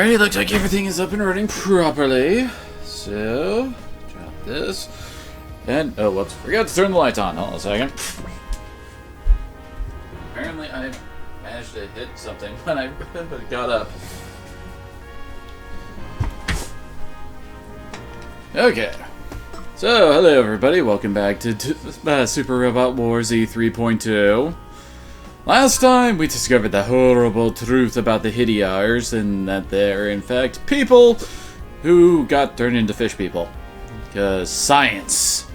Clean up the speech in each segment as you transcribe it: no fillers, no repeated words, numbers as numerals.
Alrighty, looks like everything is up and running properly. So, drop this. And, oh, whoops, forgot to turn the lights on. Hold on a second. Apparently, I managed to hit something when I got up. Okay. So, hello everybody, welcome back to Super Robot Wars Z3.2. Last time, we discovered the horrible truth about the Hidiars, and that they're, in fact, people who got turned into fish people. Because science!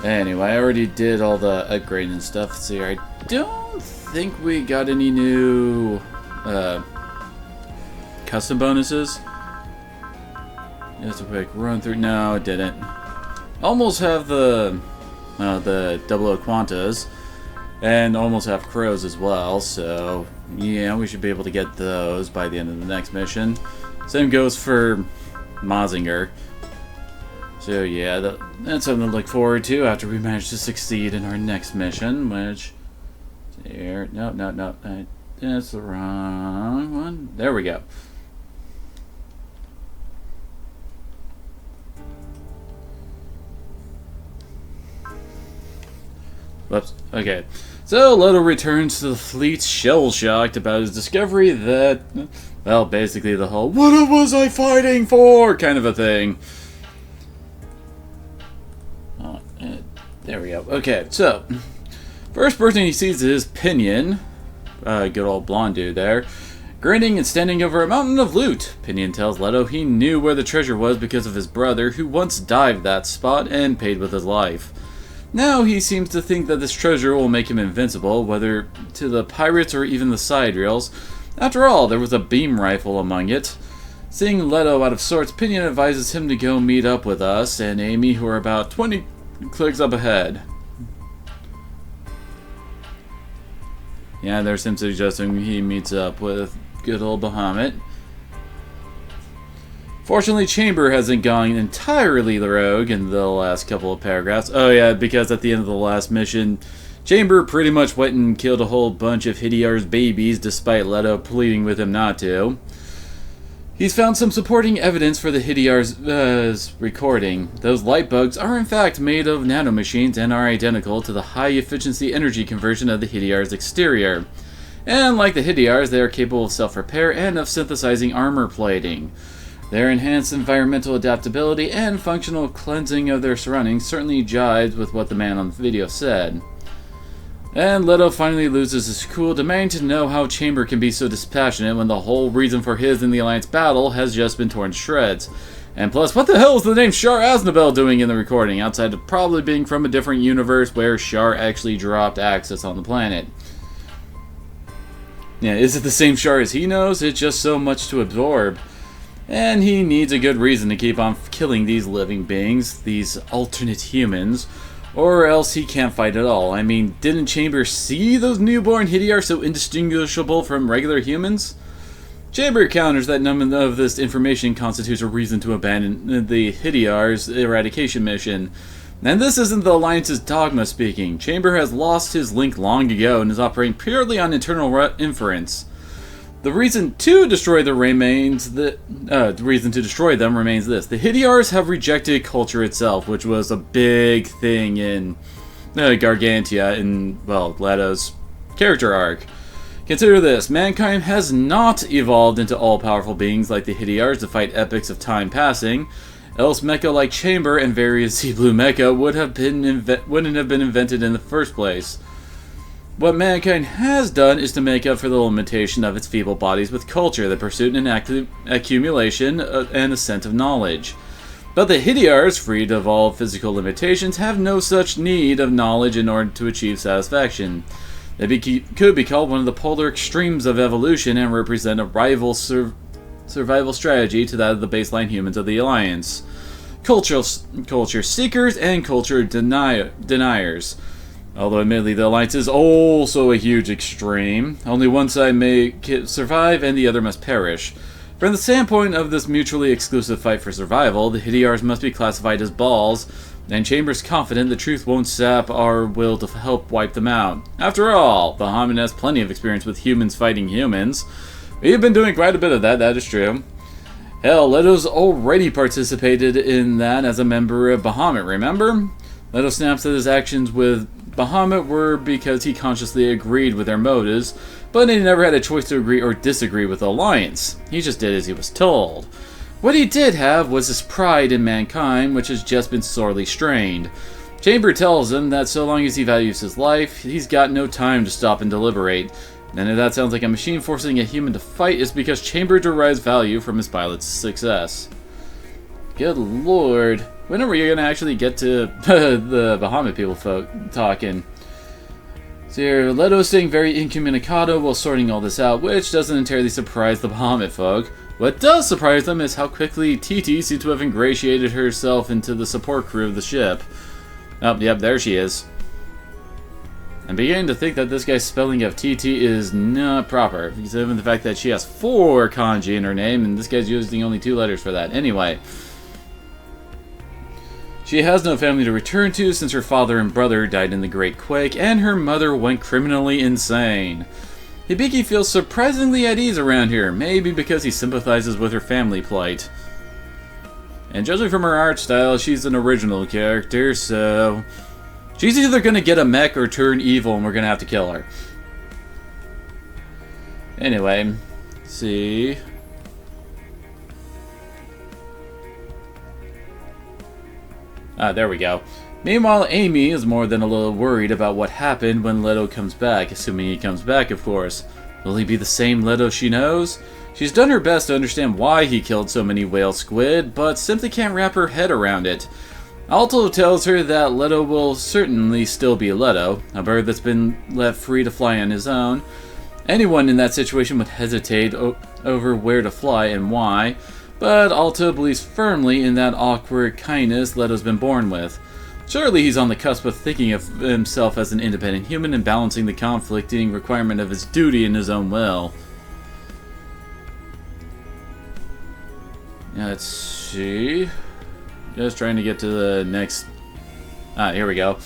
Anyway, I already did all the upgrading and stuff. Let's see, I don't think we got any new custom bonuses. Just a quick run through. No, it didn't. Almost have the double Quantas. And almost have crows as well, so yeah, we should be able to get those by the end of the next mission. Same goes for Mazinger. So yeah, that's something to look forward to after we manage to succeed in our next mission, which... Here, no, that's the wrong one. There we go. Whoops. Okay. So, Leto returns to the fleet shell-shocked about his discovery that, well, basically the whole, "What was I fighting for?" kind of a thing. Oh, there we go. Okay, so, first person he sees is Pinion. Good old blonde dude there. Grinning and standing over a mountain of loot. Pinion tells Leto he knew where the treasure was because of his brother, who once dived that spot and paid with his life. Now he seems to think that this treasure will make him invincible, whether to the pirates or even the sidereels. After all, there was a beam rifle among it. Seeing Leto out of sorts, Pinion advises him to go meet up with us and Amy, who are about 20 clicks up ahead. Yeah, there's him suggesting he meets up with good old Bahamut. Fortunately, Chamber hasn't gone entirely rogue in the last couple of paragraphs. Oh yeah, because at the end of the last mission, Chamber pretty much went and killed a whole bunch of Hidiar's babies despite Leto pleading with him not to. He's found some supporting evidence for the Hidiar's recording. Those light bugs are in fact made of nanomachines and are identical to the high-efficiency energy conversion of the Hidiar's exterior. And like the Hidiars, they are capable of self-repair and of synthesizing armor plating. Their enhanced environmental adaptability and functional cleansing of their surroundings certainly jives with what the man on the video said. And Leto finally loses his cool, demanding to know how Chamber can be so dispassionate when the whole reason for his and the Alliance battle has just been torn to shreds. And plus, what the hell is the name Char Aznabel doing in the recording, outside of probably being from a different universe where Char actually dropped access on the planet? Yeah, is it the same Char as he knows? It's just so much to absorb. And he needs a good reason to keep on killing these living beings, these alternate humans, or else he can't fight at all. I mean, didn't Chamber see those newborn Hidiar so indistinguishable from regular humans? Chamber counters that none of this information constitutes a reason to abandon the Hidiar's eradication mission. And this isn't the Alliance's dogma speaking. Chamber has lost his link long ago and is operating purely on internal inference. The reason to destroy them remains this. The Hidiars have rejected culture itself, which was a big thing in Gargantia in, well, Leto's character arc. Consider this, mankind has not evolved into all-powerful beings like the Hidiars to fight epics of time passing, else mecha like Chamber and various Sea Blue mecha wouldn't have been invented in the first place. What mankind has done is to make up for the limitation of its feeble bodies with culture, the pursuit and accumulation and ascent of knowledge. But the Hidiars, freed of all physical limitations, have no such need of knowledge in order to achieve satisfaction. They could be called one of the polar extremes of evolution and represent a rival survival strategy to that of the baseline humans of the Alliance. Culture seekers and culture deniers. Although admittedly the Alliance is also a huge extreme. Only one side may survive and the other must perish. From the standpoint of this mutually exclusive fight for survival, the Hidiars must be classified as balls, and Chamber's confident the truth won't sap our will to help wipe them out. After all, Bahamut has plenty of experience with humans fighting humans. We've been doing quite a bit of that, that is true. Hell, Leto's already participated in that as a member of Bahamut, remember? Leto snaps that his actions with Bahamut were because he consciously agreed with their motives, but he never had a choice to agree or disagree with the Alliance. He just did as he was told. What he did have was his pride in mankind, which has just been sorely strained. Chamber tells him that so long as he values his life, he's got no time to stop and deliberate. And if that sounds like a machine forcing a human to fight, it's because Chamber derives value from his pilot's success. Good lord. When are we going to actually get to the Bahamut people talking? So here, Leto's staying very incommunicado while sorting all this out, which doesn't entirely surprise the Bahamut folk. What does surprise them is how quickly TT seems to have ingratiated herself into the support crew of the ship. Oh, yep, there she is. I'm beginning to think that this guy's spelling of TT is not proper, given the fact that she has 4 kanji in her name, and this guy's using only 2 letters for that. Anyway. She has no family to return to since her father and brother died in the Great Quake, and her mother went criminally insane. Hibiki feels surprisingly at ease around here, maybe because he sympathizes with her family plight. And judging from her art style, she's an original character, so she's either going to get a mech or turn evil, and we're going to have to kill her. Anyway, let's see. There we go. Meanwhile, Amy is more than a little worried about what happened when Leto comes back, assuming he comes back, of course. Will he be the same Leto she knows? She's done her best to understand why he killed so many whale squid, but simply can't wrap her head around it. Alto tells her that Leto will certainly still be Leto, a bird that's been left free to fly on his own. Anyone in that situation would hesitate over where to fly and why, but Alto believes firmly in that awkward kindness Leto's been born with. Surely he's on the cusp of thinking of himself as an independent human and balancing the conflicting requirement of his duty and his own will. Let's see. Just trying to get to the next... here we go.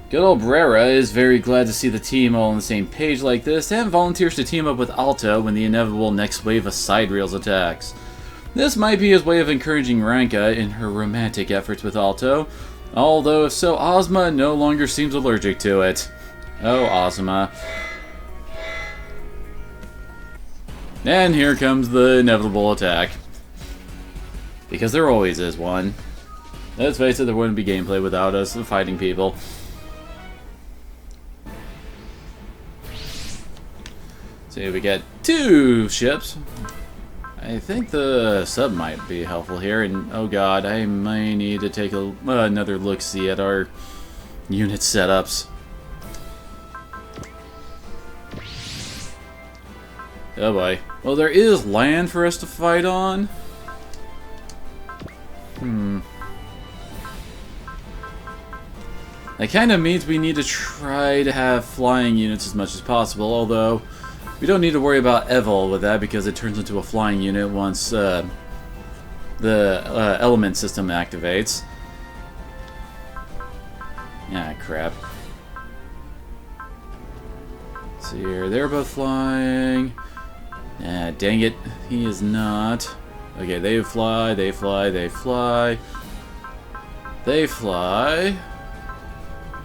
Good old Brera is very glad to see the team all on the same page like this, and volunteers to team up with Alto when the inevitable next wave of side rails attacks. This might be his way of encouraging Ranka in her romantic efforts with Alto, although if so, Ozma no longer seems allergic to it. Oh, Ozma. And here comes the inevitable attack. Because there always is one. Let's face it, there wouldn't be gameplay without us fighting people. See, we get 2 ships. I think the sub might be helpful here, and oh god, I might need to take another look-see at our unit setups. Oh boy. Well, there is land for us to fight on. That kind of means we need to try to have flying units as much as possible, although we don't need to worry about Evil with that because it turns into a flying unit once the element system activates. Ah, crap. Let's see here, they're both flying. Ah, dang it, he is not. Okay, they fly, they fly, they fly. They fly.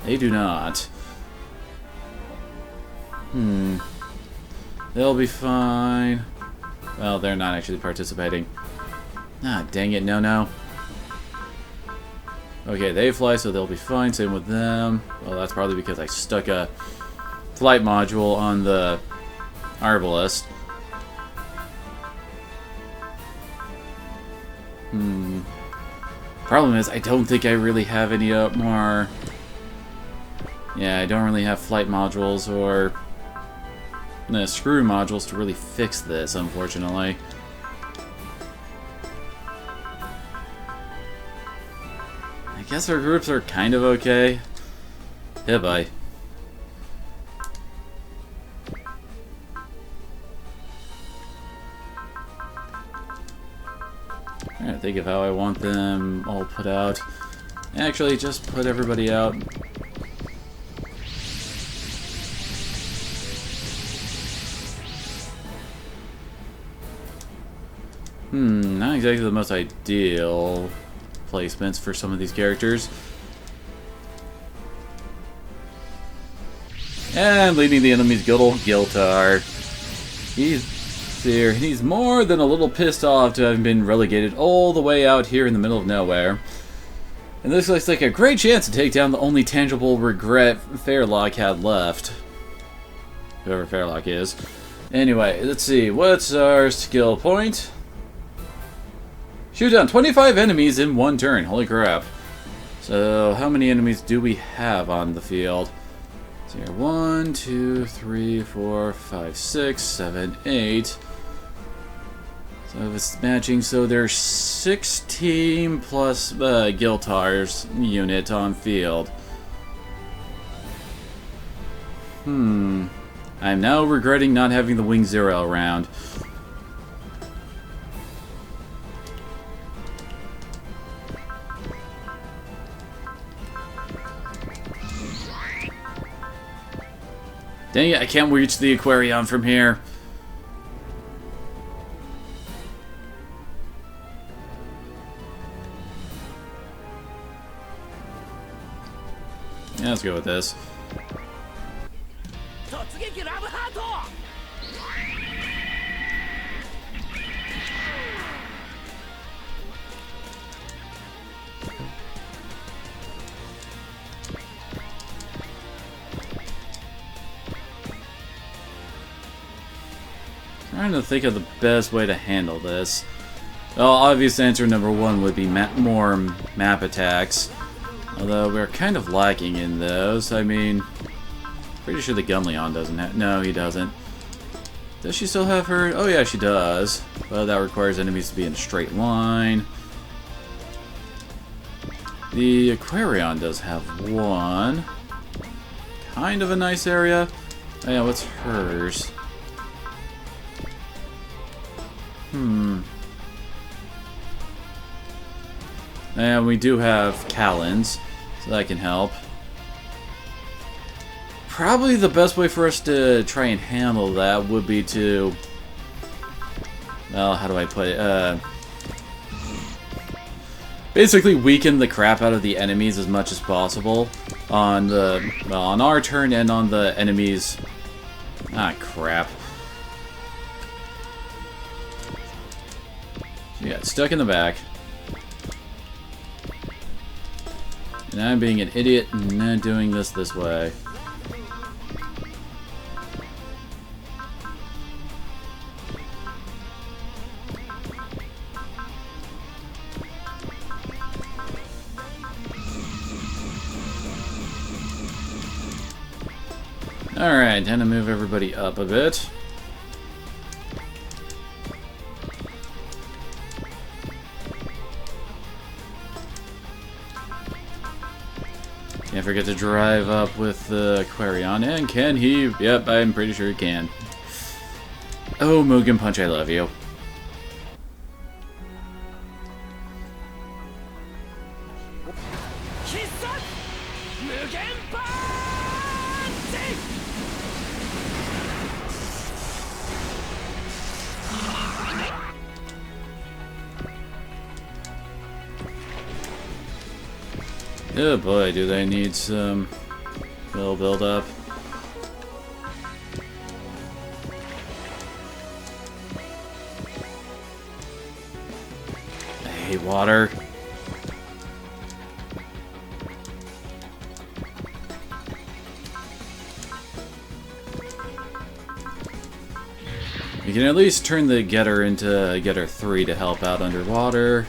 They do not. They'll be fine. Well, they're not actually participating. Ah, dang it, no. Okay, they fly, so they'll be fine. Same with them. Well, that's probably because I stuck a flight module on the Arbalest. Problem is, I don't think I really have any more... Yeah, I don't really have flight modules or screw modules to really fix this, unfortunately. I guess our groups are kind of okay. Yeah, bye. Trying to think of how I want them all put out. Actually, just put everybody out. Not exactly the most ideal placements for some of these characters. And leading the enemy's good old Giltar. He's there. He's more than a little pissed off to have been relegated all the way out here in the middle of nowhere. And this looks like a great chance to take down the only tangible regret Fairlock had left. Whoever Fairlock is. Anyway, let's see. What's our skill point? Shoot down 25 enemies in one turn. Holy crap. So, how many enemies do we have on the field? So here, 1, 2, 3, 4, 5, 6, 7, 8. So if it's matching, so there's 16 plus Giltar's unit on field. I'm now regretting not having the Wing Zero around. Dang it, I can't reach the Aquarion from here. Yeah, let's go with this. Trying to think of the best way to handle this. Well, obvious answer number one would be more map attacks. Although we're kind of lacking in those. I mean, pretty sure the Gunleon doesn't have... No, he doesn't. Does she still have her? Oh yeah, she does. But that requires enemies to be in a straight line. The Aquarion does have one. Kind of a nice area. Oh yeah, what's hers? And we do have Callens, so that can help. Probably the best way for us to try and handle that would be to... Well, how do I put it? Basically weaken the crap out of the enemies as much as possible on the... Well, on our turn and on the enemies... Ah, crap. Yeah, stuck in the back. And I'm being an idiot and not doing this way. Alright, time to move everybody up a bit. Can't forget to drive up with the Aquarion, and can he? Yep, I'm pretty sure he can. Oh, Mugen Punch, I love you. Oh boy, do they need some build up. I hate water. You can at least turn the Getter into Getter 3 to help out underwater.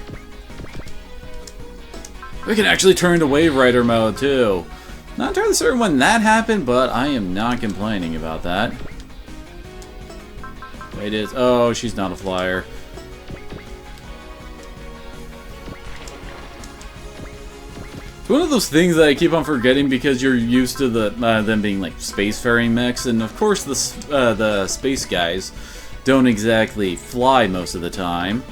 We can actually turn to Wave Rider mode, too. Not entirely certain when that happened, but I am not complaining about that. Wait, is... Oh, she's not a flyer. It's one of those things that I keep on forgetting because you're used to the them being like spacefaring mechs, and of course the space guys don't exactly fly most of the time.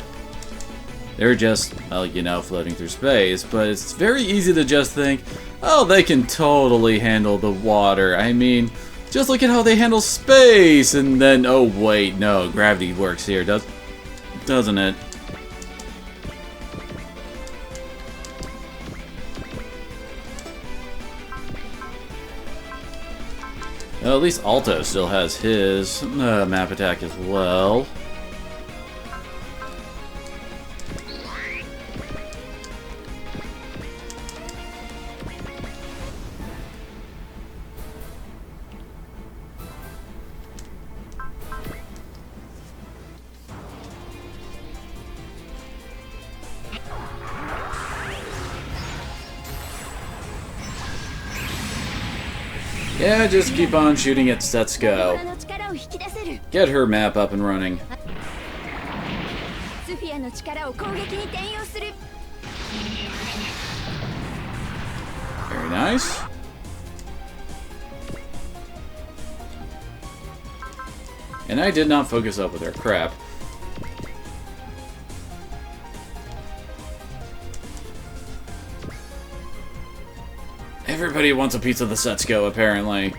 They're just, well, you know, floating through space, but it's very easy to just think, oh, they can totally handle the water. I mean, just look at how they handle space, and then, oh, wait, no, gravity works here, doesn't it? Well, at least Alto still has his map attack as well. Yeah, just keep on shooting at Setsuko. Get her map up and running. Very nice. And I did not focus up with her. Crap. Everybody wants a piece of the Setsuko, apparently.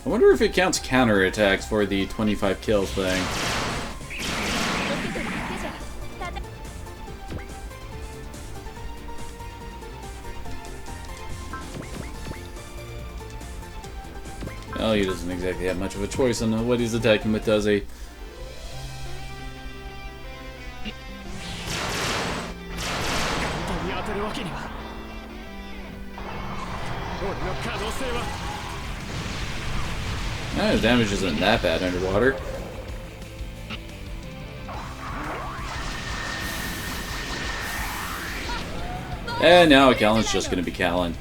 I wonder if it counts counterattacks for the 25 kills thing. Well, he doesn't exactly have much of a choice on what he's attacking with, does he? His damage isn't that bad underwater. And now Callan's just gonna be Callan.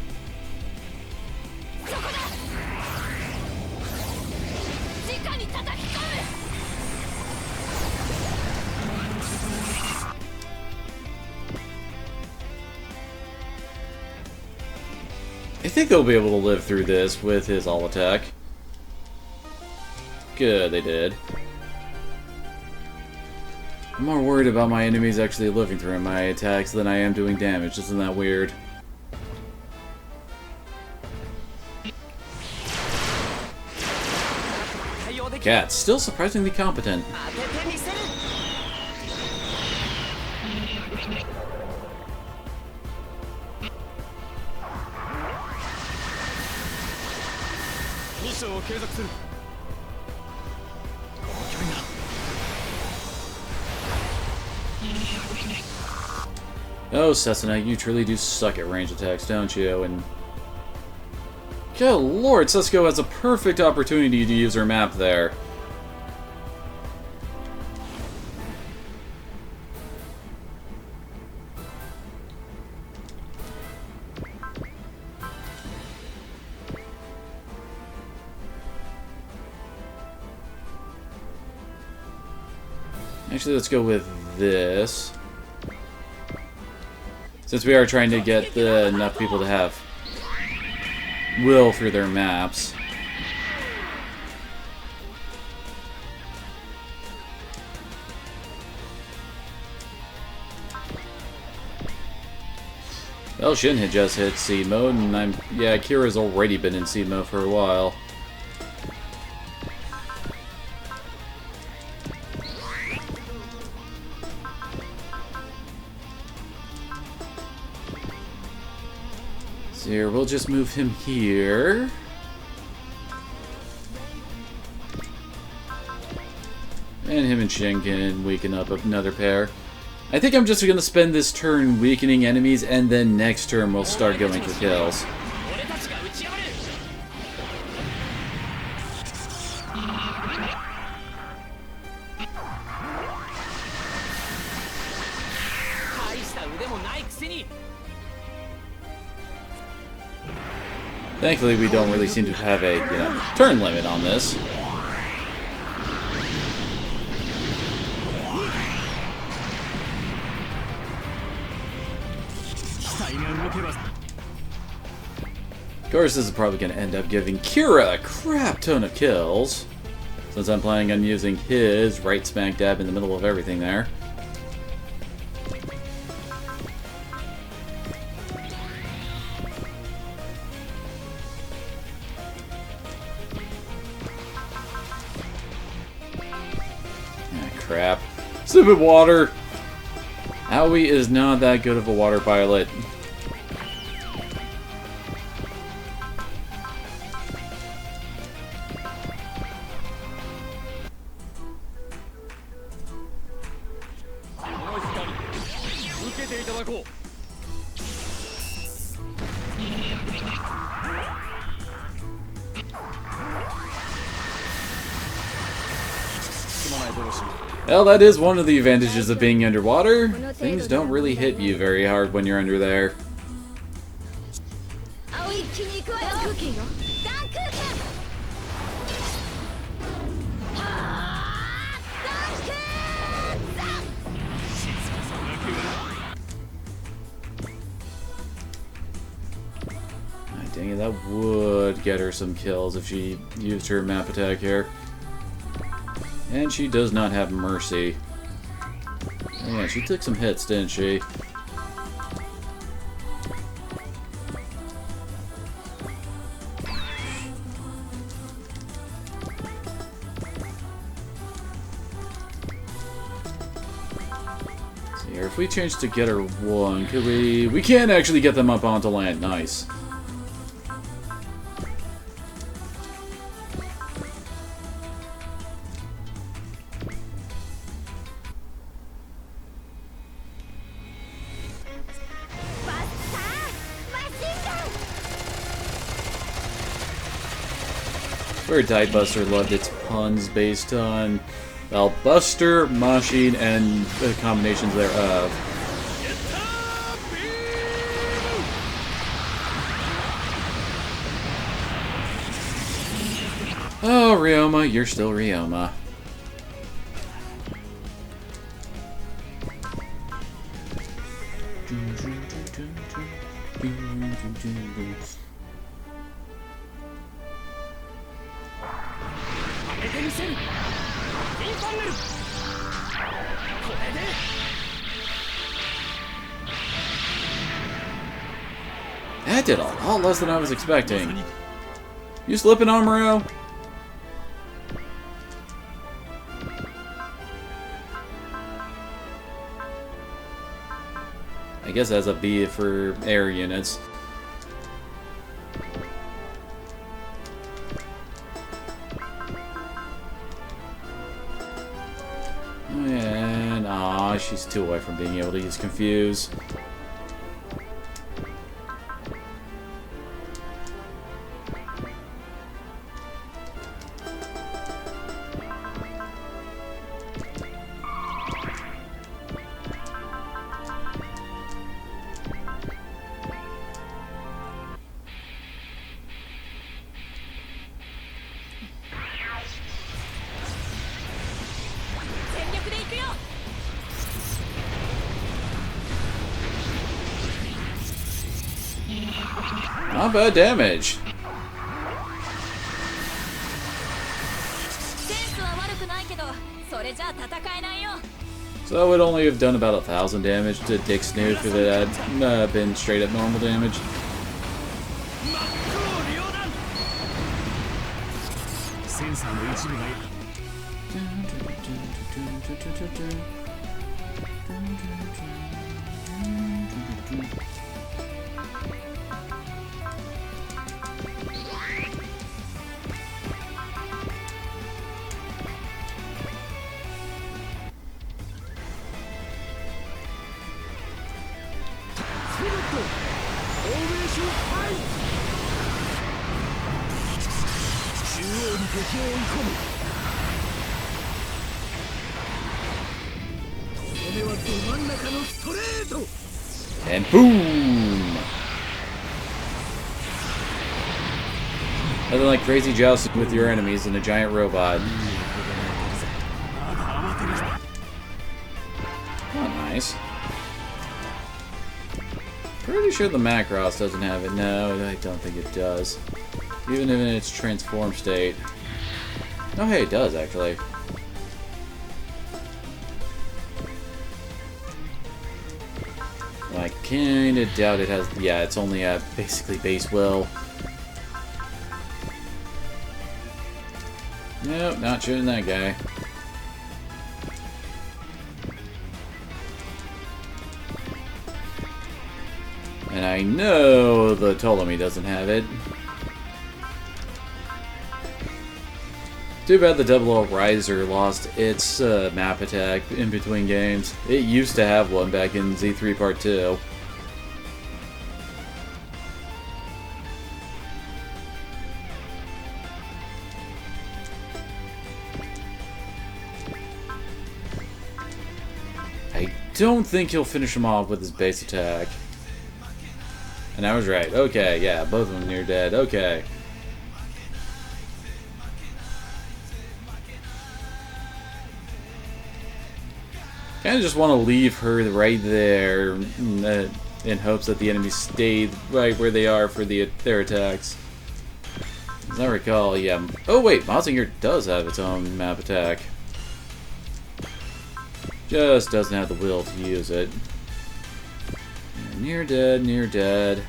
I think they'll be able to live through this with his all attack. Good, they did. I'm more worried about my enemies actually living through my attacks than I am doing damage. Isn't that weird? Cat's still surprisingly competent. Oh, Cessna, you truly do suck at range attacks, don't you? And good lord, Setsuko has a perfect opportunity to use her map there. Actually, let's go with this. Since we are trying to get enough people to have will through their maps. Well, Shin had just hit C mode, and yeah, Kira's already been in C mode for a while. So here, we'll just move him here. And him and Shin can weaken up another pair. I think I'm just going to spend this turn weakening enemies, and then next turn we'll start going for kills. Thankfully, we don't really seem to have a turn limit on this. Of course, this is probably going to end up giving Kira a crap ton of kills, since I'm planning on using his right smack dab in the middle of everything there. Crap. Stupid water! Aoi is not that good of a water pilot. Well, that is one of the advantages of being underwater. Things don't really hit you very hard when you're under there. Dang it, that would get her some kills if she used her map attack here. And she does not have mercy. Oh, yeah, she took some hits, didn't she? So here, if we change to get her one, could we... We can actually get them up onto land. Nice. Where Die Buster loved its puns based on, well, Buster, Machine, and the combinations thereof. Oh, Ryoma, you're still Ryoma. That did a lot less than I was expecting. You slipping, Amuro? I guess that's a B for air units. And she's too away from being able to use Confuse. Not bad damage. So I would only have done about 1,000 damage to Dick Snoop if it had been straight up normal damage. And boom! Nothing like crazy jousting with your enemies and a giant robot. Oh, nice. Pretty sure the Macross doesn't have it. No, I don't think it does. Even in its transform state. Oh, hey, it does, actually. I kinda doubt it has... Yeah, it's only a basically base will. Nope, not shooting that guy. And I know the Ptolemy doesn't have it. Too bad the Double O Riser lost its map attack in between games. It used to have one back in Z3 Part 2. I don't think he'll finish him off with his base attack. And I was right. Okay, yeah, both of them near dead. Okay. Kind of just want to leave her right there in hopes that the enemies stay right where they are for their attacks. As I recall, yeah. Oh wait, Mazinger does have its own map attack. Just doesn't have the will to use it. Near dead, near dead.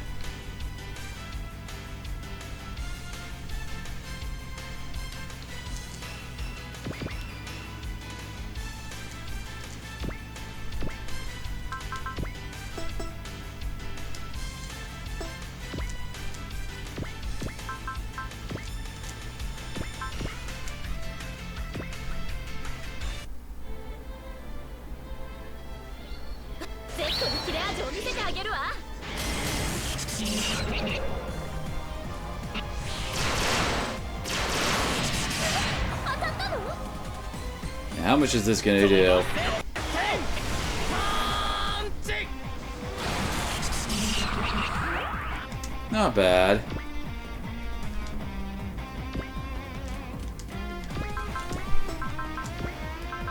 How much is this gonna do? Not bad.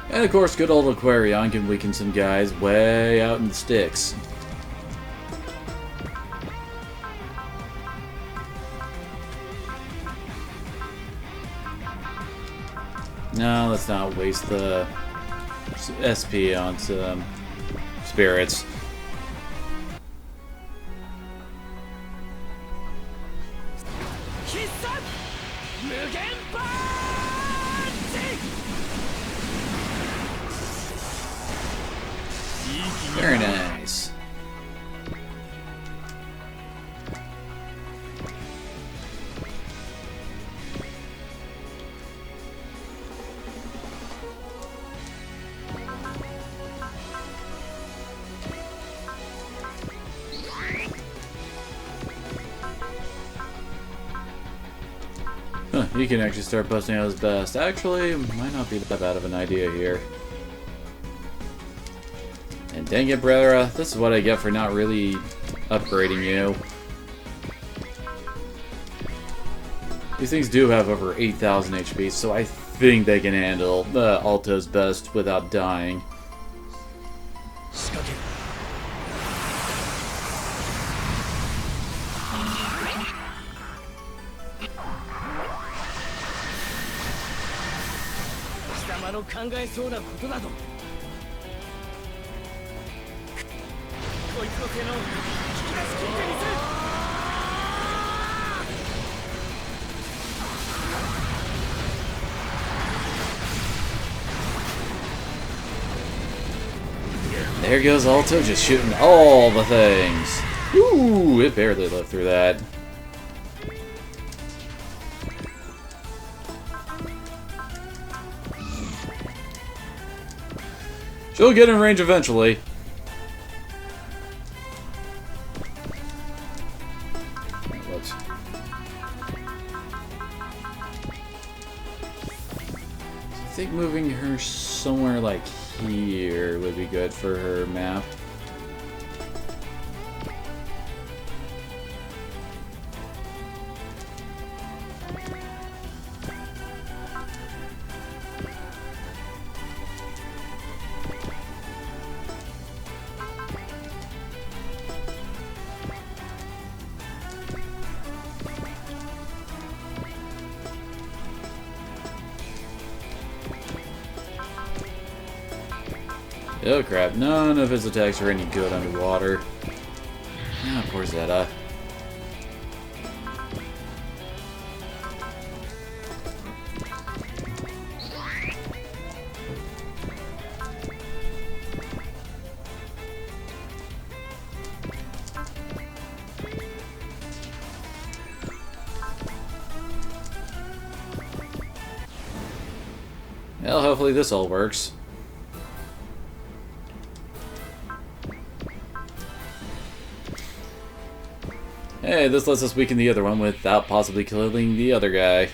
And of course, good old Aquarion can weaken some guys way out in the sticks. No, let's not waste the SP on some spirits. Very nice. Huh, he can actually start busting out his best. Actually, might not be that bad of an idea here. And dang it, brother, this is what I get for not really upgrading you. These things do have over 8,000 HP, so I think they can handle Alto's best without dying. There goes Alto, just shooting all the things. Ooh, it barely lived through that. She'll get in range eventually. Whoops. I think moving her somewhere like here would be good for her map. Oh crap, none of his attacks are any good underwater. Ah, poor Zeta. Well, hopefully this all works. Hey, this lets us weaken the other one without possibly killing the other guy.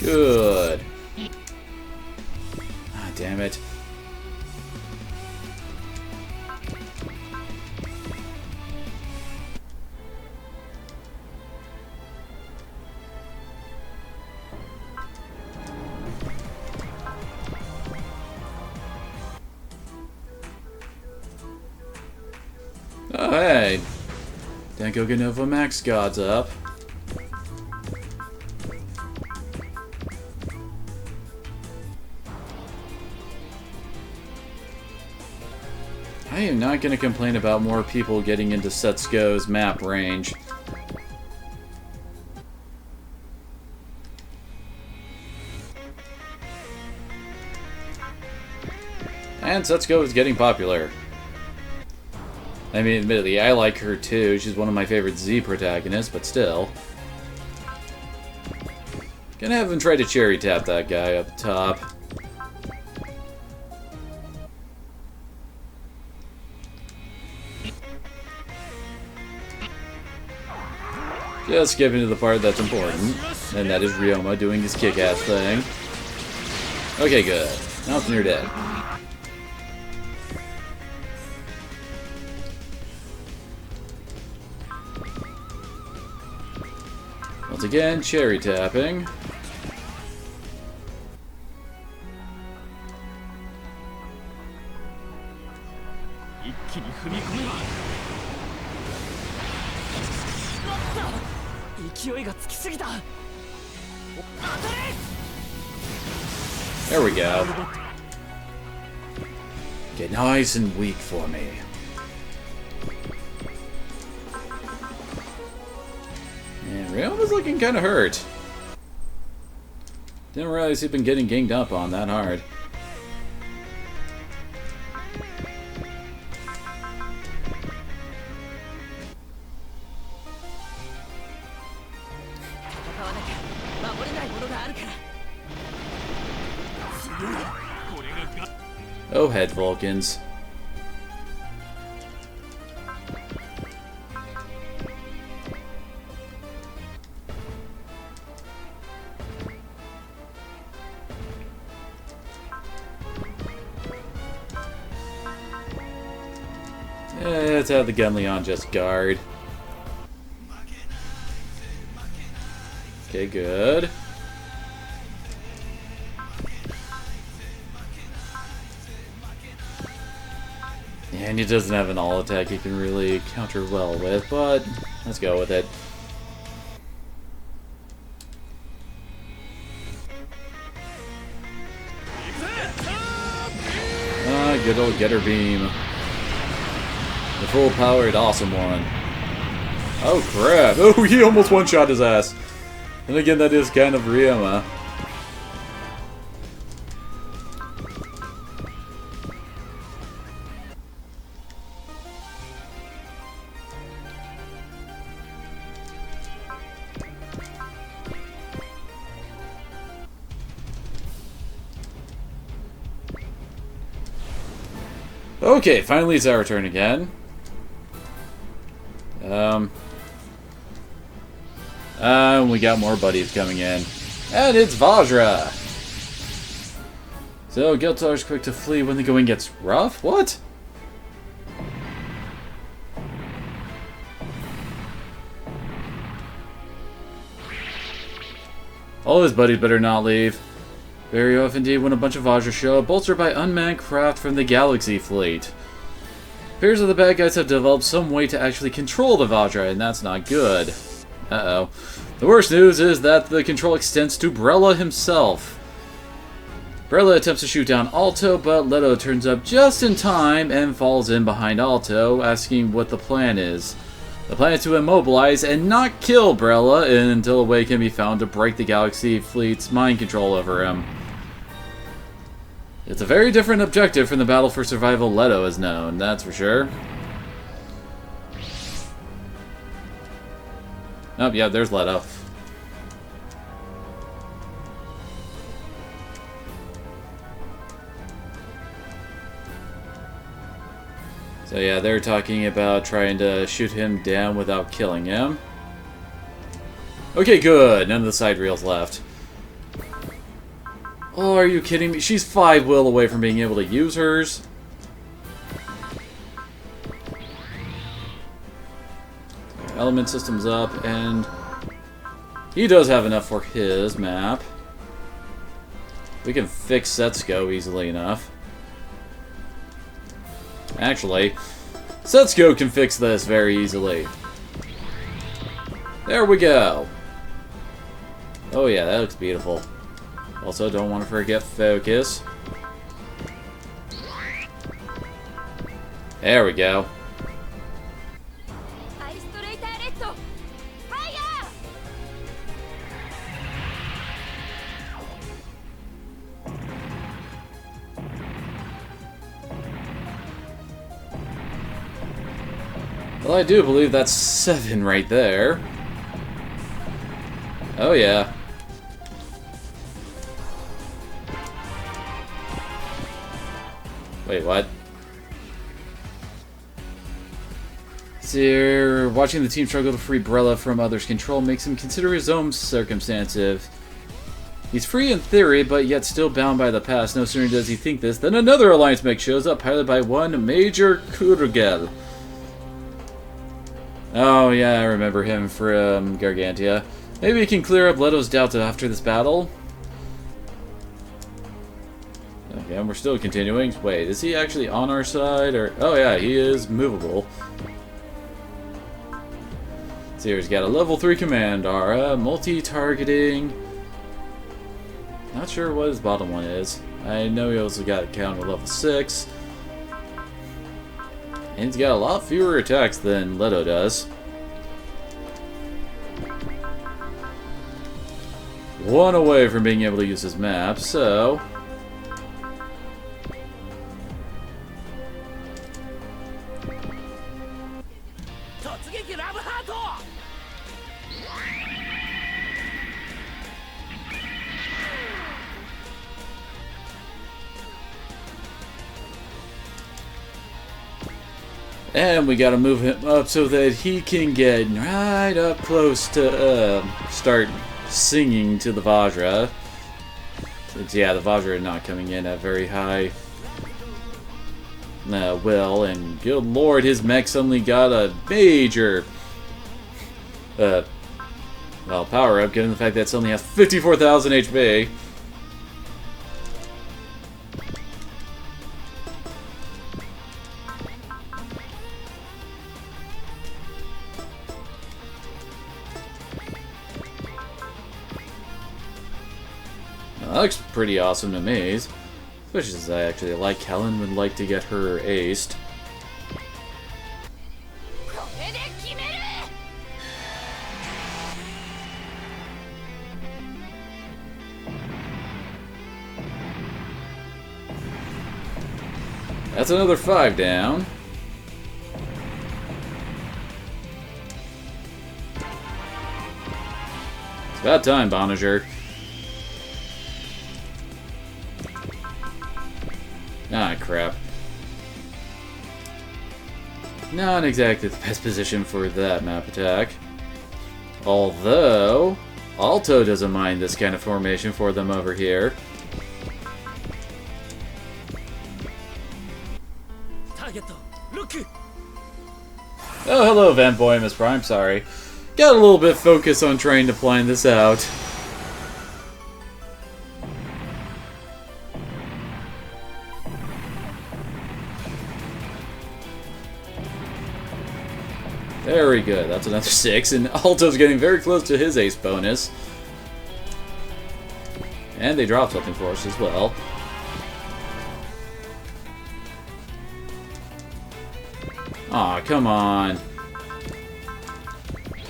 Good. Ah, damn it. Oh, hey. Danko Ganova Max God's up. I am not going to complain about more people getting into Setsuko's map range. And Setsuko is getting popular. I mean, admittedly, I like her too. She's one of my favorite Z protagonists, but still. Gonna have him try to cherry tap that guy up top. Just skipping to the part that's important, and that is Ryoma doing his kick-ass thing. Okay, good. Now it's near dead. Once again, cherry tapping. There we go. Get nice and weak for me. And Ryoma's looking kind of hurt. Didn't realize he'd been getting ganged up on that hard. Oh, head Vulcans. Let's have the Gunleon just guard. Okay, good. And he doesn't have an all attack he can really counter well with, but let's go with it. Ah, good old Getter Beam. The full-powered awesome one. Oh crap! Oh, he almost one-shot his ass. And again, that is kind of Ryoma. Okay, finally it's our turn again. We got more buddies coming in. And it's Vajra! So, Geltar's quick to flee when the going gets rough? What? All his buddies better not leave. Very rough indeed when a bunch of Vajra show up, bolstered by unmanned craft from the Galaxy Fleet. Appears that the bad guys have developed some way to actually control the Vajra, and that's not good. Uh-oh. The worst news is that the control extends to Brella himself. Brella attempts to shoot down Alto, but Leto turns up just in time and falls in behind Alto, asking what the plan is. The plan is to immobilize and not kill Brella until a way can be found to break the Galaxy Fleet's mind control over him. It's a very different objective from the battle for survival Leto has known, that's for sure. Oh, yeah, there's Leto. So yeah, they're talking about trying to shoot him down without killing him. Okay, good. None of the side reels left. Oh, are you kidding me? She's 5 will away from being able to use hers. Element system's up, and he does have enough for his map. We can fix Setsuko easily enough. Actually, Setsuko can fix this very easily. There we go. Oh yeah, that looks beautiful. Also, don't want to forget focus. There we go. Well, I do believe that's 7 right there. Oh yeah. Wait, what? So, watching the team struggle to free Brella from others' control makes him consider his own circumstances. He's free in theory, but yet still bound by the past. No sooner does he think this, than another alliance mech shows up, piloted by one Major Kurgel. Oh yeah, I remember him from Gargantia. Maybe he can clear up Leto's doubts after this battle. Okay, and we're still continuing. Wait, is he actually on our side? Or oh yeah, he is movable. So he's got a level 3 command aura, multi-targeting. Not sure what his bottom one is. I know he also got a counter level 6. And he's got a lot fewer attacks than Leto does. One away from being able to use his map, so... And we gotta move him up so that he can get right up close to start singing to the Vajra. Since, yeah, the Vajra are not coming in at very high will, and good lord, his mech suddenly got a major well, power up, given the fact that it suddenly has 54,000 HP. That looks pretty awesome to me, especially as I actually like Helen, would like to get her aced. That's another 5 down. It's about time, Bonager. Ah, crap. Not exactly the best position for that map attack. Although, Alto doesn't mind this kind of formation for them over here. Oh, hello, Van Boy, Miss Prime, sorry. Got a little bit focused on trying to plan this out. Very good, that's another 6, and Alto's getting very close to his ace bonus. And they dropped something for us as well. Aw, come on.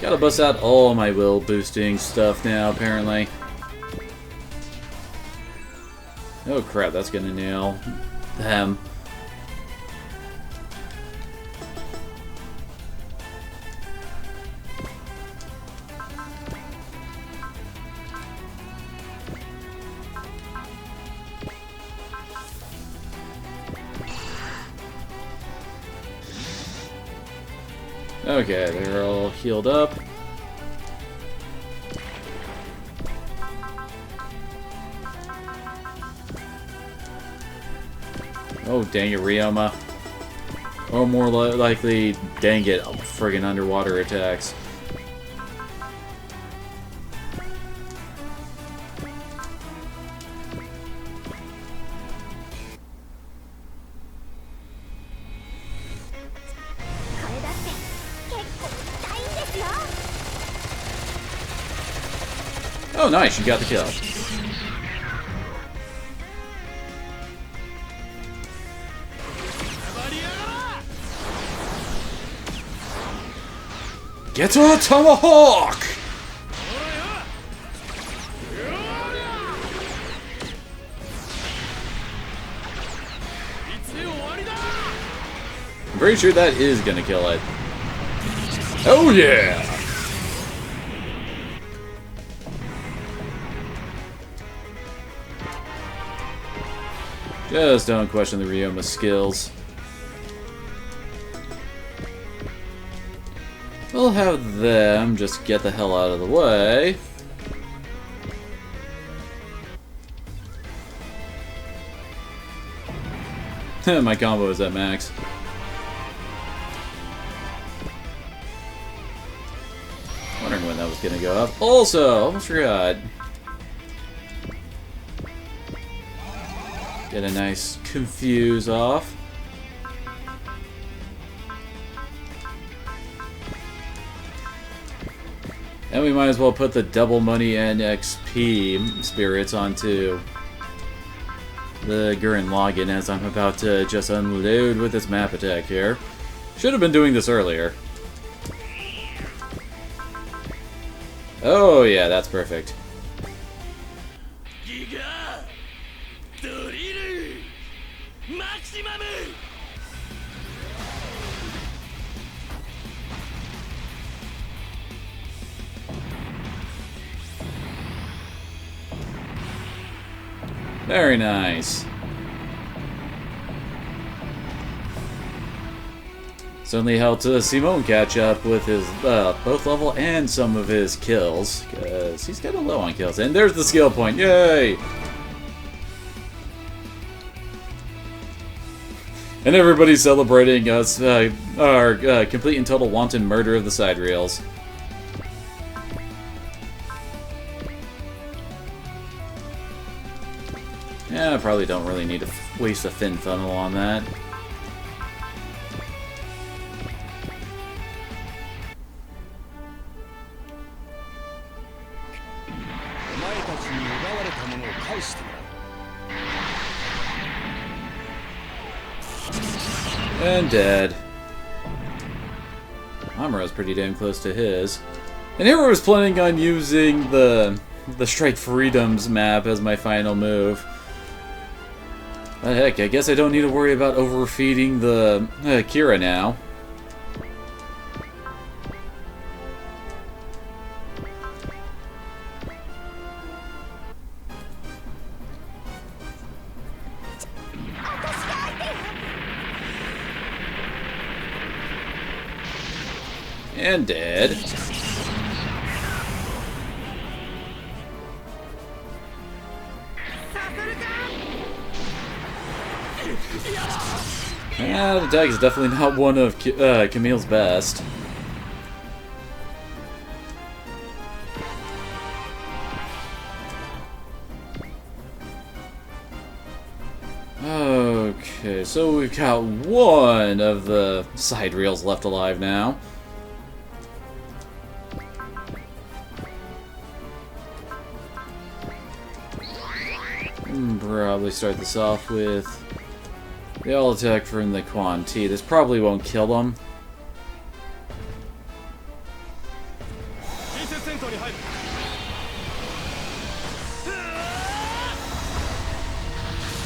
Gotta bust out all my will boosting stuff now, apparently. Oh crap, that's gonna nail them. Okay, they're all healed up. Oh, dang it, Ryoma. Or more likely, dang it, friggin' underwater attacks. Oh, nice, you got the kill. Get a tomahawk! I'm pretty sure that is gonna kill it. Oh yeah! Just don't question the Ryoma skills. We'll have them just get the hell out of the way. My combo is at max. Wondering when that was gonna go up. Also, almost forgot. Get a nice confuse off. And we might as well put the double money and XP spirits onto the Gurren Lagann as I'm about to just unload with this map attack here. Should have been doing this earlier. Oh yeah, that's perfect. Very nice. Certainly helped Simone catch up with his both level and some of his kills, because he's kind of low on kills. And there's the skill point, yay! And everybody's celebrating us, our complete and total wanton murder of the side rails. Yeah, I probably don't really need to waste a fin funnel on that. And dead. Amura's pretty damn close to his. And here I was planning on using the Strike Freedoms map as my final move. But heck, I guess I don't need to worry about overfeeding the Kira now. And dead. Yeah, the attack is definitely not one of Camille's best. Okay, so we've got one of the side reels left alive now. Probably start this off with the all attack from the Quan T. This probably won't kill him.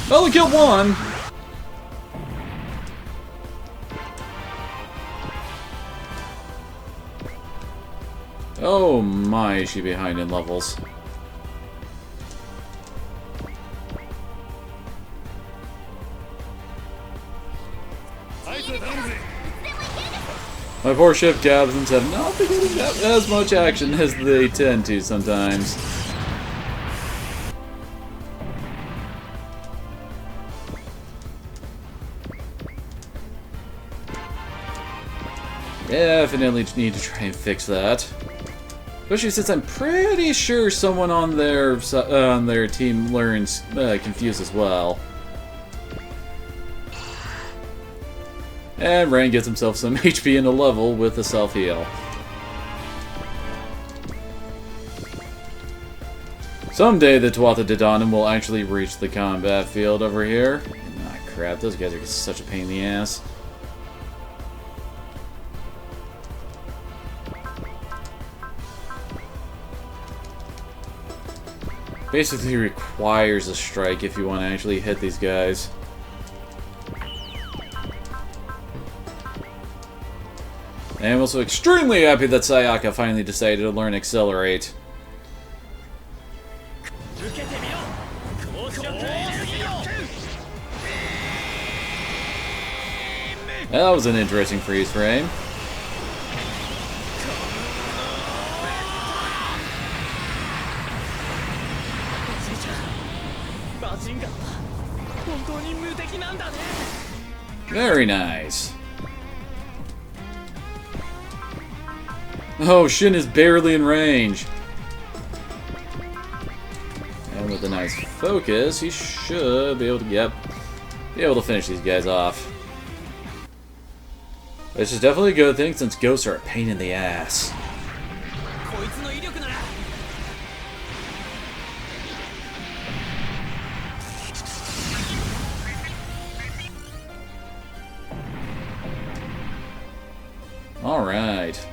Only killed one! Oh my, is she behind in levels. My poor ship captains have not been getting as much action as they tend to sometimes. Definitely need to try and fix that. Especially since I'm pretty sure someone on their team learns confused as well. And Rain gets himself some HP in a level with a self-heal. Someday the Tuatha De Danann will actually reach the combat field over here. Ah, crap, those guys are such a pain in the ass. Basically requires a strike if you want to actually hit these guys. I am also extremely happy that Sayaka finally decided to learn Accelerate. That was an interesting freeze frame. Very nice. Oh, Shin is barely in range. And with a nice focus, he should be able to, be able to finish these guys off. This is definitely a good thing since ghosts are a pain in the ass. Alright.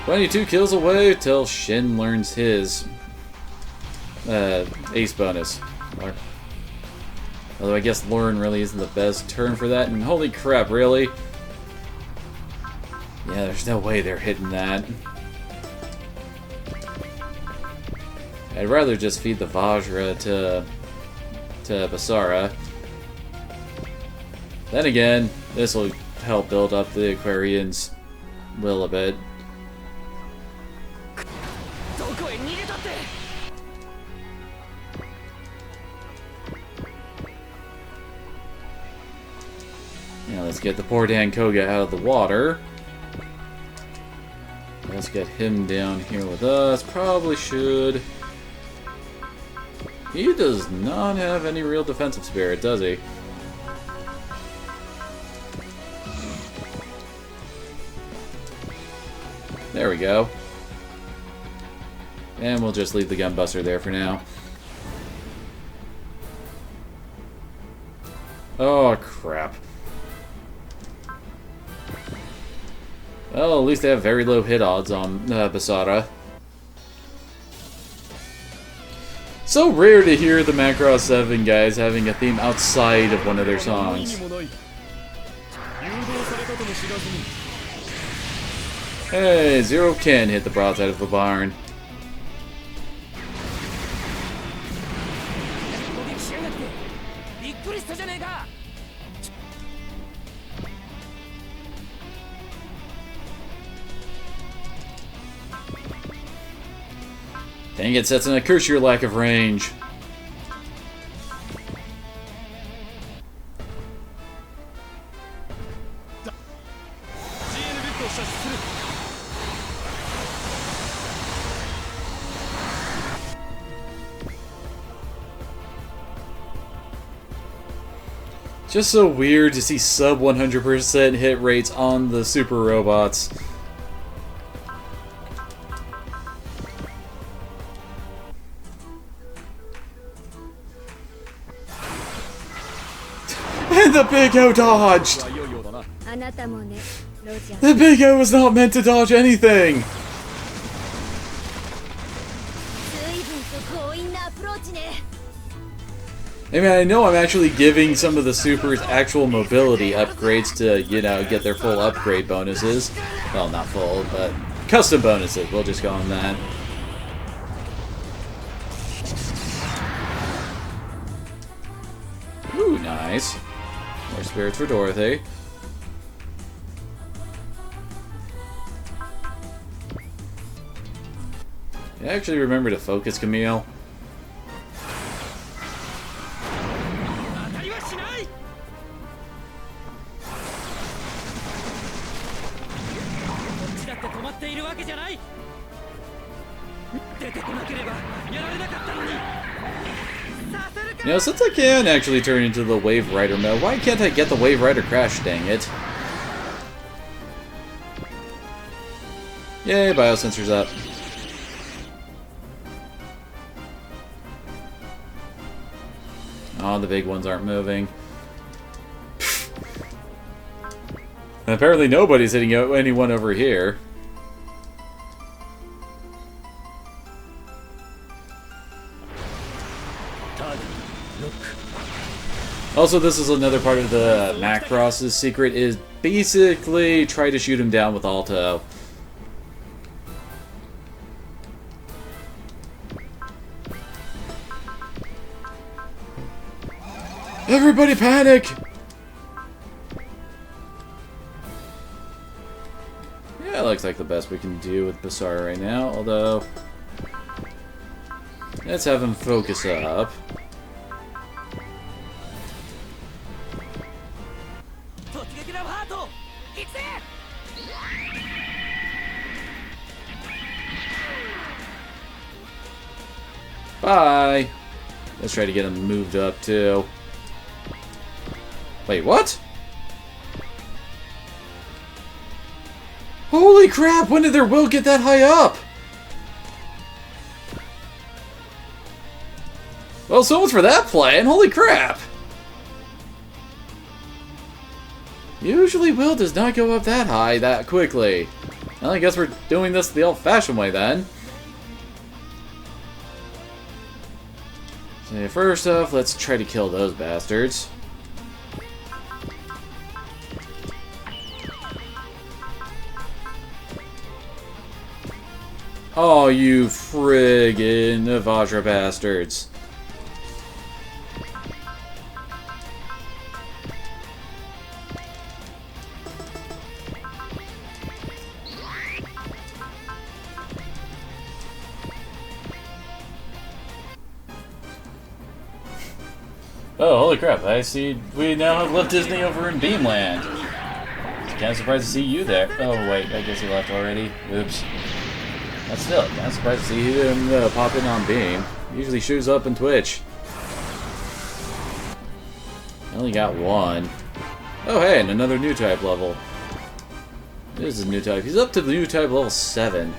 22 kills away till Shin learns his ace bonus. Although I guess learn really isn't the best term for that, and holy crap, really? Yeah, there's no way they're hitting that. I'd rather just feed the Vajra to Basara. Then again, this will help build up the Aquarian's will a bit. Now let's get the poor Dan Koga out of the water. Let's get him down here with us. Probably should. He does not have any real defensive spirit, does he? There we go. And we'll just leave the Gunbuster there for now. Oh, crap. Well, at least they have very low hit odds on Basara. So rare to hear the Macross 7 guys having a theme outside of one of their songs. Hey, Zero can hit the broadside of the barn. Dang it, Setsuna, curse your lack of range. Just so weird to see sub 100% hit rates on the super robots. And the Big O dodged! The Big O was not meant to dodge anything! I mean, I know I'm actually giving some of the supers actual mobility upgrades to, you know, get their full upgrade bonuses. Well, not full, but custom bonuses. We'll just go on that. Ooh, nice. More spirits for Dorothy. I actually remember to focus Camille. You know, since I can actually turn into the Wave Rider mode, why can't I get the Wave Rider crash, dang it? Yay, biosensor's up. Oh, the big ones aren't moving. And apparently nobody's hitting anyone over here. Also, this is another part of the Macross's secret, is basically try to shoot him down with Alto. Everybody panic! Yeah, it looks like the best we can do with Basara right now, although... let's have him focus up. Bye! Let's try to get him moved up, too. Wait, what? Holy crap! When did their will get that high up? Well, so much for that plan. Holy crap! Usually will does not go up that high that quickly. Well, I guess we're doing this the old-fashioned way then. So first off, let's try to kill those bastards. Oh, you friggin' Vajra bastards. Oh, holy crap, I see we now have left Disney over in Beamland. Kind of surprised to see you there. Oh, wait, I guess he left already. Oops. But still, kind of surprised to see him pop in on Beam. Usually shows up in Twitch. I only got one. Oh, hey, and another new type level. This is a new type. He's up to the new type level 7.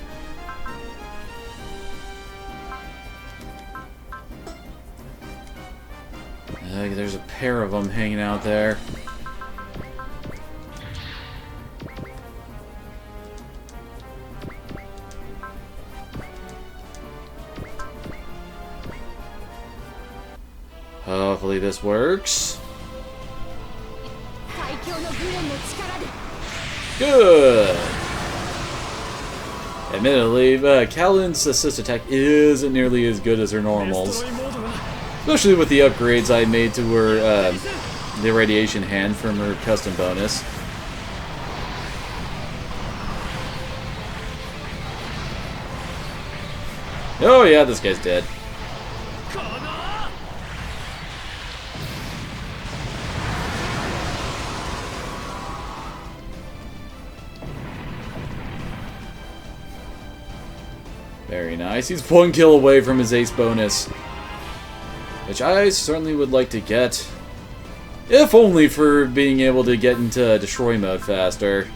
There's a pair of them hanging out there. Hopefully this works. Good! Admittedly, Callan's assist attack isn't nearly as good as her normals. Especially with the upgrades I made to her, the radiation hand from her custom bonus. Oh yeah, this guy's dead. Very nice. He's 1 kill away from his ace bonus. Which I certainly would like to get. If only for being able to get into destroy mode faster.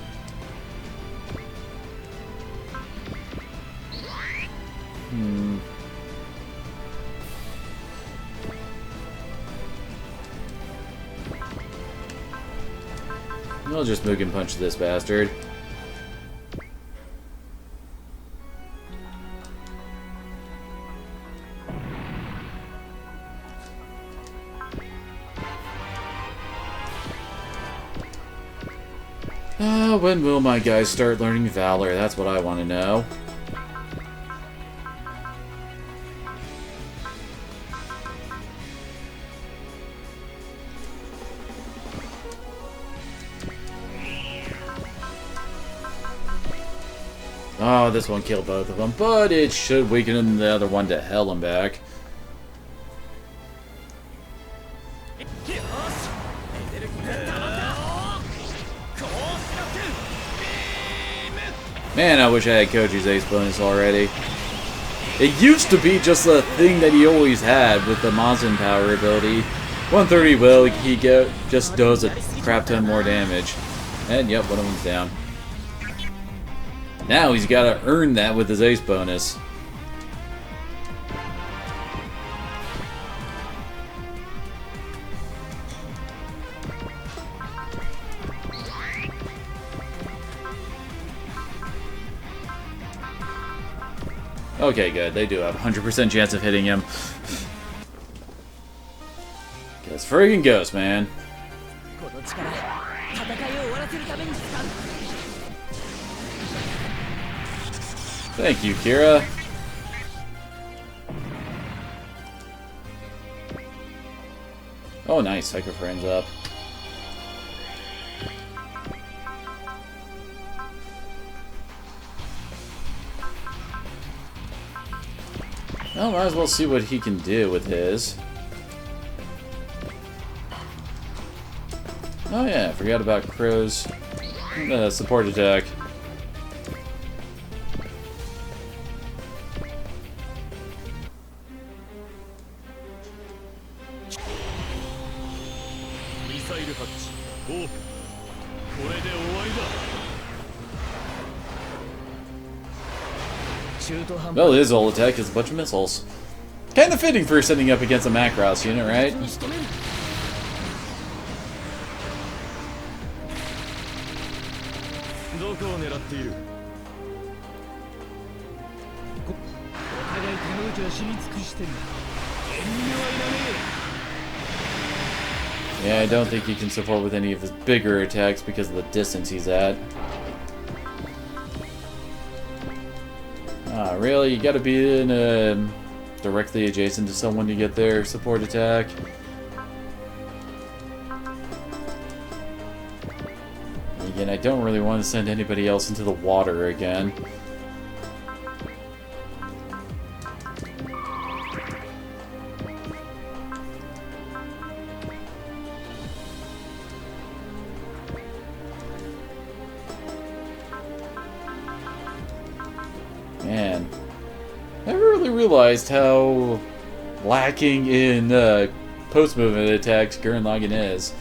I'll just Mugen Punch this bastard. When will my guys start learning Valor? That's what I want to know. Oh, this one killed both of them, but it should weaken the other one to hell and back. Man, I wish I had Koji's ace bonus already. It used to be just a thing that he always had with the Mazin power ability. 130 will, he just does a crap ton more damage. And yep, one of them's down. Now he's got to earn that with his ace bonus. Okay, good. They do have 100% chance of hitting him. Guess friggin' Ghost, man. Thank you, Kira. Oh, nice. Psycho Frame's up. Well, might as well see what he can do with his. Oh yeah, I forgot about Crow's support attack. Well, his ult attack is a bunch of missiles. Kinda fitting for sending up against a Macross unit, right? Yeah, I don't think he can support with any of his bigger attacks because of the distance he's at. Ah, really? You gotta be in directly adjacent to someone to get their support attack? And again, I don't really want to send anybody else into the water again. Man, I never really realized how lacking in post-movement attacks Gurren Lagann is.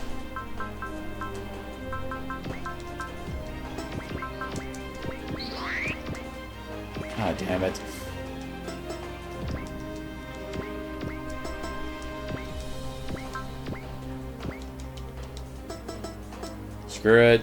God damn it. Screw it.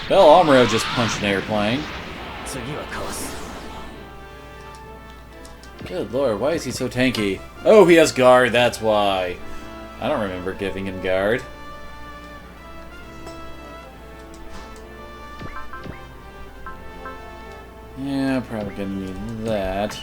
Well, Amuro just punched an airplane. Good lord, why is he so tanky? Oh, he has guard, that's why. I don't remember giving him guard. Yeah, probably gonna need that.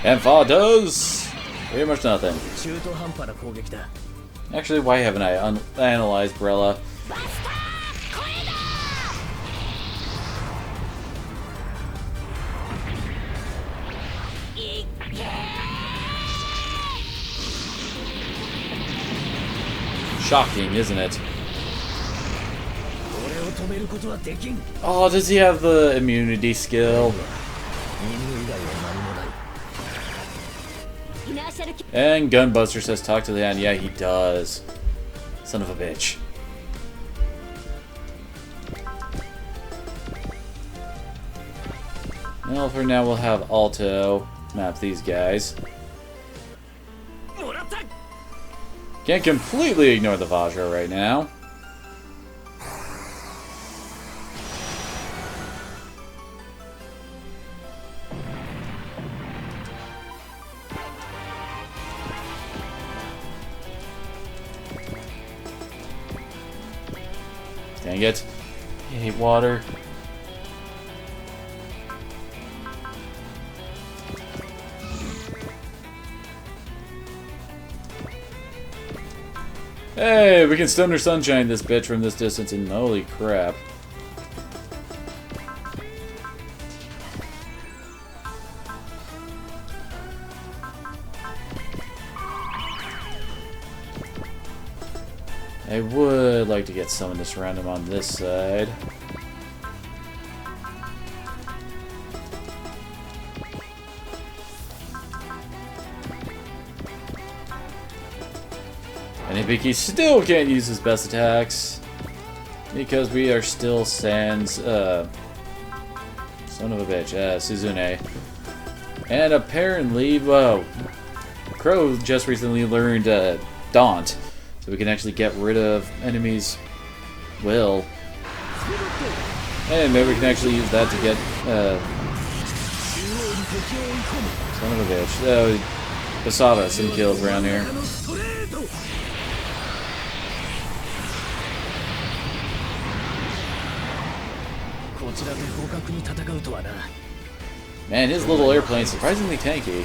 And Fa does pretty much nothing. Actually, why haven't I analyzed Brella? Shocking, isn't it? Oh, does he have the immunity skill? And Gunbuster says talk to the end. Yeah, he does. Son of a bitch. Well, for now we'll have Alto map these guys. Can't completely ignore the Vajra right now. Dang it. I hate water. Hey, we can Stoner Sunshine this bitch from this distance, and holy crap. I would like to get someone to surround him on this side. And Hibiki still can't use his best attacks because we are still sans, son of a bitch, Suzune. And apparently, well, Crow just recently learned Daunt, so we can actually get rid of enemies' will. And maybe we can actually use that to get, son of a bitch, Basava some kills around here. Man, his little airplane's surprisingly tanky.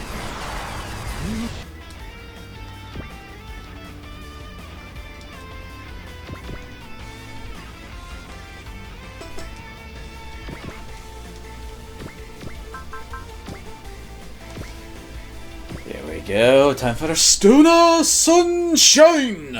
There we go, time for a Stoner Sunshine!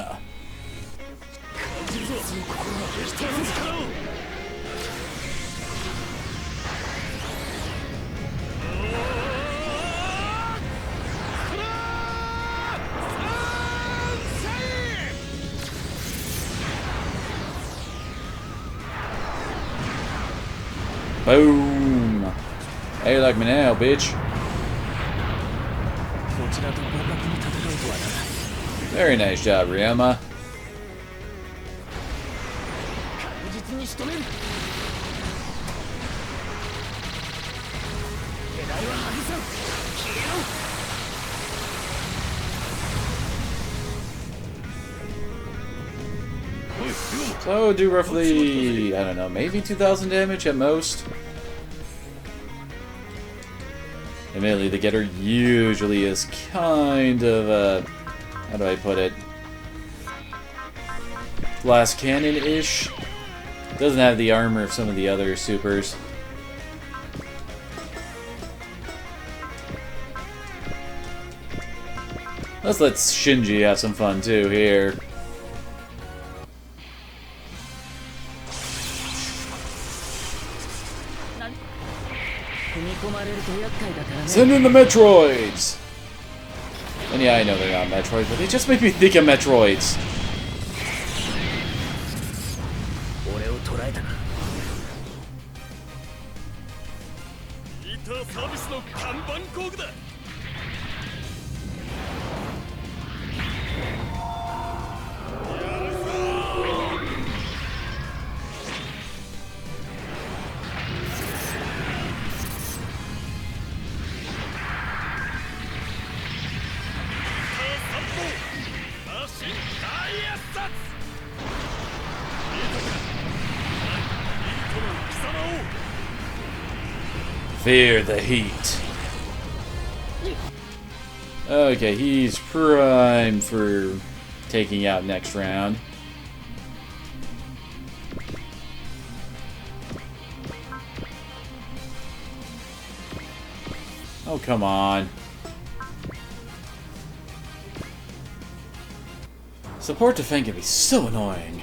Boom! How you like me now, bitch? Very nice job, Ryoma. So do roughly, I don't know, maybe 2,000 damage at most. Admittedly, the getter usually is kind of, how do I put it? Glass cannon-ish. Doesn't have the armor of some of the other supers. Let's let Shinji have some fun too here. Send in the Metroids! And yeah, I know they're not Metroids, but they just make me think of Metroids. Fear the heat. Okay, he's primed for taking out next round. Oh, come on. Support defense can be so annoying.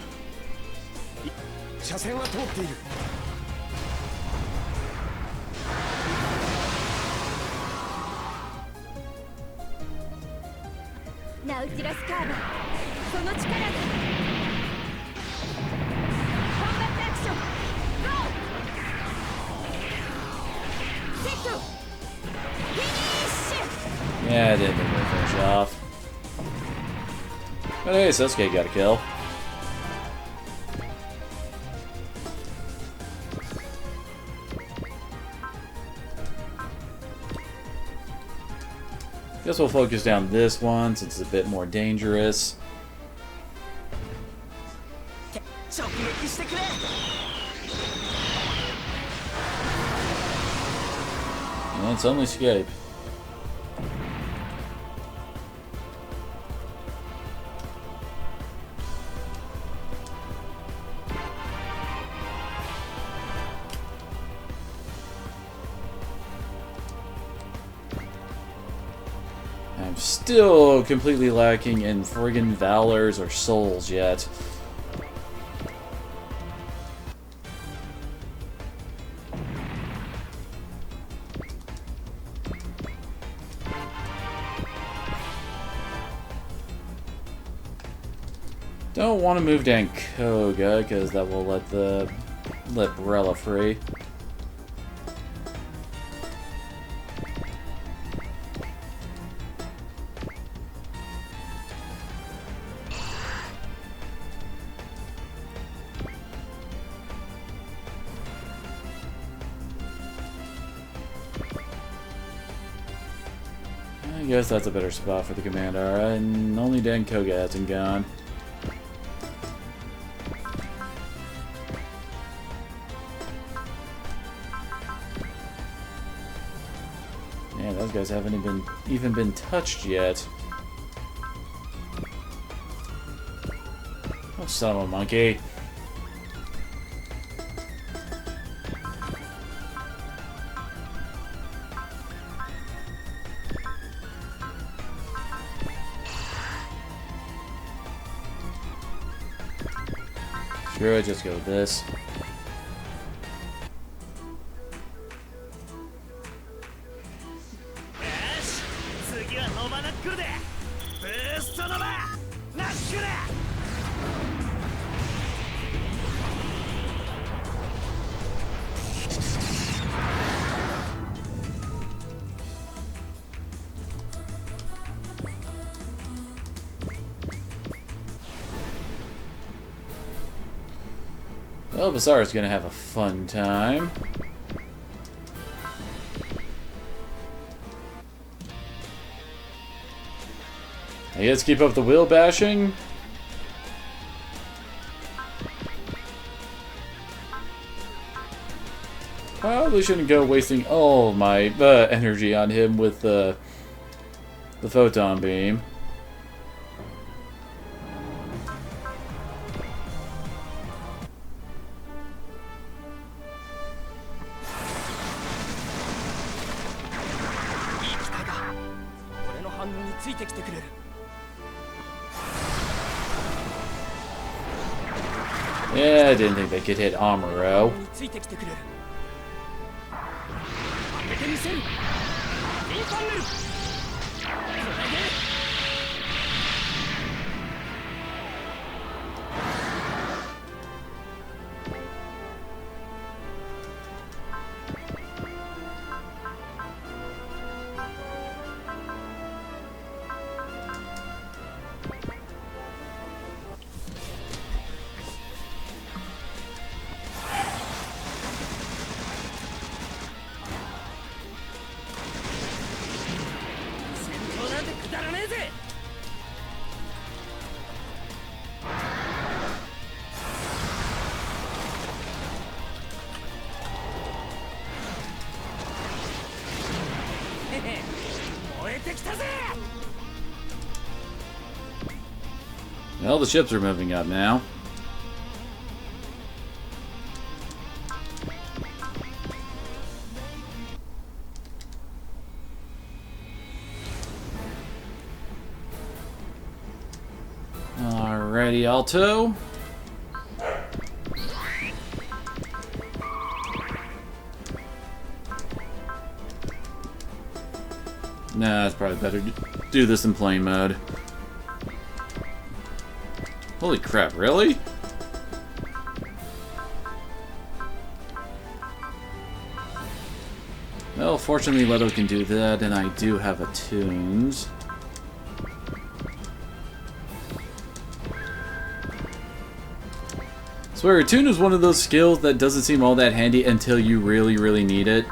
Yeah, I didn't think we'd finish off. But hey, Sasuke got a kill. Guess we'll focus down this one since it's a bit more dangerous. And suddenly escape. I'm still completely lacking in friggin' valors or souls yet. Don't want to move down Koga because that will let Barella free. I guess that's a better spot for the Commander, and only Dan Koga hasn't gone. Man, those guys haven't even been touched yet. Oh, son of a monkey. Screw it, just go with this. Well, Basara's gonna have a fun time. I guess keep up the wheel bashing. Probably shouldn't go wasting all my energy on him with the photon beam. Yeah, I didn't think they could hit Amuro. Well, the ships are moving up now. Alrighty, Alto. Nah, it's probably better to do this in plane mode. Holy crap, really? Well, fortunately Leto can do that, and I do have attunes. Swear, attune is one of those skills that doesn't seem all that handy until you really, really need it.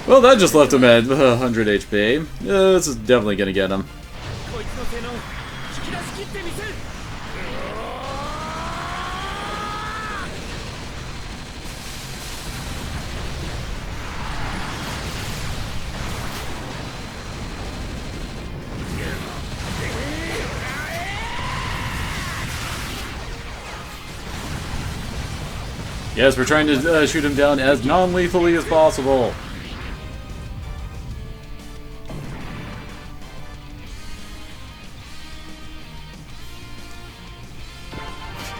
Well, that just left him at 100 HP. This is definitely gonna get him. Yes, we're trying to shoot him down as non-lethally as possible.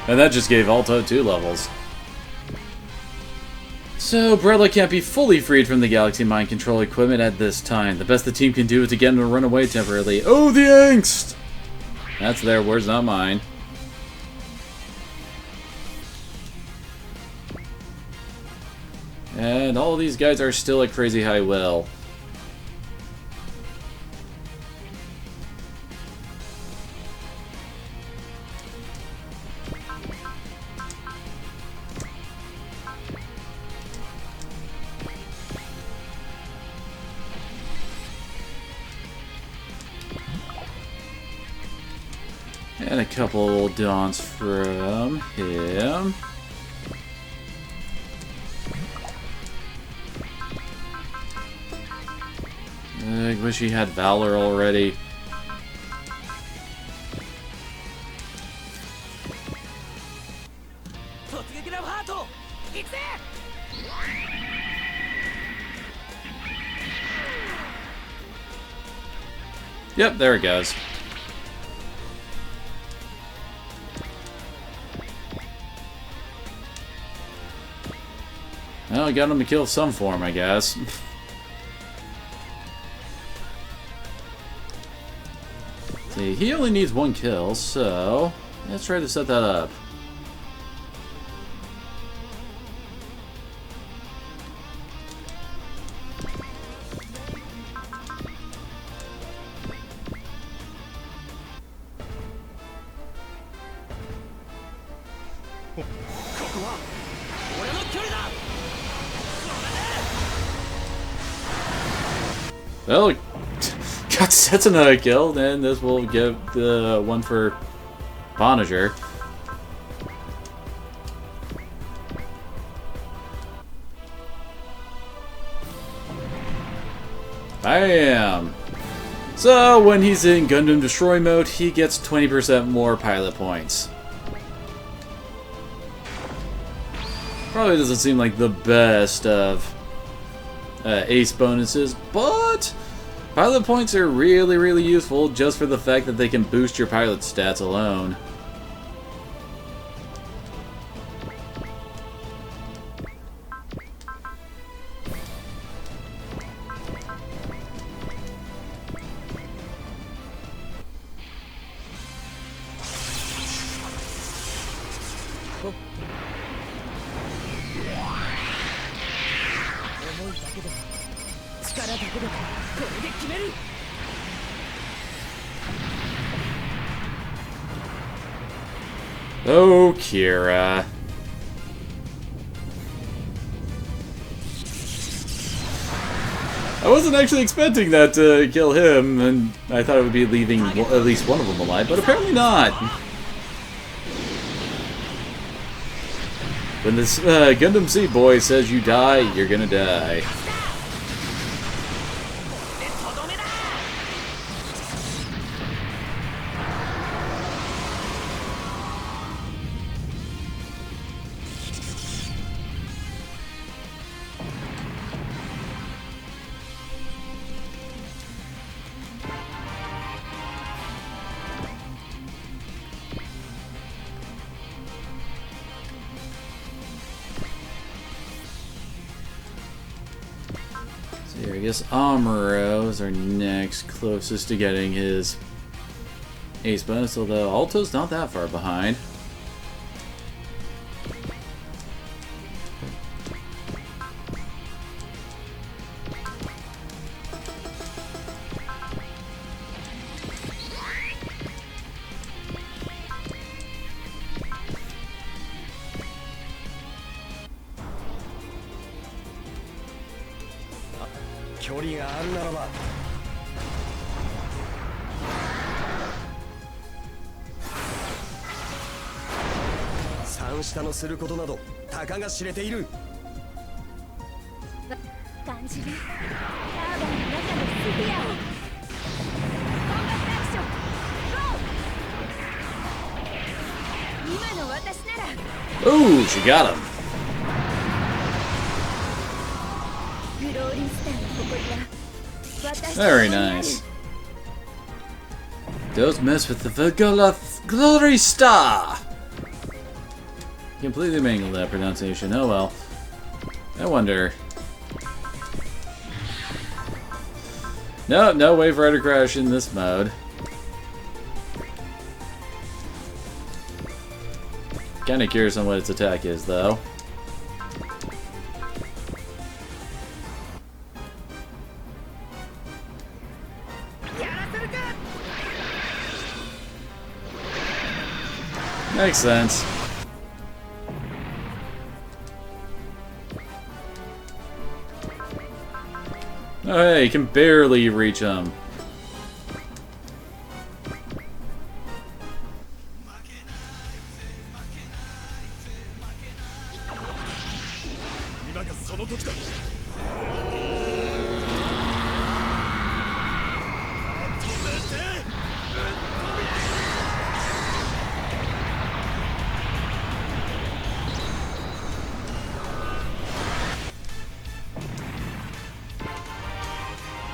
And that just gave Alto 2 levels. So, Brella can't be fully freed from the Galaxy Mind Control equipment at this time. The best the team can do is to get him to run away temporarily. Oh, the angst! That's their words, not mine. And all these guys are still at crazy high will. And a couple dawns from him. I wish he had Valor already. Yep, there it goes. Well, I got him to kill some form, I guess. See, he only needs one kill, so let's try to set that up. Well, that's another kill, then this will give the one for Bonager. Bam! So, when he's in Gundam Destroy mode, he gets 20% more pilot points. Probably doesn't seem like the best of ace bonuses, but pilot points are really, really useful just for the fact that they can boost your pilot stats alone. Oh, Kira. I wasn't actually expecting that to kill him, and I thought it would be leaving at least one of them alive, but apparently not. When this Gundam Seed boy says you die, you're gonna die. Here, I guess Amuro is our next closest to getting his ace bonus, although Alto's not that far behind. Ooh, she got him. Very nice. Don't mess with the Glory Star! Completely mangled that pronunciation. Oh well. I wonder. No Wave Rider Crash in this mode. Kinda curious on what its attack is, though. Makes sense. Oh hey, you can barely reach him.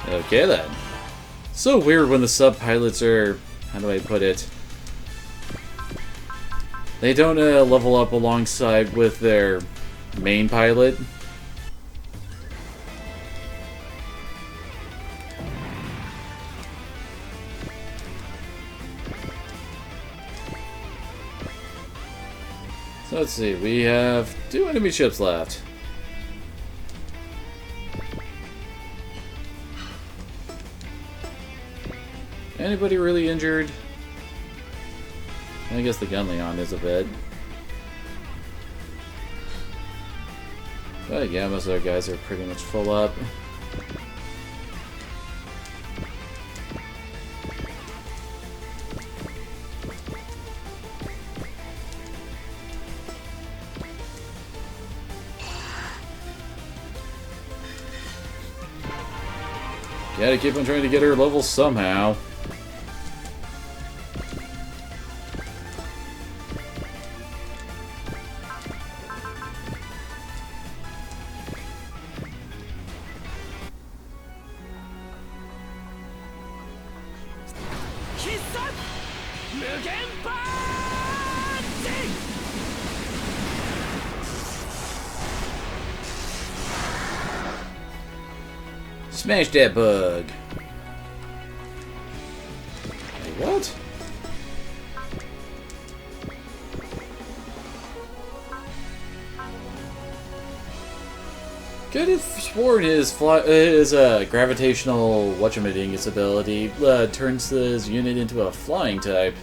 Okay then. So weird when the sub-pilots are... how do I put it? They don't level up alongside with their main pilot. So let's see, we have 2 enemy ships left. Anybody really injured? I guess the Gunleon is a bit. But yeah, most of our guys are pretty much full up. Gotta keep on trying to get her level somehow. Smash that bug! Wait, what? Could have sworn his gravitational whatchamadingus ability turns his unit into a flying type.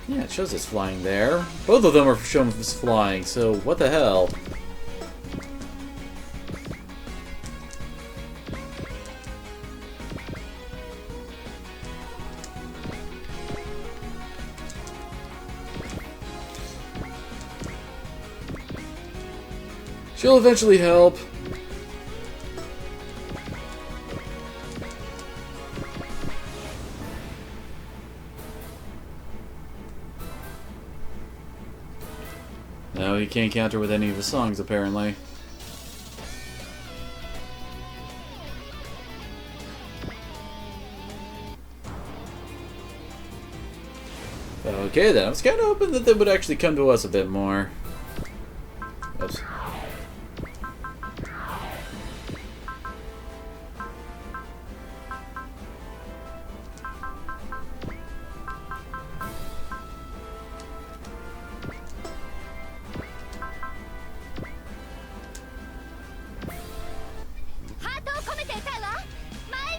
Yeah, it shows it's flying there. Both of them are shown as flying, so what the hell? She'll eventually help. No, he can't counter with any of his songs, apparently. Okay then, I was kind of hoping that they would actually come to us a bit more. Oops.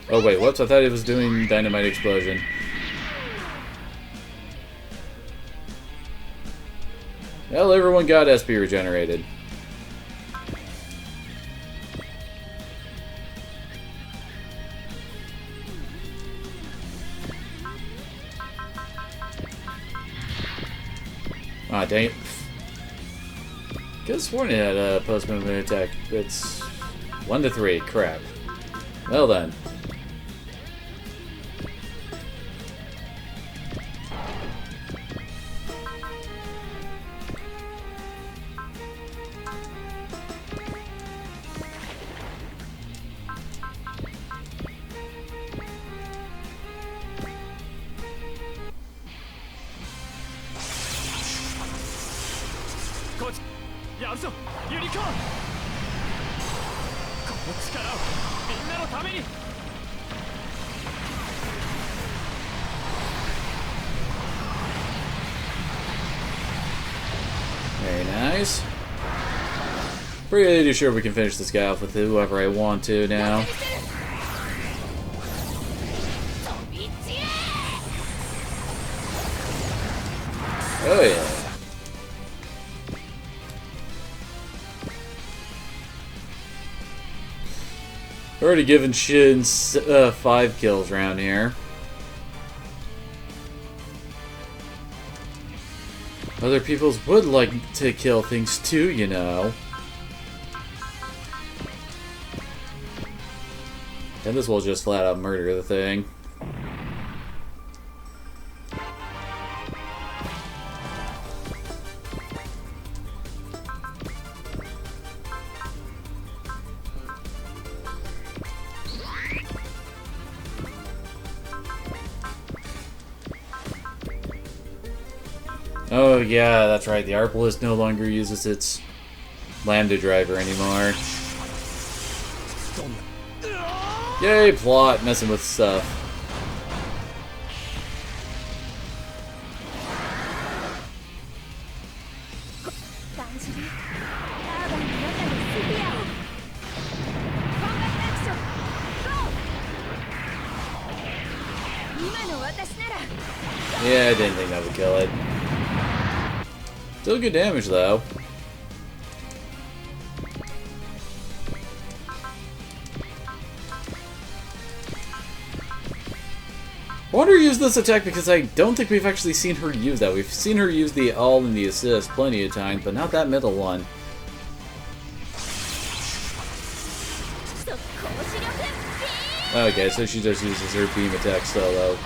Oh wait, whoops, I thought it was doing dynamite explosion. Well, everyone got SP regenerated. Ah, dang it. Could've sworn it had a post-movement attack. It's 1 to 3. Crap. Well then. Very nice. Pretty sure we can finish this guy off with whoever I want to now. Oh yeah. Already given Shin 5 kills around here. Other peoples would like to kill things too, you know. And this will just flat out murder the thing. Oh yeah, that's right, the Arbalist no longer uses its Lambda driver anymore. Yay, plot, messing with stuff. Yeah, I didn't think that would kill it. Still good damage, though. I wonder who used this attack because I don't think we've actually seen her use that. We've seen her use the all and the assist plenty of times, but not that middle one. Okay, so she just uses her beam attack solo.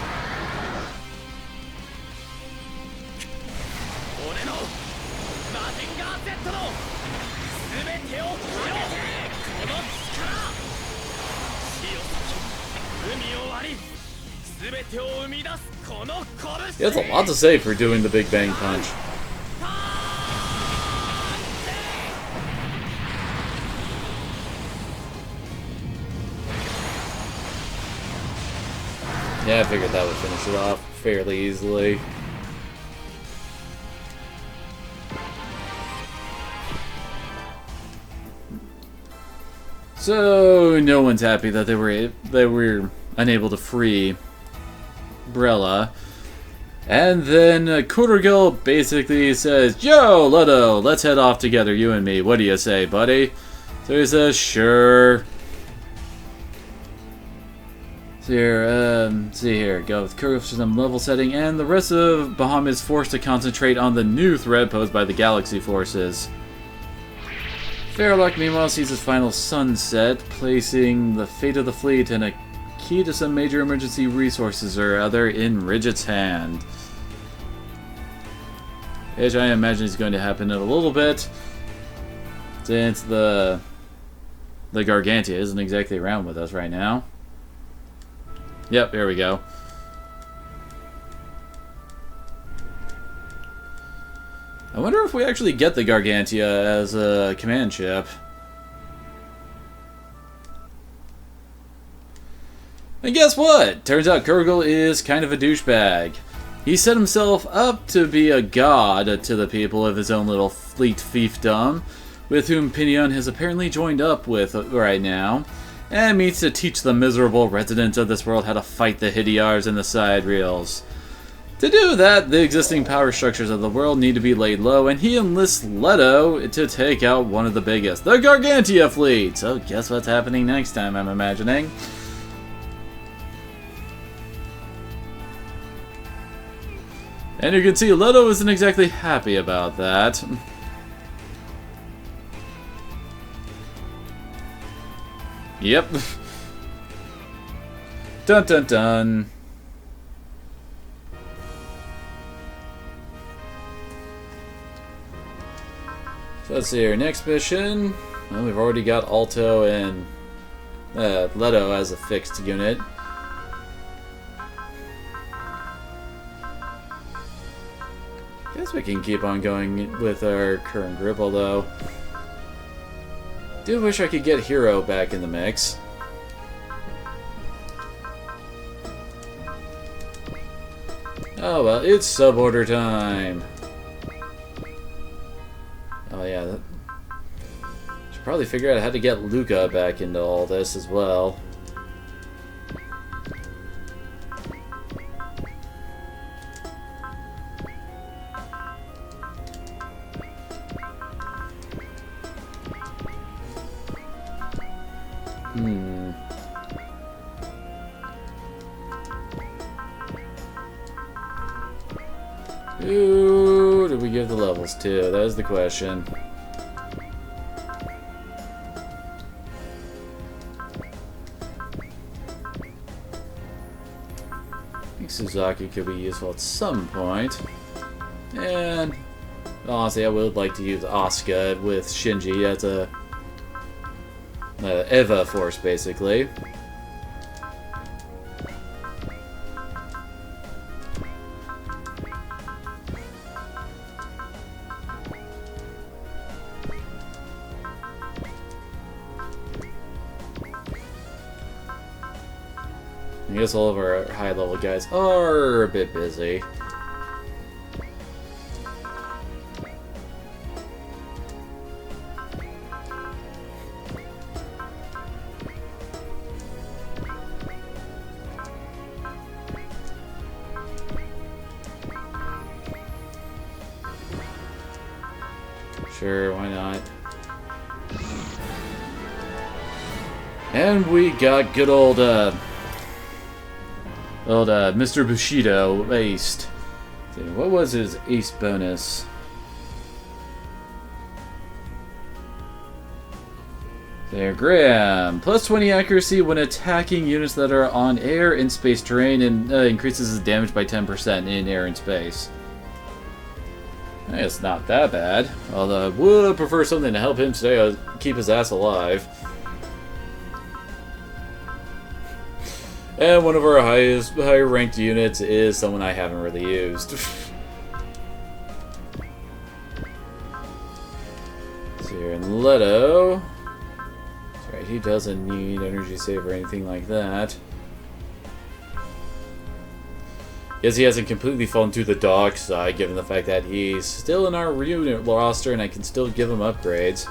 Yeah, that's a lot to say for doing the Big Bang Punch. Yeah, I figured that would finish it off fairly easily. So no one's happy that they were unable to free Brella. And then Kurogil basically says, "Yo, Leto, let's head off together, you and me. What do you say, buddy?" So he says, "Sure." So here, see here, go with Kurogil for some level setting, and the rest of Bahamut is forced to concentrate on the new threat posed by the Galaxy forces. Farlock, meanwhile, sees his final sunset, placing the fate of the fleet and a key to some major emergency resources or other in Ridget's hand. Which I imagine is going to happen in a little bit, since the Gargantia isn't exactly around with us right now. Yep, there we go. I wonder if we actually get the Gargantia as a command ship. And guess what? Turns out Kurogil is kind of a douchebag. He set himself up to be a god to the people of his own little fleet fiefdom, with whom Pinion has apparently joined up with right now. and meets to teach the miserable residents of this world how to fight the Hidiars and the side reels. To do that, the existing power structures of the world need to be laid low, and he enlists Leto to take out one of the biggest, the Gargantia fleet. So guess what's happening next time, I'm imagining. And you can see Leto isn't exactly happy about that. Yep. Dun dun dun. So let's see here. Next mission. Well, we've already got Alto and Leto as a fixed unit. Guess we can keep on going with our current group, although do wish I could get Hero back in the mix. Oh well, it's suborder time. Oh yeah, should probably figure out how to get Luca back into all this as well. Who did we give the levels to? That is the question. I think Suzaki could be useful at some point. And honestly, I would like to use Asuka with Shinji as a Eva force, basically. I guess all of our high-level guys are a bit busy. Sure, why not? And we got good old Mr. Bushido aced. What was his ace bonus? There, Graham. Plus 20 accuracy when attacking units that are on air and space terrain, and increases his damage by 10% in air and space. It's not that bad. Although I would prefer something to help him keep his ass alive. And one of our higher ranked units is someone I haven't really used. So here in Leto. That's right, he doesn't need energy save or anything like that. Guess he hasn't completely fallen to the dark side, given the fact that he's still in our unit roster and I can still give him upgrades.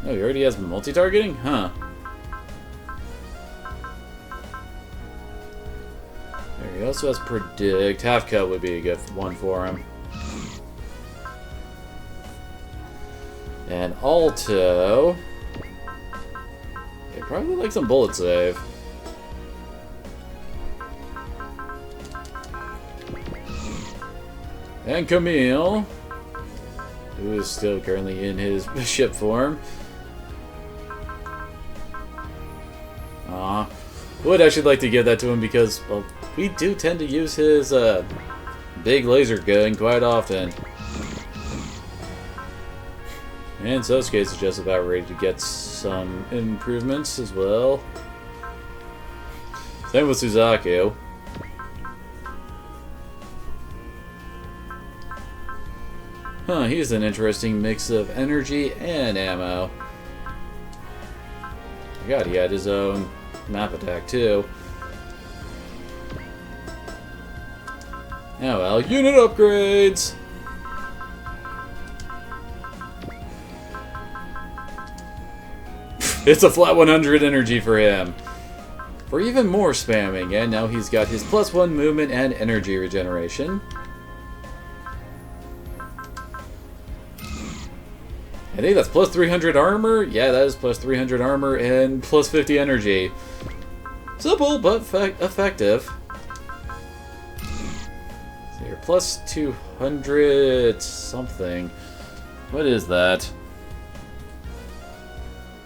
Oh, he already has multi-targeting? Huh. There, he also has Predict. Half Cut would be a good one for him. And Alto. They probably like some bullet save. And Camille, who is still currently in his ship form. Would actually like to give that to him because, well, we do tend to use his big laser gun quite often. And Sosuke is just about ready to get some improvements as well. Same with Suzaku. Huh, he's an interesting mix of energy and ammo. I forgot he had his own map attack too. Oh well, unit upgrades! It's a flat 100 energy for him. For even more spamming, and now he's got his +1 movement and energy regeneration. I think that's plus 300 armor. Yeah, that is plus 300 armor and plus 50 energy. Simple, but effective. So you're plus 200 something. What is that?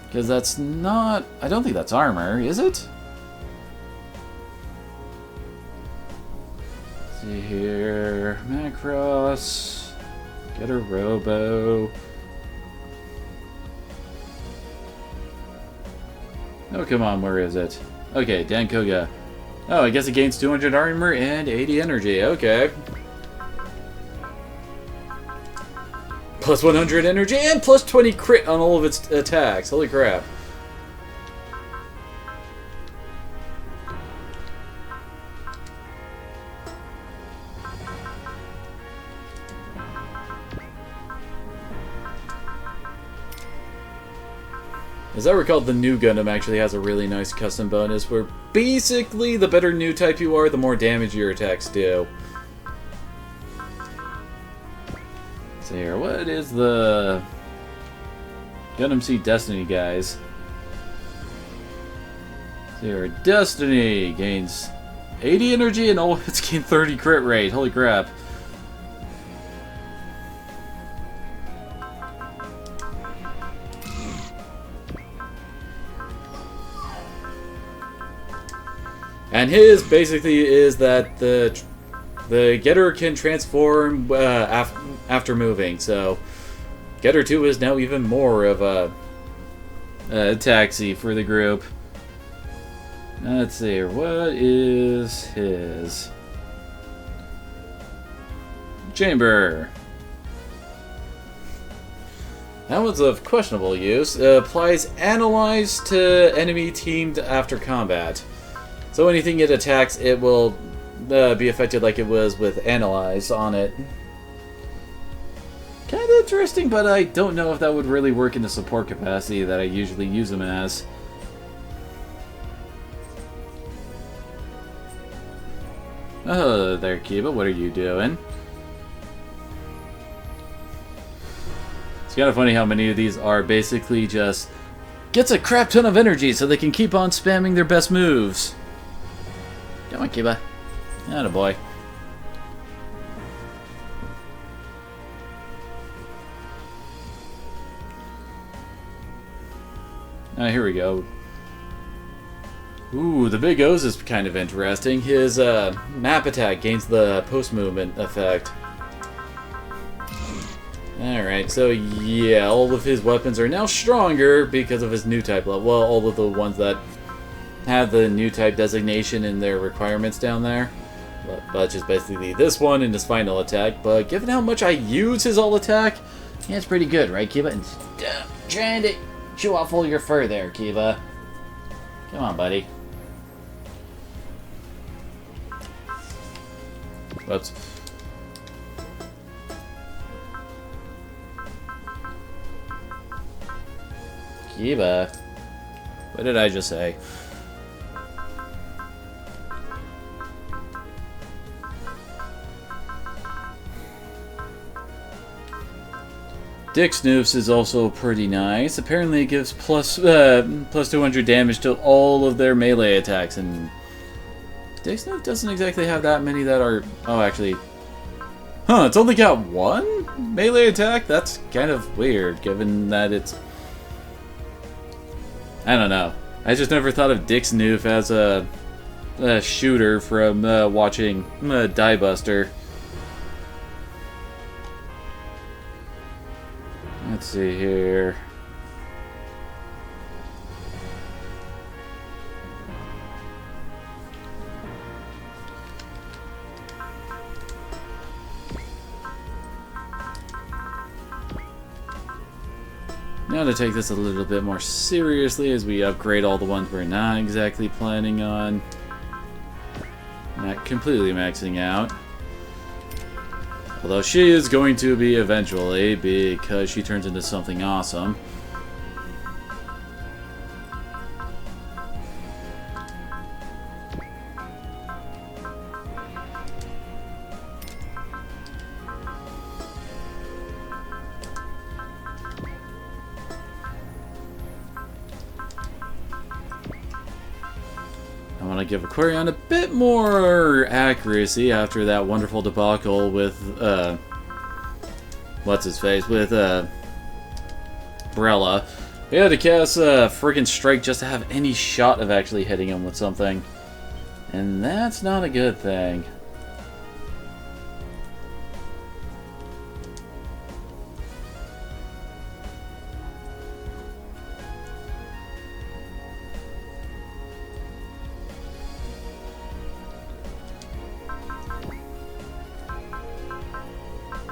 Because that's not... I don't think that's armor, is it? Let's see here. Macross. Get a Robo. Oh, come on, where is it? Okay, Dankoga. Oh, I guess it gains 200 armor and 80 energy. Okay. Plus 100 energy and plus 20 crit on all of its attacks. Holy crap. As I recall, the new Gundam actually has a really nice custom bonus where basically the better new type you are, the more damage your attacks do. So here, what is the Gundam Seed Destiny, guys? So here, Destiny gains 80 energy and all of its gain 30 crit rate. Holy crap. And his basically is that the Getter can transform after moving. So Getter 2 is now even more of a taxi for the group. Let's see here. What is his chamber? That one's of questionable use. Applies Analyze to enemy teamed after combat. So anything it attacks, it will be affected like it was with Analyze on it. Kind of interesting, but I don't know if that would really work in the support capacity that I usually use them as. Oh, there, Kiba. What are you doing? It's kind of funny how many of these are basically just gets a crap ton of energy so they can keep on spamming their best moves. Come on, Kiba. Attaboy. Here we go. Ooh, the Big O's is kind of interesting. His map attack gains the post-movement effect. Alright, so yeah, all of his weapons are now stronger because of his new type level. Well, all of the ones that have the new type designation in their requirements down there. But just basically this one and his final attack. But given how much I use his all attack, yeah, it's pretty good, right, Kiba? And stop trying to chew off all your fur there, Kiba. Come on, buddy. Whoops. Kiba. What did I just say? Dick Snoofs is also pretty nice. Apparently it gives plus 200 damage to all of their melee attacks, and Dick Snoof doesn't exactly have that many that are... Oh, actually... Huh, it's only got one melee attack? That's kind of weird, given that it's... I don't know. I just never thought of Dick Snoof as a shooter from watching Die Buster. Let's see here. Now to take this a little bit more seriously as we upgrade all the ones we're not exactly planning on. Not completely maxing out. Although she is going to be eventually, because she turns into something awesome. give Aquarion a bit more accuracy after that wonderful debacle with, what's-his-face, with, Brella. We had to cast a friggin' strike just to have any shot of actually hitting him with something. And that's not a good thing.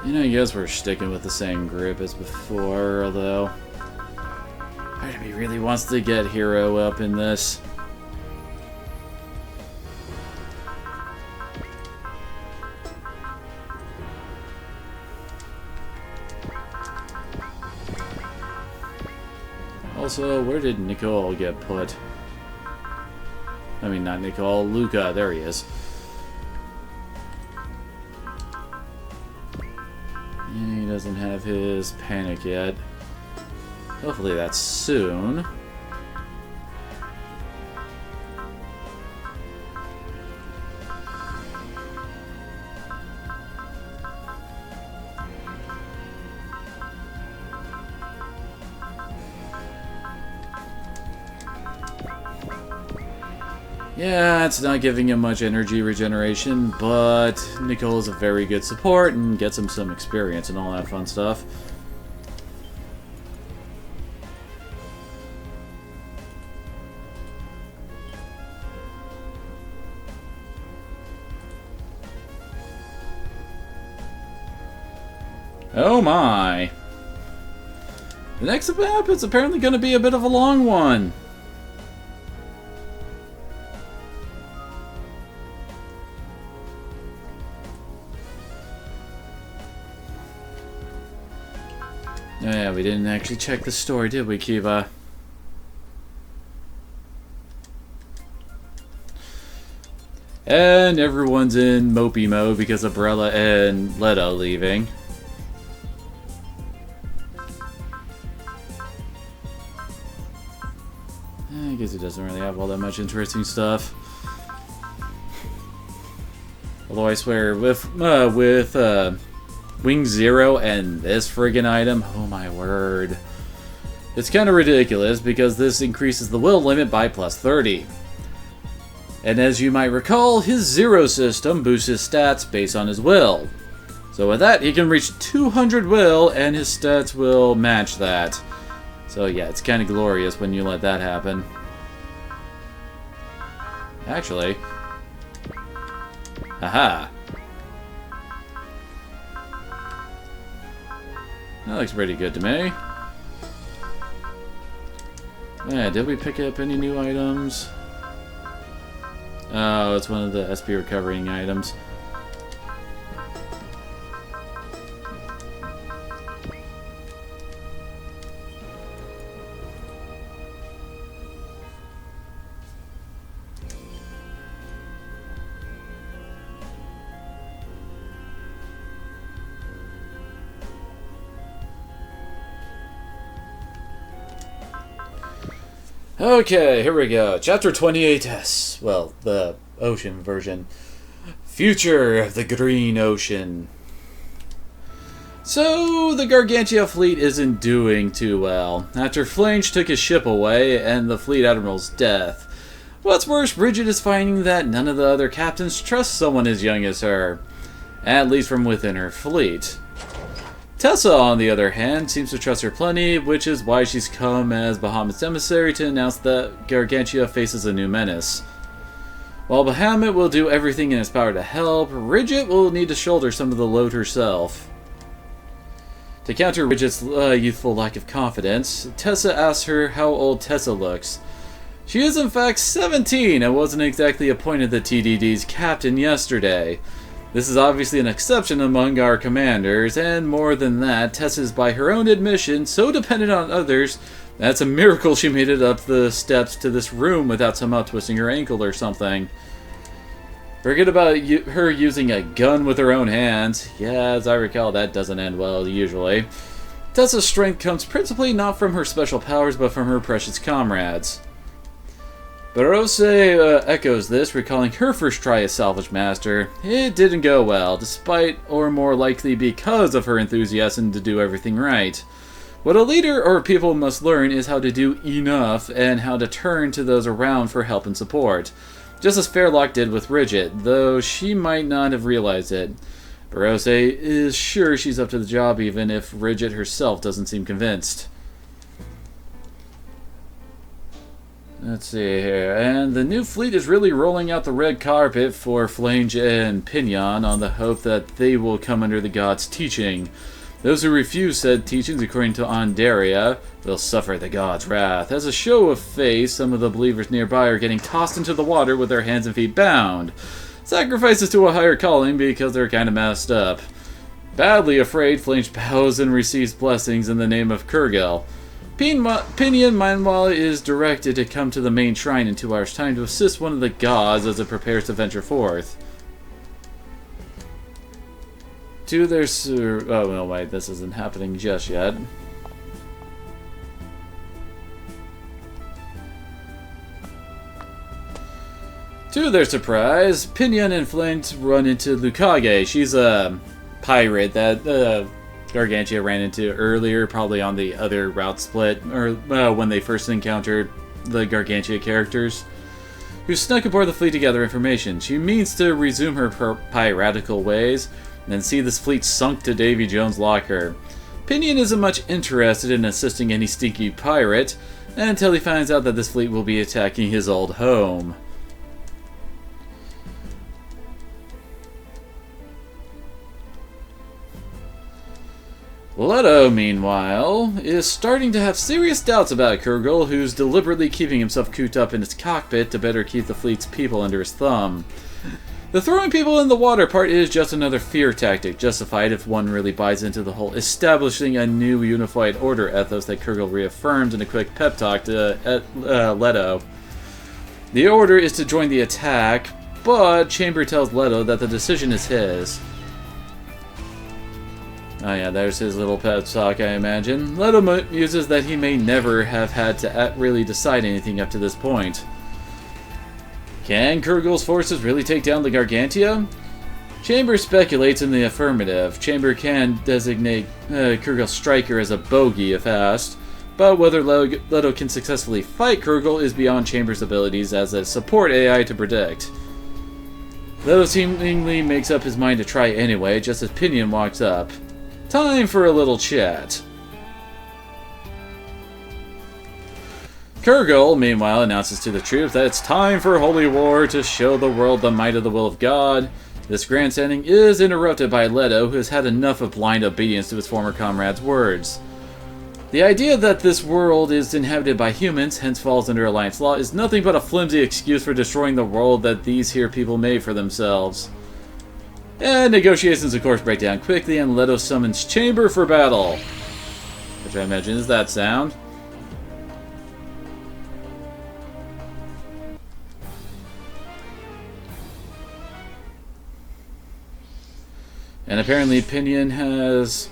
You know, I guess we're sticking with the same group as before, although part of me really wants to get Hero up in this. Also, where did Nicole get put? I mean, not Nicole, Luca. There he is. He doesn't have his panic yet. Hopefully that's soon. Yeah, it's not giving him much energy regeneration, but Nicole is a very good support and gets him some experience and all that fun stuff. Oh my! The next map is apparently going to be a bit of a long one. Oh yeah, we didn't actually check the story, did we, Kiva? And everyone's in mopey mode because of Brella and Leto leaving. I guess it doesn't really have all that much interesting stuff. Although I swear, with Wing Zero and this friggin' item, oh my word. It's kind of ridiculous because this increases the will limit by plus 30. And as you might recall, his Zero system boosts his stats based on his will. So with that, he can reach 200 will and his stats will match that. So yeah, it's kind of glorious when you let that happen. Actually. Haha. That looks pretty good to me. Yeah, did we pick up any new items? Oh, it's one of the SP recovering items. Okay, here we go. Chapter 28S. Well, the ocean version. Future of the Green Ocean. So, the Gargantia fleet isn't doing too well. After Flange took his ship away and the fleet admiral's death. What's worse, Bridget is finding that none of the other captains trust someone as young as her. At least from within her fleet. Tessa, on the other hand, seems to trust her plenty, which is why she's come as Bahamut's emissary to announce that Gargantia faces a new menace. While Bahamut will do everything in his power to help, Bridget will need to shoulder some of the load herself. To counter Bridget's youthful lack of confidence, Tessa asks her how old Tessa looks. She is in fact 17 and wasn't exactly appointed the TDD's captain yesterday. This is obviously an exception among our commanders, and more than that, Tessa is by her own admission so dependent on others that it's a miracle she made it up the steps to this room without somehow twisting her ankle or something. Forget about her using a gun with her own hands. Yeah, as I recall, that doesn't end well usually. Tessa's strength comes principally not from her special powers but from her precious comrades. Barose echoes this, recalling her first try as Salvage Master. It didn't go well, despite, or more likely because of her enthusiasm to do everything right. What a leader or people must learn is how to do enough and how to turn to those around for help and support. Just as Fairlock did with Bridget, though she might not have realized it. Barose is sure she's up to the job even if Bridget herself doesn't seem convinced. Let's see here, and the new fleet is really rolling out the red carpet for Flange and Pinion on the hope that they will come under the gods' teaching. Those who refuse said teachings, according to Ondaria, will suffer the gods' wrath. As a show of faith, some of the believers nearby are getting tossed into the water with their hands and feet bound. Sacrifices to a higher calling because they're kind of messed up. Badly afraid, Flange bows and receives blessings in the name of Kurgel. Pinion, meanwhile, is directed to come to the main shrine in 2 hours' time to assist one of the gods as it prepares to venture forth. Oh no, wait, this isn't happening just yet. To their surprise, Pinion and Flint run into Lukage. She's a pirate that Gargantia ran into earlier, probably on the other route split, or when they first encountered the Gargantia characters, who snuck aboard the fleet to gather information. She means to resume her piratical ways, and then see this fleet sunk to Davy Jones' locker. Pinion isn't much interested in assisting any stinky pirate, until he finds out that this fleet will be attacking his old home. Leto, meanwhile, is starting to have serious doubts about Kurgel, who's deliberately keeping himself cooped up in his cockpit to better keep the fleet's people under his thumb. The throwing people in the water part is just another fear tactic, justified if one really buys into the whole establishing a new unified order ethos that Kurgel reaffirmed in a quick pep talk to Leto. The order is to join the attack, but Chamber tells Leto that the decision is his. Oh yeah, there's his little pep talk, I imagine. Leto muses that he may never have had to really decide anything up to this point. Can Kurgel's forces really take down the Gargantia? Chamber speculates in the affirmative. Chamber can designate Kurgel's striker as a bogey if asked, but whether Leto can successfully fight Kurgel is beyond Chamber's abilities as a support AI to predict. Leto seemingly makes up his mind to try anyway, just as Pinion walks up. Time for a little chat. Kurgel, meanwhile, announces to the troops that it's time for holy war to show the world the might of the will of God. This grandstanding is interrupted by Leto, who has had enough of blind obedience to his former comrade's words. The idea that this world is inhabited by humans, hence falls under Alliance law, is nothing but a flimsy excuse for destroying the world that these here people made for themselves. And negotiations, of course, break down quickly, and Leto summons Chamber for battle. Which I imagine is that sound. And apparently Pinion has...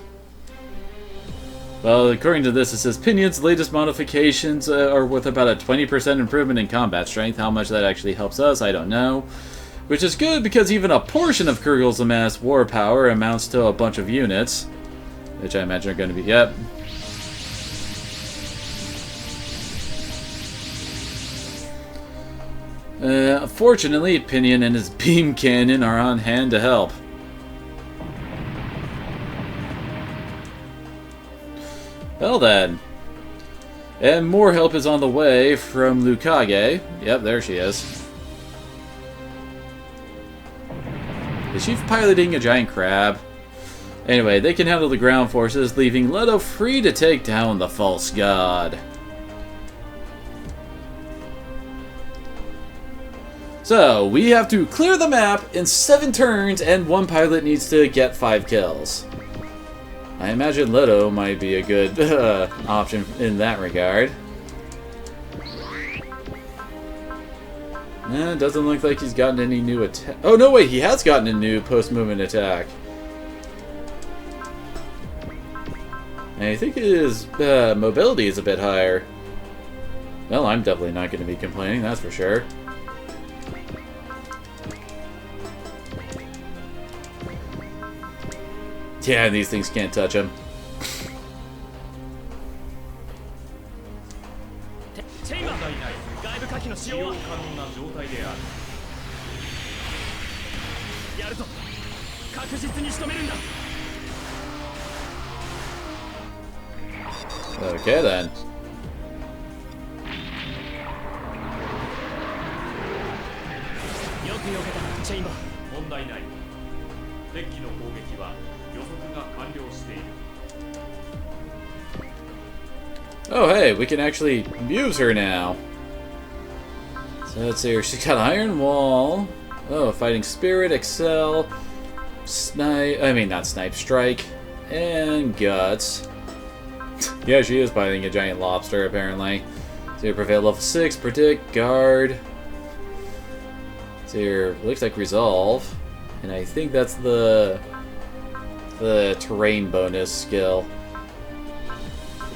Well, according to this, it says Pinion's latest modifications are with about a 20% improvement in combat strength. How much that actually helps us, I don't know. Which is good, because even a portion of Kurgel's amassed war power amounts to a bunch of units. Which I imagine are going to be... Yep. Fortunately, Pinion and his beam cannon are on hand to help. Well then. And more help is on the way from Lukage. Yep, there she is. Is she piloting a giant crab? Anyway, they can handle the ground forces, leaving Leto free to take down the false god. So, we have to clear the map in 7 turns, and 1 pilot needs to get 5 kills. I imagine Leto might be a good option in that regard. It doesn't look like he's gotten any new attack. Oh, no, wait, he has gotten a new post-movement attack. And I think his mobility is a bit higher. Well, I'm definitely not going to be complaining, that's for sure. Yeah, these things can't touch him. Okay then. Oh hey, we can actually use her now. So let's see here. She's got Iron Wall. Oh, Fighting Spirit, Excel, Snipe. I mean, not Snipe, Strike, and Guts. Yeah, she is fighting a giant lobster, apparently. So here, Prevail level 6, Predict, Guard. So here, looks like Resolve. And I think that's the terrain bonus skill.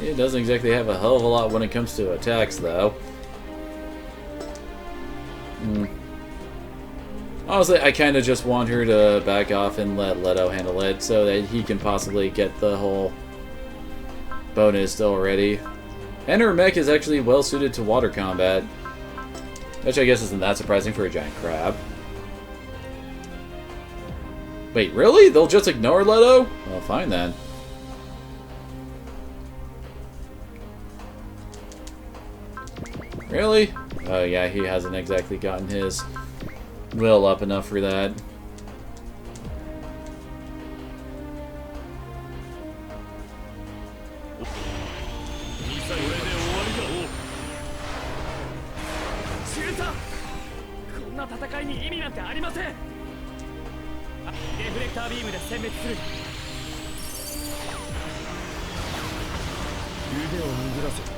It doesn't exactly have a hell of a lot when it comes to attacks, though. Honestly, I kind of just want her to back off and let Leto handle it so that he can possibly get the whole bonus already. And her mech is actually well suited to water combat, which I guess isn't that surprising for a giant crab. Wait, really? They'll just ignore Leto? Well, fine then. Really? Oh yeah, he hasn't exactly gotten his will up enough for that.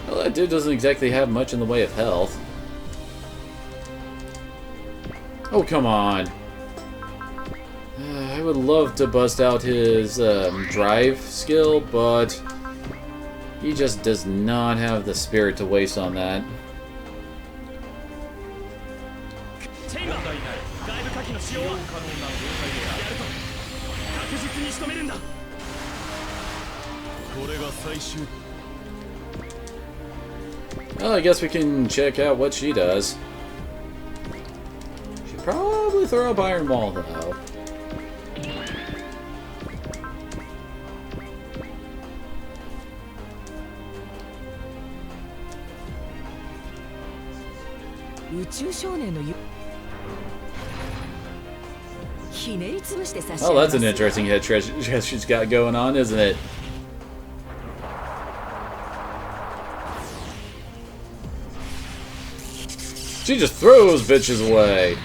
Well, that dude doesn't exactly have much in the way of health. Oh, come on. I would love to bust out his drive skill, but he just does not have the spirit to waste on that. Well, I guess we can check out what she does. She'd probably throw up Iron Wall, though. Oh, that's an interesting head treasure she's got going on, isn't it? She just throws bitches away.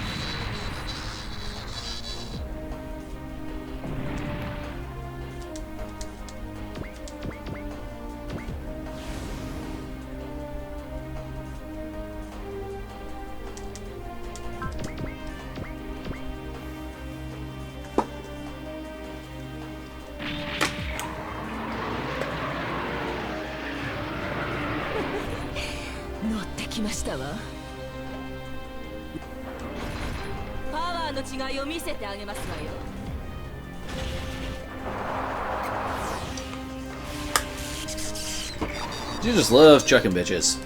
You just love chucking bitches.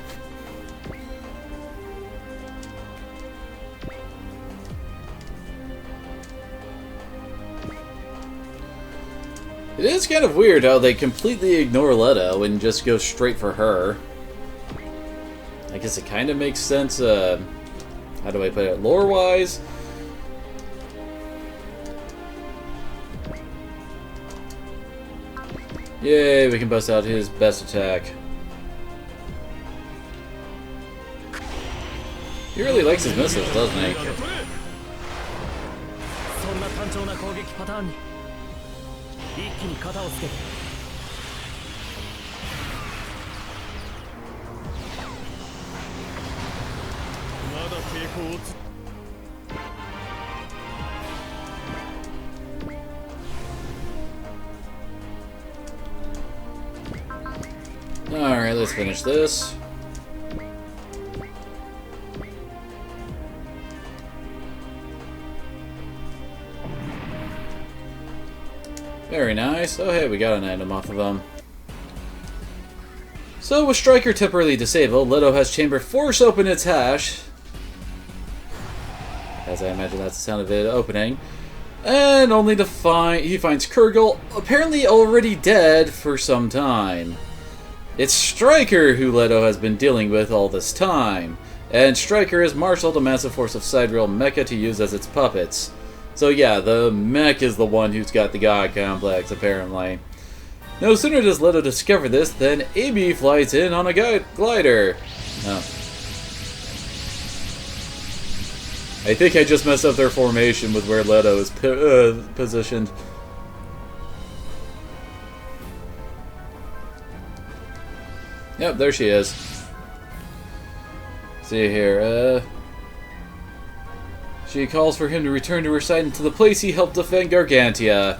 It is kind of weird how they completely ignore Leto and just go straight for her. I guess it kind of makes sense, how do I put it, lore-wise? Yay, we can bust out his best attack. He really likes his missiles, doesn't he? Alright, let's finish this. Very nice. Oh hey, we got an item off of them. So with Striker temporarily disabled, Leto has Chamber force open its hatch. As I imagine that's the sound of it opening. And only to find he finds Kurgle apparently already dead for some time. It's Striker who Leto has been dealing with all this time. And Striker has marshaled a massive force of Sidereal mecha to use as its puppets. So yeah, the mech is the one who's got the God Complex, apparently. No sooner does Leto discover this than AB flies in on a glider. Oh. I think I just messed up their formation with where Leto is positioned. Yep, there she is. See here, she calls for him to return to her side and to the place he helped defend Gargantia.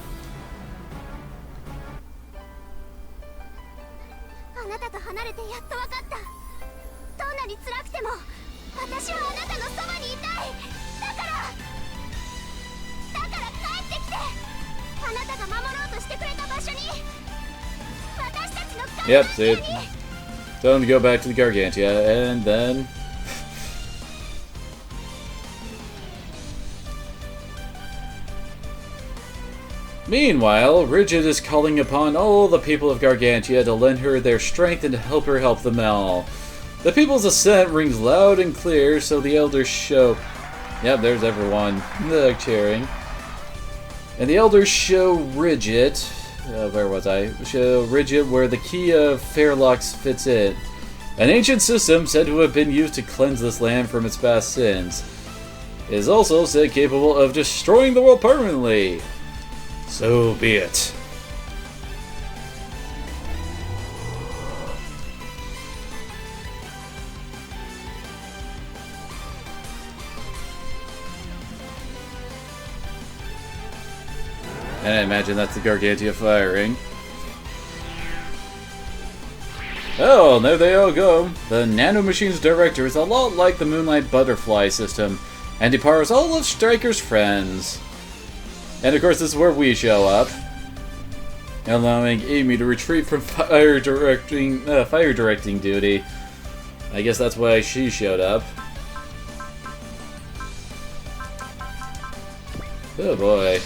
Yep, see, tell him to go back to the Gargantia, and then... Meanwhile, Rigid is calling upon all the people of Gargantia to lend her their strength and to help her help them all. The people's assent rings loud and clear, so the elders show... Yep, there's everyone cheering. And the elders show Rigid... where was I? Show Rigid where the key of Fairlocks fits in. An ancient system said to have been used to cleanse this land from its past sins. It is also said capable of destroying the world permanently. So be it. And I imagine that's the Gargantia firing. Oh, there they all go. The Nanomachine's director is a lot like the Moonlight Butterfly system, and he powers all of Striker's friends. And of course, this is where we show up, allowing Amy to retreat from fire directing duty. I guess that's why she showed up. Oh boy.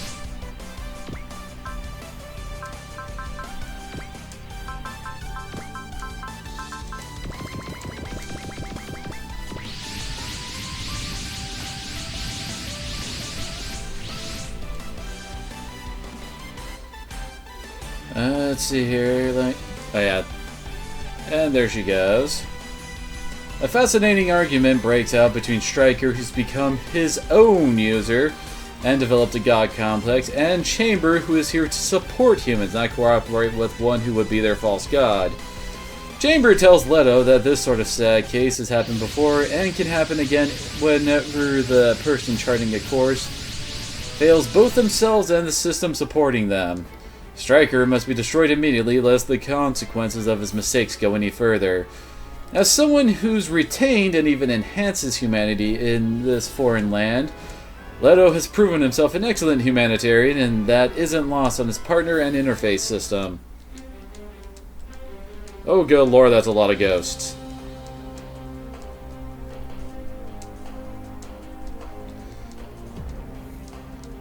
Let's see here, oh yeah, and there she goes. A fascinating argument breaks out between Striker, who's become his own user and developed a god complex, and Chamber, who is here to support humans, not cooperate with one who would be their false god. Chamber tells Leto that this sort of sad case has happened before and can happen again whenever the person charting a course fails both themselves and the system supporting them. Striker must be destroyed immediately lest the consequences of his mistakes go any further. As someone who's retained and even enhances humanity in this foreign land, Leto has proven himself an excellent humanitarian, and that isn't lost on his partner and interface system. Oh good lord, that's a lot of ghosts.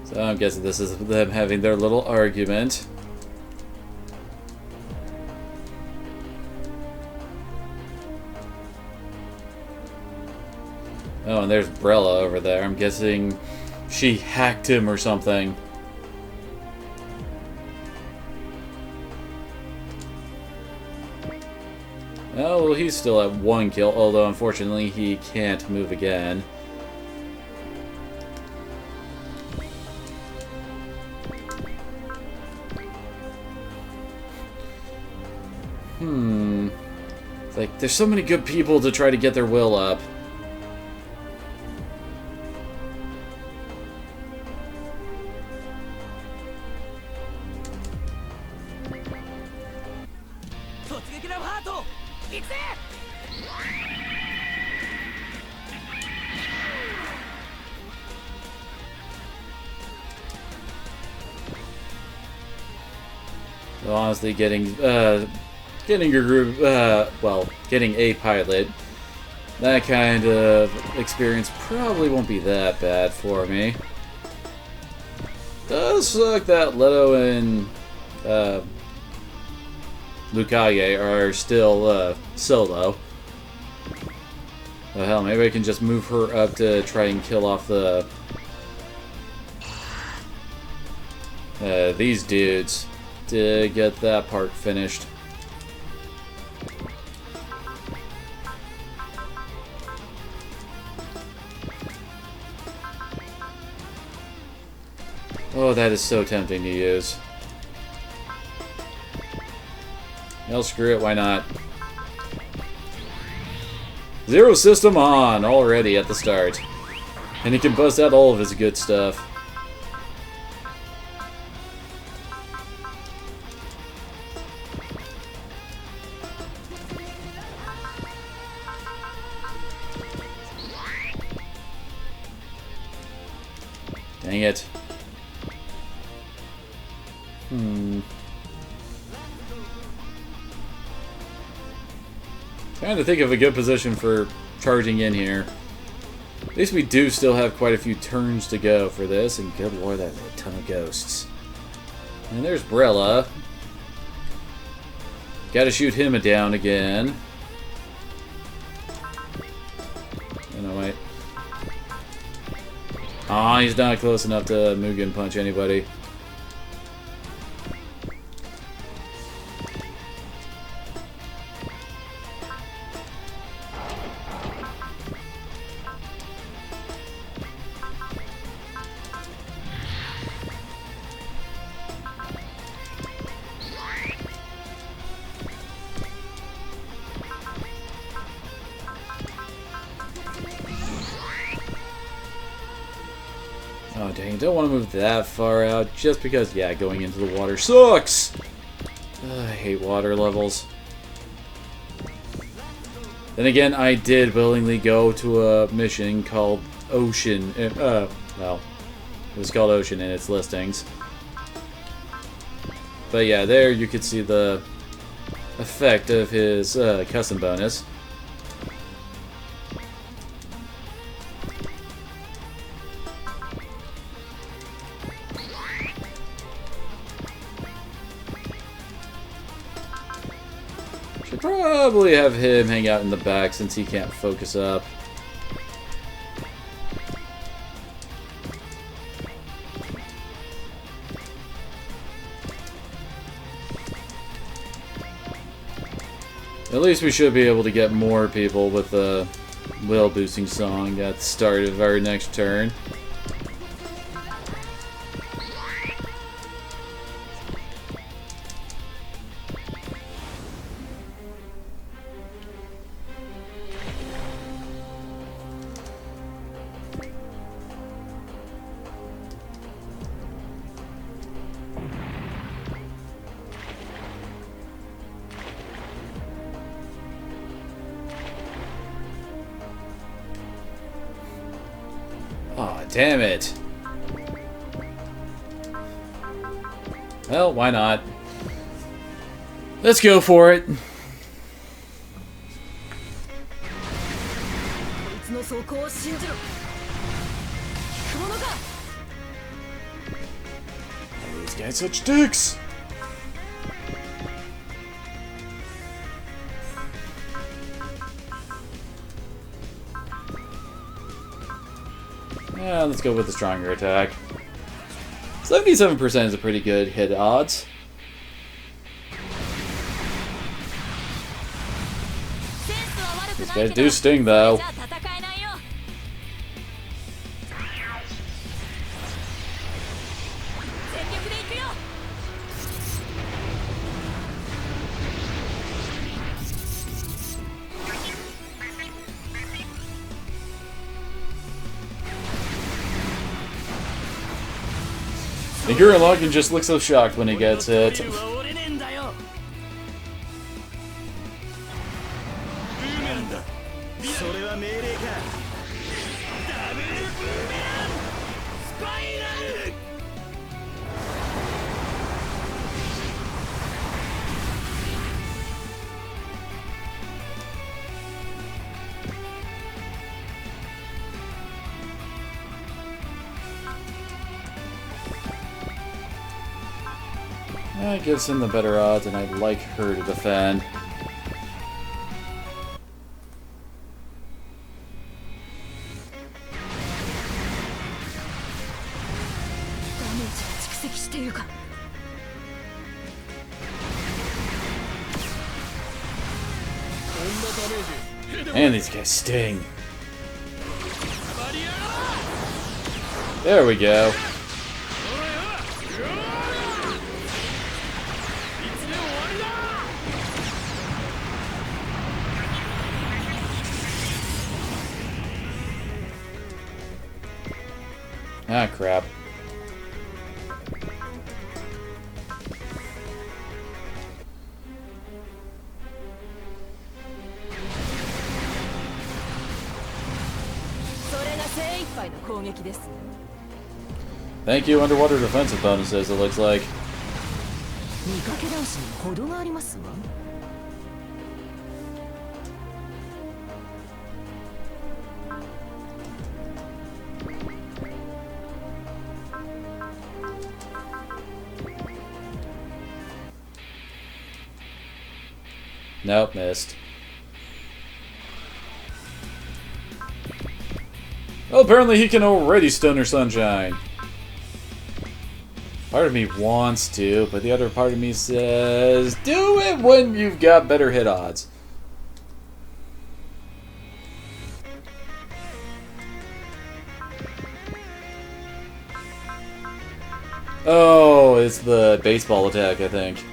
So I'm guessing this is them having their little argument. Oh, and there's Brella over there. I'm guessing she hacked him or something. Oh, well, he's still at 1 kill, although unfortunately he can't move again. It's like, there's so many good people to try to get their will up. So honestly, getting a group, well, getting a pilot, that kind of experience probably won't be that bad for me. Does suck that Leto and Lucaye are still solo. Oh hell, maybe I can just move her up to try and kill off the these dudes to get that part finished. Oh, that is so tempting to use. Hell, screw it, why not? Zero system on already at the start. And he can bust out all of his good stuff. Dang it. Trying to think of a good position for charging in here. At least we do still have quite a few turns to go for this, and good lord, that's a ton of ghosts. And there's Brella. Gotta shoot him down again. Oh no, wait. Aw, he's not close enough to Mugen punch anybody. Oh dang, don't want to move that far out just because, yeah, going into the water sucks! I hate water levels. Then again, I did willingly go to a mission called Ocean. Well, it was called Ocean in its listings. But yeah, there you could see the effect of his custom bonus. Should probably have him hang out in the back since he can't focus up. At least we should be able to get more people with the will boosting song at the start of our next turn. Aw, damn it. Well, why not? Let's go for it. These guys such dicks. Yeah, let's go with the stronger attack. 77% is a pretty good hit odds. These guys do sting though. And Gurren Lagann just looks so shocked when he gets hit. That gives him the better odds, and I'd like her to defend. Man, these guys sting. There we go. Ah, crap. Thank you, underwater defensive bonuses, it looks like. Nope, missed. Well, apparently he can already stun her Sunshine. Part of me wants to, but the other part of me says, do it when you've got better hit odds. Oh, it's the baseball attack, I think.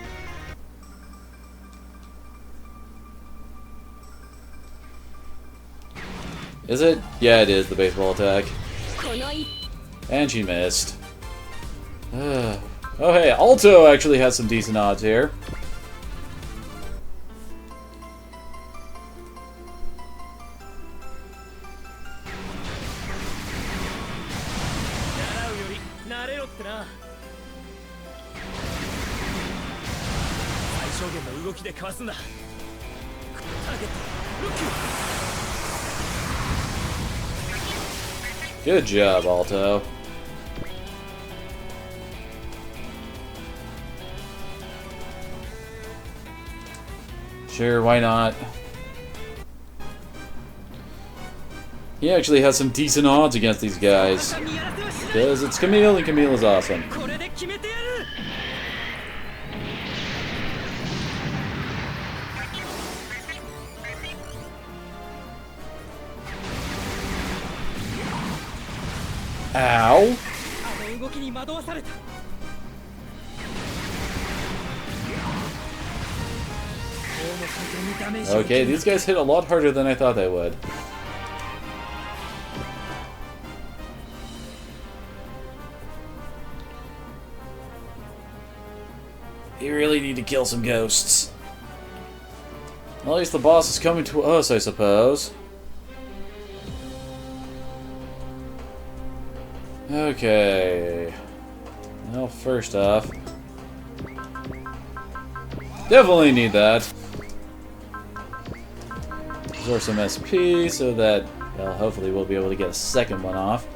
Is it? Yeah, it is the baseball attack. And she missed. Oh hey, Alto actually has some decent odds here. Good job, Alto. Sure, why not? He actually has some decent odds against these guys. Because it's Camille, and Camille is awesome. Ow! Okay, these guys hit a lot harder than I thought they would. You really need to kill some ghosts. Well, at least the boss is coming to us, I suppose. Okay. Well, first off, definitely need that. Absorb some SP so that, well, hopefully we'll be able to get a second one off.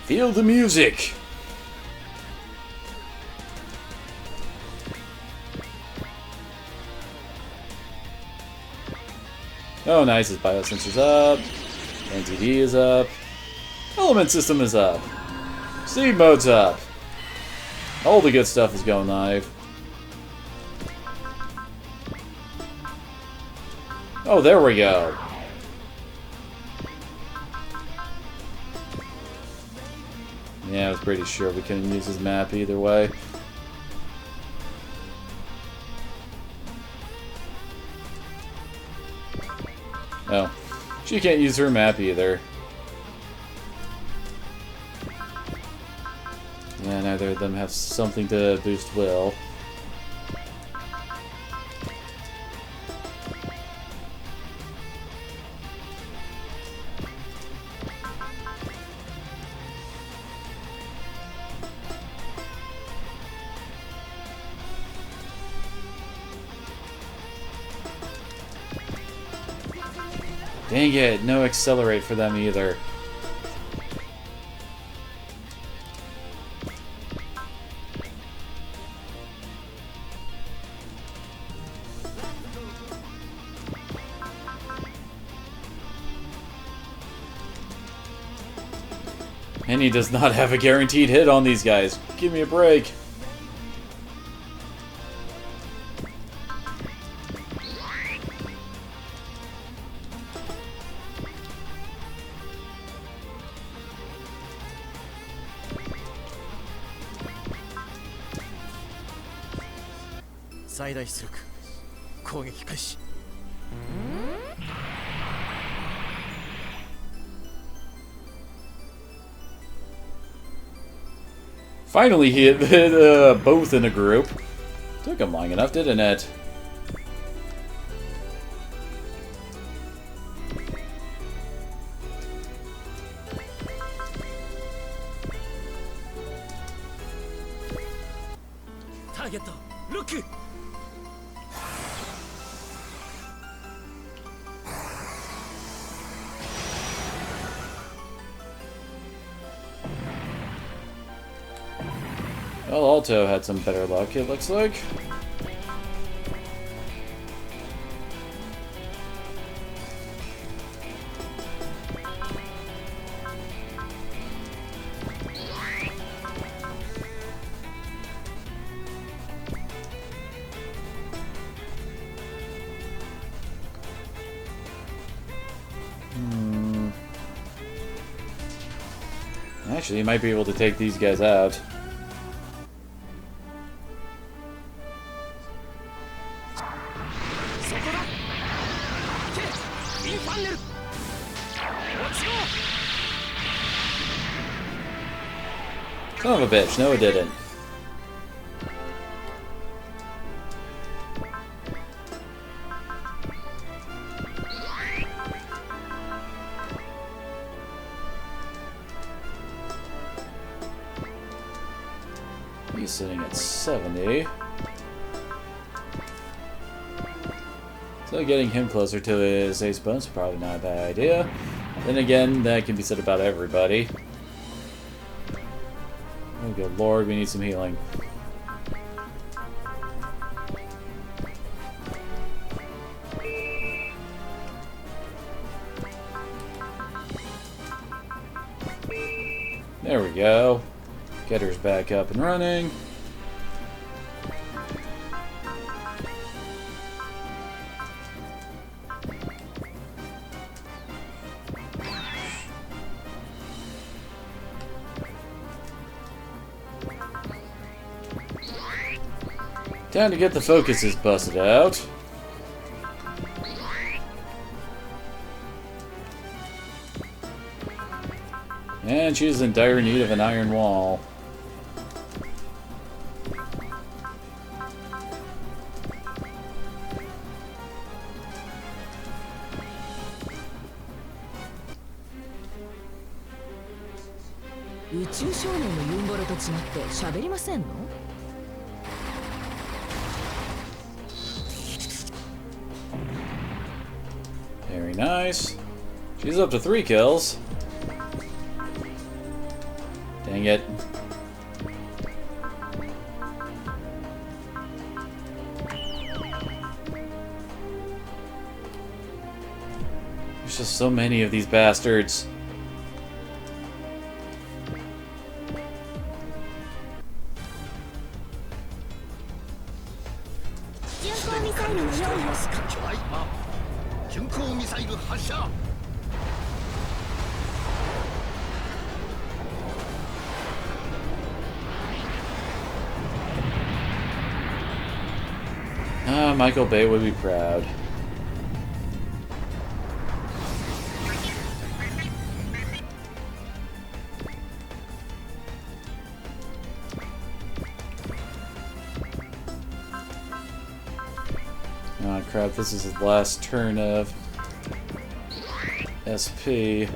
Feel the music! Oh nice, his biosensor's up, NTD is up, element system is up, Steam mode's up, all the good stuff is going live. Oh, there we go. Yeah, I was pretty sure we couldn't use his map either way. Oh, she can't use her map either. Yeah, neither of them have something to boost will. Dang it, no accelerate for them either. And he does not have a guaranteed hit on these guys. Give me a break. Finally, he hit both in a group. Took him long enough, didn't it? Target, look! Well, Alto had some better luck, it looks like. Actually, you might be able to take these guys out. Son of a bitch, no it didn't. He's sitting at 70. So getting him closer to his ace bonus is probably not a bad idea. Then again, that can be said about everybody. Oh good lord, we need some healing. There we go. Getter's back up and running. Time to get the focuses busted out. And she's in dire need of an iron wall. Very nice. She's up to 3 kills. Dang it. There's just so many of these bastards. Michael Bay would be proud. Oh crap, this is the last turn of SP.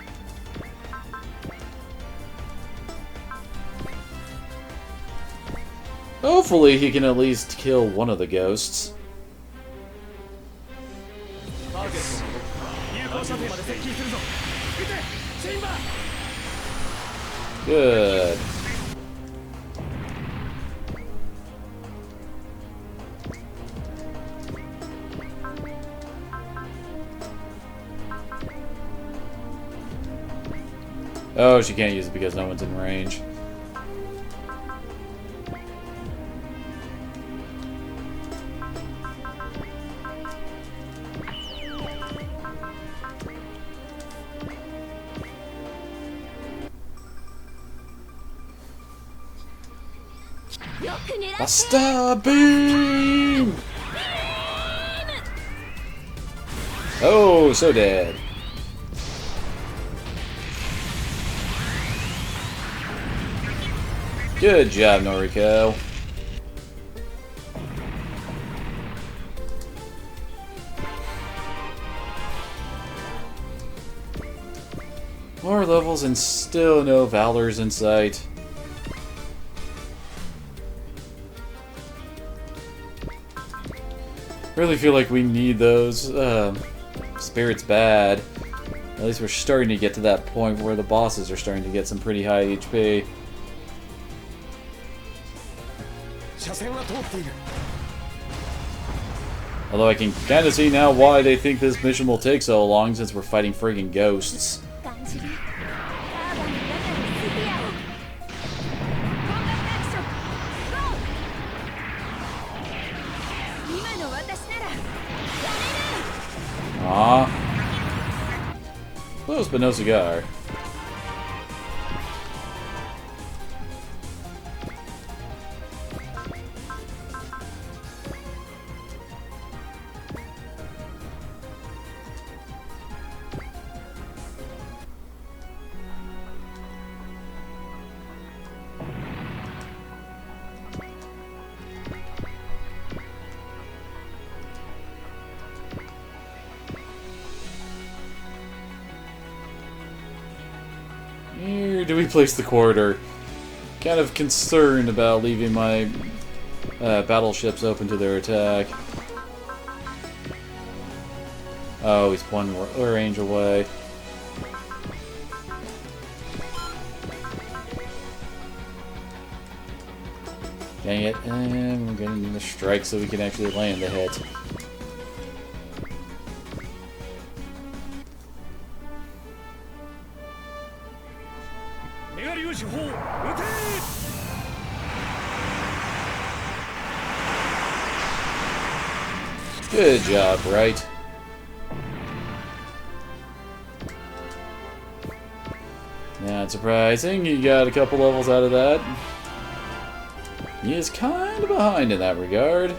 Hopefully he can at least kill one of the ghosts. Good. Oh, she can't use it because no one's in range. Buster Beam! Oh, so dead. Good job, Noriko. More levels and still no Valors in sight. Really feel like we need those. Spirit's bad. At least we're starting to get to that point where the bosses are starting to get some pretty high HP. Although I can kind of see now why they think this mission will take so long, since we're fighting friggin' ghosts. Aww. Close, but no cigar. Where do we place the quarter? Kind of concerned about leaving my battleships open to their attack. Oh, he's one range away. Dang it, and we're getting the strike so we can actually land the hit. Good job, right? Not surprising, you got a couple levels out of that. He is kind of behind in that regard.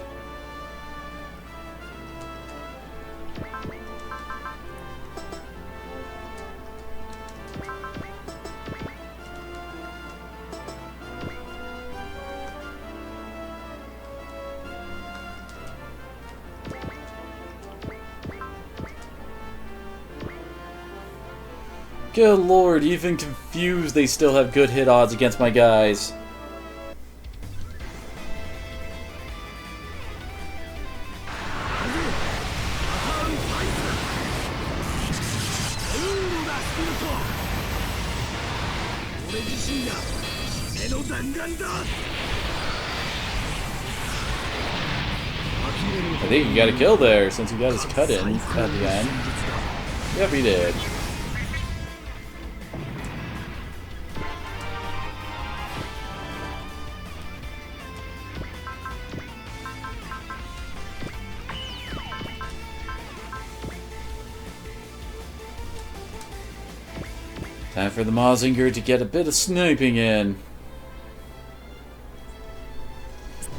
Good lord, even confused, they still have good hit odds against my guys. I think he got a kill there since he got his cut in at the end. Yep, he did. Time for the Mazinger to get a bit of sniping in.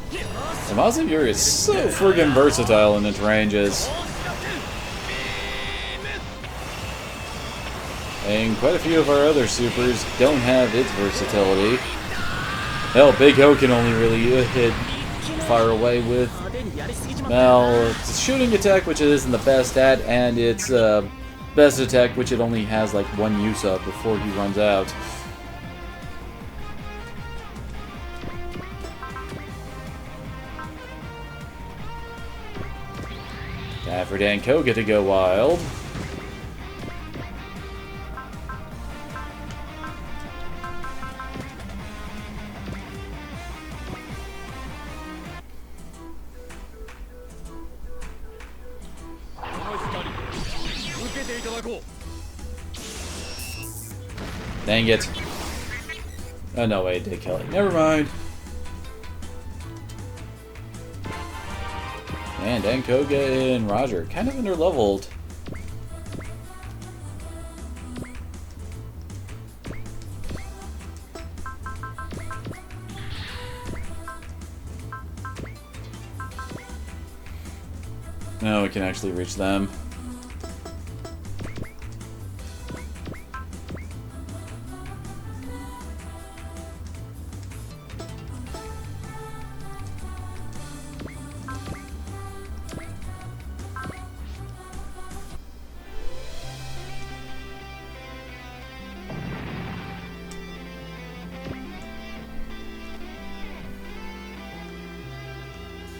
The Mazinger is so friggin' versatile in its ranges. And quite a few of our other supers don't have its versatility. Hell, Big Ho can only really hit far away with, well, its shooting attack, which it isn't the best at, and its best attack, which it only has like one use of before he runs out. Time for Dan Koga to go wild. Dang it. Oh, no, wait, it did kill it. Never mind. Man, Dan Koga and Roger, kind of underleveled. Now we can actually reach them.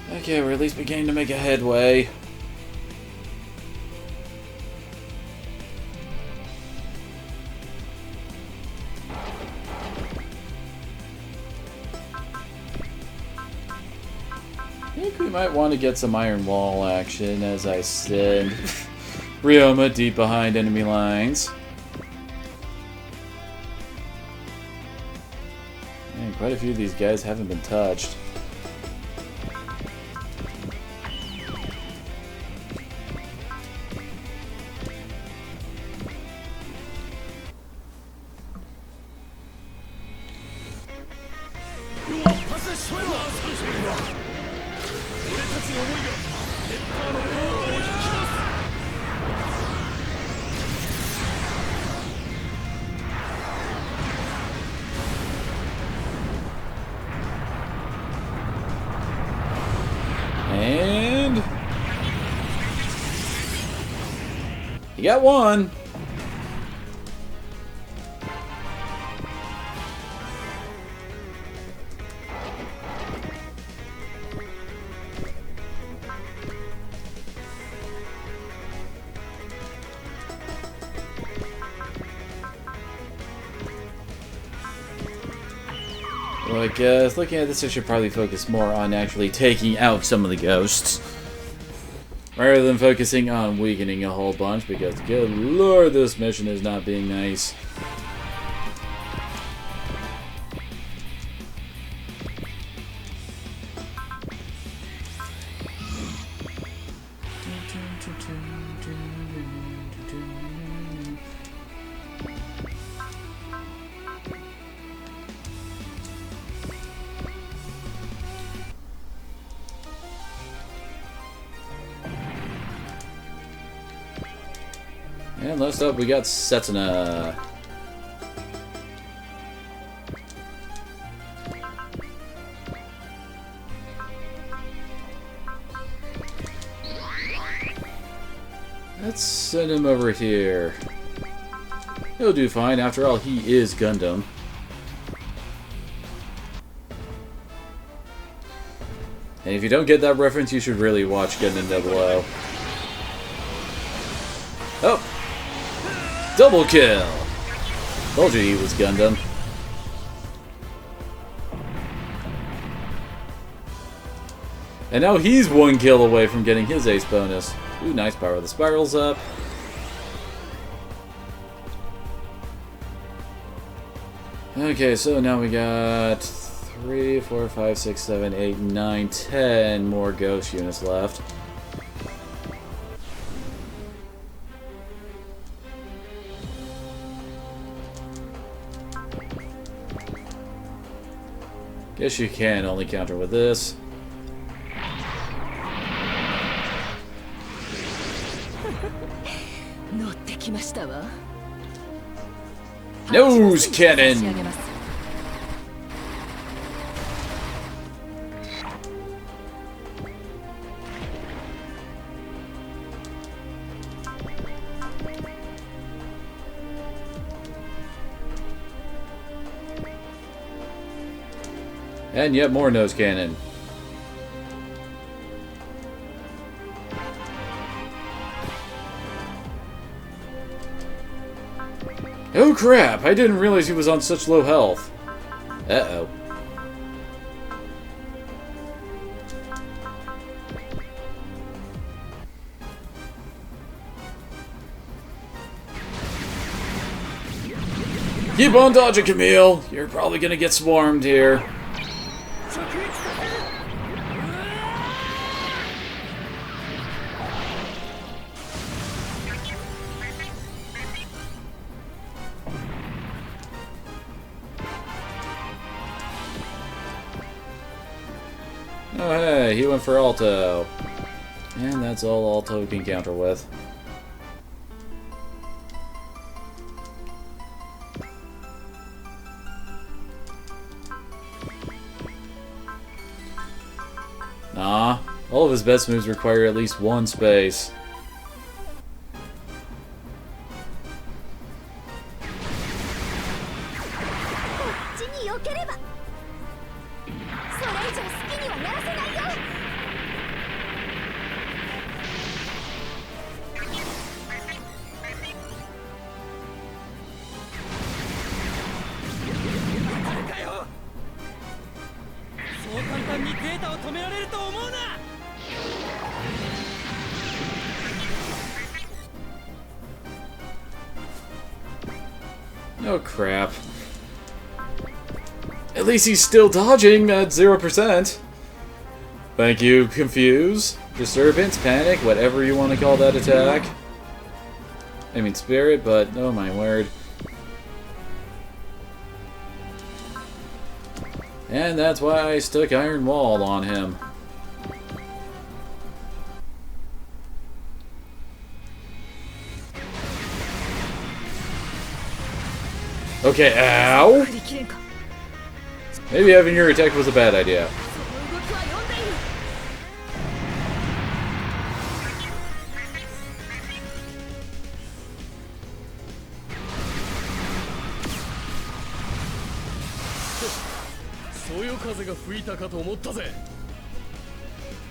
Okay, we're at least beginning to make a headway. I think we might want to get some iron wall action, as I said. Ryoma deep behind enemy lines. Man, quite a few of these guys haven't been touched. And you got one. Well, I guess looking at this, I should probably focus more on actually taking out some of the ghosts, rather than focusing on weakening a whole bunch, because good lord, this mission is not being nice. And last up, we got Setsuna. Let's send him over here. He'll do fine. After all, he is Gundam. And if you don't get that reference, you should really watch Gundam 00. Oh! Double kill! Told you he was Gundam. And now he's one kill away from getting his ace bonus. Ooh, nice power. The spiral's up. Okay, so now we got 3, 4, 5, 6, 7, 8, 9, 10 more ghost units left. Guess you can only counter with this. Nose cannon! And yet more nose cannon. Oh crap! I didn't realize he was on such low health. Uh-oh. Keep on dodging, Camille. You're probably gonna get swarmed here. Oh hey, he went for Alto. And that's all Alto can counter with. Nah, all of his best moves require at least one space. Oh crap. At least he's still dodging at 0%. Thank you, Confuse, Disturbance, Panic, whatever you want to call that attack. I mean Spirit, but oh my word. And that's why I stuck Iron Wall on him. Okay, ow! Maybe having your attack was a bad idea.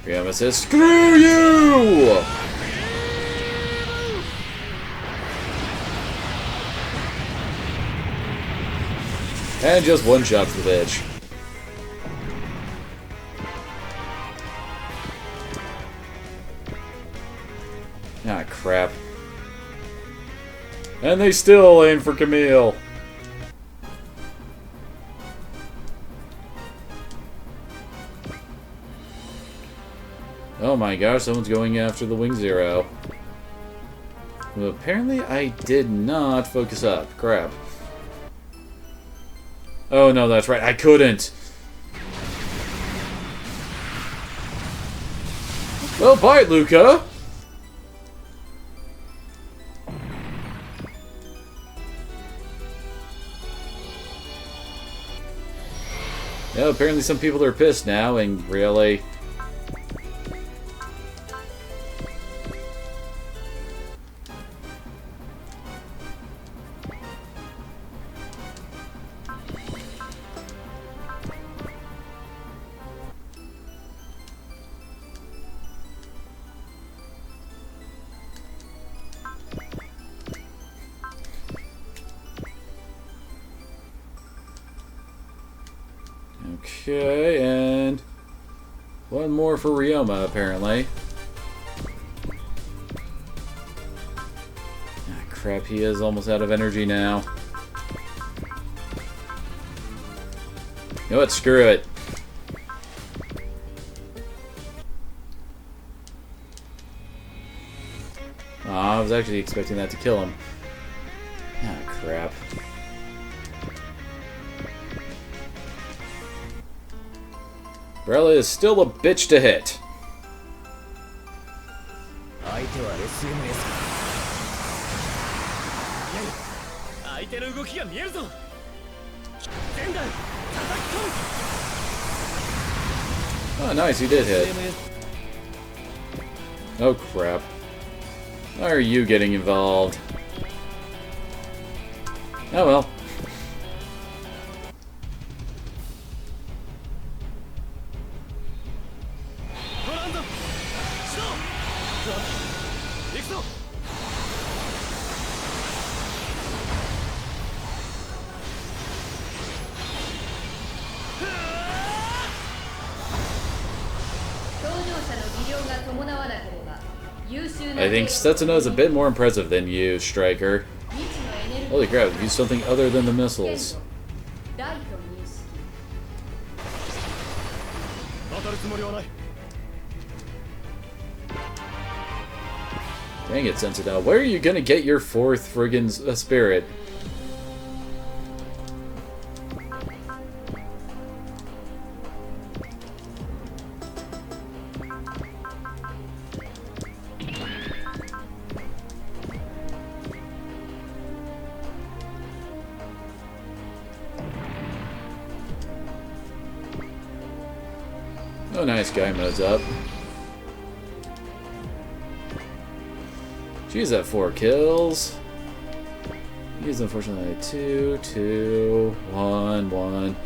Ryoma says, screw you! And just one-shots the bitch. Ah, crap. And they still aim for Camille. Oh my gosh, someone's going after the Wing Zero. Well, apparently I did not focus up. Crap. Oh no, that's right, I couldn't! Well, bye, Luca! Yeah, apparently some people are pissed now, and really... Okay, and one more for Ryoma, apparently. Ah, crap, he is almost out of energy now. You know what, screw it. Aw, I was actually expecting that to kill him. Ah, crap. Brella is still a bitch to hit. Oh, nice, he did hit. Oh, crap. Why are you getting involved? Oh, well. I think Setsuno is a bit more impressive than you, Striker. Holy crap, use something other than the missiles. 大と認識。当たるつもりはない。 Dang it, Sensitive. Where are you gonna get your fourth friggin' spirit? Oh, nice, guy mode's up. She's at 4 kills. He's unfortunately 2, 2, 1, 1.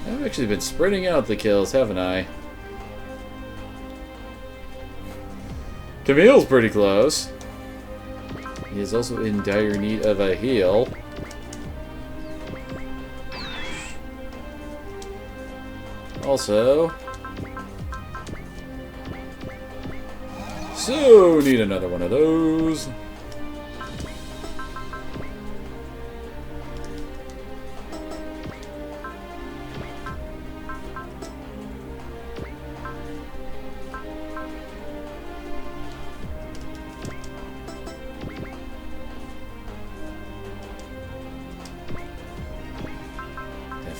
I've actually been spreading out the kills, haven't I? Camille's pretty close. He is also in dire need of a heal. Also, so need another one of those.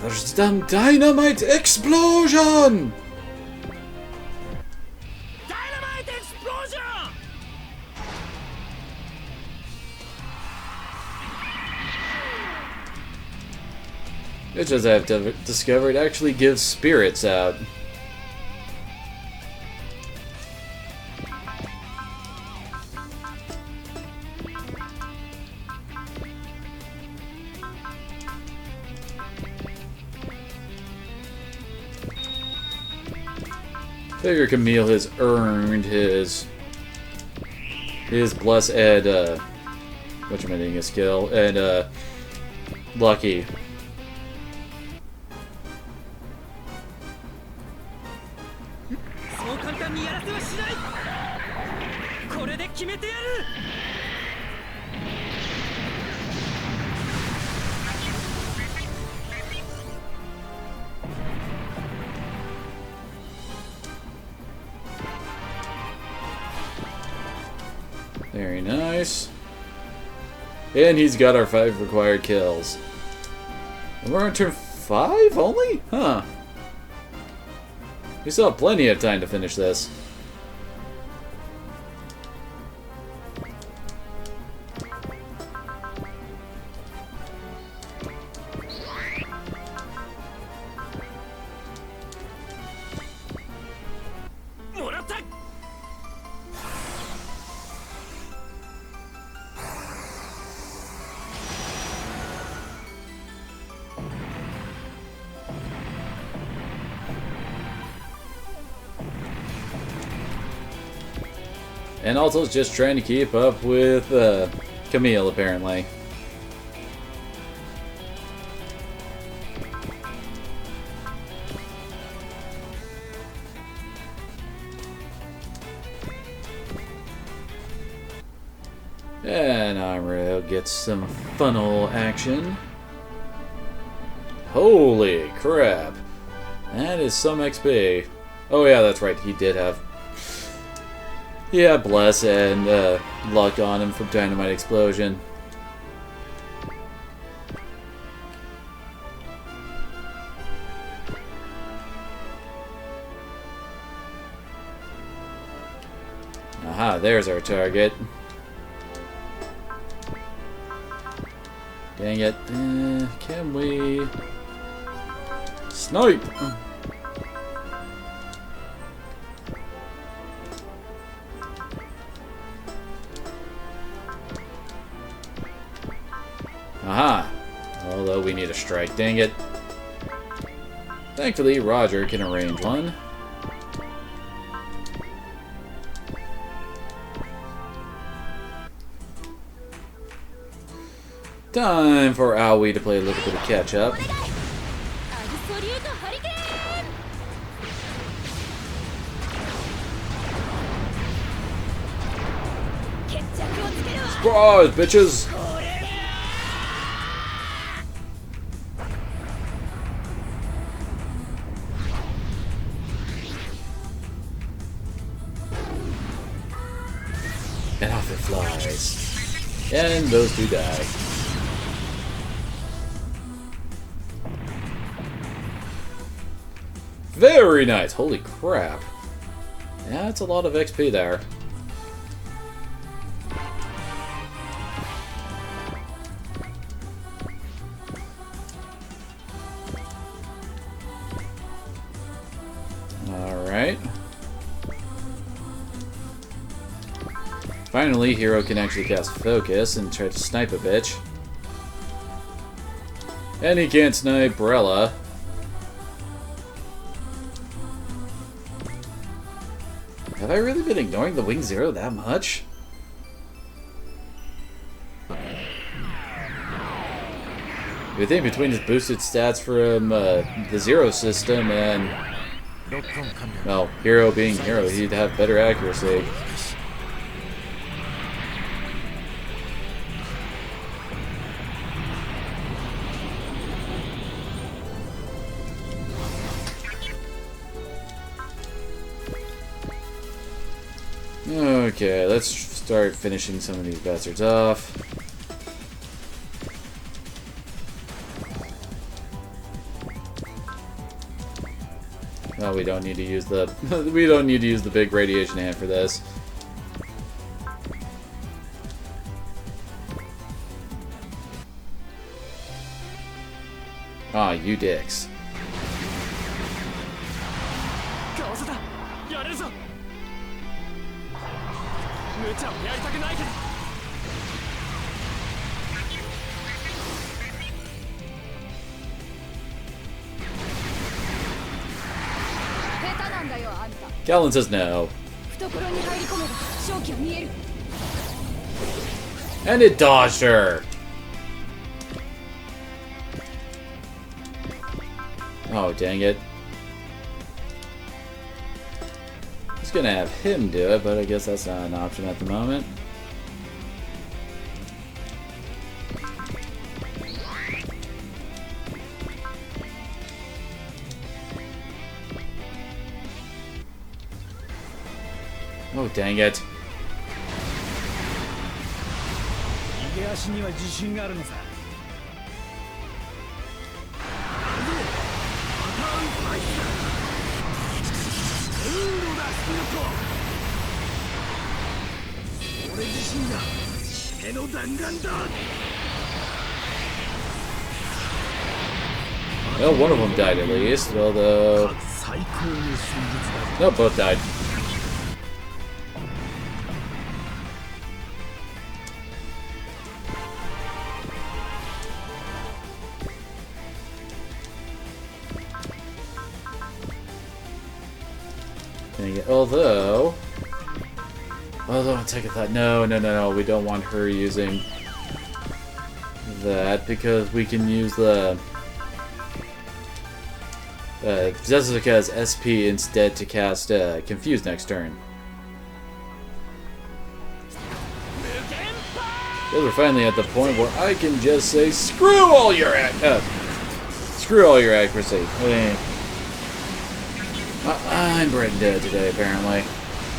There's some dynamite explosion! Dynamite explosion! Which, as I've discovered, actually gives spirits out. Figure Camille has earned his bless and whatchamacallit skill and lucky. そう簡単にやらせはしない。これで決めてやる。 Very nice. And he's got our 5 required kills. And we're on turn 5 only? Huh. We still have plenty of time to finish this. And also just trying to keep up with Camille, apparently. And Amro gets some funnel action. Holy crap. That is some XP. Oh yeah, that's right, he did have... Yeah, bless and luck on him from Dynamite Explosion. Aha, there's our target. Dang it. Can we... Snipe! Aha! Although we need a strike, dang it. Thankfully, Roger can arrange one. Time for Aoi to play a little bit of catch up. Surprise, bitches! And off it flies. And those two die. Very nice! Holy crap. Yeah, that's a lot of XP there. Alright. Finally, Hero can actually cast Focus and try to snipe a bitch. And he can't snipe Brella. Have I really been ignoring the Wing Zero that much? You would think between his boosted stats from the Zero system and, well, Hero being Hero, he'd have better accuracy. Okay, let's start finishing some of these bastards off. Well, we don't need to use the big radiation hand for this. Ah, you dicks. Callan says no. And it dodged her! Oh, dang it. I was gonna have him do it, but I guess that's not an option at the moment. Oh, dang it. Well, one of them died at least, although... No, both died. Although, I take a thought. No, we don't want her using that because we can use the Jessica's SP instead to cast Confuse next turn. Because we're finally at the point where I can just say, screw all your accuracy. I'm brain dead today, apparently.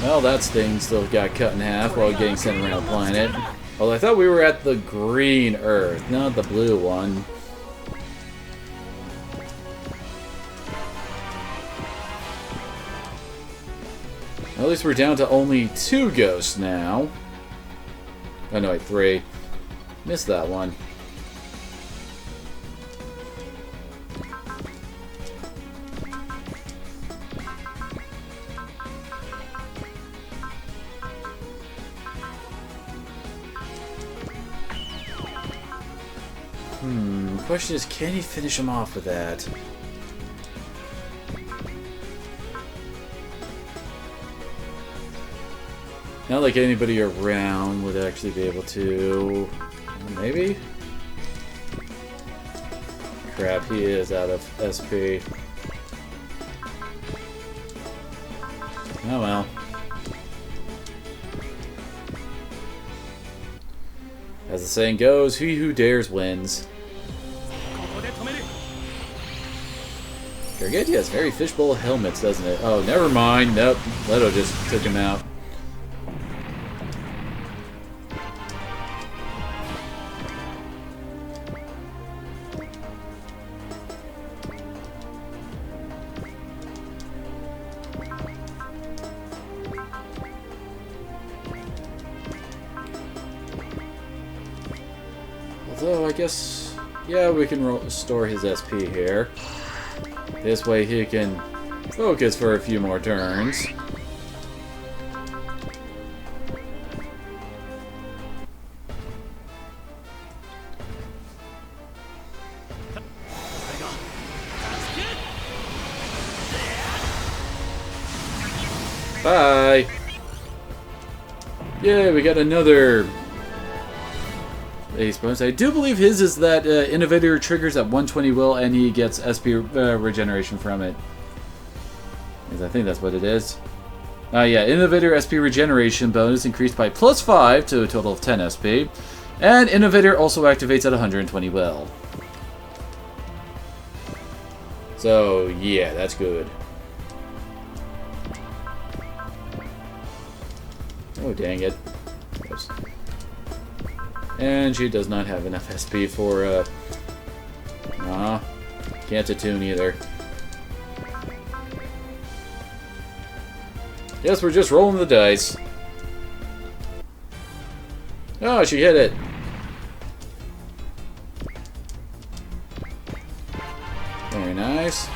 Well, that thing still got cut in half while getting sent around the planet. Well, I thought we were at the green Earth, not the blue one. At least we're down to only 2 ghosts now. Oh no, wait, 3. Missed that one. The question is, can he finish him off with that? Not like anybody around would actually be able to... Maybe? Crap, he is out of SP. Oh well. As the saying goes, he who dares wins. ここで止める Gargantia has very fishbowl helmets, doesn't it? Oh, never mind. Nope. Leto just took him out. Although, I guess, yeah, we can restore his SP here. This way he can focus for a few more turns. Bye! Yeah, we got another ace bonus. I do believe his is that Innovator triggers at 120 will and he gets SP regeneration from it. Because I think that's what it is. Yeah, Innovator SP regeneration bonus increased by +5 to a total of 10 SP. And Innovator also activates at 120 will. So, yeah, that's good. Oh, dang it. Oops. And she does not have enough SP for, can't attune either. Yes, we're just rolling the dice. Oh, she hit it. Very nice.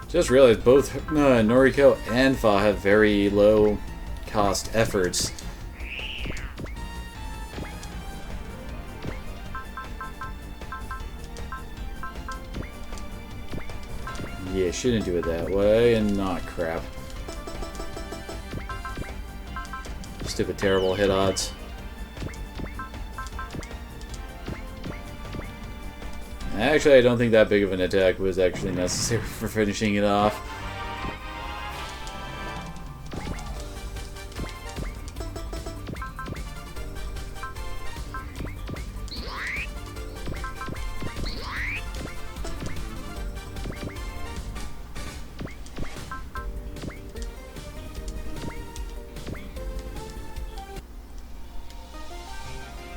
Just realized both Noriko and Fa have very low cost efforts. Yeah, shouldn't do it that way, and not crap. Stupid terrible hit odds. Actually, I don't think that big of an attack was actually necessary for finishing it off.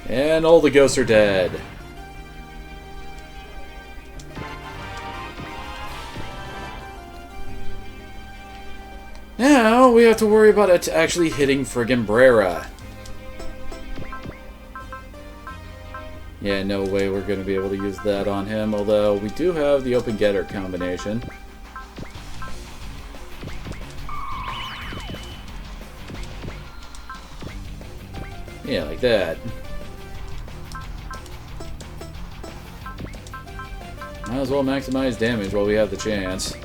And all the ghosts are dead. Now we have to worry about it actually hitting friggin' Brera. Yeah, no way we're going to be able to use that on him, although we do have the open getter combination. Yeah, like that. Might as well maximize damage while we have the chance.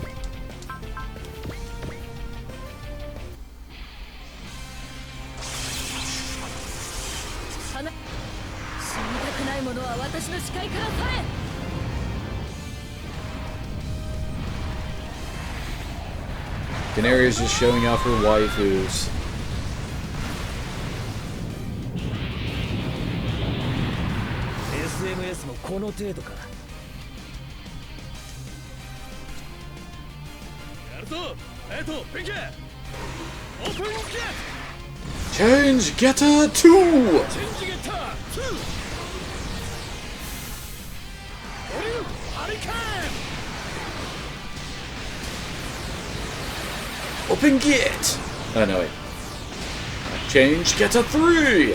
Canary is just showing off her waifus. SMS もこの程度かやるぞペンケオープンゲット Change Getter 2! チェンジゲッター2ハリケーン Open Git! Oh no, wait. Change Getter 3!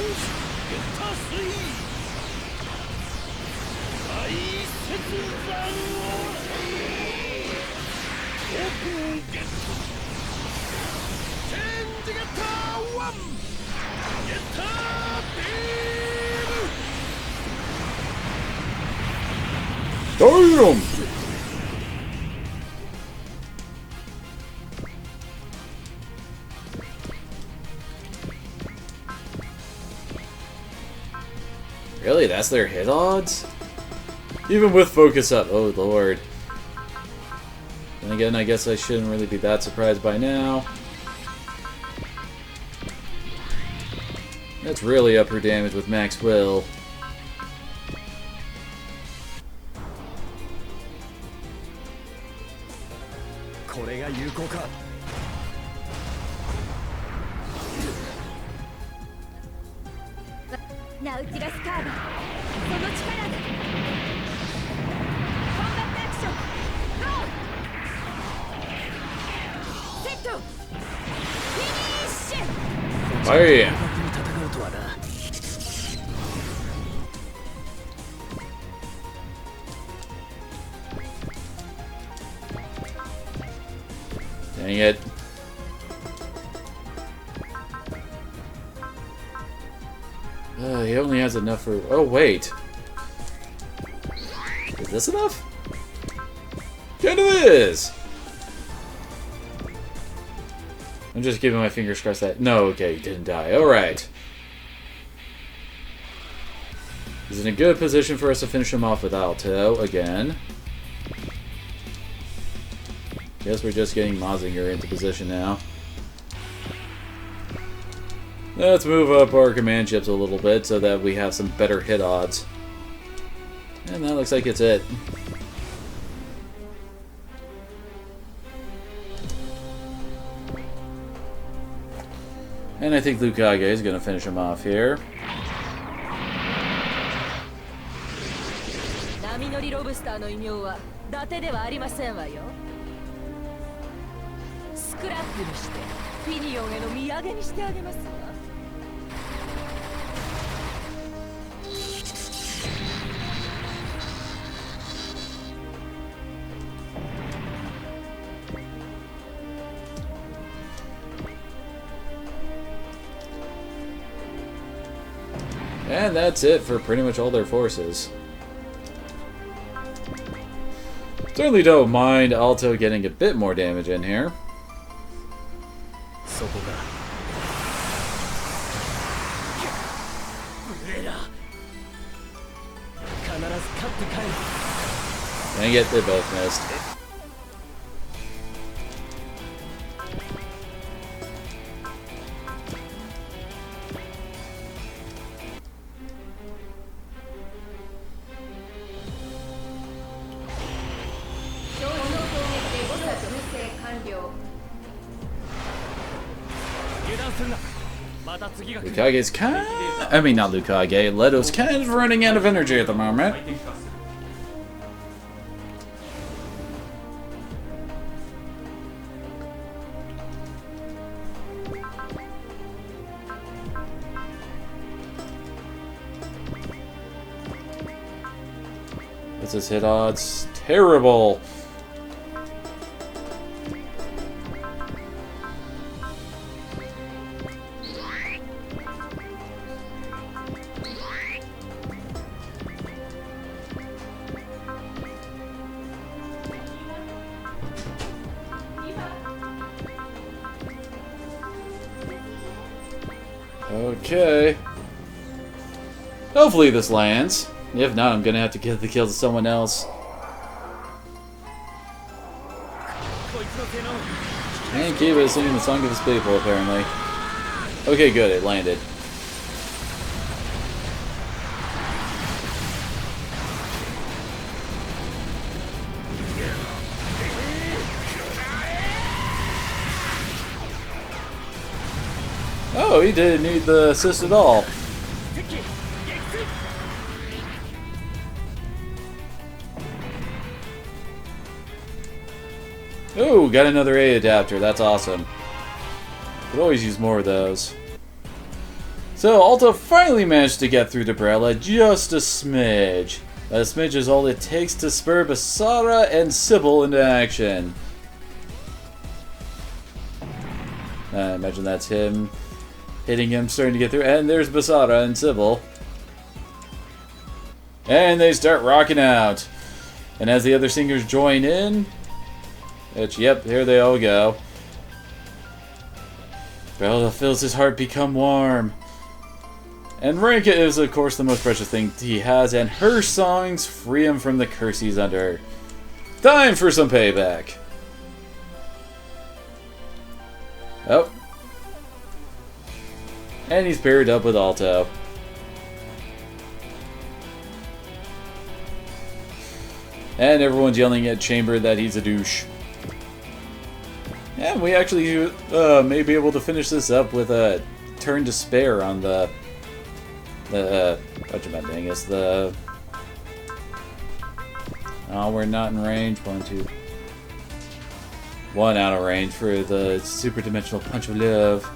ダイロン Really? That's their hit odds? Even with focus up, oh lord. Then again, I guess I shouldn't really be that surprised by now. Let's really up her damage with Max Will. Now it's Kaaba. その力で。Combat action. Go. Set. Finish. Fire! Dang it. He only has enough for... Oh, wait. Is this enough? Kind of is! I'm just giving my fingers crossed that... No, okay, he didn't die. Alright. He's in a good position for us to finish him off with Alto again. Guess we're just getting Mazinger into position now. Let's move up our command ships a little bit so that we have some better hit odds. And that looks like it's it. And I think Lukage is going to finish him off here. And that's it for pretty much all their forces. Certainly don't mind Alto getting a bit more damage in here. Dang it, they both missed. Lukage's I mean, not Lukage. Leto's kind of running out of energy at the moment. What's his hit odds? Terrible! Okay. Hopefully this lands. If not, I'm gonna have to give the kill to someone else. And Kiba is singing the song of his people, apparently. Okay, good, it landed. Oh, he didn't need the assist at all. Oh, got another A adapter. That's awesome. Could always use more of those. So, Alto finally managed to get through Debrella just a smidge. A smidge is all it takes to spur Basara and Sybil into action. I imagine that's him hitting him, starting to get through. And there's Basara and Sybil. And they start rocking out. And as the other singers join in, which, yep, here they all go. Bella feels his heart become warm. And Ranka is, of course, the most precious thing he has, and her songs free him from the curse he's under. Time for some payback. Oh. And he's paired up with Alto. And everyone's yelling at Chamber that he's a douche. And we actually may be able to finish this up with a turn to spare on the whatchamadingus, the... Oh, we're not in range. 1, 2... 1 out of range for the super dimensional punch of love.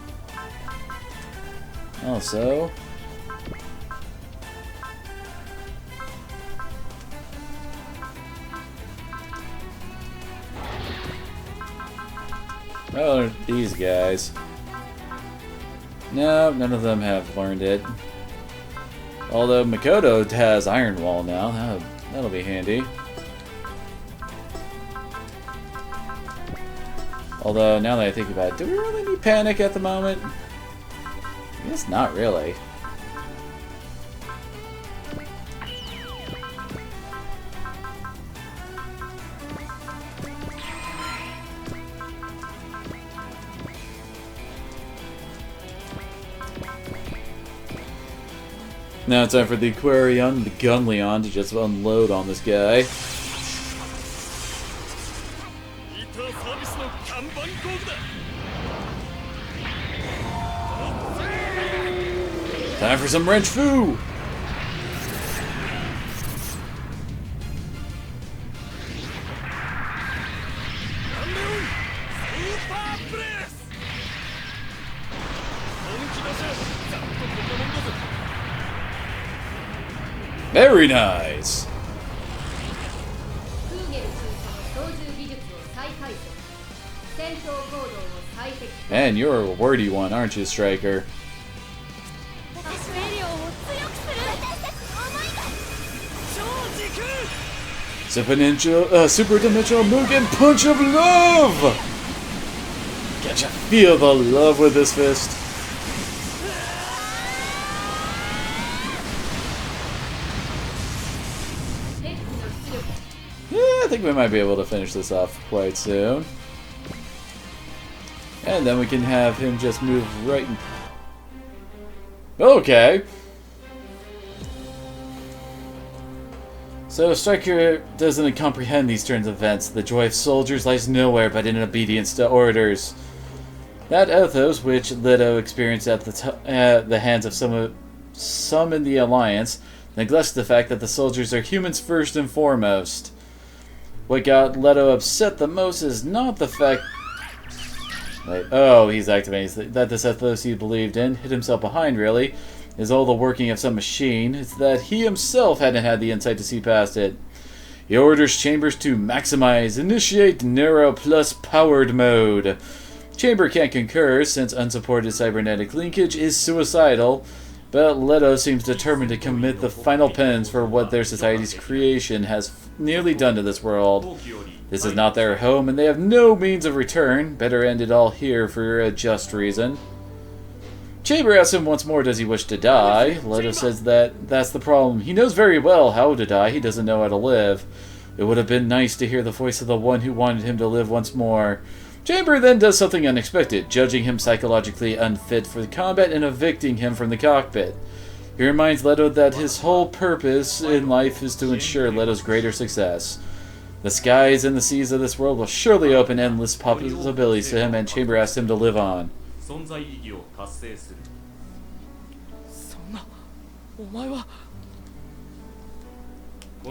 Also... Oh, these guys. No, none of them have learned it. Although Makoto has Iron Wall now, that'll be handy. Although, now that I think about it, do we really need Panic at the moment? I guess not really. Now it's time for the Aquarion and the Gunleon to just unload on this guy. Time for some wrench foo! Very nice! And you're a wordy one, aren't you, Striker? Super Dimensional Mugen Punch of Love! Can't you feel the love with this fist? I think we might be able to finish this off quite soon. And then we can have him just move right in... Okay! So Striker doesn't comprehend these turns of events. The joy of soldiers lies nowhere but in obedience to orders. That ethos, which Leto experienced at the hands of some in the Alliance, neglects the fact that the soldiers are humans first and foremost. What got Leto upset the most is not the fact... he's activating that this ethos he believed in, hid himself behind, really, is all the working of some machine. It's that he himself hadn't had the insight to see past it. He orders Chambers to maximize, initiate Neuro plus powered mode. Chamber can't concur, since unsupported cybernetic linkage is suicidal, but Leto seems determined to commit the final penance for what their society's creation has nearly done to this world. This is not their home, and they have no means of return. Better end it all here for a just reason. Chamber asks him once more, does he wish to die? Leto says that that's the problem. He knows very well how to die, he doesn't know how to live. It would have been nice to hear the voice of the one who wanted him to live once more. Chamber then does something unexpected, judging him psychologically unfit for the combat and evicting him from the cockpit. He reminds Leto that his whole purpose in life is to ensure Leto's greater success. The skies and the seas of this world will surely open endless possibilities to him, and Chamber asks him to live on.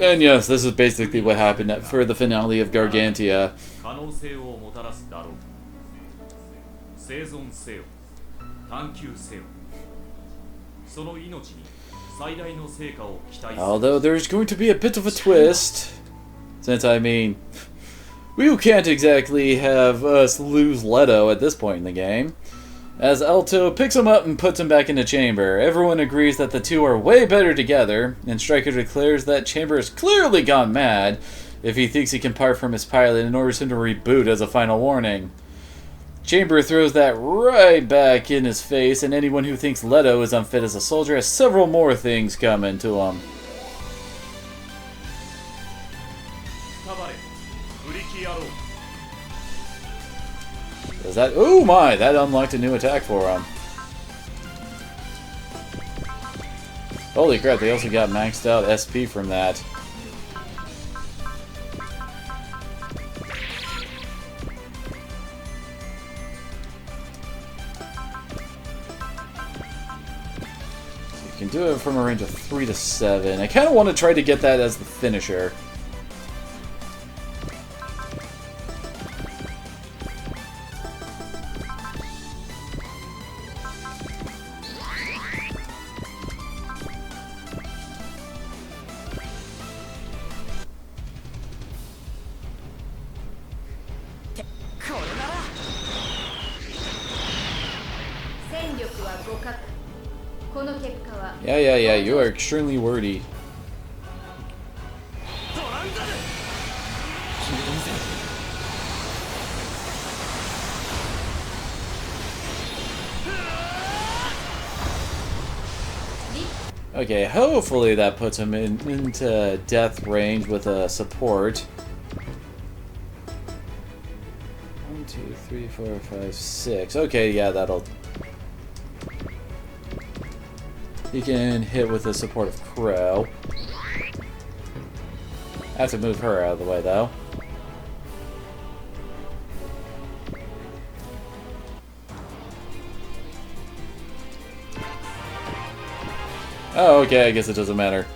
And yes, this is basically what happened for the finale of Gargantia. Although there's going to be a bit of a twist, since I mean, we can't exactly have us lose Leto at this point in the game. As Alto picks him up and puts him back into Chamber, everyone agrees that the two are way better together, and Stryker declares that Chamber has clearly gone mad if he thinks he can part from his pilot and orders him to reboot as a final warning. Chamber throws that right back in his face, and anyone who thinks Leto is unfit as a soldier has several more things coming to him. Because that... Oh my! That unlocked a new attack for him. Holy crap, they also got maxed out SP from that. You can do it from a range of 3 to 7. I kind of want to try to get that as the finisher. Yeah, you are extremely wordy. Okay, hopefully that puts him into death range with a support. 1, 2, 3, 4, 5, 6. Okay, yeah, that'll... He can hit with the support of Crow. I have to move her out of the way, though. Oh, okay, I guess it doesn't matter.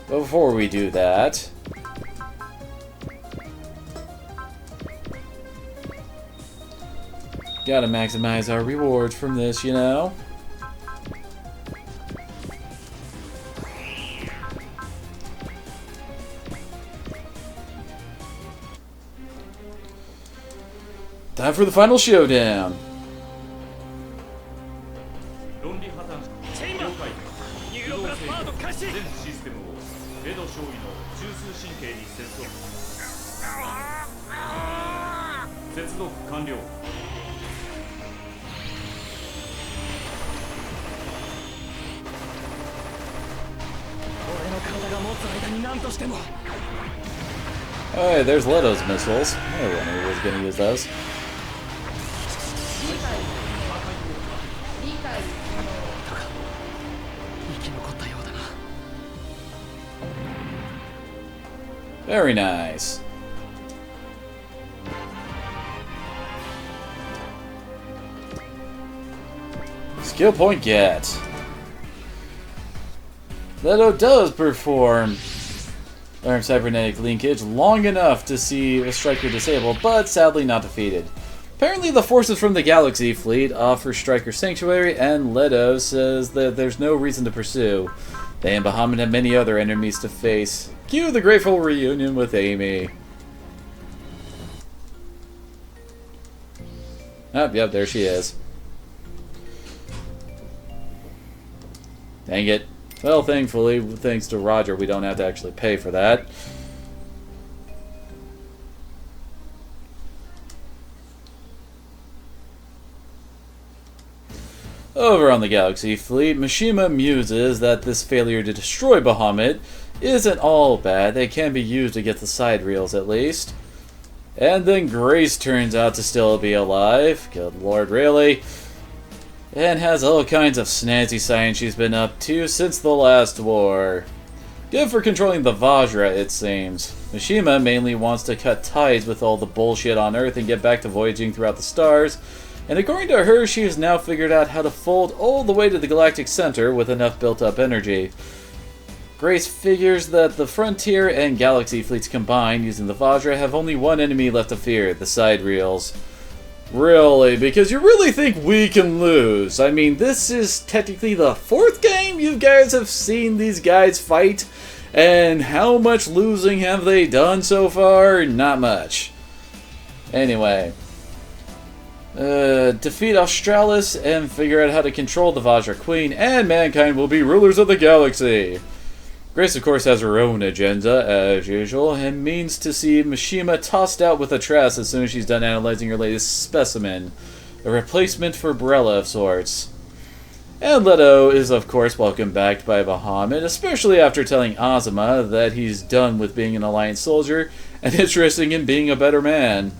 But before we do that... Gotta maximize our rewards from this, you know? Time for the final showdown. Alright, there's Leto's missiles. I wonder who was going to use those. Very nice. Skill point get. Leto does perform armed cybernetic linkage long enough to see a striker disabled, but sadly not defeated. Apparently the forces from the Galaxy Fleet offer Striker Sanctuary, and Leto says that there's no reason to pursue. They and Bahamut have many other enemies to face. Cue the grateful reunion with Amy. Oh, yep, there she is. Dang it. Well, thankfully, thanks to Roger, we don't have to actually pay for that. Over on the Galaxy Fleet, Mishima muses that this failure to destroy Bahamut isn't all bad. They can be used to get the side reels at least. And then Grace turns out to still be alive. Good lord, really? And has all kinds of snazzy science she's been up to since the last war. Good for controlling the Vajra, it seems. Mishima mainly wants to cut ties with all the bullshit on Earth and get back to voyaging throughout the stars. And according to her, she has now figured out how to fold all the way to the galactic center with enough built-up energy. Grace figures that the Frontier and Galaxy fleets combined, using the Vajra, have only one enemy left to fear, the side reels. Really? Because you really think we can lose? I mean, this is technically the 4th game you guys have seen these guys fight, and how much losing have they done so far? Not much. Anyway. Defeat Australis and figure out how to control the Vajra Queen, and mankind will be rulers of the galaxy. Grace, of course, has her own agenda, as usual, and means to see Mishima tossed out with a tress as soon as she's done analyzing her latest specimen. A replacement for Brella of sorts. And Leto is, of course, welcomed back by Bahamut, especially after telling Azuma that he's done with being an Alliance soldier and interested in being a better man.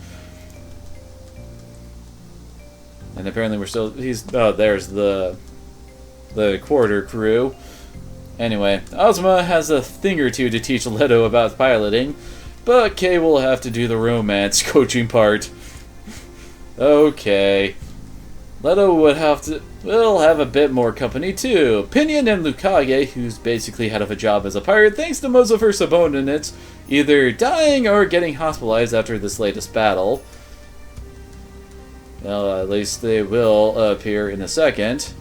And apparently we're still... Oh, there's the quarter crew. Anyway, Ozma has a thing or two to teach Leto about piloting, but Kay will have to do the romance coaching part. Okay. Leto will have a bit more company too. Pinion and Lukage, who's basically head of a job as a pirate thanks to most of her subordinates either dying or getting hospitalized after this latest battle. Well, at least they will appear in a second.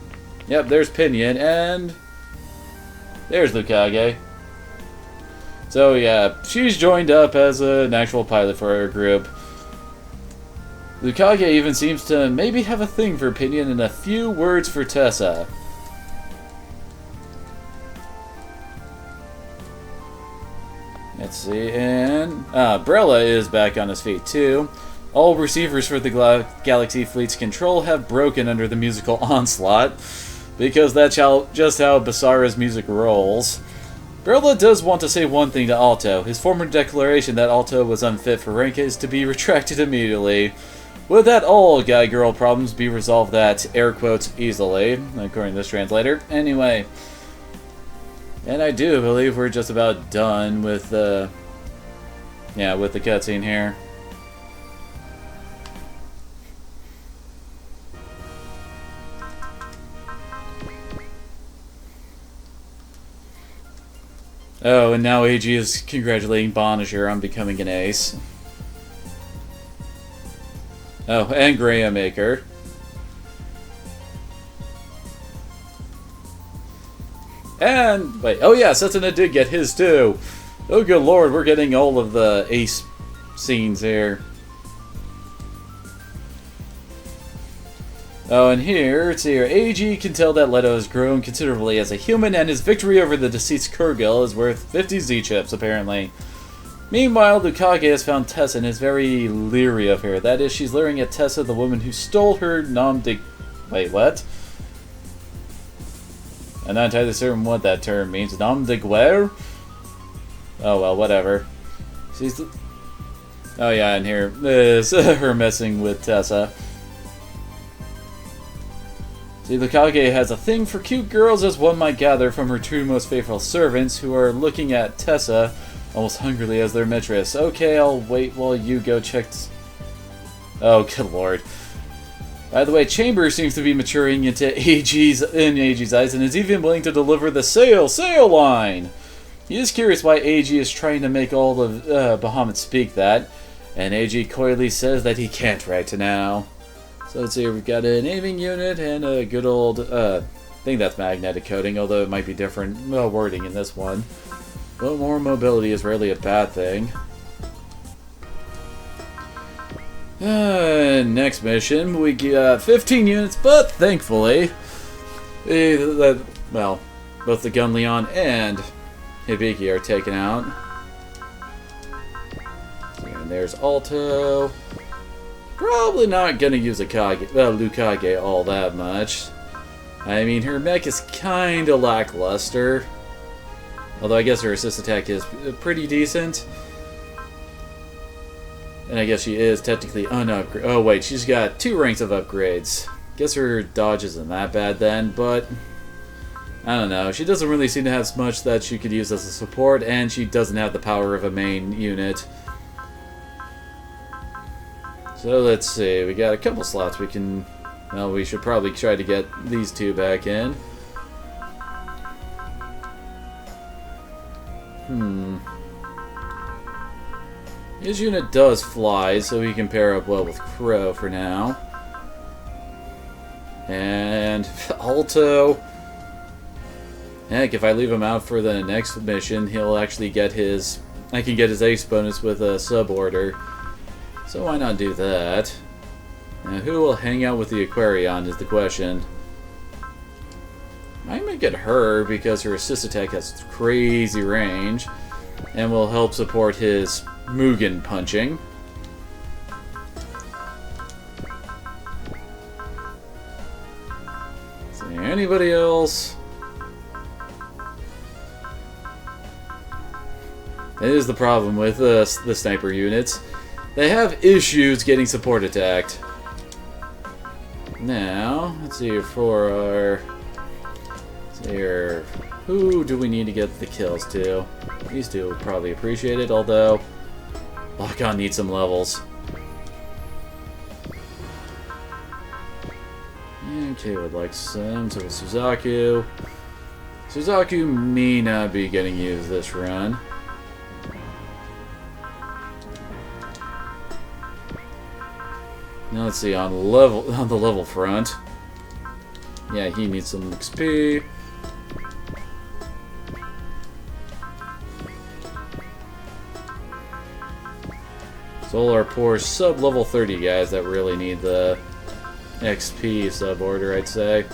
Yep, there's Pinion, and there's Lukage. So yeah, she's joined up as an actual pilot for her group. Lukage even seems to maybe have a thing for Pinion and a few words for Tessa. Let's see, and Brella is back on his feet too. All receivers for the Galaxy Fleet's control have broken under the musical onslaught, because that's just how Basara's music rolls. Brella does want to say one thing to Alto. His former declaration that Alto was unfit for rank is to be retracted immediately. Would that all guy-girl problems be resolved that, air quotes, easily, according to this translator? Anyway. And I do believe we're just about done with the cutscene here. Oh, and now AG is congratulating Bonisher on becoming an ace. Oh, and Graham Maker. And, wait, oh yeah, Setsuna did get his too. Oh good lord, we're getting all of the ace scenes here. Oh, and here, it's here. AG can tell that Leto has grown considerably as a human, and his victory over the deceased Kurgil is worth 50 Z-chips, apparently. Meanwhile, Lukage has found Tessa and is very leery of her. That is, she's leering at Tessa, the woman who stole her nom de... Wait, what? I'm not entirely certain what that term means. Nom de guerre? Oh well, whatever. She's... Oh yeah, and here is her messing with Tessa. See, Lukage has a thing for cute girls, as one might gather from her two most faithful servants, who are looking at Tessa almost hungrily as their mistress. Okay, I'll wait while you go check... Oh, good lord. By the way, Chamber seems to be maturing into AG's eyes, and is even willing to deliver the sail line! He is curious why AG is trying to make all of Bahamut speak that, and AG coyly says that he can't right now. So let's see, we've got an aiming unit and a good old, thing that's magnetic coating, although it might be different wording in this one. But more mobility is rarely a bad thing. Next mission, we got 15 units, but thankfully, well, both the Gunleon and Hibiki are taken out. And there's Alto. Probably not gonna use Lukage all that much. I mean, her mech is kinda lackluster. Although I guess her assist attack is pretty decent. And I guess she is technically unupgraded. Oh wait, she's got 2 ranks of upgrades. Guess her dodge isn't that bad then, but... I don't know, she doesn't really seem to have much that she could use as a support, and she doesn't have the power of a main unit. So let's see, we got a couple slots we can... Well, we should probably try to get these 2 back in. His unit does fly, so he can pair up well with Crow for now. And Alto... Heck, if I leave him out for the next mission, he'll actually get his... I can get his ace bonus with a sub-order. So why not do that? Now, who will hang out with the Aquarion is the question. I might get her because her assist attack has crazy range and will help support his Mugen punching. Is there anybody else? That is the problem with the sniper units. They have issues getting support attacked. Now, let's see for our... Let's see here. Who do we need to get the kills to? These two would probably appreciate it, although... Lock-on needs some levels. Okay, would like some. So Suzaku. Suzaku may not be getting used this run. Now let's see on the level front. Yeah, he needs some XP. Solar poor sub-level 30 guys that really need the XP sub-order, I'd say.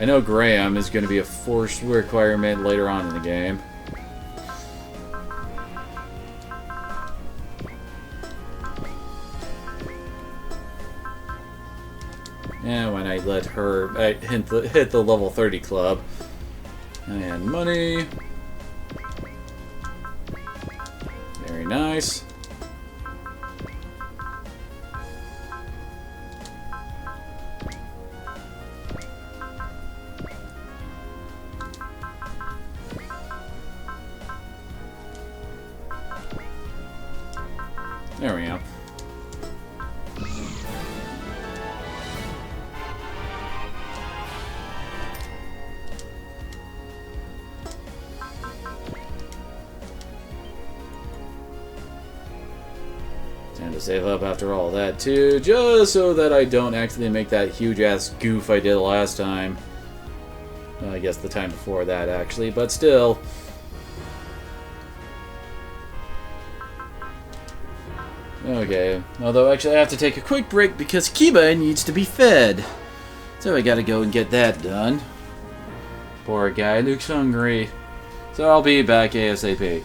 I know Graham is going to be a forced requirement later on in the game. And when I let her hit the level 30 club. And money. Very nice. There we go. Time to save up after all that too, just so that I don't accidentally make that huge-ass goof I did last time. Well, I guess the time before that, actually, but still. Okay, although actually I have to take a quick break because Kiba needs to be fed. So I gotta go and get that done. Poor guy looks hungry. So I'll be back ASAP.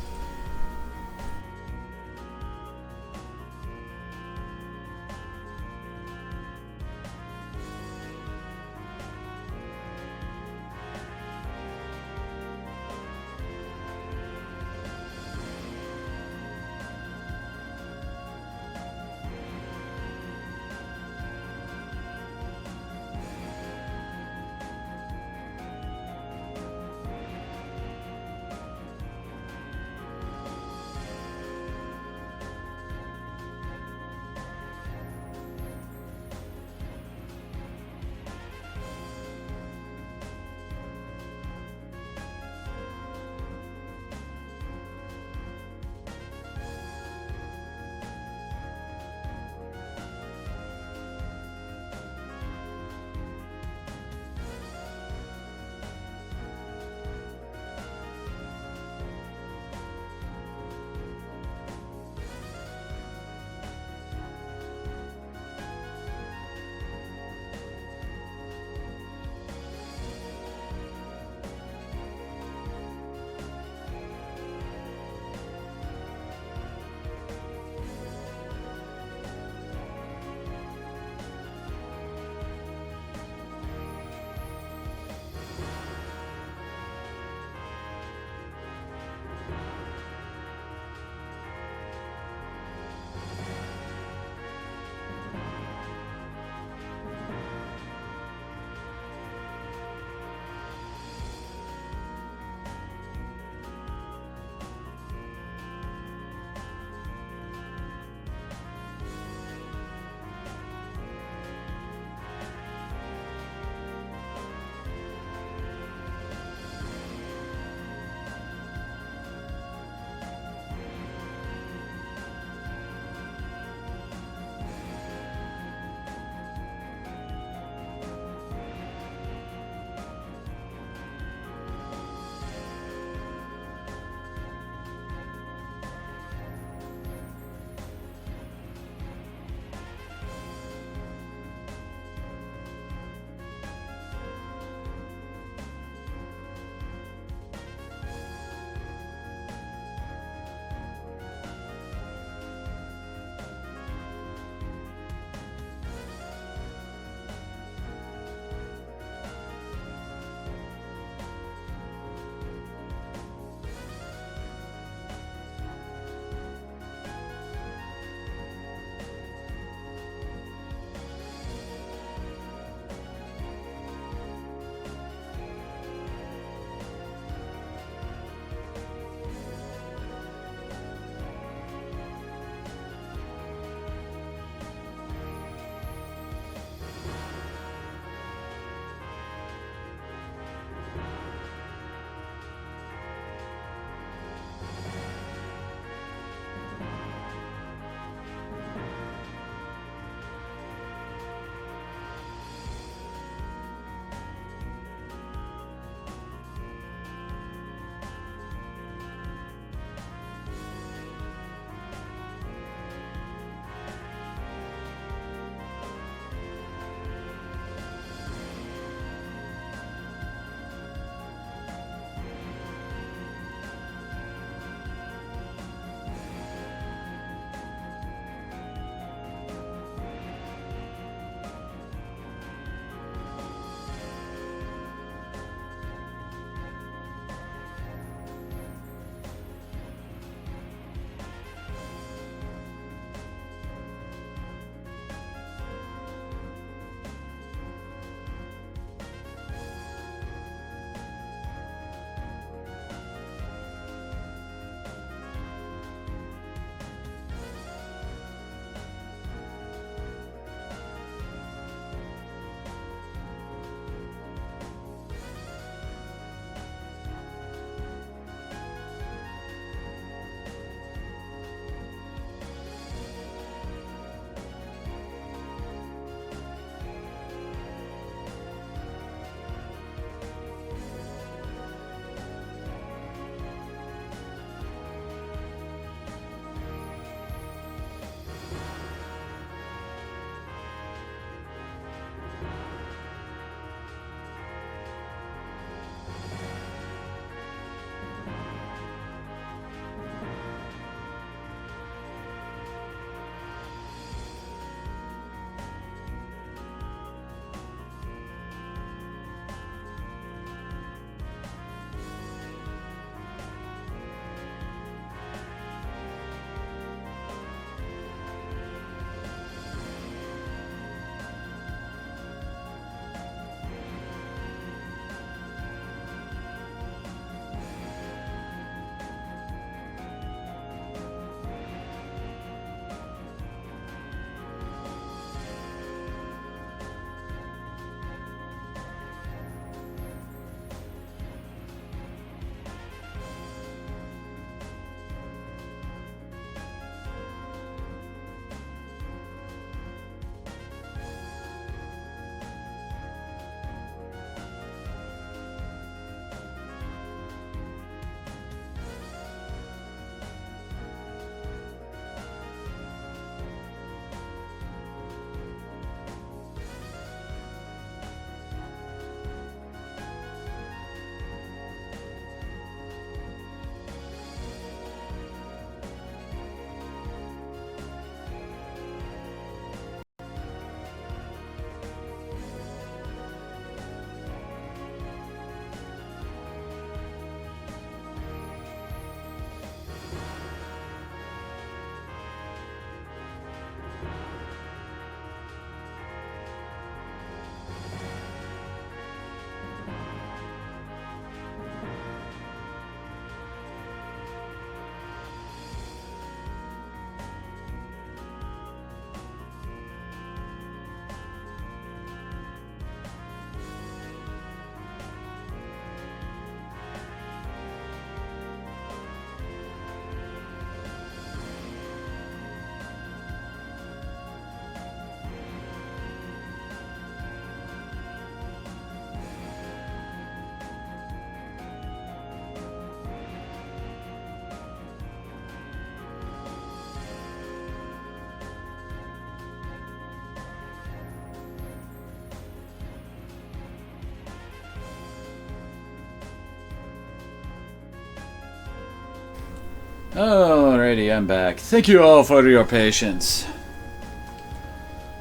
Alrighty, I'm back. Thank you all for your patience.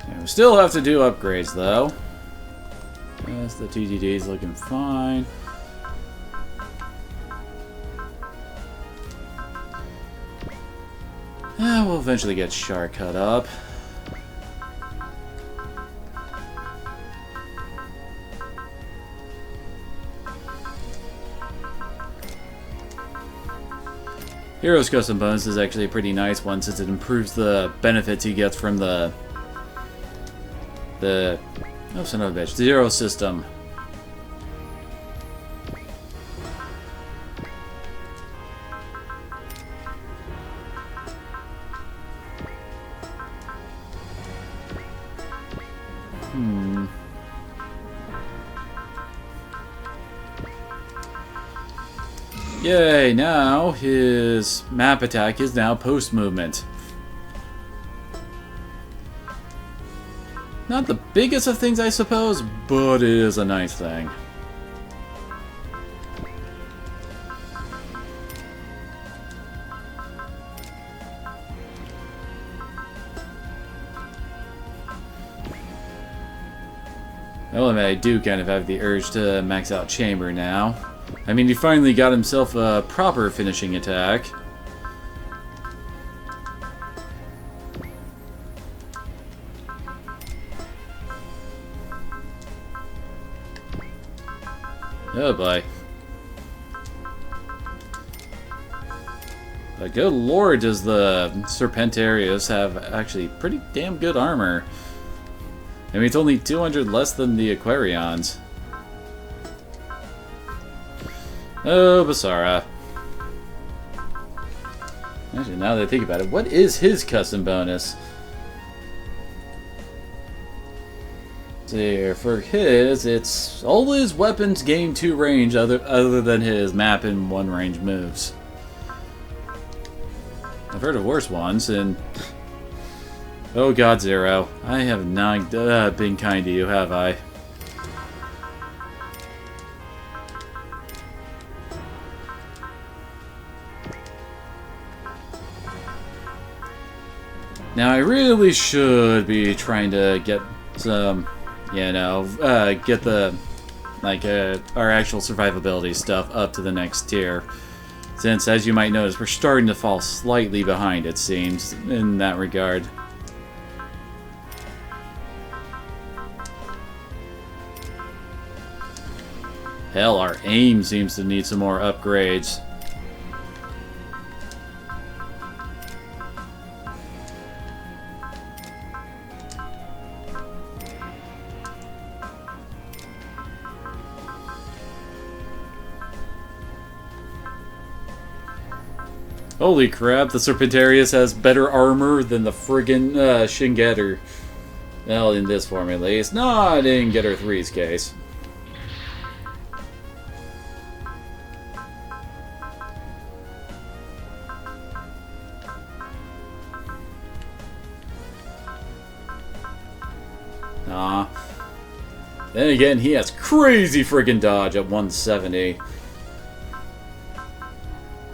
Yeah, we still have to do upgrades, though. Yes, the TDD is looking fine. We'll eventually get Char cut up. Hero's Custom Bonus is actually a pretty nice one since it improves the benefits he gets from the oh, son of a bitch, Zero system. Yay, now his map attack is now post movement. Not the biggest of things, I suppose, but it is a nice thing. Well, I do kind of have the urge to max out Chamber now. I mean, he finally got himself a proper finishing attack. Oh boy. But good lord, does the Serpentarius have actually pretty damn good armor. I mean, it's only 200 less than the Aquarions. Oh, Basara. Actually, now that I think about it, what is his custom bonus? Let's see here. For his, it's all his weapons gain 2 range other than his map and 1 range moves. I've heard of worse ones, and... Oh god, Zero. I have not been kind to you, have I? Now, I really should be trying to get some, you know, get the, like, our actual survivability stuff up to the next tier. Since, as you might notice, we're starting to fall slightly behind, it seems, in that regard. Hell, our aim seems to need some more upgrades. Holy crap, the Serpentarius has better armor than the friggin' Shingetter. Well, in this form at least. Not in Getter 3's case. Aw. Then again, he has crazy friggin' dodge at 170.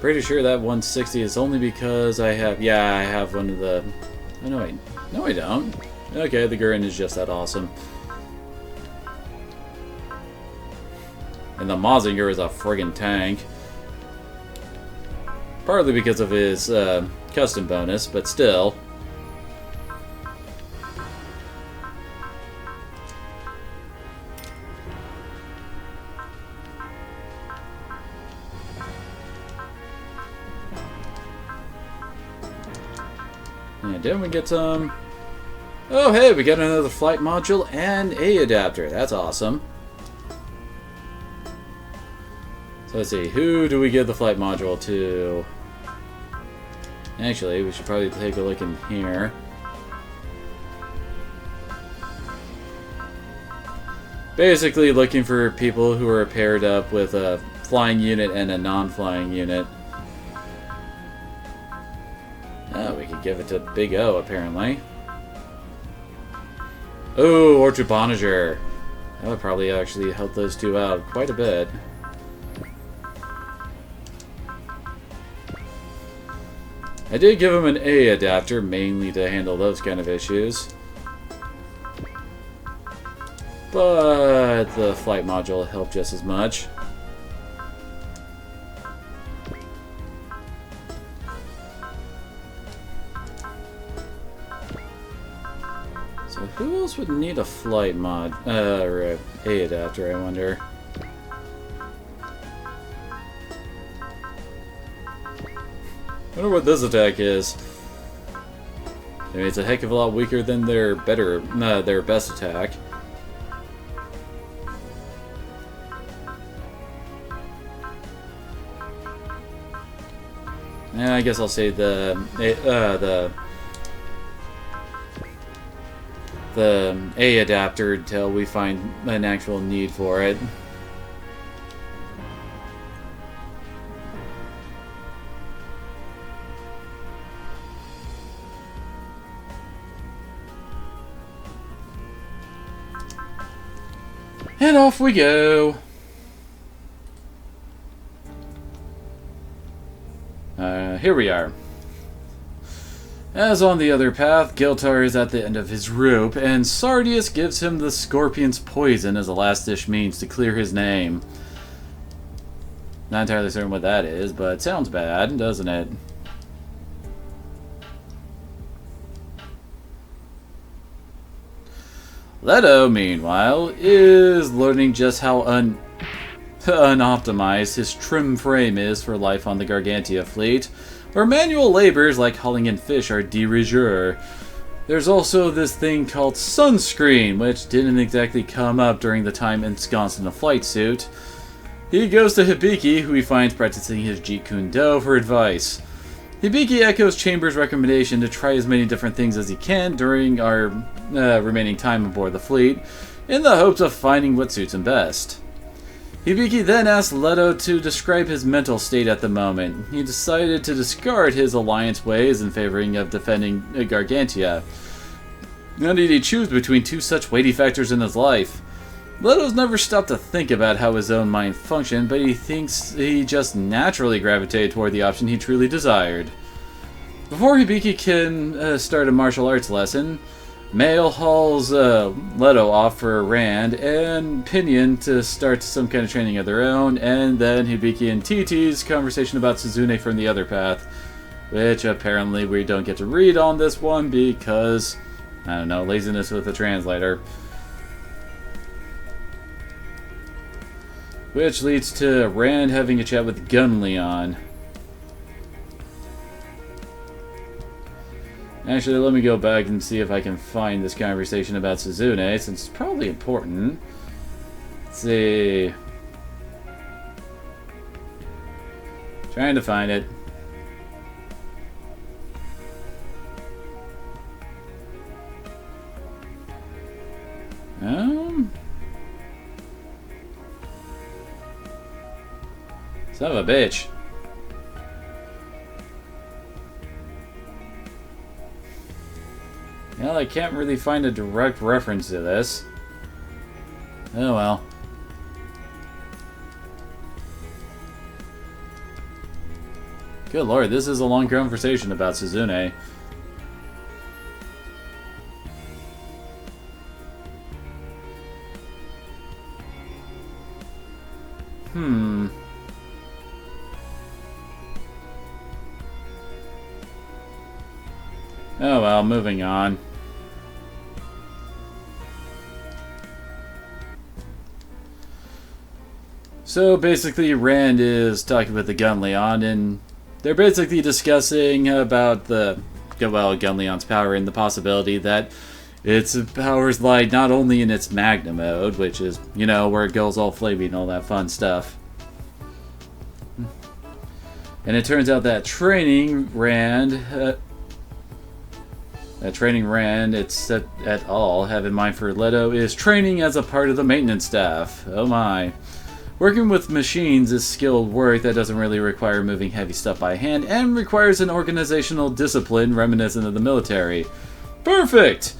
Pretty sure that 160 is only because I have... Yeah, I have one of the... Oh, no, no, I don't. Okay, the Gurren is just that awesome. And the Mazinger is a friggin' tank. Partly because of his custom bonus, but still. And then we get some... Oh, hey, we got another flight module and a adapter. That's awesome. So let's see, who do we give the flight module to? Actually, we should probably take a look in here. Basically looking for people who are paired up with a flying unit and a non-flying unit. Oh, we could give it to Big O, apparently. Oh, or to Bonager. That would probably actually help those two out quite a bit. I did give him an A adapter, mainly to handle those kind of issues. But the flight module helped just as much. So who else would need a flight mod, or a adapter, I wonder? I wonder what this attack is. I mean, it's a heck of a lot weaker than their best attack. Yeah, I guess I'll say the A adapter until we find an actual need for it. And off we go. Here we are. As on the other path, Giltar is at the end of his rope, and Sardius gives him the scorpion's poison as a last-dish means to clear his name. Not entirely certain what that is, but sounds bad, doesn't it? Leto, meanwhile, is learning just how unoptimized his trim frame is for life on the Gargantia fleet, where manual labors like hauling in fish are de rigueur. There's also this thing called sunscreen, which didn't exactly come up during the time ensconced in a flight suit. He goes to Hibiki, who he finds practicing his Jeet Kune Do, for advice. Hibiki echoes Chambers' recommendation to try as many different things as he can during our remaining time aboard the fleet, in the hopes of finding what suits him best. Hibiki then asks Leto to describe his mental state at the moment. He decided to discard his alliance ways in favoring of defending Gargantia. Nor did he choose between two such weighty factors in his life. Leto's never stopped to think about how his own mind functioned, but he thinks he just naturally gravitated toward the option he truly desired. Before Hibiki can start a martial arts lesson, Mail hauls Leto off for Rand and Pinion to start some kind of training of their own, and then Hibiki and TT's conversation about Suzune from the other path, which apparently we don't get to read on this one because, I don't know, laziness with the translator. Which leads to Rand having a chat with Gunleon. Actually, let me go back and see if I can find this conversation about Suzune, since it's probably important. Let's see. Trying to find it. Son of a bitch. Well, I can't really find a direct reference to this. Oh well. Good lord, this is a long conversation about Suzune. Oh well, moving on. So basically, Rand is talking with the Gunleon, and they're basically discussing about Gunleon's power and the possibility that its powers lie not only in its Magna mode, which is, you know, where it goes all flamey and all that fun stuff. And it turns out that training Rand, it's at all have in mind for Leto is training as a part of the maintenance staff. Oh my. Working with machines is skilled work that doesn't really require moving heavy stuff by hand and requires an organizational discipline reminiscent of the military. Perfect!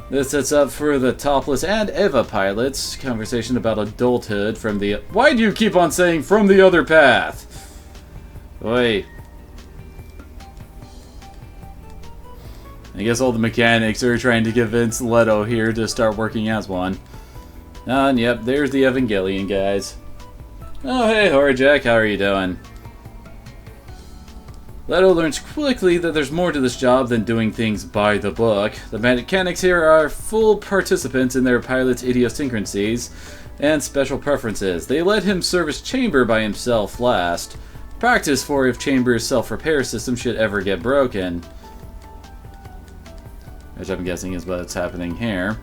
This sets up for the Topless and Eva pilots conversation about adulthood from the... Why do you keep on saying from the other path? Oi. I guess all the mechanics are trying to convince Leto here to start working as one. And yep, there's the Evangelion guys. Oh hey, Horjack, how are you doing? Leto learns quickly that there's more to this job than doing things by the book. The mechanics here are full participants in their pilot's idiosyncrasies and special preferences. They let him service Chamber by himself last. Practice for if Chamber's self-repair system should ever get broken. Which I'm guessing is what's happening here.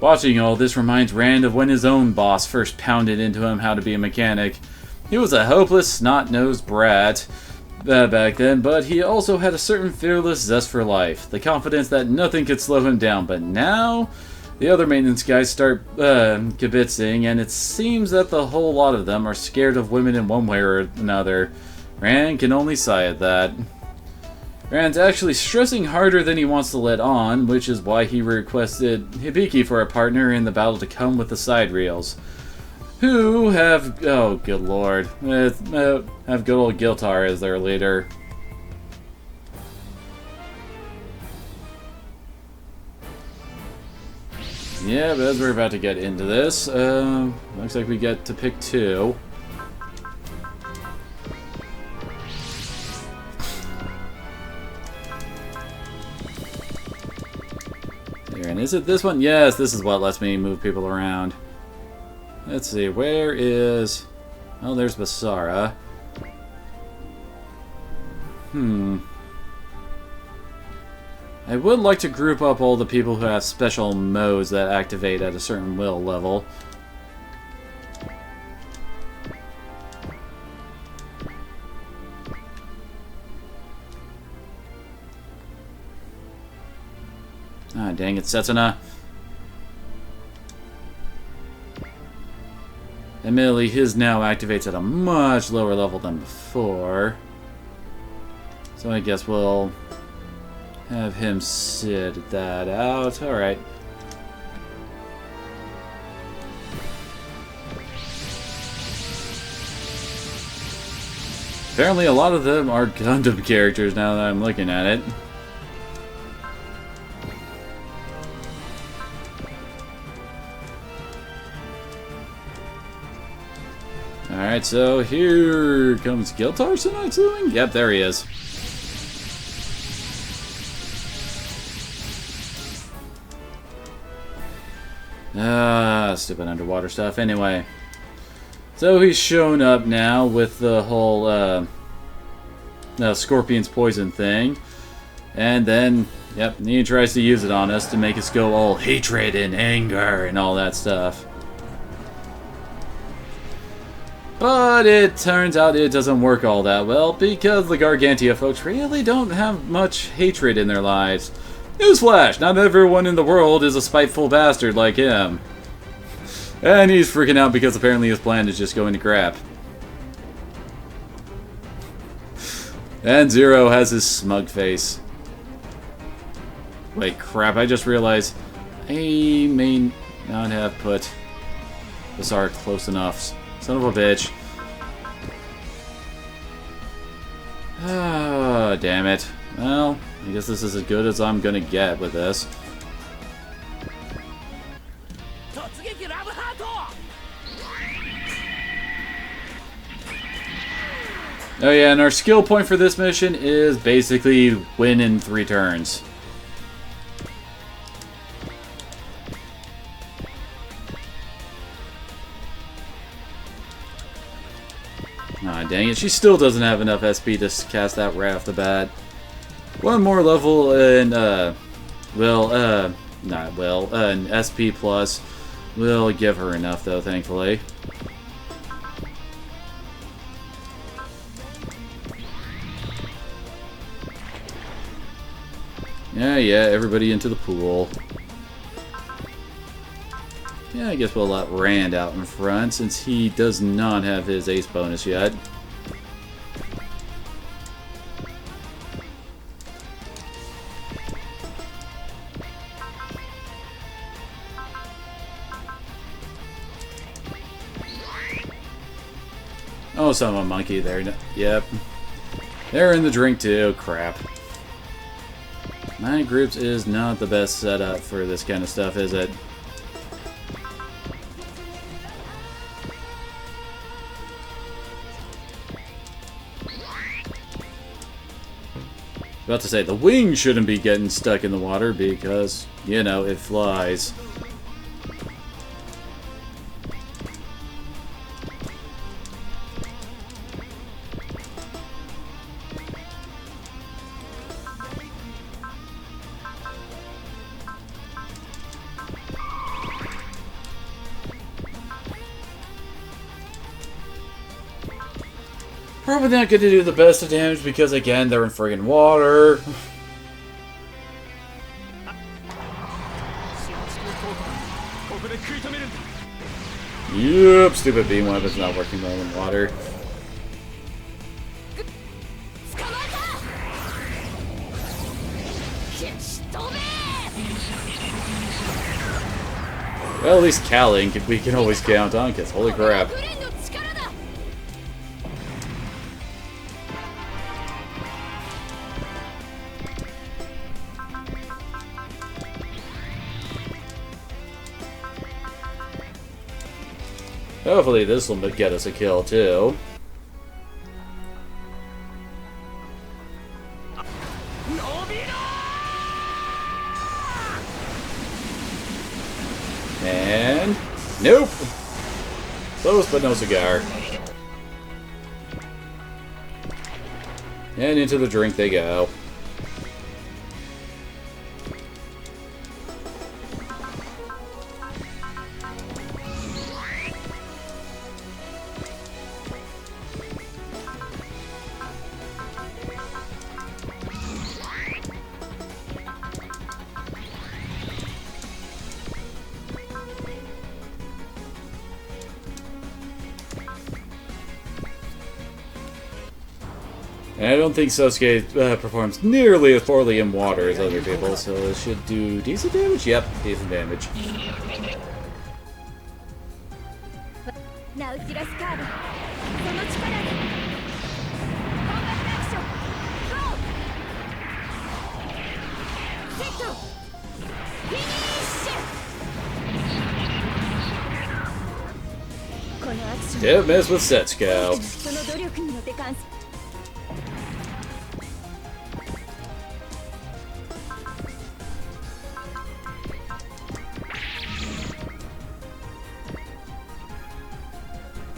Watching all this reminds Rand of when his own boss first pounded into him how to be a mechanic. He was a hopeless, snot-nosed brat back then, but he also had a certain fearless zest for life, the confidence that nothing could slow him down. But now, the other maintenance guys start kibitzing, and it seems that the whole lot of them are scared of women in one way or another. Rand can only sigh at that. Rand's actually stressing harder than he wants to let on, which is why he requested Hibiki for a partner in the battle to come with the side reels. Who have, oh good lord, have good old Giltar as their leader. Yeah, but as we're about to get into this, looks like we get to pick two. There, and is it this one? Yes, this is what lets me move people around. Let's see, where is... Oh, there's Basara. I would like to group up all the people who have special modes that activate at a certain will level. Ah, dang it, Setsuna. Admittedly, his now activates at a much lower level than before. So I guess we'll have him sit that out. Alright. Apparently a lot of them are Gundam characters now that I'm looking at it. Alright, so here comes Giltar, I'm assuming? Yep, there he is. Stupid underwater stuff. Anyway. So he's shown up now with the whole, Scorpion's poison thing. And then, yep, he tries to use it on us to make us go all hatred and anger and all that stuff. But it turns out it doesn't work all that well, because the Gargantia folks really don't have much hatred in their lives. Newsflash! Not everyone in the world is a spiteful bastard like him. And he's freaking out because apparently his plan is just going to crap. And Zero has his smug face. Wait, crap, I just realized I may not have put Basara close enough. Son of a bitch. Ah, damn it. Well, I guess this is as good as I'm gonna get with this. Oh yeah, and our skill point for this mission is basically win in 3 turns. Aw, dang it, she still doesn't have enough SP to cast that right off the bat. One more level in, an SP plus will give her enough, though, thankfully. Yeah, everybody into the pool. Yeah, I guess we'll let Rand out in front, since he does not have his ace bonus yet. Oh, son of a monkey there. Yep. They're in the drink too. Crap. 9 groups is not the best setup for this kind of stuff, is it? About to say, the wing shouldn't be getting stuck in the water because, you know, it flies. Probably not going to do the best of damage because, again, they're in friggin' water. Yep, stupid beam weapon's not working well in water. Well, at least Calling we can always count on, because holy crap. Hopefully this will get us a kill, too. And... nope! Close, but no cigar. And into the drink they go. And I don't think Sosuke performs nearly as poorly in water as other people, so it should do decent damage? Yep, decent damage. Didn't miss with Setsuko.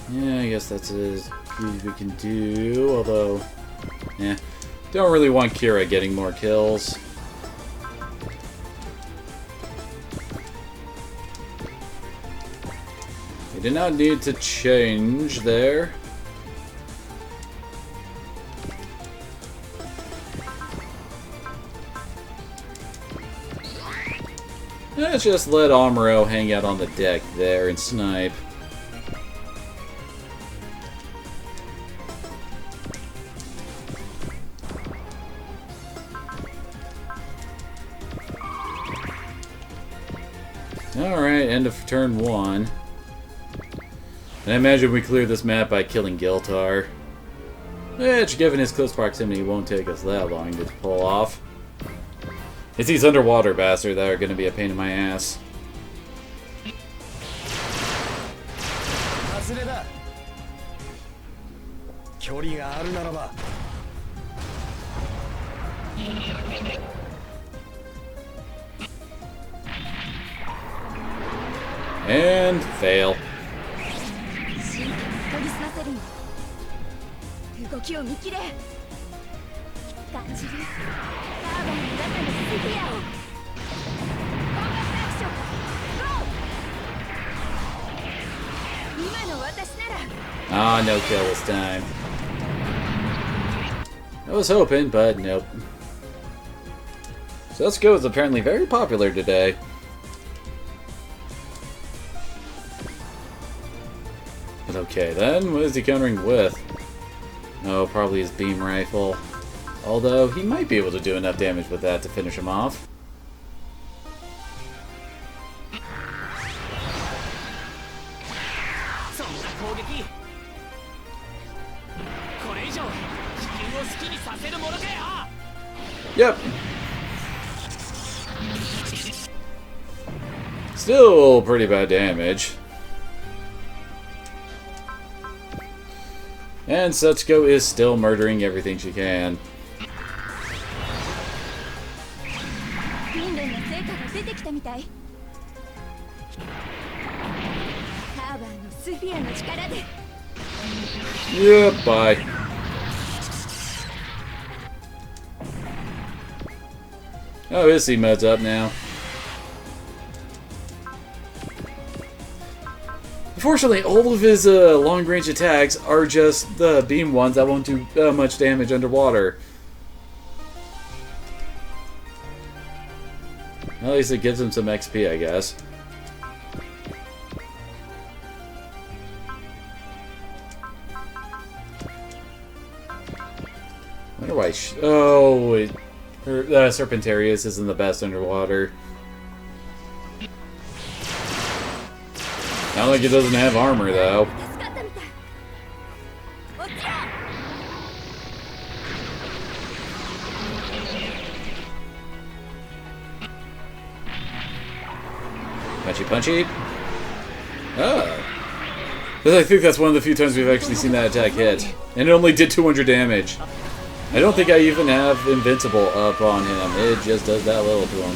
Yeah, I guess that's as good as we can do, although, yeah, don't really want Kira getting more kills. We did not need to change there. Let's just let Amuro hang out on the deck there and snipe. Alright, end of turn 1. And I imagine we clear this map by killing Giltar. Which, given his close proximity, won't take us that long to pull off. It's these underwater bastards that are going to be a pain in my ass. And fail. Ah, no kill this time. I was hoping, but nope. So Setsuko is apparently very popular today. But okay, then what is he countering with? Oh, probably his beam rifle. Although, he might be able to do enough damage with that to finish him off. Yep. Still pretty bad damage. And Setsuko is still murdering everything she can. 訓練の成果が出てきたみたい。カーバーのスフィアの力で。 Yep, bye. Oh, his C mode's up now. Unfortunately, all of his long-range attacks are just the beam ones that won't do much damage underwater. At least it gives him some XP, I guess. I wonder why. Serpentarius isn't the best underwater. Not like it doesn't have armor, though. 助かったみたい。落ちろ。 Punchy, punchy. Oh. I think that's one of the few times we've actually seen that attack hit. And it only did 200 damage. I don't think I even have Invincible up on him. It just does that little to him.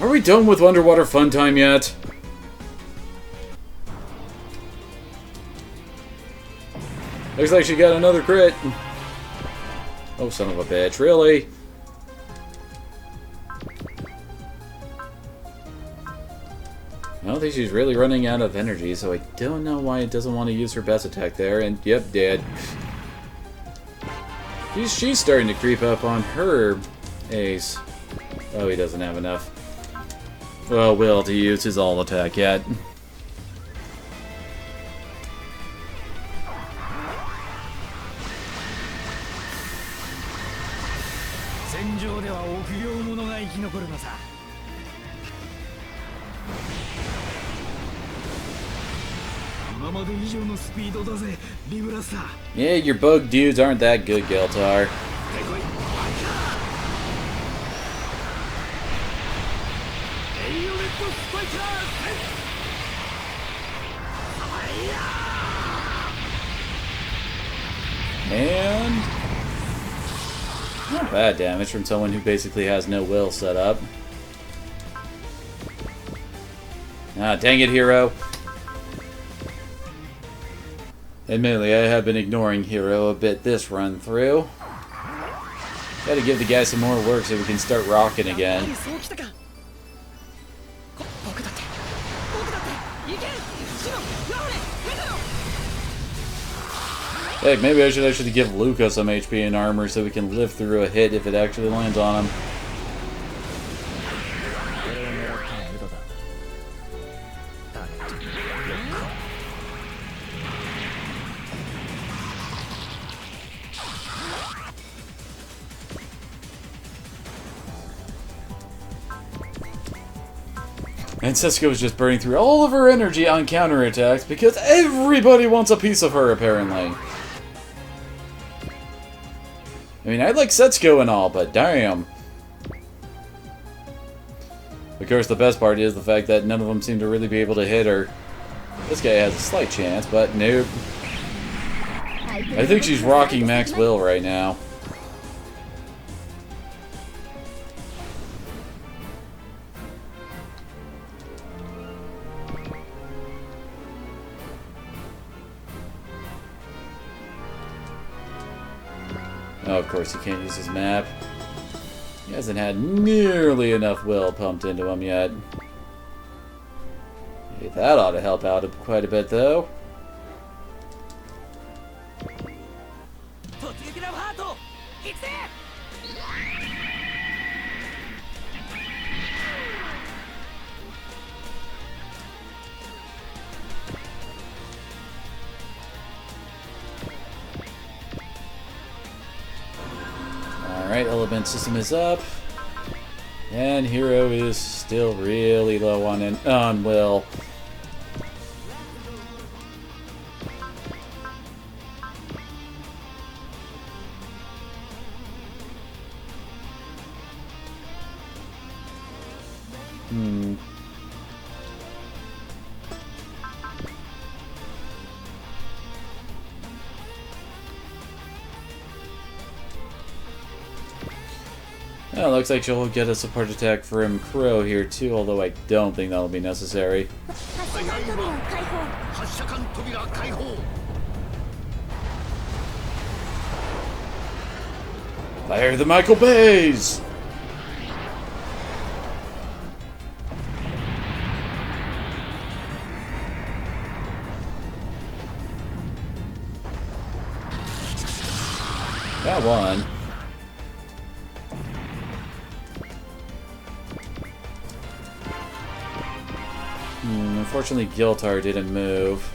Are we done with underwater fun time yet? Looks like she got another crit. Oh, son of a bitch. Really? I don't think she's really running out of energy, so I don't know why it doesn't want to use her best attack there. And, yep, dead. She's starting to creep up on her ace. Oh, he doesn't have enough. Well, will to use his all attack yet. Yeah, your bug dudes aren't that good, Geltar. And not bad damage from someone who basically has no will set up. Ah, dang it, Hero. Admittedly, I have been ignoring Hero a bit this run through. Gotta give the guy some more work so we can start rocking again. Heck, maybe I should actually give Luca some HP and armor so we can live through a hit if it actually lands on him. And Setsuko is just burning through all of her energy on counterattacks because everybody wants a piece of her, apparently. I mean, I like Setsuko and all, but damn. Of course, the best part is the fact that none of them seem to really be able to hit her. This guy has a slight chance, but nope. I think she's rocking Max Will right now. Oh, of course, he can't use his map. He hasn't had nearly enough will pumped into him yet. Hey, that ought to help out quite a bit, though. Alright, element system is up. And Hero is still really low on will. Well, looks like she'll get a support attack from Crow here too, although I don't think that'll be necessary. 発射管扉開放。発射管扉開放。 Fire the Michael Bays! Got one. Unfortunately, Giltar didn't move.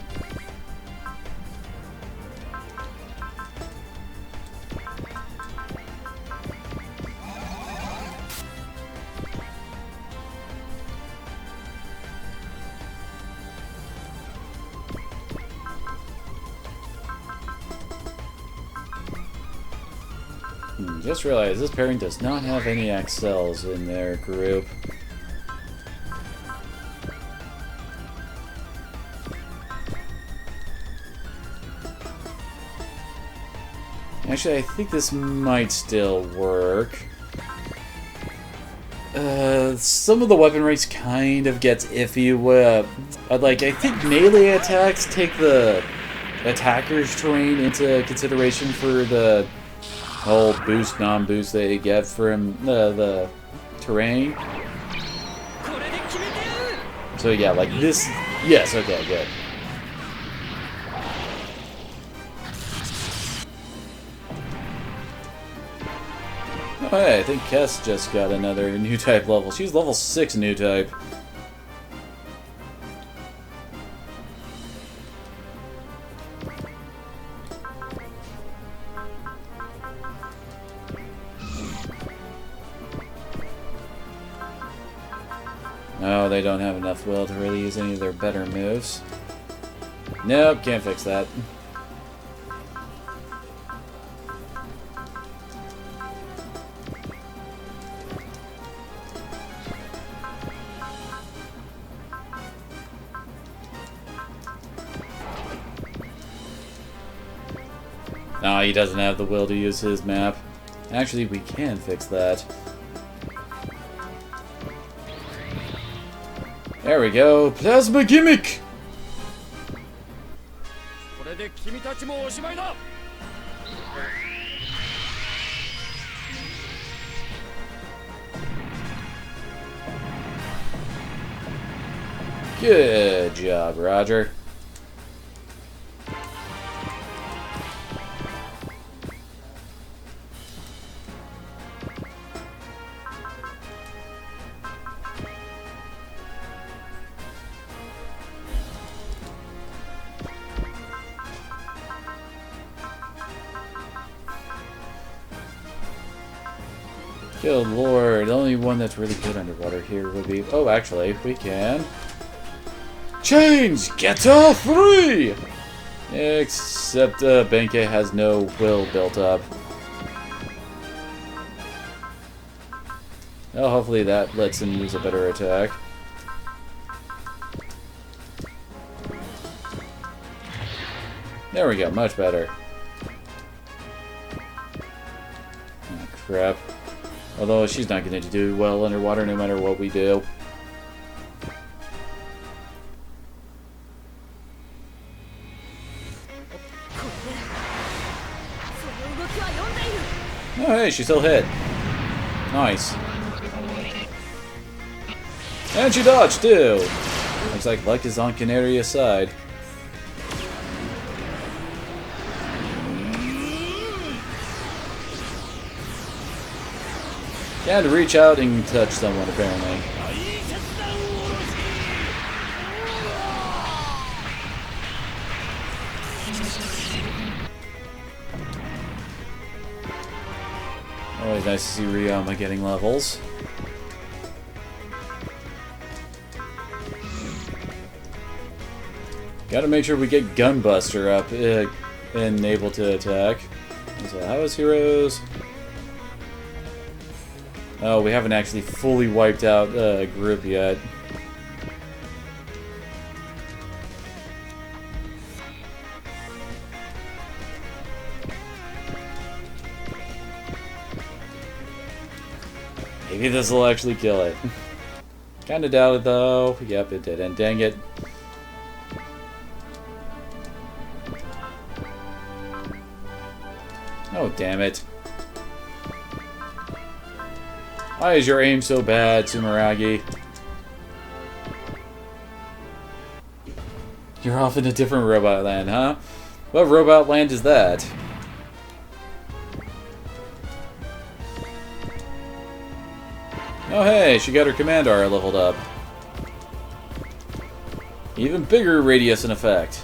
Just realized this pairing does not have any Axels in their group. Actually, I think this might still work. Some of the weapon rates kind of gets iffy. Like, I think melee attacks take the attacker's terrain into consideration for the whole boost, non-boost they get from the terrain. So yeah, like this... Yes, okay, good. Oh, hey, I think Kess just got another new type level. She's level 6 new type. Oh, they don't have enough will to really use any of their better moves. Nope, can't fix that. No, he doesn't have the will to use his map. Actually, we can fix that. There we go. Plasma Gimmick! これで君たちもおしまいだ。 Good job, Roger. Good lord, the only one that's really good underwater here would be... Oh, actually, we can... Change! Get all free! Except Benkei has no will built up. Well, hopefully that lets him use a better attack. There we go, much better. Oh, crap. Although she's not going to do well underwater no matter what we do. Oh hey, she still hit. Nice. And she dodged too! Looks like luck is on Canaria's side. Can't reach out and touch someone apparently. Always nice to see Ryoma getting levels. Gotta make sure we get Gunbuster up and able to attack. So how is Heroes? Oh, we haven't actually fully wiped out a group yet. Maybe this will actually kill it. Kinda doubt it though. Yep, it didn't. Dang it. Oh, damn it. Why is your aim so bad, Sumeragi? You're off in a different robot land, huh? What robot land is that? Oh hey, she got her Commandar leveled up. Even bigger radius in effect.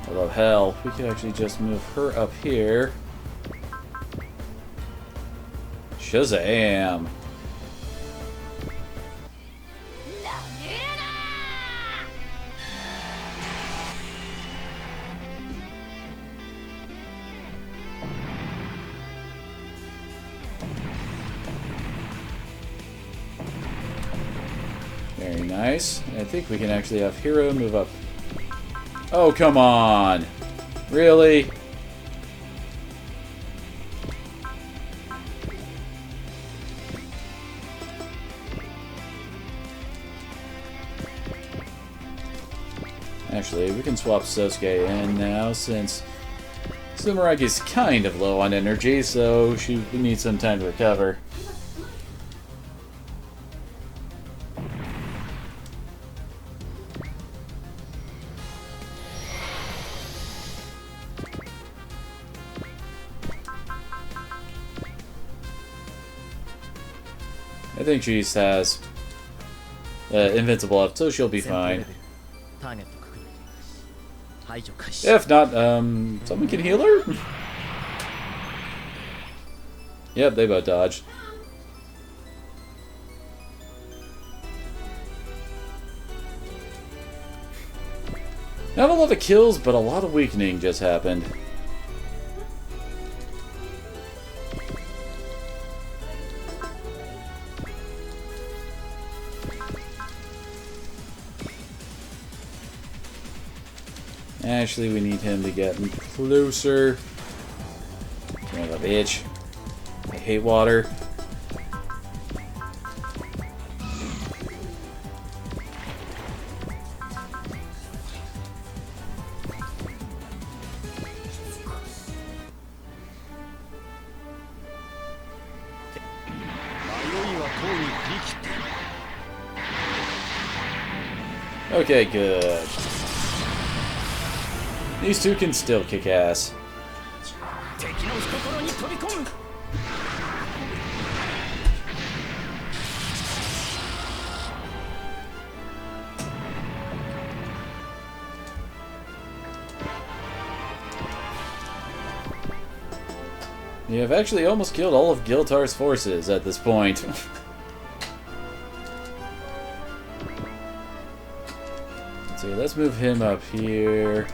Although, hell, we could actually just move her up here. Shazam! Very nice. I think we can actually have Hero move up. Oh, come on! Really? Actually, we can swap Sosuke in now, since Sumeragi's kind of low on energy, so she needs some time to recover. I think she has invincible up, so she'll be fine. If not, someone can heal her? Yep, they both dodged. Not a lot of kills, but a lot of weakening just happened. Actually, we need him to get closer. Son of a bitch. I hate water. Okay, good. These two can still kick ass. You have actually almost killed all of Giltar's forces at this point. So let's move him up here.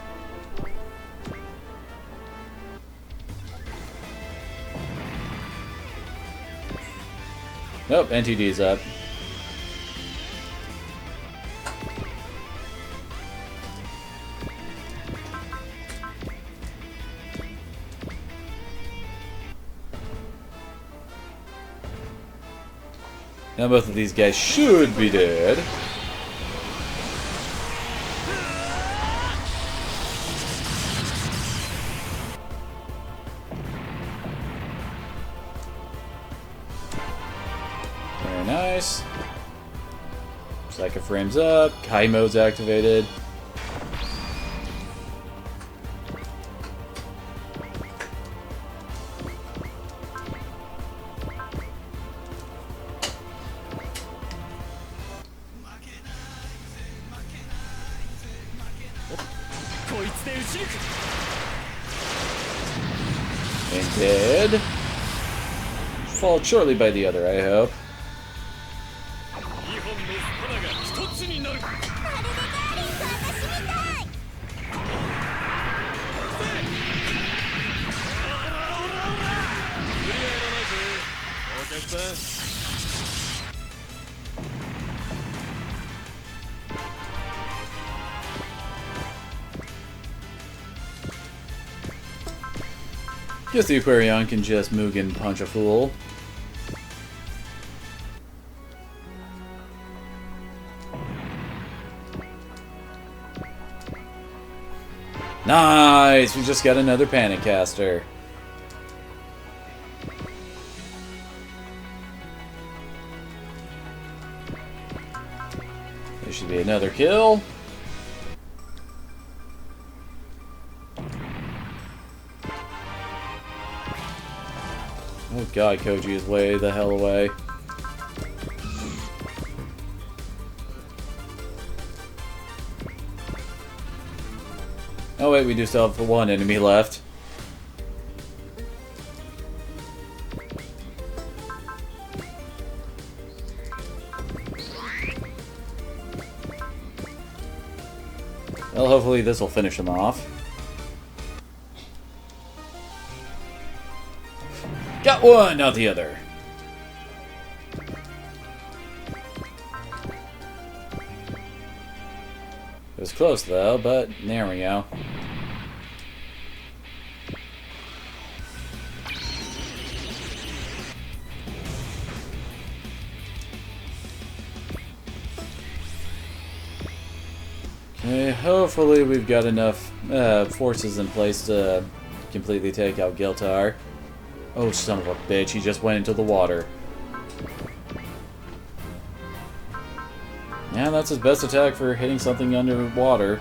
Nope, NTD's up. Now both of these guys should be dead. Very nice. Psycho frames up. Kai mode's activated. And dead. Followed shortly by the other, I hope. Guess the Aquarion can just Mugen punch a fool. Nice! We just got another Panic Caster. There should be another kill. Oh god, Koji is way the hell away. Oh wait, we do still have one enemy left. Well, hopefully this will finish him off. Got one, not the other. It was close though, but there we go. Okay, hopefully we've got enough forces in place to completely take out Giltar. Oh, son of a bitch, he just went into the water. Yeah, that's his best attack for hitting something underwater.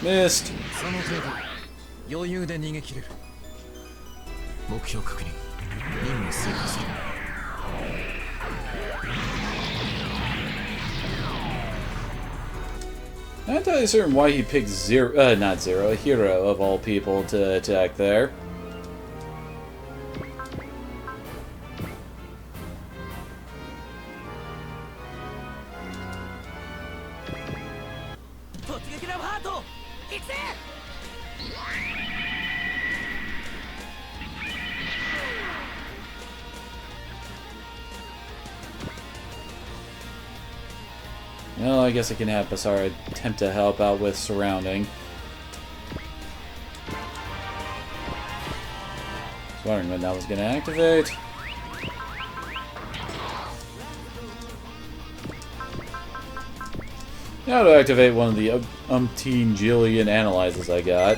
Missed. 余裕で逃げ切れる。目標確認。任務遂行する。I'm not entirely certain why he picked not Zero, a hero of all people to attack there. Well, I guess I can have Basara attempt to help out with surrounding. I was wondering when that was going to activate. Now to activate one of the umpteen jillion analyzers I got.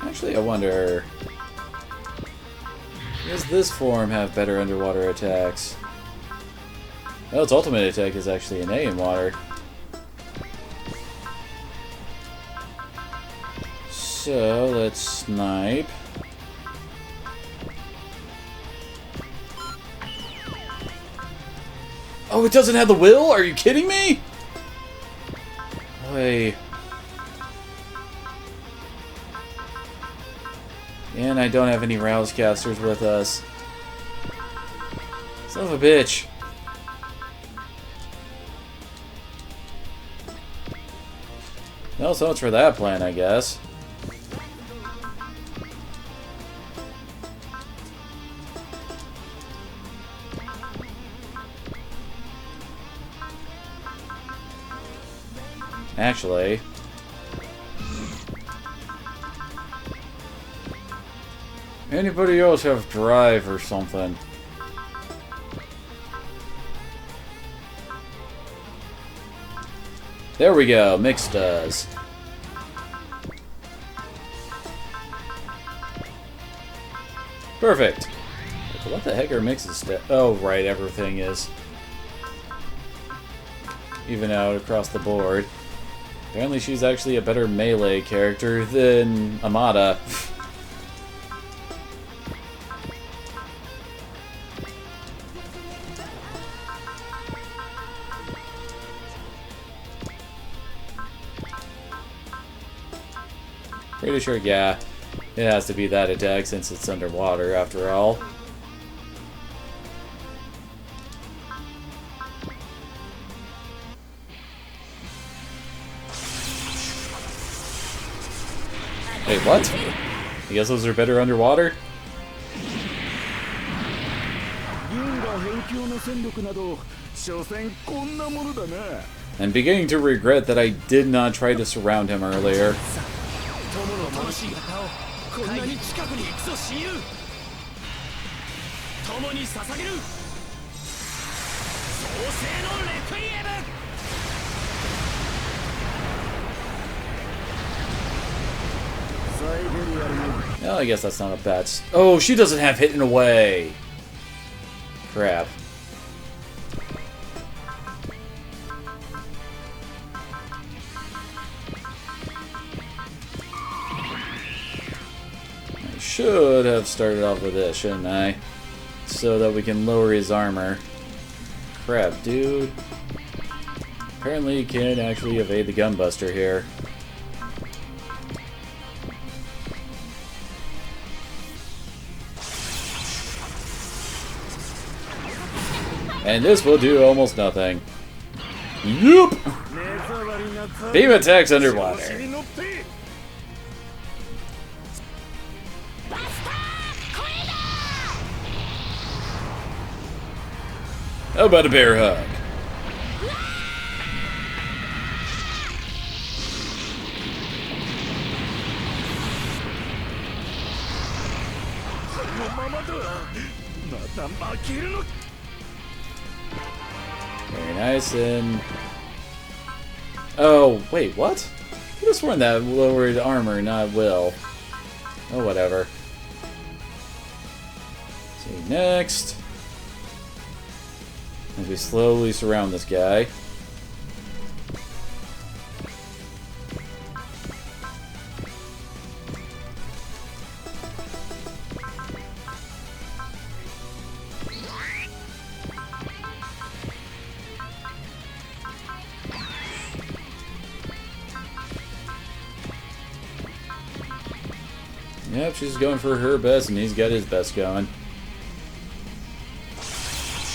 Actually, I wonder, does this form have better underwater attacks? Well, its ultimate attack is actually an A in water. So, let's snipe. Oh, it doesn't have the will? Are you kidding me? Wait. And I don't have any Rouse casters with us. Son of a bitch. Well, so much for that plan, I guess. Actually... anybody else have drive or something? There we go, Mix does. Perfect. What the heck are Mix's stats? Oh, right, everything is even out across the board. Apparently she's actually a better melee character than Amada. Pretty sure, yeah. It has to be that attack since it's underwater after all. Wait, what? I guess those are better underwater? I'm beginning to regret that I did not try to surround him earlier. Well, I guess that's not a bad... Oh, she doesn't have hidden away! Crap. I should have started off with this, shouldn't I? So that we can lower his armor. Crap, dude. Apparently you can't actually evade the gunbuster here. And this will do almost nothing. Yup! Beam attacks underwater. How about a bear hug? Very nice, and... Oh, wait, what? I could have sworn that lowered armor, not will. Oh, whatever. See, next... As we slowly surround this guy. Yep, she's going for her best, and he's got his best going.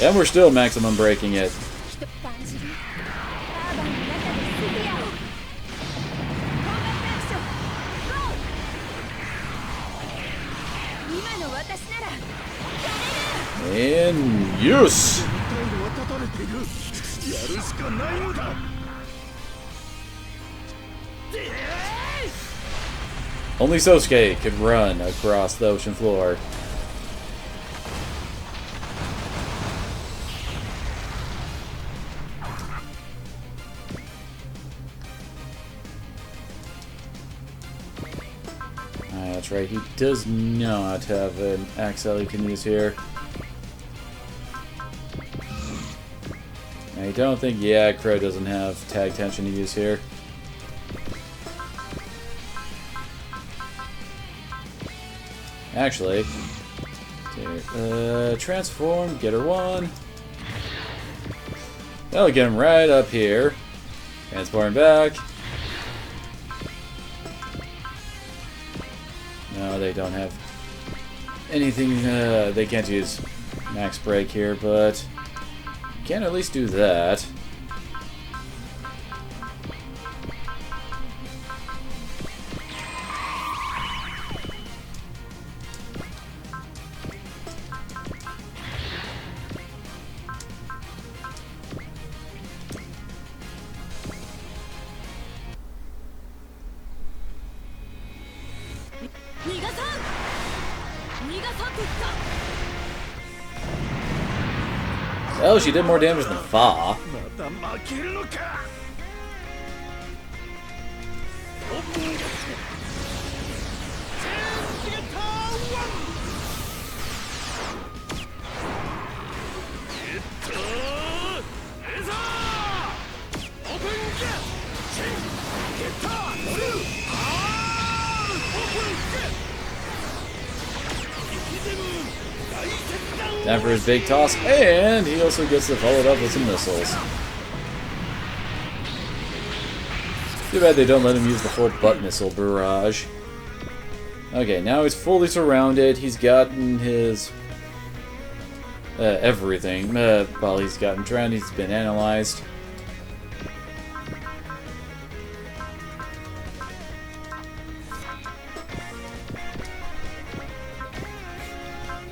And we're still maximum breaking it. In use! Only Sosuke could run across the ocean floor. That's right, he does not have an Axel he can use here. I don't think, yeah, Crow doesn't have tag tension to use here. Actually, transform, get her one. That'll get him right up here. Transform back. No, they don't have anything. They can't use max break here, but can at least do that. Oh, she did more damage than Fa. Time for his big toss, and he also gets to follow it up with some missiles. Too bad they don't let him use the full butt missile barrage. Okay, now he's fully surrounded. He's gotten his everything. Well, he's gotten drowned. He's been analyzed.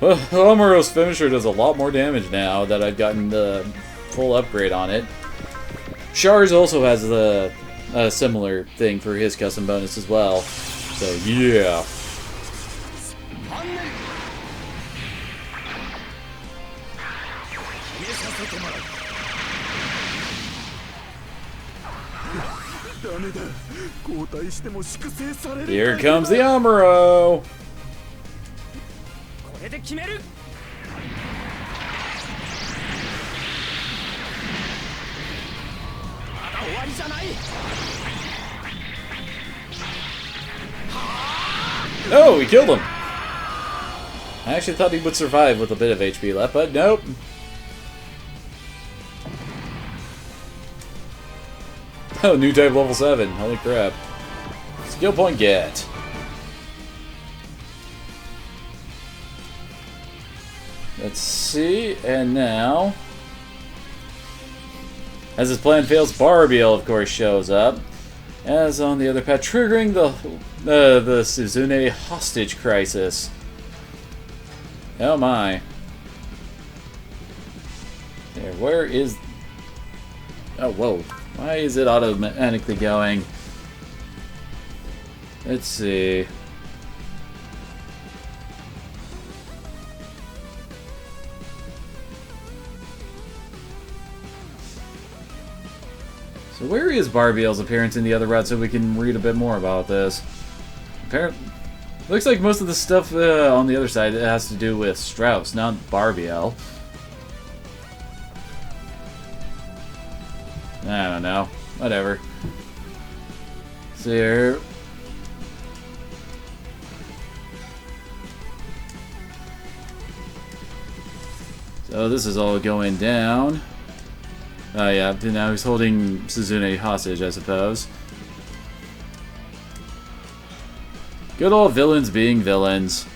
Well, Homero's finisher does a lot more damage now that I've gotten the full upgrade on it. Char's also has a similar thing for his custom bonus as well. So, yeah. Here comes the Amuro! これで決める Oh, we killed him! I actually thought he would survive with a bit of HP left, but nope. Oh, new type level 7. Holy crap. Skill point get. Let's see, and now... As his plan fails, Barbiel, of course, shows up. As on the other path, triggering the Suzune hostage crisis. Oh my. There, where is... Oh, whoa. Why is it automatically going? Let's see. So where is Barbiel's appearance in the other route so we can read a bit more about this? Apparently, looks like most of the stuff on the other side has to do with Strauss, not Barbiel. I don't know. Whatever. So here... So this is all going down. Oh yeah, now he's holding Suzune hostage, I suppose. Good old villains being villains.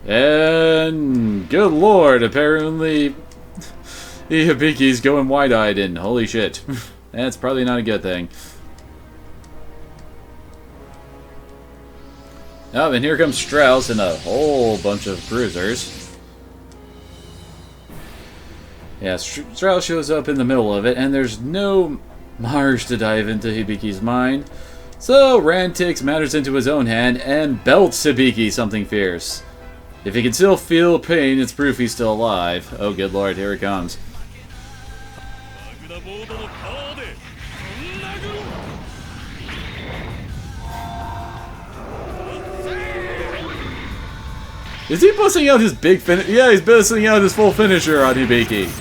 And good lord, apparently Hibiki's going wide-eyed and holy shit. That's probably not a good thing. Oh, and here comes Strauss and a whole bunch of cruisers. Yeah, Strauss shows up in the middle of it, and there's no Mars to dive into Hibiki's mind. So Rand takes matters into his own hand and belts Hibiki something fierce. If he can still feel pain, it's proof he's still alive. Oh, good lord, here it comes. Is he busting out his big finish? Yeah, he's busting out his full finisher on Hibiki.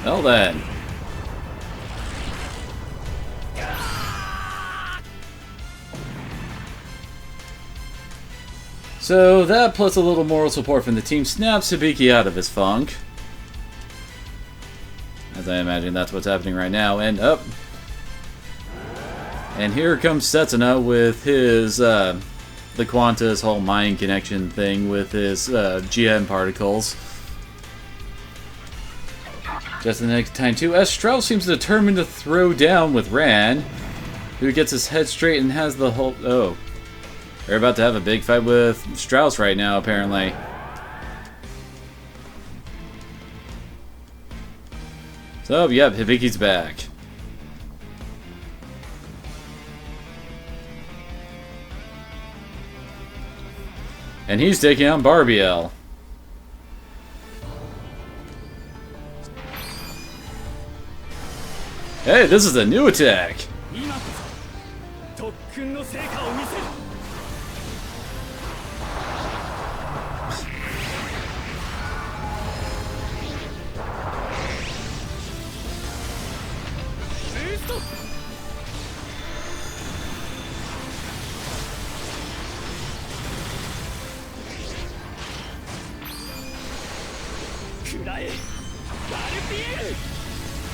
Well then. So that plus a little moral support from the team snaps Hibiki out of his funk. As I imagine that's what's happening right now. And up. And here comes Setsuna with his the Quanta's whole mind connection thing with his GM particles. Just the next time too, as Strauss seems determined to throw down with Ran, who gets his head straight and has the whole... Oh. They're about to have a big fight with Strauss right now, apparently. So, yep, Hibiki's back. And he's taking on Barbiel. Hey, this is a new attack!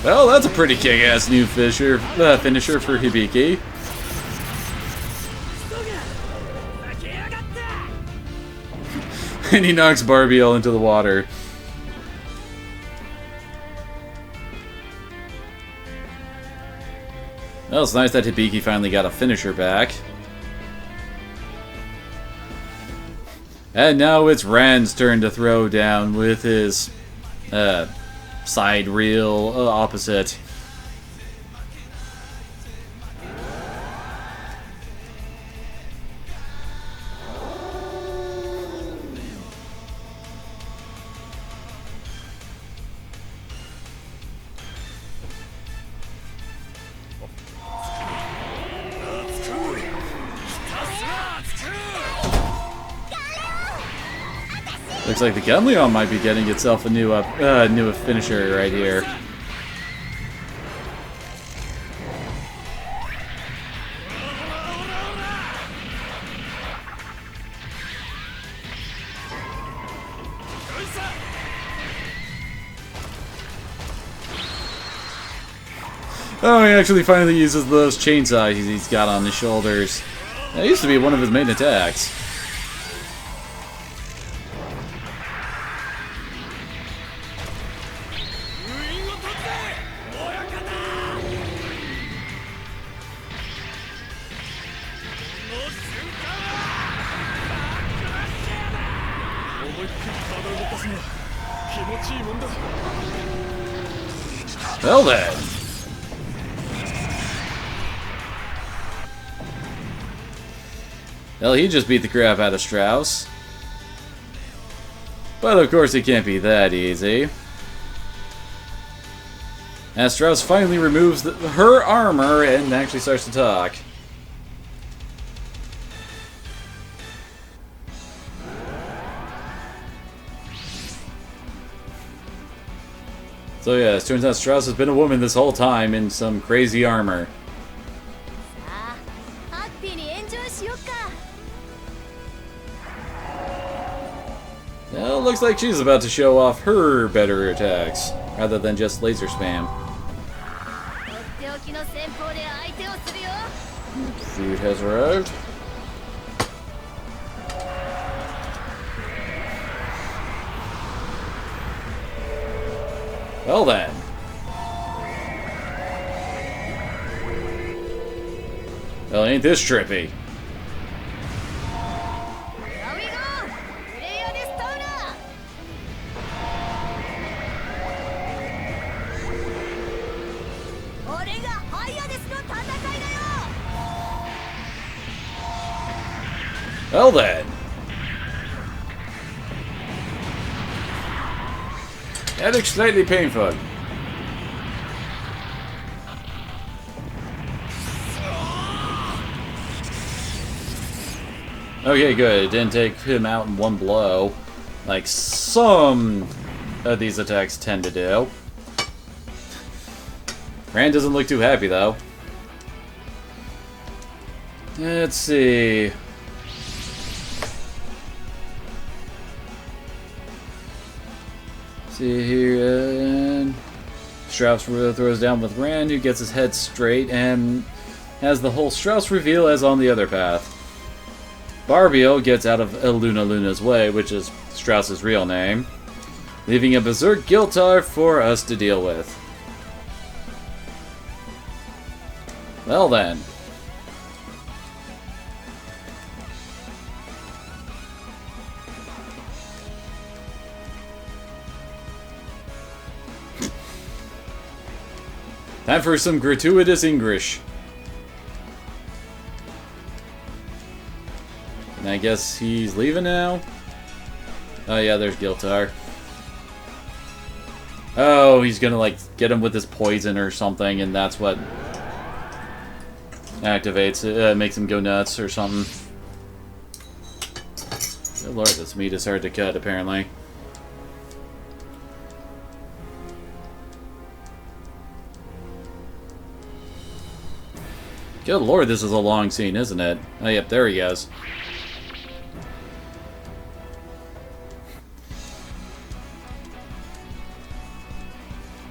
Well, that's a pretty kick-ass new finisher for Hibiki. And he knocks Barbiel into the water. Well, it's nice that Hibiki finally got a finisher back. And now it's Rand's turn to throw down with his side reel opposite. Looks like the Gunleon might be getting itself a new finisher right here. Oh, he actually finally uses those chainsaws he's got on his shoulders. That used to be one of his main attacks. Well then. Well, he just beat the crap out of Strauss. But of course it can't be that easy. As Strauss finally removes her armor and actually starts to talk. So yeah, it turns out Strauss has been a woman this whole time in some crazy armor. Well, looks like she's about to show off her better attacks, rather than just laser spam. Food has arrived. Well then. Well, ain't this trippy? Well then. That looks slightly painful. Okay, good. It didn't take him out in one blow, like some of these attacks tend to do. Rand doesn't look too happy, though. Let's see. See here, and Strauss throws down with Rand, who gets his head straight and has the whole Strauss reveal as on the other path. Barbiel gets out of Luna's way, which is Strauss's real name, leaving a berserk Giltar for us to deal with. Well then. Time for some gratuitous English. And I guess he's leaving now? Oh yeah, there's Giltar. Oh, he's gonna like get him with his poison or something, and that's what activates it, makes him go nuts or something. Good lord, this meat is hard to cut apparently. Good lord, this is a long scene, isn't it? Oh, yep, there he goes.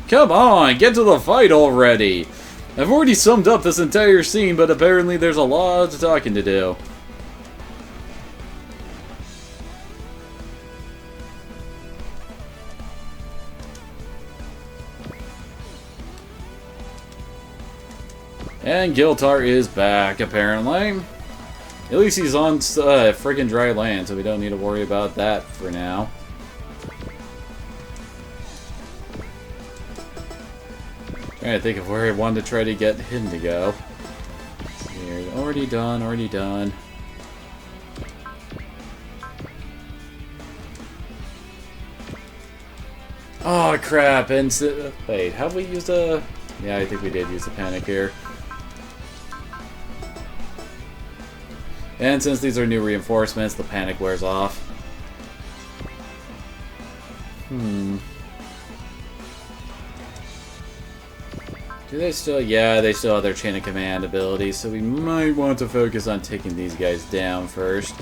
Come on, get to the fight already! I've already summed up this entire scene, but apparently there's a lot of talking to do. And Giltar is back, apparently. At least he's on friggin' dry land, so we don't need to worry about that for now. Trying to think of where I wanted to try to get him to go. Here, already done, already done. Oh crap! And wait, have we used a? Yeah, I think we did use a panic here. And since these are new reinforcements, the panic wears off. Do they still? Yeah, they still have their chain of command abilities, so we might want to focus on taking these guys down first.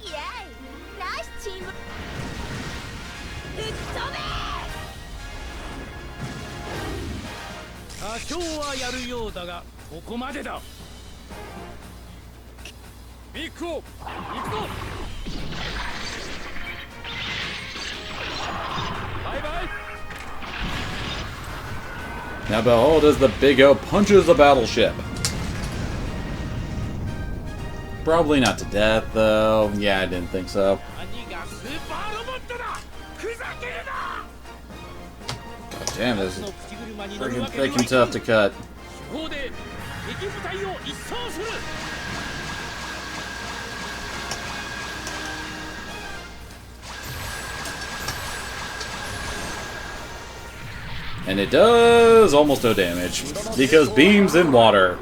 Yay! Nice team. ぶっ飛べ！多少はやるようだがここまでだ。ビッグオ行くぞ。バイバイ。 Now behold as the Big O punches the battleship. Probably not to death, though. Yeah, I didn't think so. 何がスーパーロボットだ。ふざけるな。 God damn, this の is 口車に乗る friggin' わけ thick にはい and かん tough to cut. 手法で敵部隊を一掃する。 And it does almost no damage, because beams in water.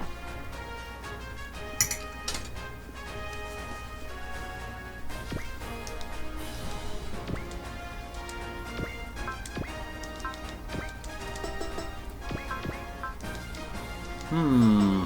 Hmm.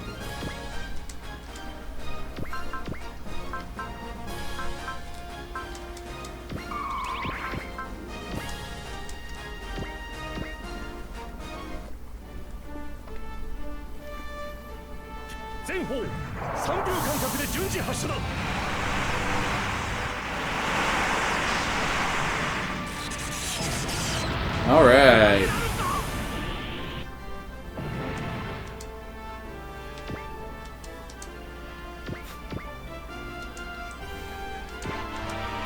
All right.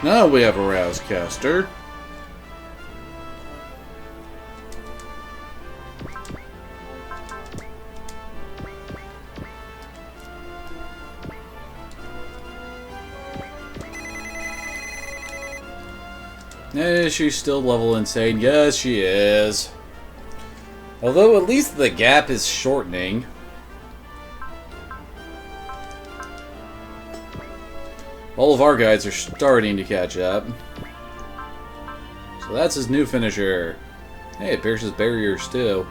Now we have a Rousecaster. Is she still level insane? Yes, she is. Although at least the gap is shortening. All of our guys are starting to catch up. So that's his new finisher. Hey, it pierces barriers too.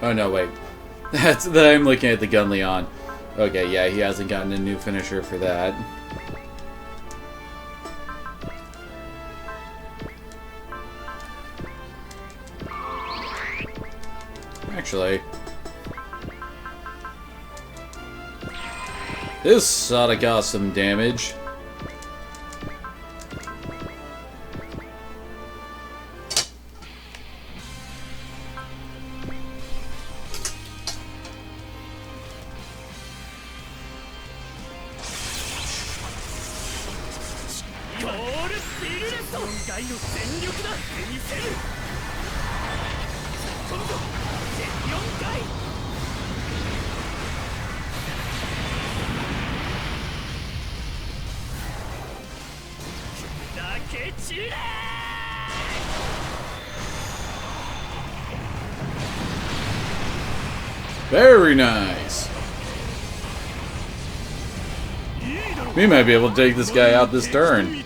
Oh no, wait. That's that I'm looking at the Gunleon. Okay, yeah, he hasn't gotten a new finisher for that. Actually, this ought to cause some damage. Very nice. We might be able to take this guy out this turn.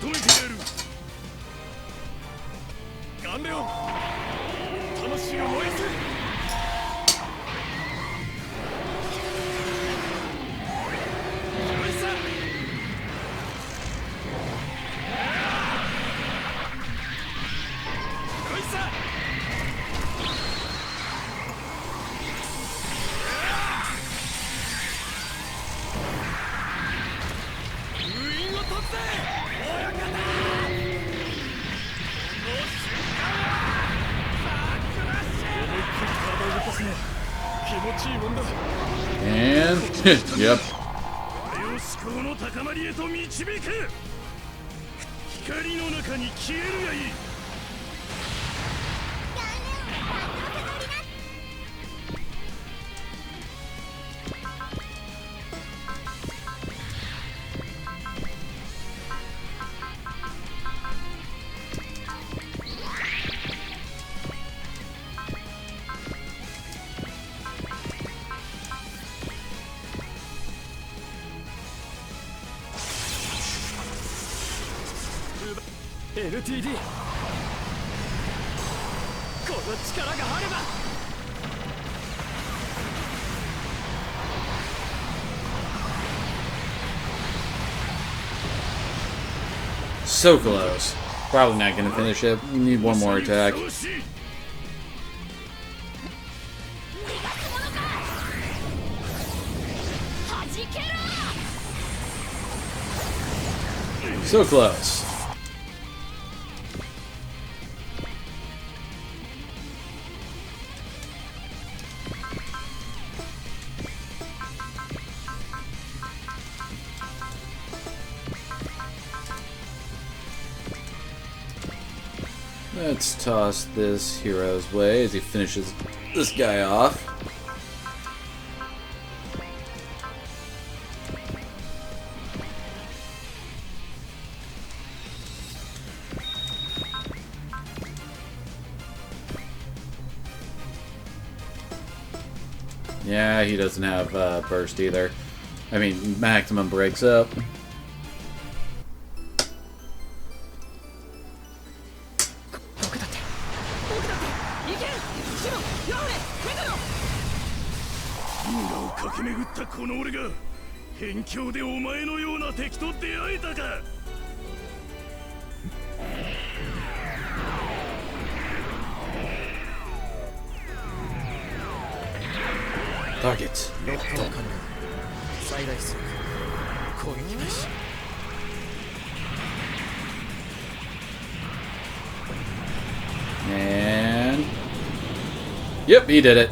And yep. この高まりへと導く。光の中に消えるがいい。LTD この力があれば So close. Probably not gonna finish it. We need one more attack. So close. Let's toss this hero's way as he finishes this guy off. Yeah, he doesn't have burst either. I mean, maximum breaks up. Target. And yep, he did it.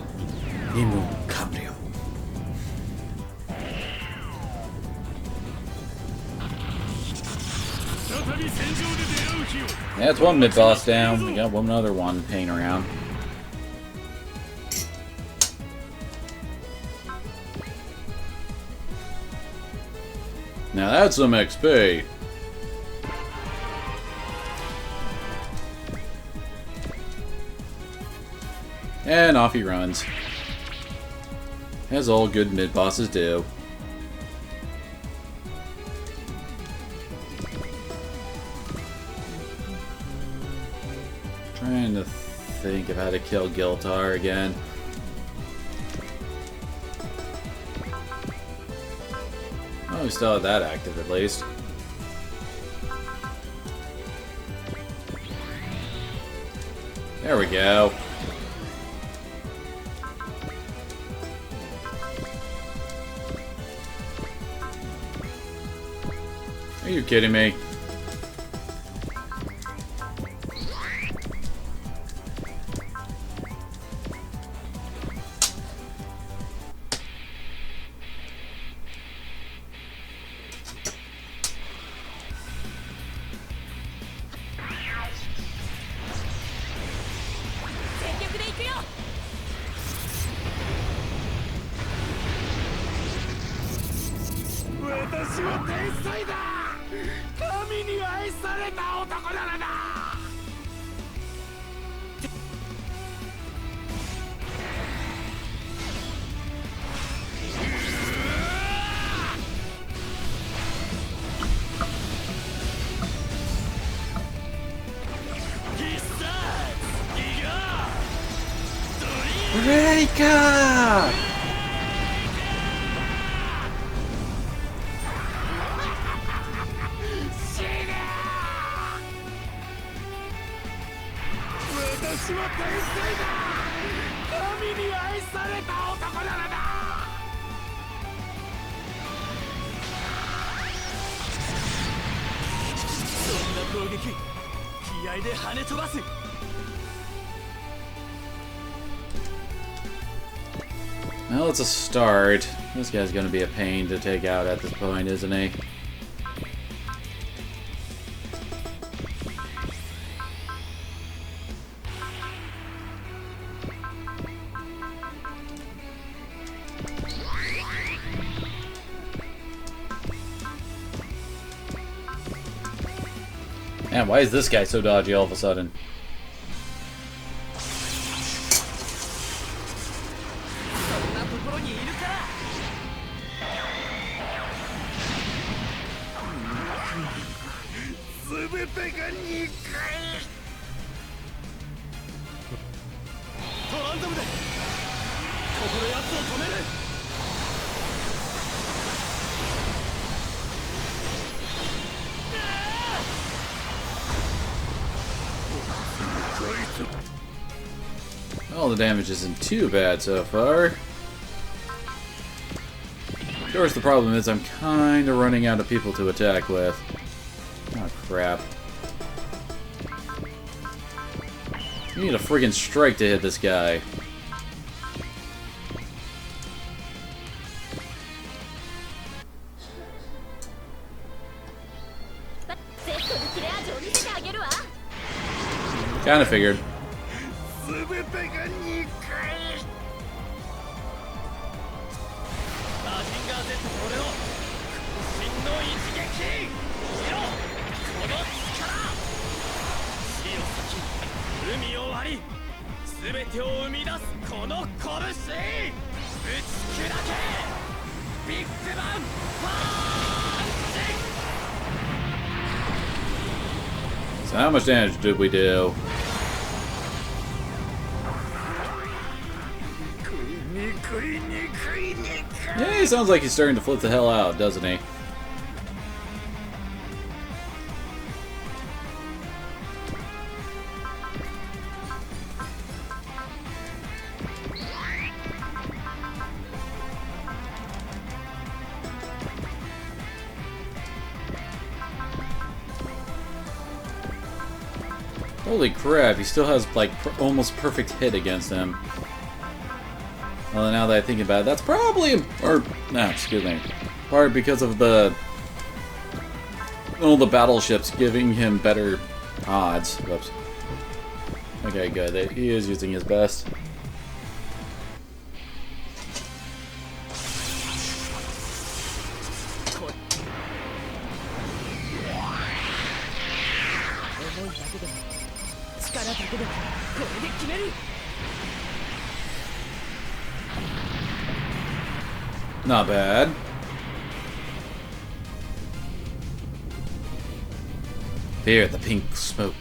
That's one mid-boss down. We got one other one hanging around. Now that's some XP. And off he runs. As all good mid-bosses do. Trying to think of how to kill Giltar again. Oh, we still have that active at least. There we go. Are you kidding me? Reika! Well, it's a start. This guy's gonna be a pain to take out at this point, isn't he? Man, why is this guy so dodgy all of a sudden? Well, the damage isn't too bad so far. Of course, the problem is I'm kind of running out of people to attack with. Oh, crap. You need a friggin' strike to hit this guy. Kinda figured. So how much damage did we do? Yeah, he sounds like he's starting to flip the hell out, doesn't he? Holy crap, he still has like almost perfect hit against him. Well, now that I think about it, that's probably, excuse me, part because of the battleships giving him better odds. Whoops. Okay, good. He is using his best. Not bad. Fear the pink smoke.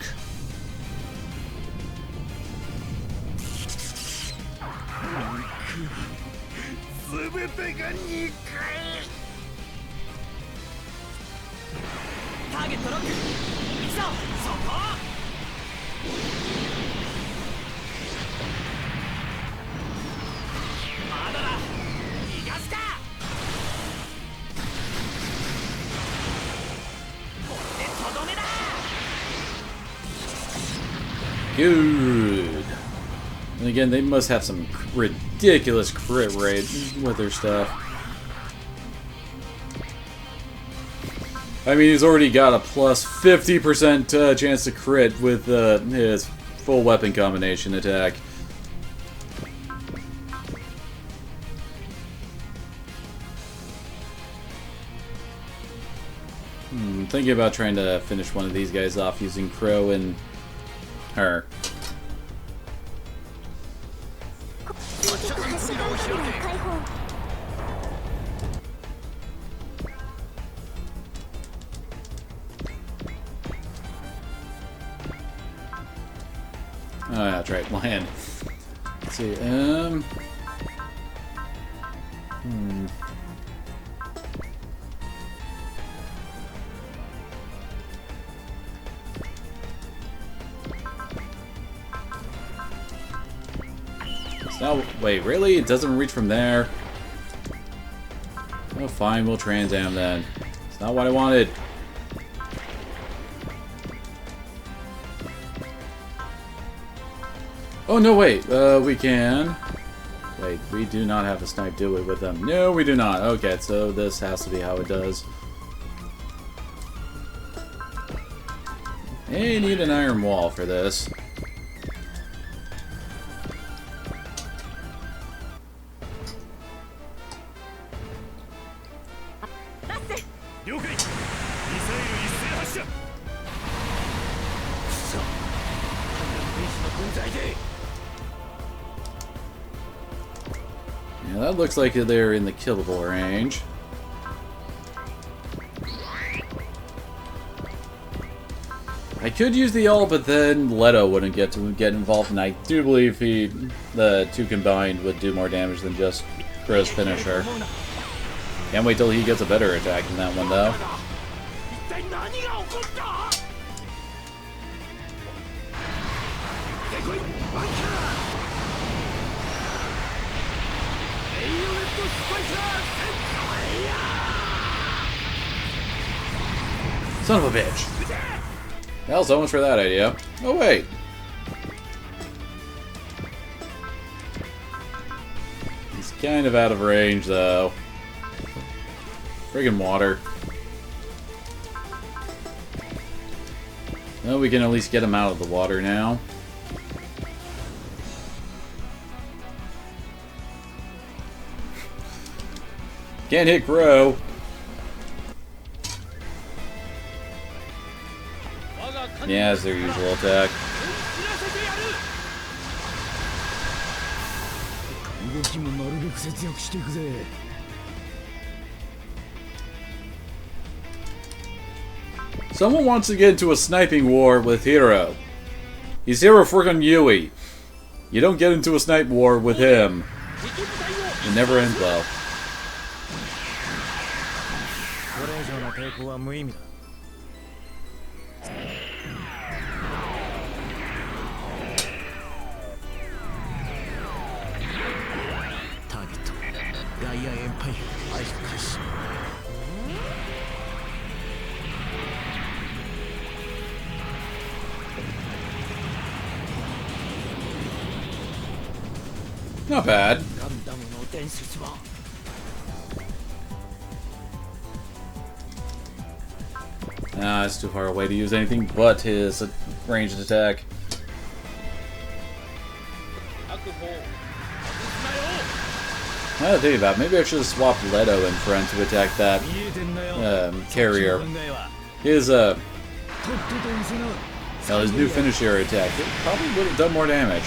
Good. And again, they must have some ridiculous crit rate with their stuff. I mean, he's already got a plus 50% chance to crit with his full weapon combination attack. Thinking about trying to finish one of these guys off using Crow and her. Oh, that's right, land. see. Now, wait, really? It doesn't reach from there? Oh, fine, we'll Trans Am then. It's not what I wanted. Oh, no, wait. We can... Wait, we do not have a snipe, do we, with them? No, we do not. Okay, so this has to be how it does. Hey, you need an iron wall for this. Yeah, that looks like they're in the killable range. I could use the ult, but then Leto wouldn't get involved, and I do believe the two combined would do more damage than just Chris finisher. Can't wait till he gets a better attack than that one, though. Son of a bitch. Well, so much for that idea. Oh, wait. He's kind of out of range, though. Friggin' water. Well, we can at least get him out of the water now. Can't hit Grow. Yeah, it's their usual attack. Someone wants to get into a sniping war with Hero. He's Hero friggin' Yui. You don't get into a snipe war with him. It never ends well. Not bad. Nah, it's too far away to use anything but his ranged attack. Now that I think about it, maybe I should have swapped Leto in front to attack that carrier. His new finisher attack, it probably would have done more damage.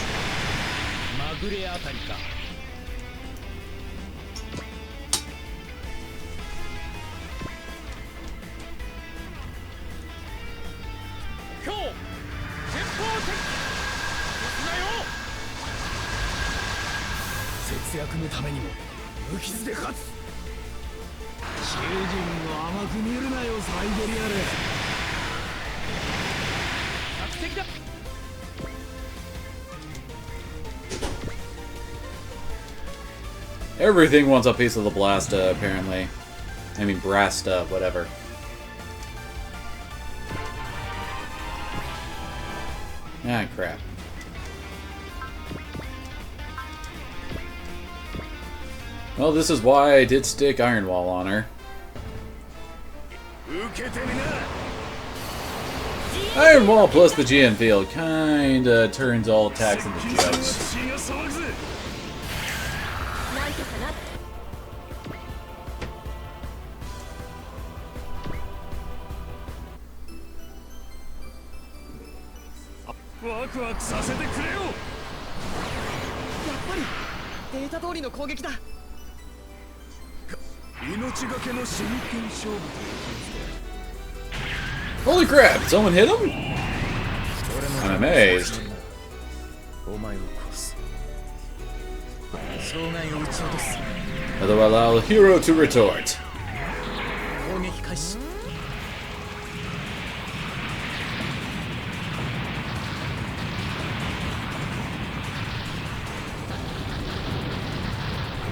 Everything wants a piece of the Blasta, apparently. I mean, Brasta, whatever. Ah, crap. Well, this is why I did stick Iron Wall on her. Iron Wall plus the GM field kinda turns all attacks into jokes. Holy crap! Someone hit him? I'm amazed. 障害を撃ち落とす Although allow the hero to retort. 攻撃開始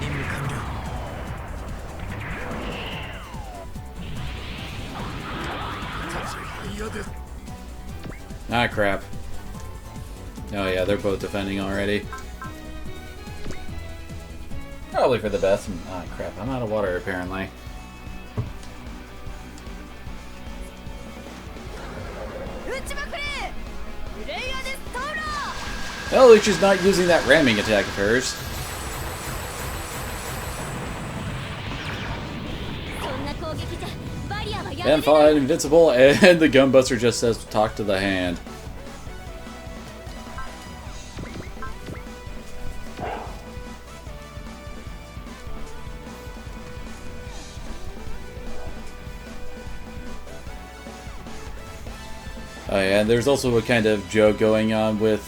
任務完了 Ah, crap. Oh yeah, they're both defending already. Probably for the best. Ah, crap. I'm out of water, apparently. Well, at least she's not using that ramming attack of hers. And fine, invincible, and the gunbuster just says talk to the hand. Oh yeah, and there's also a kind of joke going on with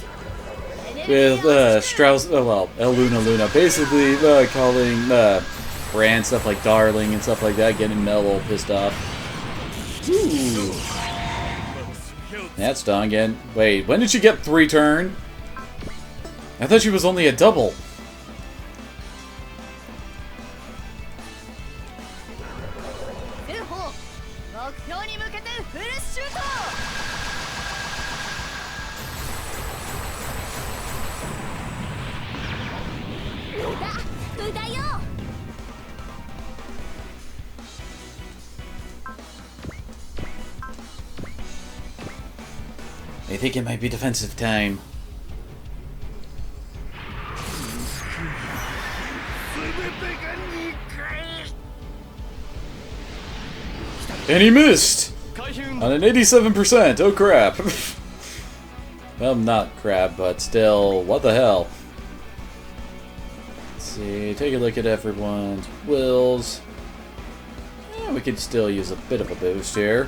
Strauss, El Luna, basically calling Brand stuff like darling and stuff like that, getting Mel all pissed off. Ooh. That's done again. Wait, when did she get 3 turn? I thought she was only a double. I think it might be defensive time. And he missed! On an 87%! Oh crap! Well, not crap, but still, what the hell? Let's see, take a look at everyone's wills. Yeah, we could still use a bit of a boost here.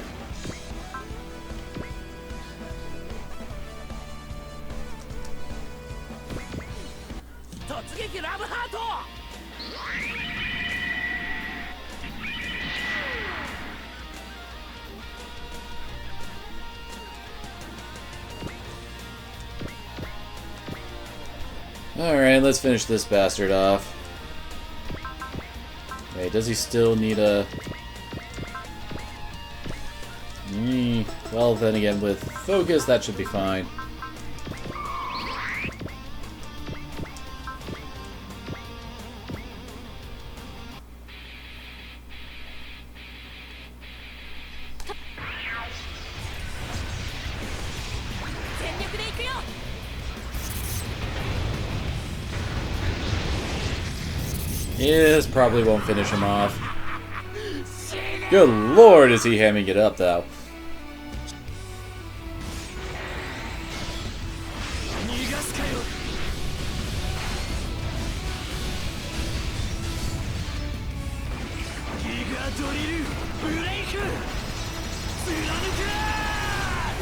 Alright, let's finish this bastard off. Wait, does he still need a... Well, then again, with focus, that should be fine. Yes, probably won't finish him off. Good lord, is he hamming it up, though.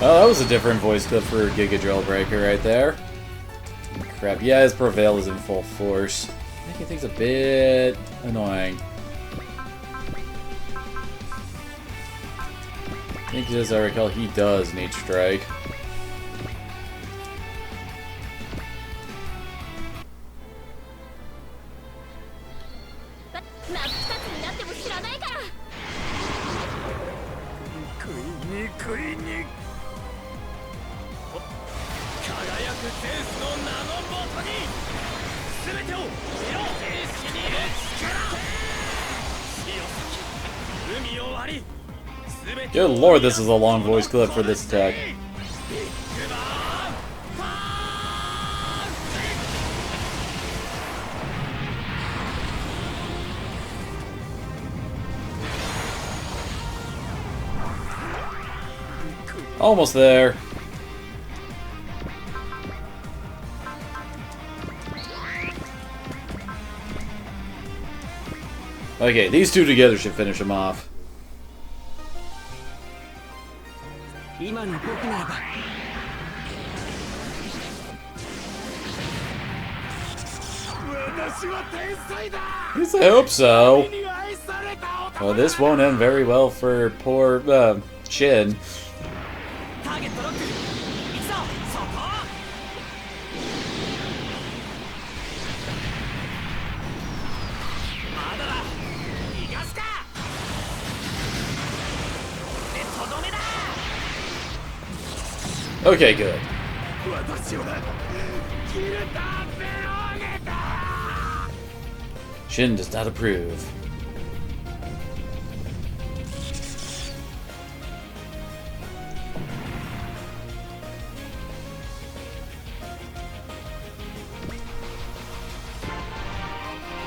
Oh, that was a different voice clip for Giga Drillbreaker right there. Crap, yeah, his Prevail is in full force. Making things a bit annoying. I think, as I recall, he does need Strike. Good lord, this is a long voice clip for this attack. Almost there. Okay, these two together should finish him off. Yes, I hope so. Well, this won't end very well for poor Shin. ターゲットロック。いくぞ、そこ。まだだ。逃がすか。でとどめだ。 Okay, good. Shin does not approve.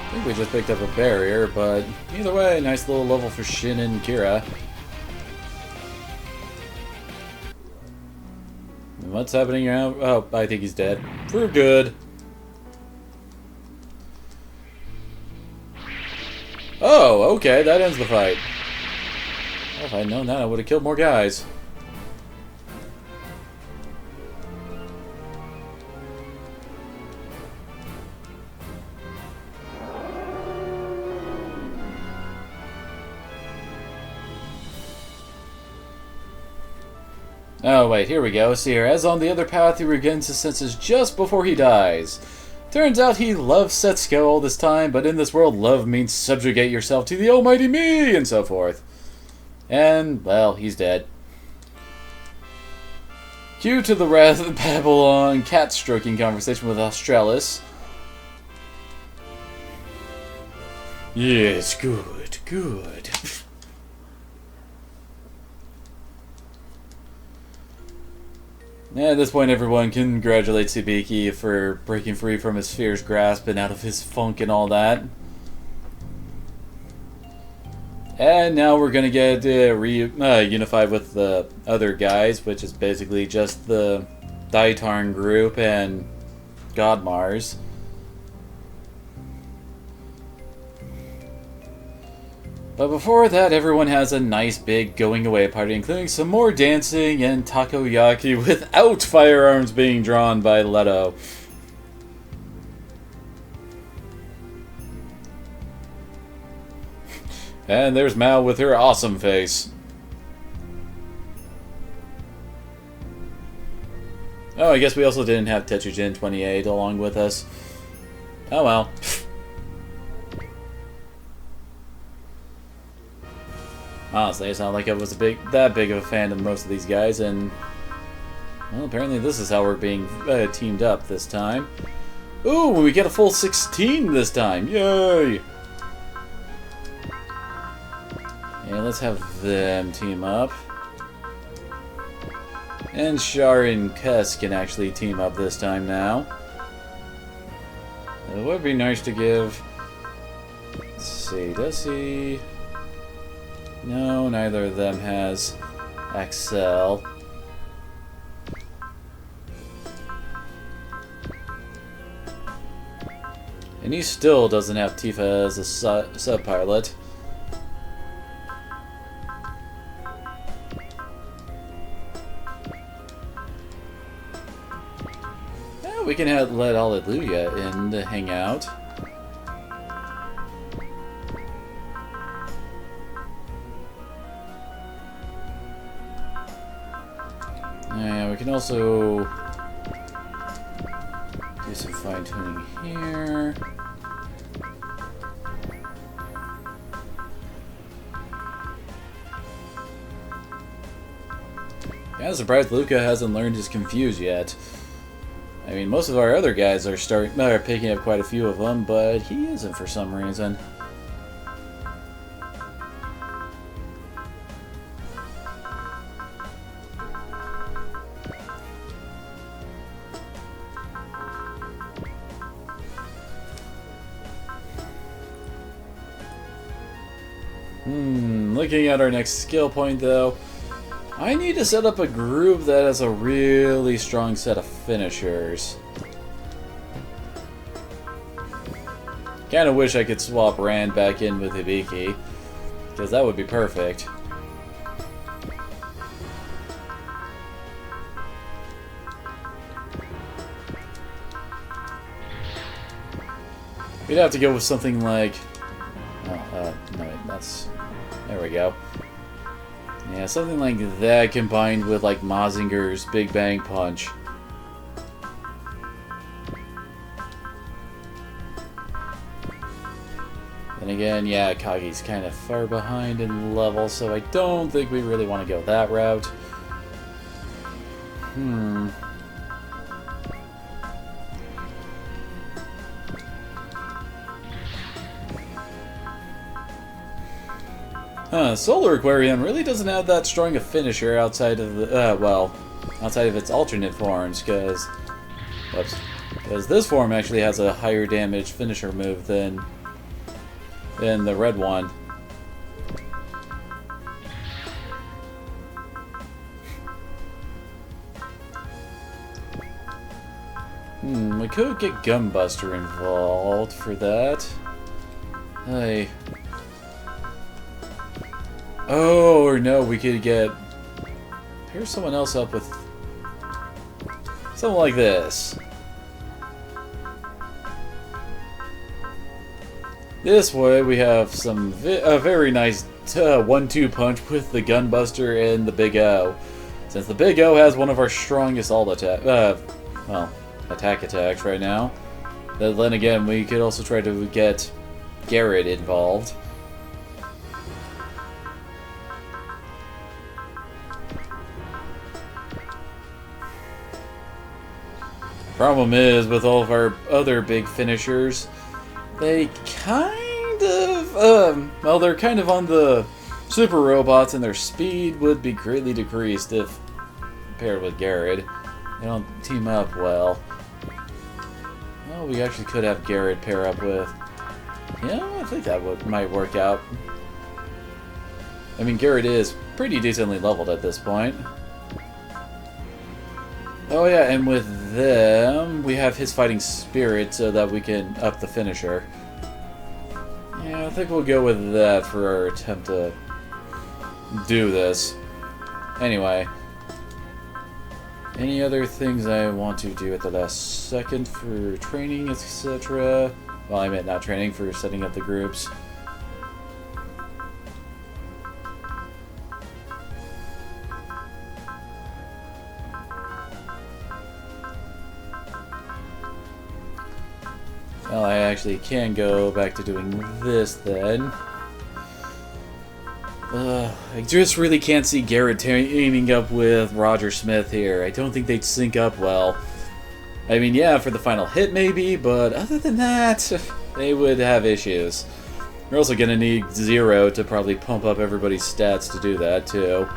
I think we just picked up a barrier, but either way, nice little level for Shin and Kira. What's happening now? Oh, I think he's dead. For good. Oh, okay, that ends the fight. Well, if I'd known that, I would have killed more guys. Oh, wait, here we go. See here, as on the other path, he regains his senses just before he dies. Turns out he loved Setsuko all this time, but in this world, love means subjugate yourself to the almighty me, and so forth. And, well, he's dead. Cue to the Wrath of Babylon cat-stroking conversation with Australis. Yes, good, good. At this point, everyone congratulates Hibiki for breaking free from his fear's grasp and out of his funk and all that. And now we're gonna get unified with the other guys, which is basically just the Daitarn group and God Mars. But before that, everyone has a nice big going away party, including some more dancing and takoyaki without firearms being drawn by Leto. And there's Mao with her awesome face. Oh, I guess we also didn't have Tetsujin 28 along with us. Oh well. Honestly, it's not like I was that big of a fan of most of these guys, and well, apparently this is how we're being teamed up this time. Ooh, we get a full 16 this time! Yay! Yeah, let's have them team up. And Char and Kes can actually team up this time now. It would be nice to give... Let's see, does he... No, neither of them has Axel. And he still doesn't have Tifa as a sub-pilot. We can let Hallelujah in to hang out. Yeah, we can also do some fine-tuning here. Yeah, I'm surprised Luca hasn't learned his Confuse yet. I mean, most of our other guys are picking up quite a few of them, but he isn't for some reason. Looking at our next skill point, though, I need to set up a group that has a really strong set of finishers. Kinda wish I could swap Rand back in with Hibiki, because that would be perfect. We'd have to go with something like... no, wait, that's... There we go. Yeah, something like that combined with, like, Mazinger's Big Bang Punch. And again, yeah, Kagi's kind of far behind in level, so I don't think we really want to go that route. Solar Aquarium really doesn't have that strong a finisher outside of the, outside of its alternate forms, because this form actually has a higher damage finisher move than the red one. We could get Gunbuster involved for that. Hey. Oh, or no, we could get... Pair someone else up with... something like this. This way we have a very nice 1-2 punch with the Gunbuster and the Big O. Since the Big O has one of our strongest attack attacks right now. Then again, we could also try to get Garrett involved. Problem is, with all of our other big finishers, they kind of, well, they're kind of on the super robots, and their speed would be greatly decreased if paired with Garrett. They don't team up well. Well, we actually could have Garrett pair up with... Yeah, I think that might work out. I mean, Garrett is pretty decently leveled at this point. Oh yeah, and with them, we have his fighting spirit so that we can up the finisher. Yeah, I think we'll go with that for our attempt to do this. Anyway. Any other things I want to do at the last second for training, etc.? Well, I meant not training, for setting up the groups. Well, I actually can go back to doing this then. I just really can't see Garrett teaming up with Roger Smith here. I don't think they'd sync up well. I mean, yeah, for the final hit maybe, but other than that, they would have issues. We're also gonna need Zero to probably pump up everybody's stats to do that, too.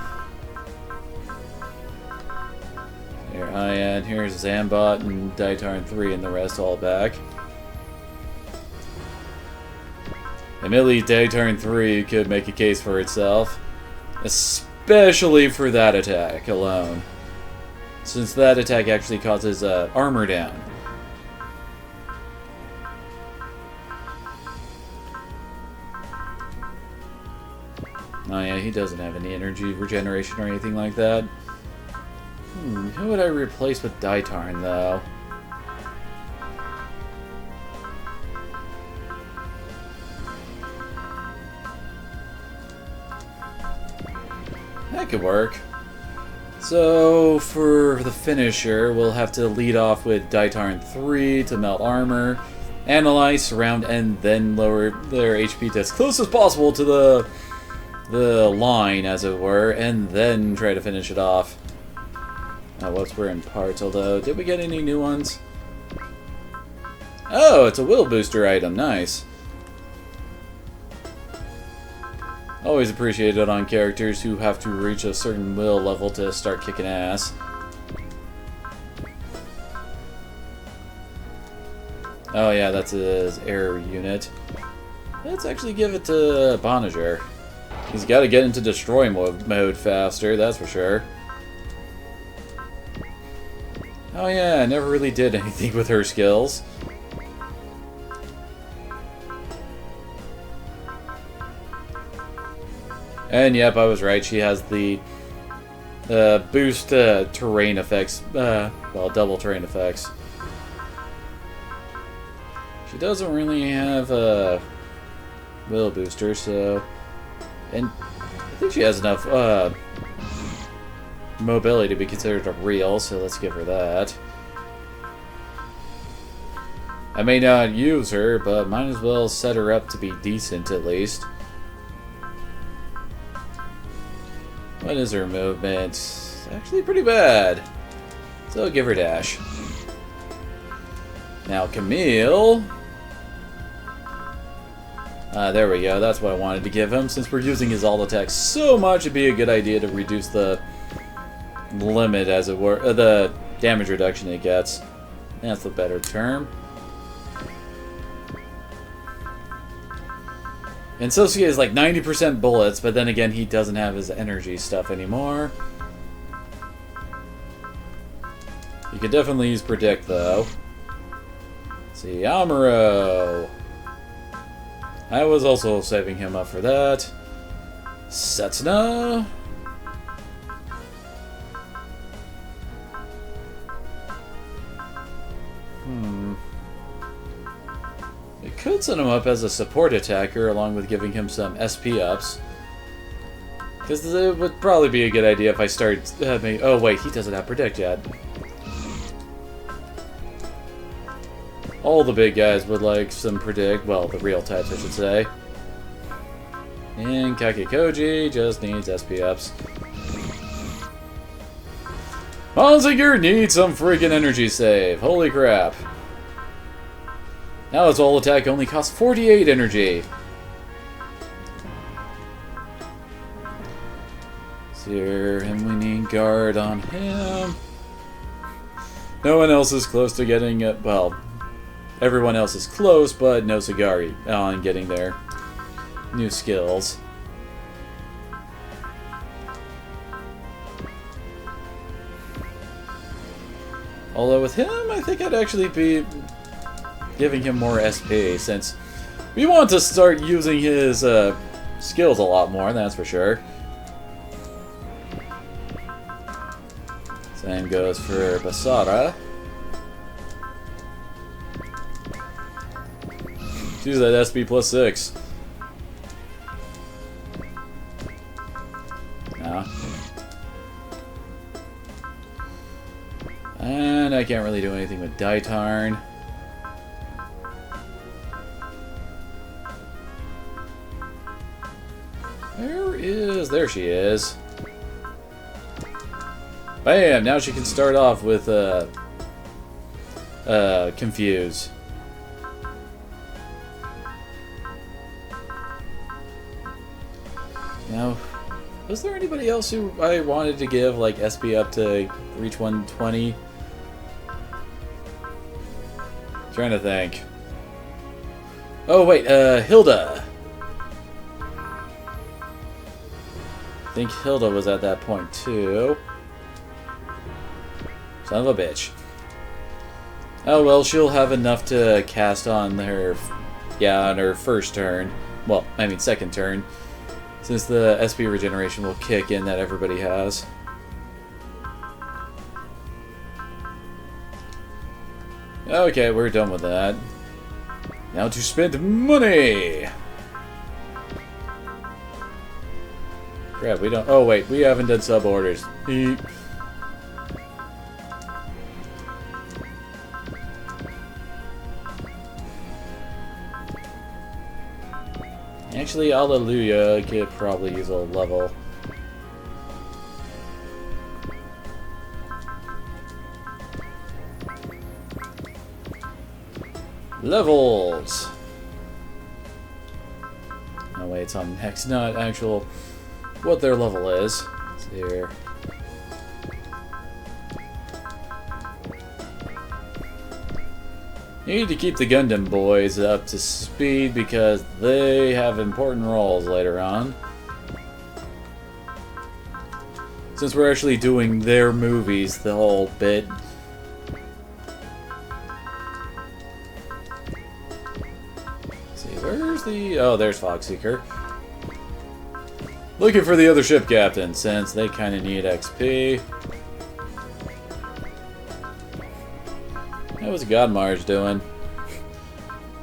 Here, and here's Zambot and Daitarn 3 and the rest all back. Admittedly, Daitarn 3 could make a case for itself, especially for that attack alone, since that attack actually causes armor down. Oh yeah, he doesn't have any energy regeneration or anything like that. Who would I replace with Daitarn, though? That could work. So, for the finisher, we'll have to lead off with Daitarn 3 to melt armor, analyze, surround, and then lower their HP to as close as possible to the line, as it were, and then try to finish it off. Whoops, we're in parts, although, did we get any new ones? Oh, it's a will booster item, nice. Always appreciated on characters who have to reach a certain will level to start kicking ass. Oh yeah, that's his air unit. Let's actually give it to Bonager. He's got to get into destroy mode faster, that's for sure. Oh yeah, I never really did anything with her skills. And yep, I was right. She has the boost terrain effects. Well, double terrain effects. She She doesn't really have a will booster, so... And I think she has enough mobility to be considered a real, so let's give her that. I may not use her, but might as well set her up to be decent at least. What is her movement? It's actually pretty bad. So I'll give her dash. Now Camille. There we go. That's what I wanted to give him. Since we're using his alt attack so much, it'd be a good idea to reduce the limit, as it were, the damage reduction it gets. That's the better term. And Sosuke is like 90% bullets, but then again, he doesn't have his energy stuff anymore. You could definitely use Predict, though. Let's see, Amuro. I was also saving him up for that. Setsuna. It could set him up as a support attacker, along with giving him some SP ups. Because it would probably be a good idea if I start having... Oh wait, he doesn't have Predict yet. All the big guys would like some Predict. Well, the real types, I should say. And Kakikoji just needs SP ups. Monziger needs some freaking energy save. Holy crap. Now his all attack only costs 48 energy. Here, and we need guard on him. No one else is close to getting it. Well, everyone else is close, but no Sagari on getting their new skills. Although with him, I think I'd actually be giving him more SP, since we want to start using his skills a lot more, that's for sure. Same goes for Basara. Use that SP plus 6. No. And I can't really do anything with Daitarn. There she is. Bam! Now she can start off with Confuse. Now, was there anybody else who I wanted to give like SP up to reach 120? Trying to think. Oh wait, Hilda. I think Hilda was at that point too. Son of a bitch. Oh well, she'll have enough to cast on her, on her first turn. Well, I mean second turn, since the SP regeneration will kick in that everybody has. Okay, we're done with that. Now to spend money! Crap, we don't... Oh, wait, we haven't done sub-orders. Actually, Alleluia could probably use a level. Levels! Oh wait, it's on Hex, not actual what their level is. Let's see here. You need to keep the Gundam boys up to speed because they have important roles later on. Since we're actually doing their movies the whole bit. Where's the... Oh, there's Foxseeker. Looking for the other ship captain, since they kind of need XP. How was Godmarge doing?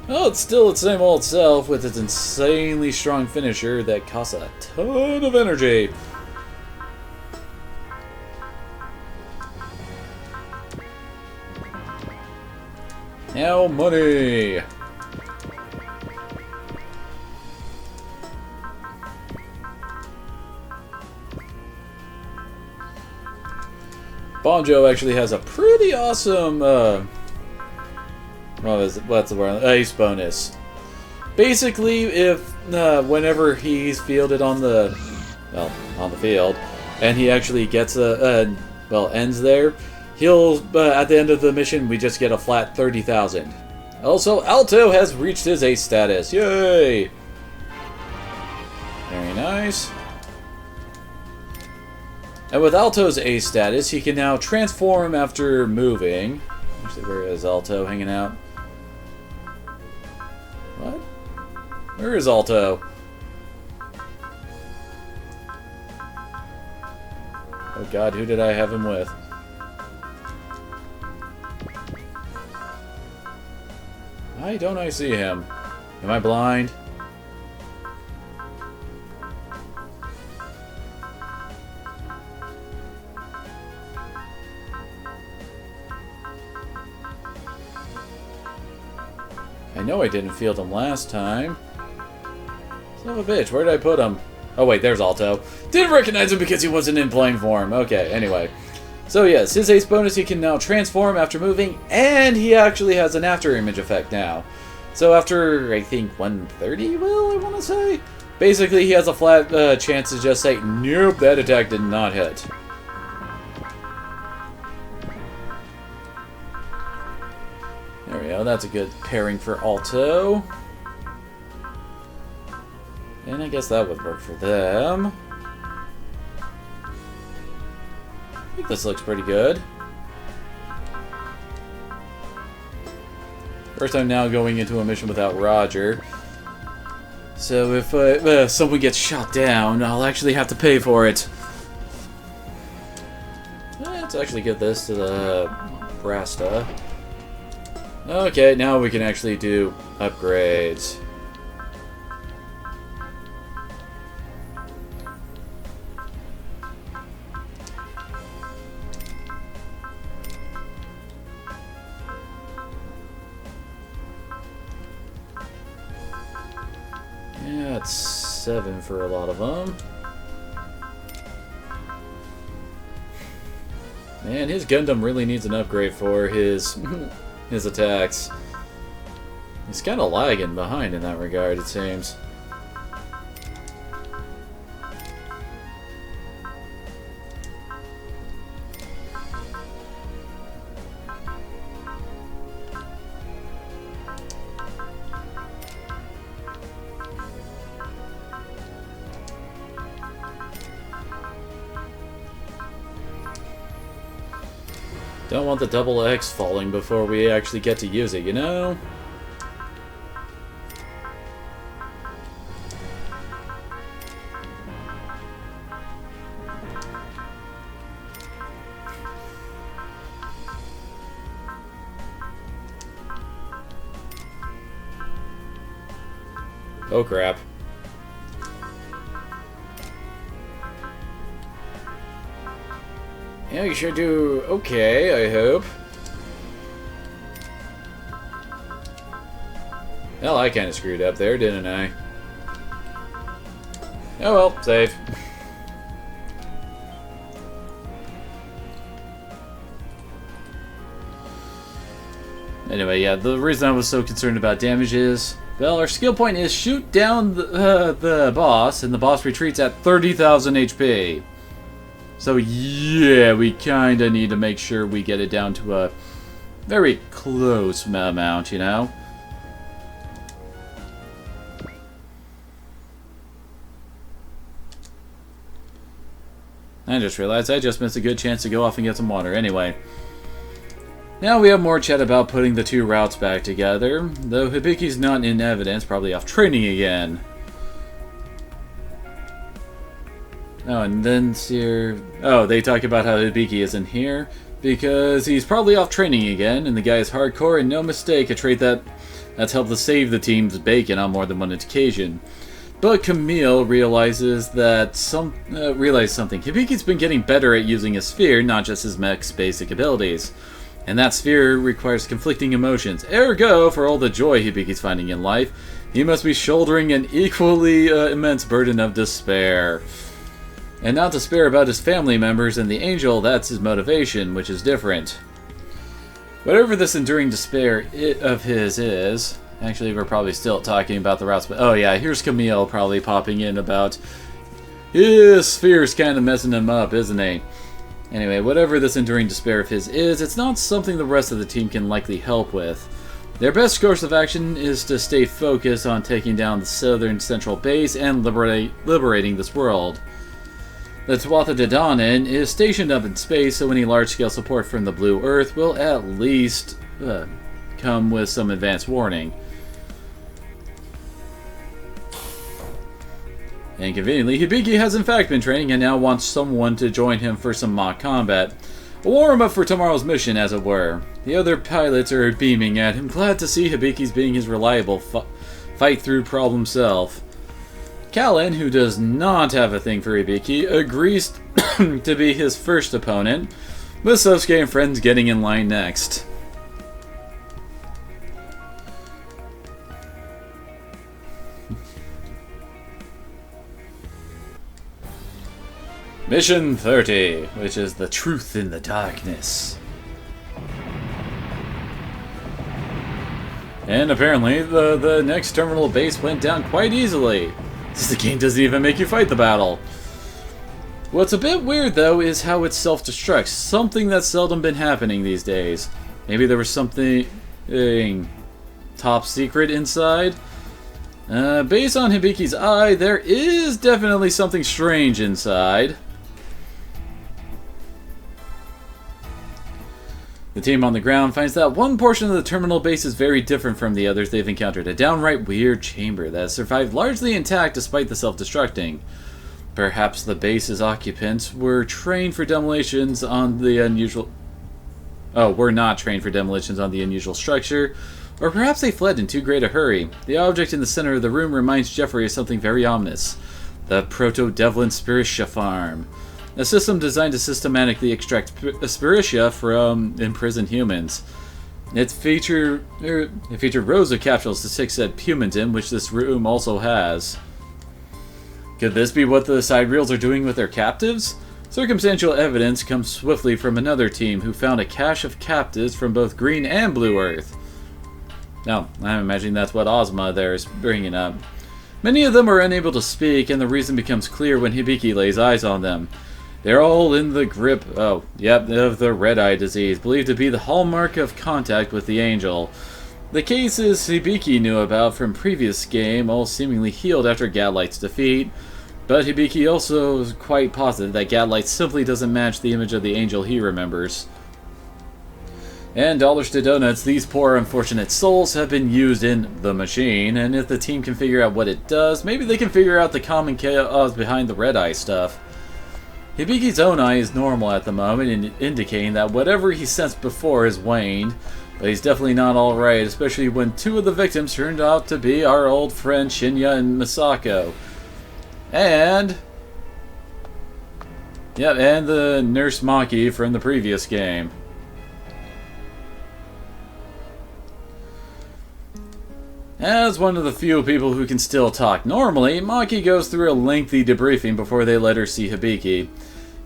Well, it's still its same old self with its insanely strong finisher that costs a ton of energy. Now money! Bonjo actually has a pretty awesome, what's the word? Ace bonus. Basically, if, whenever he's fielded on the, well, on the field, and he actually gets ends there, he'll, at the end of the mission, we just get a flat 30,000. Also, Alto has reached his ace status. Yay! Very nice. And with Alto's ace status, he can now transform after moving. Actually, where is Alto hanging out? What? Where is Alto? Oh god, who did I have him with? Why don't I see him? Am I blind? I know I didn't field him last time. Son of a bitch, where did I put him? Oh wait, there's Alto. Didn't recognize him because he wasn't in playing form. Okay, anyway. So yes, his ace bonus, he can now transform after moving, and he actually has an after image effect now. So after, I think, 130, I want to say? Basically, he has a flat chance to just say, nope, that attack did not hit. There we go, that's a good pairing for Alto. And I guess that would work for them. I think this looks pretty good. First, I'm now going into a mission without Roger. So if someone gets shot down, I'll actually have to pay for it. Let's actually get this to the Brasta. Okay, now we can actually do upgrades. Yeah, it's 7 for a lot of them. Man, his Gundam really needs an upgrade for his his attacks. He's kind of lagging behind in that regard, it seems. Don't want the double X falling before we actually get to use it, you know? Oh crap. Yeah, you should do okay, I hope. Well, I kind of screwed up there, didn't I? Oh well, save. Anyway, yeah, the reason I was so concerned about damage is, well, our skill point is shoot down the boss, and the boss retreats at 30,000 HP. So yeah, we kind of need to make sure we get it down to a very close amount, you know? I just realized I just missed a good chance to go off and get some water. Anyway. Now we have more chat about putting the two routes back together, though Hibiki's not in evidence, probably off training again. Oh, and then here... Oh, they talk about how Hibiki isn't here. because he's probably off training again, and the guy is hardcore and no mistake, a trait that's helped to save the team's bacon on more than one occasion. But Camille realizes something. Hibiki's been getting better at using his sphere, not just his mech's basic abilities. And that sphere requires conflicting emotions. Ergo, for all the joy Hibiki's finding in life, he must be shouldering an equally immense burden of despair. And not despair about his family members and the angel, that's his motivation, which is different. Whatever this enduring despair of his is... Actually, we're probably still talking about the routes, but oh yeah, here's Camille probably popping in about his sphere's kind of messing him up, isn't he? Anyway, whatever this enduring despair of his is, it's not something the rest of the team can likely help with. Their best course of action is to stay focused on taking down the southern central base and liberating this world. The Tuatha De Danann is stationed up in space, so any large-scale support from the Blue Earth will at least come with some advance warning. And conveniently, Hibiki has in fact been training and now wants someone to join him for some mock combat. A warm-up for tomorrow's mission, as it were. The other pilots are beaming at him, glad to see Hibiki's being his reliable fight-through problem self. Callan, who does not have a thing for Hibiki, agrees to be his first opponent, with Sosuke and friends getting in line next. Mission 30, which is the truth in the darkness. And apparently, the next terminal base went down quite easily. The game doesn't even make you fight the battle. What's a bit weird, though, is how it self-destructs. Something that's seldom been happening these days. Maybe there was something top secret inside? Based on Hibiki's eye, there is definitely something strange inside. The team on the ground finds that one portion of the terminal base is very different from the others they've encountered. A downright weird chamber that has survived largely intact despite the self-destructing. Perhaps the base's occupants were trained for demolitions on the unusual... were not trained for demolitions on the unusual structure. Or perhaps they fled in too great a hurry. The object in the center of the room reminds Jeffrey of something very ominous. The Proto-Devlin Spiritia Farm. A system designed to systematically extract Spiritia from imprisoned humans. It featured rows of capsules to stick said humans in, which this room also has. Could this be what the side reels are doing with their captives? Circumstantial evidence comes swiftly from another team who found a cache of captives from both Green and Blue Earth. Now, I'm imagining that's what Ozma there is bringing up. Many of them are unable to speak, and the reason becomes clear when Hibiki lays eyes on them. They're all in the grip, of the red-eye disease, believed to be the hallmark of contact with the angel. The cases Hibiki knew about from previous game all seemingly healed after Gadlight's defeat, but Hibiki also is quite positive that Gadlight simply doesn't match the image of the angel he remembers. And dollars to donuts, these poor unfortunate souls have been used in the machine, and if the team can figure out what it does, maybe they can figure out the common chaos behind the red-eye stuff. Hibiki's own eye is normal at the moment, indicating that whatever he sensed before has waned, but he's definitely not alright, especially when two of the victims turned out to be our old friend Shinya and Misako. And the Nurse Maki from the previous game. As one of the few people who can still talk normally, Maki goes through a lengthy debriefing before they let her see Hibiki.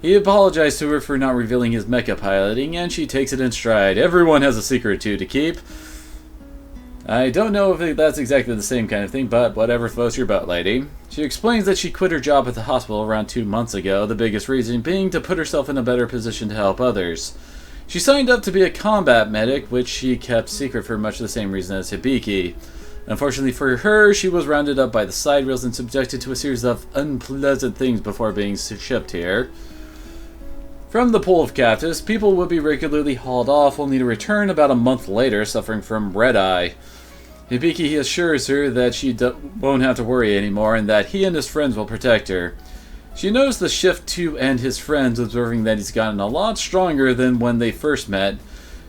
He apologized to her for not revealing his mecha piloting, and she takes it in stride. Everyone has a secret or two to keep. I don't know if that's exactly the same kind of thing, but whatever floats your boat, lady. She explains that she quit her job at the hospital around 2 months ago, the biggest reason being to put herself in a better position to help others. She signed up to be a combat medic, which she kept secret for much the same reason as Hibiki. Unfortunately for her, she was rounded up by the side rails and subjected to a series of unpleasant things before being shipped here. From the pool of captives, people would be regularly hauled off, only to return about a month later suffering from red-eye. Hibiki assures her that she won't have to worry anymore and that he and his friends will protect her. She knows the shift to and his friends, observing that he's gotten a lot stronger than when they first met.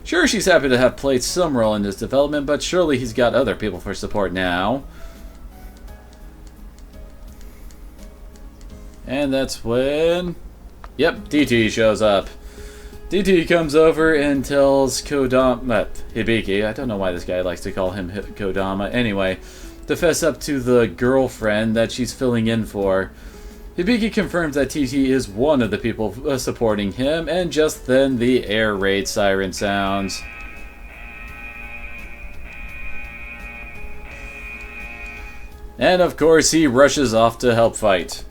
Sure, she's happy to have played some role in his development, but surely he's got other people for support now. And that's when... Yep, DT shows up. DT comes over and tells Hibiki, I don't know why this guy likes to call him Kodama, anyway, to fess up to the girlfriend that she's filling in for. Hibiki confirms that TT is one of the people supporting him, and just then the air raid siren sounds. And of course he rushes off to help fight.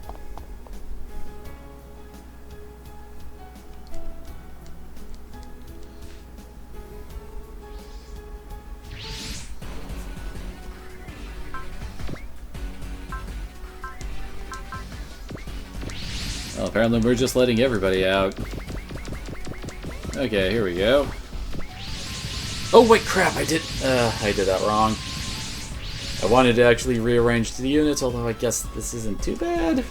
Well, apparently we're just letting everybody out. Okay, here we go. Oh wait, crap! I did that wrong. I wanted to actually rearrange the units, although I guess this isn't too bad.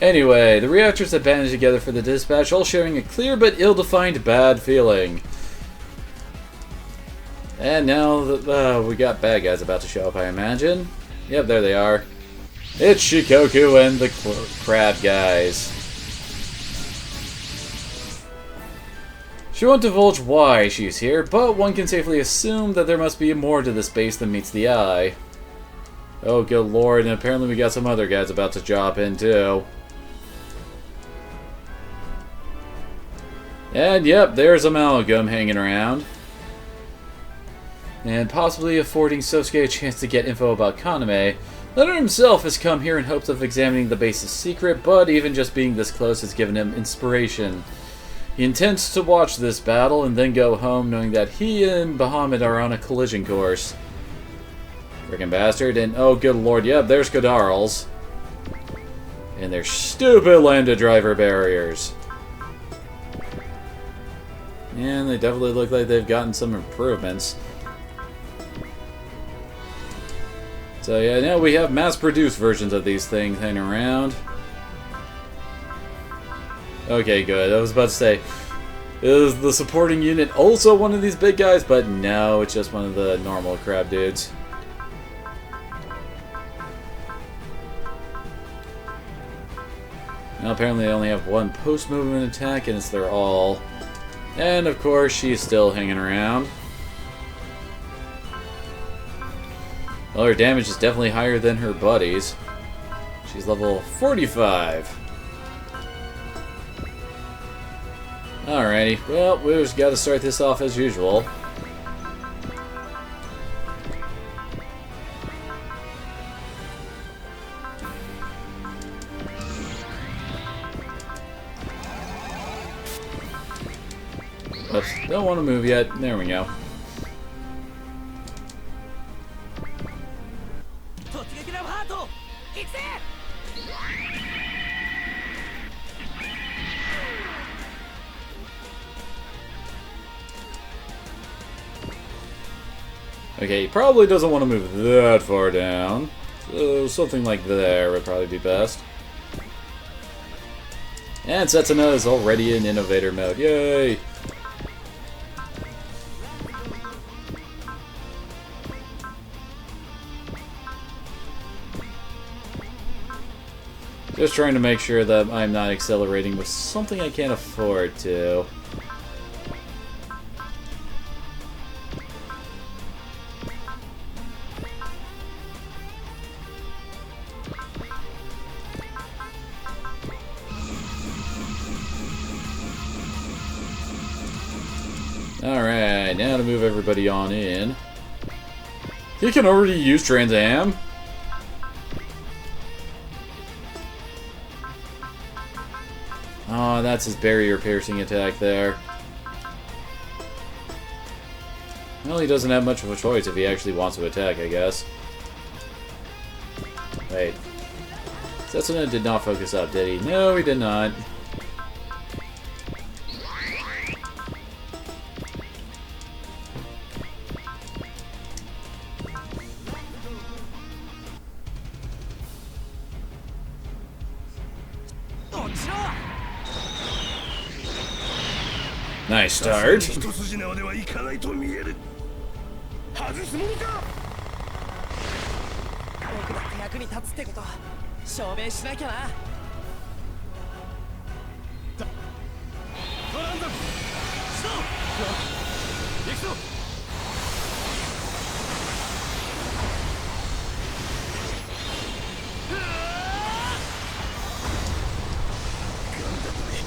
Anyway, the reactors have banded together for the dispatch, all sharing a clear but ill-defined bad feeling. And now we got bad guys about to show up, I imagine. Yep, there they are. It's Shikoku and the crab guys. She won't divulge why she's here, but one can safely assume that there must be more to this base than meets the eye. Oh, good lord, and apparently we got some other guys about to drop in, too. And yep, there's Amalgam hanging around. And possibly affording Sosuke a chance to get info about Kaname. Leonard himself has come here in hopes of examining the base's secret, but even just being this close has given him inspiration. He intends to watch this battle and then go home knowing that he and Bahamut are on a collision course. Frickin' bastard, and oh good lord, yep, there's Godarls. And their stupid lambda driver barriers. And they definitely look like they've gotten some improvements. So yeah, now we have mass-produced versions of these things hanging around. Okay, good. I was about to say, is the supporting unit also one of these big guys? But no, it's just one of the normal crab dudes. Now apparently they only have one post-movement attack, and it's their all. And of course, she's still hanging around. Well, her damage is definitely higher than her buddies. She's level 45. Alrighty, well, we just gotta start this off as usual. Oops, don't want to move yet. There we go. Okay, he probably doesn't want to move that far down. So something like there would probably be best. And Setsuna is already in innovator mode. Yay! Just trying to make sure that I'm not accelerating with something I can't afford to. Alright, now to move everybody on in. He can already use Trans Am? Oh, that's his barrier piercing attack there. Well, he doesn't have much of a choice if he actually wants to attack, I guess. Wait. Setsuna did not focus up, did he? No, he did not. Nice start. 一筋縄ではいかないと見える。外すものか。僕だって役に立つってこと証明しなきゃな。トランザム。ストップ。行くぞ。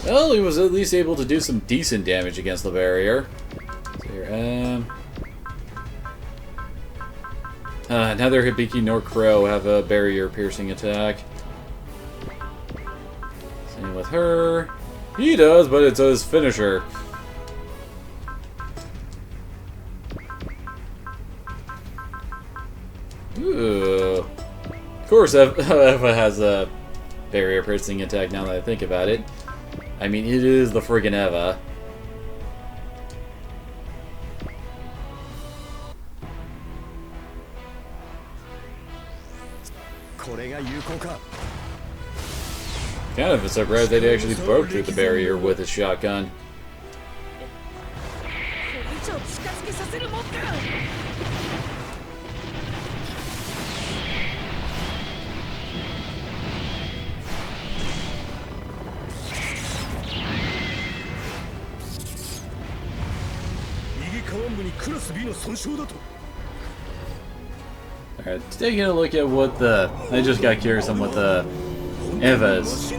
Well, he was at least able to do some decent damage against the barrier. So here, neither Hibiki nor Crow have a barrier-piercing attack. Same with her. He does, but it's his finisher. Ooh. Of course, Eva has a barrier-piercing attack now that I think about it. I mean, it is the friggin' Eva. Kind of a surprise that he actually broke through the barrier with his shotgun. これ以上近づけさせるもんか。右下腕部にクラス B の損傷だと。 Alright, taking a look at what the... I just got curious on what the Eva's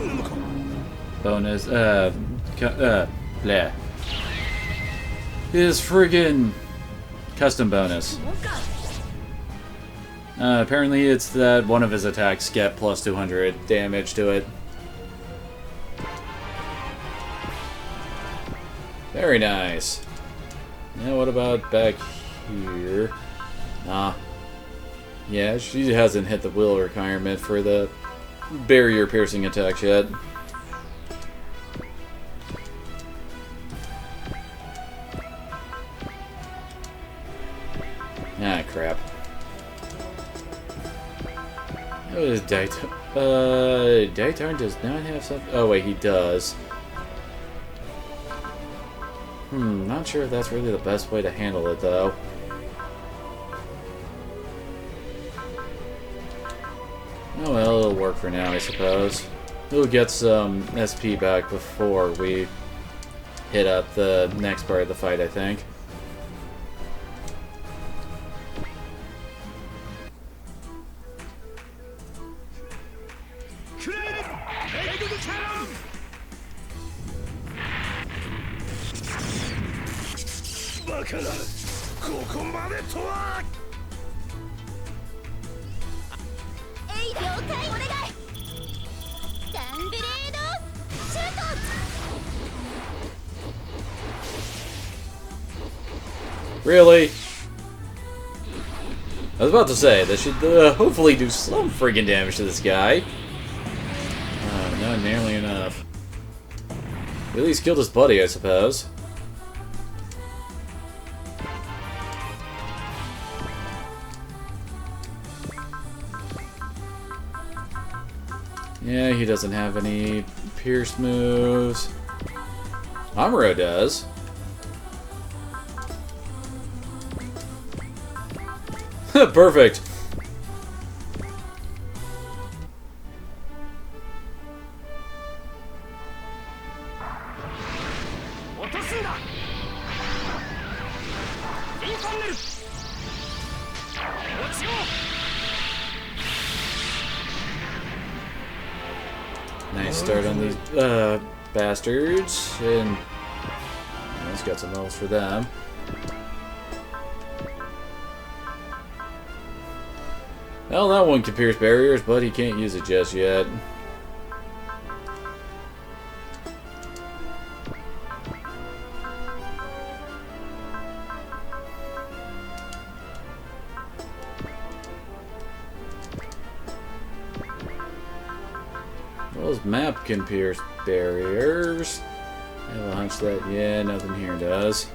bonus, blah. His friggin' custom bonus. Apparently it's that one of his attacks get plus 200 damage to it. Very nice. Now what about back here? Yeah, she hasn't hit the will requirement for the barrier piercing attacks yet. Ah, crap. What is Dayton? Dayton does not have something. Oh, wait, he does. Not sure if that's really the best way to handle it, though. Oh well, it'll work for now, I suppose. We'll get some SP back before we hit up the next part of the fight, I think. Really? I was about to say, that should hopefully do some friggin' damage to this guy. Not nearly enough. At least killed his buddy, I suppose. Yeah, he doesn't have any pierce moves. Amuro does. Perfect. Nice start on these bastards, and let's get some levels for them. Well, that one can pierce barriers, but he can't use it just yet. Well, his map can pierce barriers. I have a hunch that, yeah, nothing here does.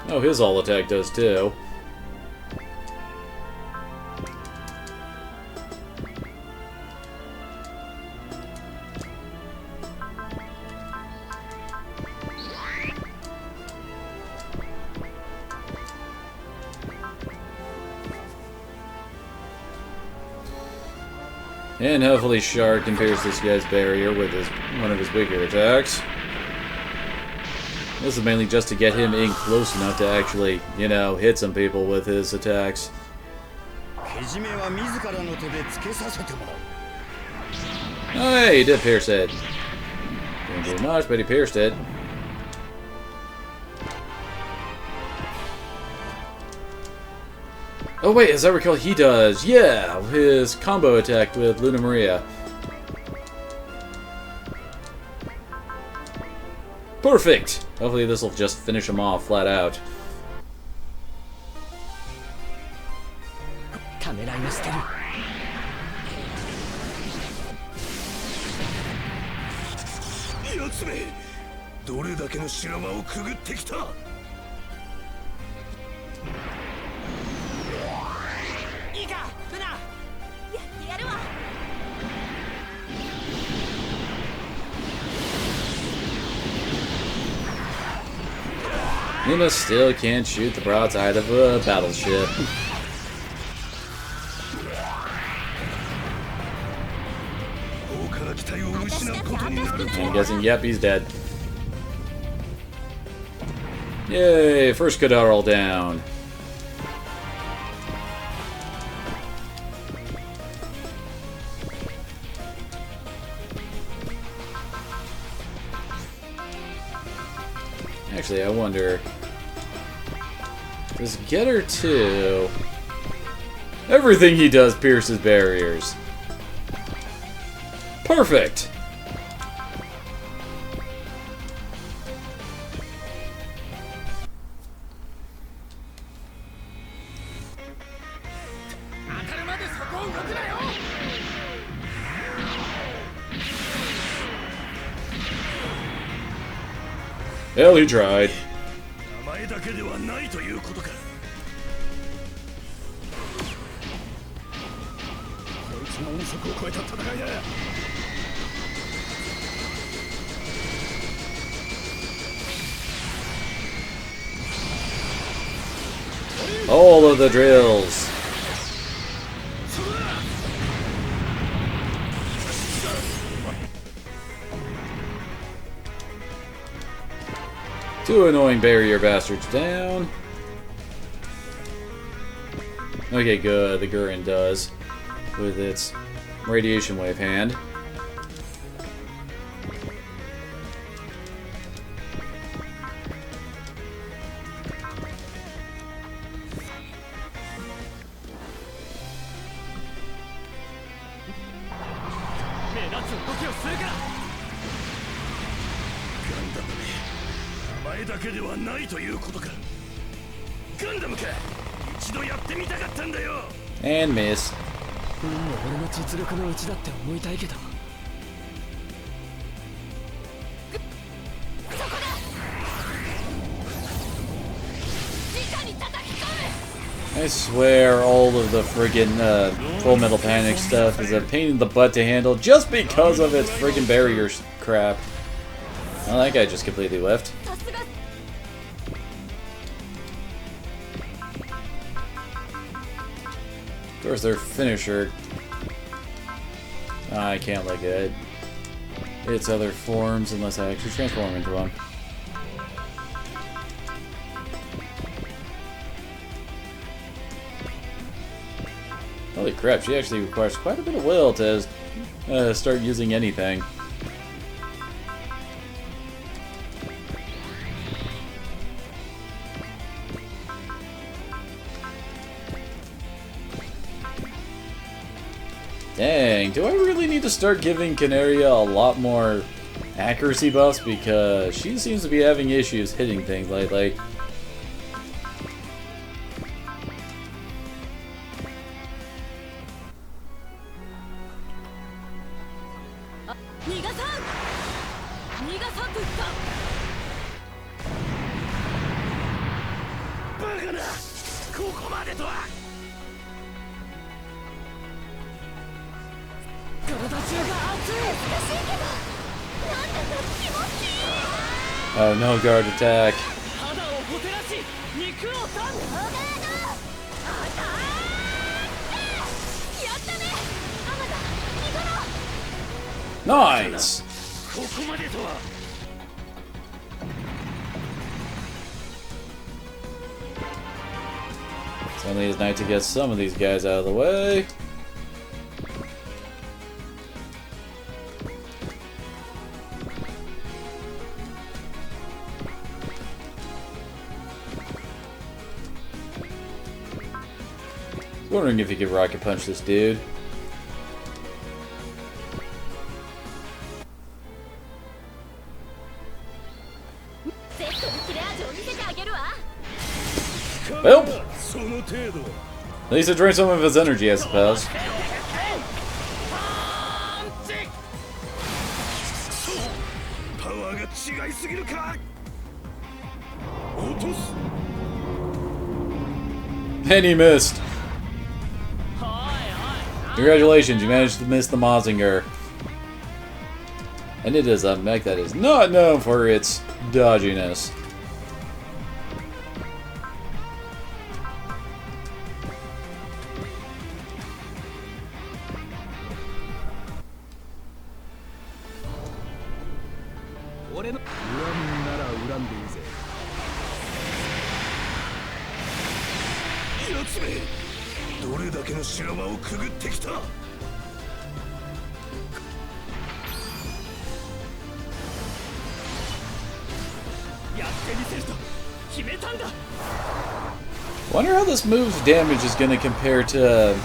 Oh, his all attack does too. And hopefully Shark can pierce this guy's barrier with one of his weaker attacks. This is mainly just to get him in close enough to actually, you know, hit some people with his attacks. Oh, hey, he did pierce it. Didn't do much, but he pierced it. Oh wait, as I recall, he does. Yeah, his combo attack with Luna Maria. Perfect! Hopefully this will just finish him off flat out. Luna still can't shoot the broadside of a battleship. I'm guessing, yep, he's dead. Yay, first Kadar down. Actually, I wonder, does Getter 2... Everything he does pierces barriers. Perfect! Hell, he tried. All of the drills. Two annoying barrier bastards down. Okay, good. The Gurren does with its radiation wave hand. And miss. I swear all of the friggin' Full Metal Panic stuff is a pain in the butt to handle just because of its friggin' barrier crap. Well, that guy just completely whiffed. Of course, their finisher... I can't look at it. Its other forms unless I actually transform into one. Holy crap, she actually requires quite a bit of will to start using anything. Dang, do I really need to start giving Canaria a lot more accuracy buffs? Because she seems to be having issues hitting things lately. Oh no, guard attack. Nice! ここまでとは It's only his night to get some of these guys out of the way. Wondering if he could rocket punch this dude. Well, at least it drains some of his energy, I suppose. And he missed. Congratulations, you managed to miss the Mazinger. And it is a mech that is not known for its dodginess. Wonder how this move's damage is going to compare to,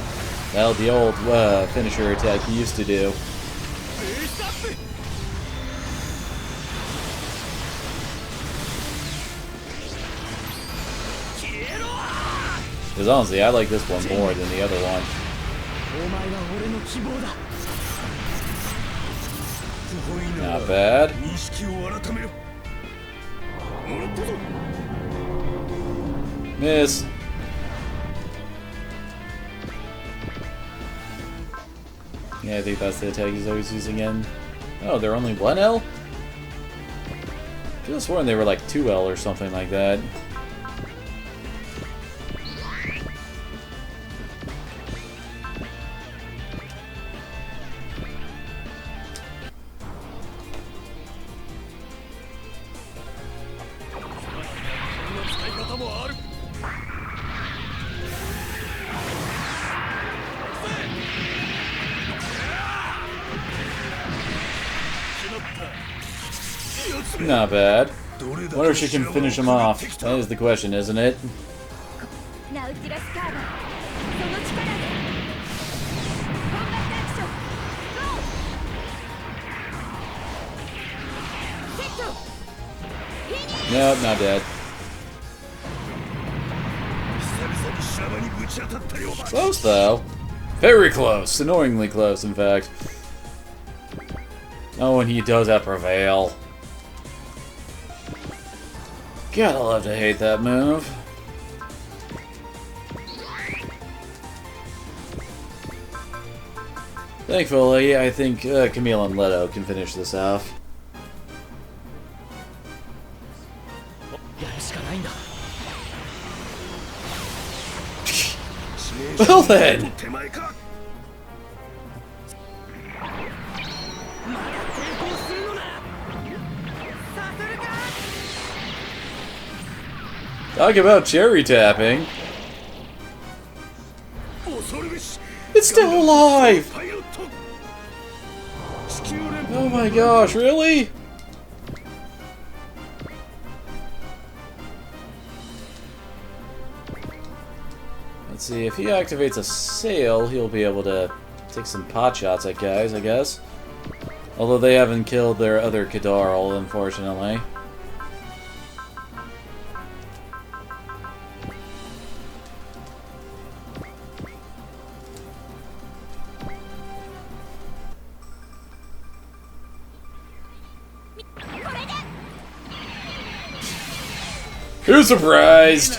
well, the old finisher attack he used to do. Because honestly, I like this one more than the other one. Not bad. Miss. Yeah, I think that's the attack he's always using in. Oh, they're only 1L? I could have sworn they were like 2L or something like that. Not bad. Wonder if she can finish him off. That is the question, isn't it? Nope, not dead. Close, though. Very close. Annoyingly close, in fact. Oh, and he does have Prevail. Gotta love to hate that move. Thankfully, I think Camille and Leto can finish this off. Well then! Talk about cherry tapping. It's still alive! Oh my gosh, really? Let's see, if he activates a sail, he'll be able to take some pot shots at guys, I guess. Although they haven't killed their other Kadarl, unfortunately. Who's surprised?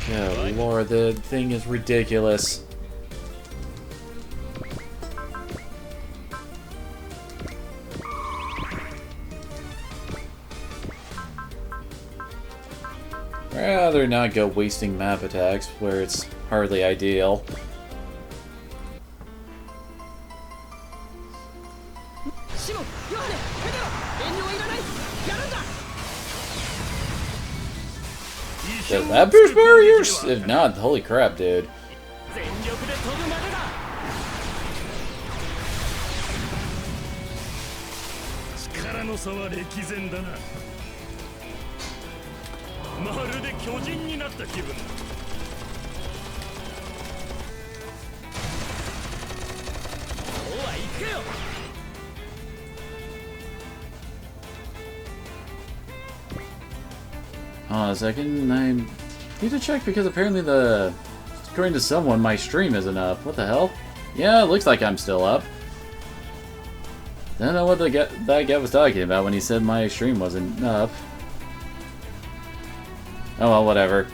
Oh lord, the thing is ridiculous. Rather not go wasting map attacks where it's hardly ideal. Does that push barriers? If not, holy crap, dude. 全力で飛ぶまでだ。力の差は歴然だな。まるで巨人になった気分だ。そうは行くよ。Hold on a second, I need to check because apparently according to someone, my stream isn't up. What the hell? Yeah, it looks like I'm still up. I don't know what that guy was talking about when he said my stream wasn't up. Oh well, whatever.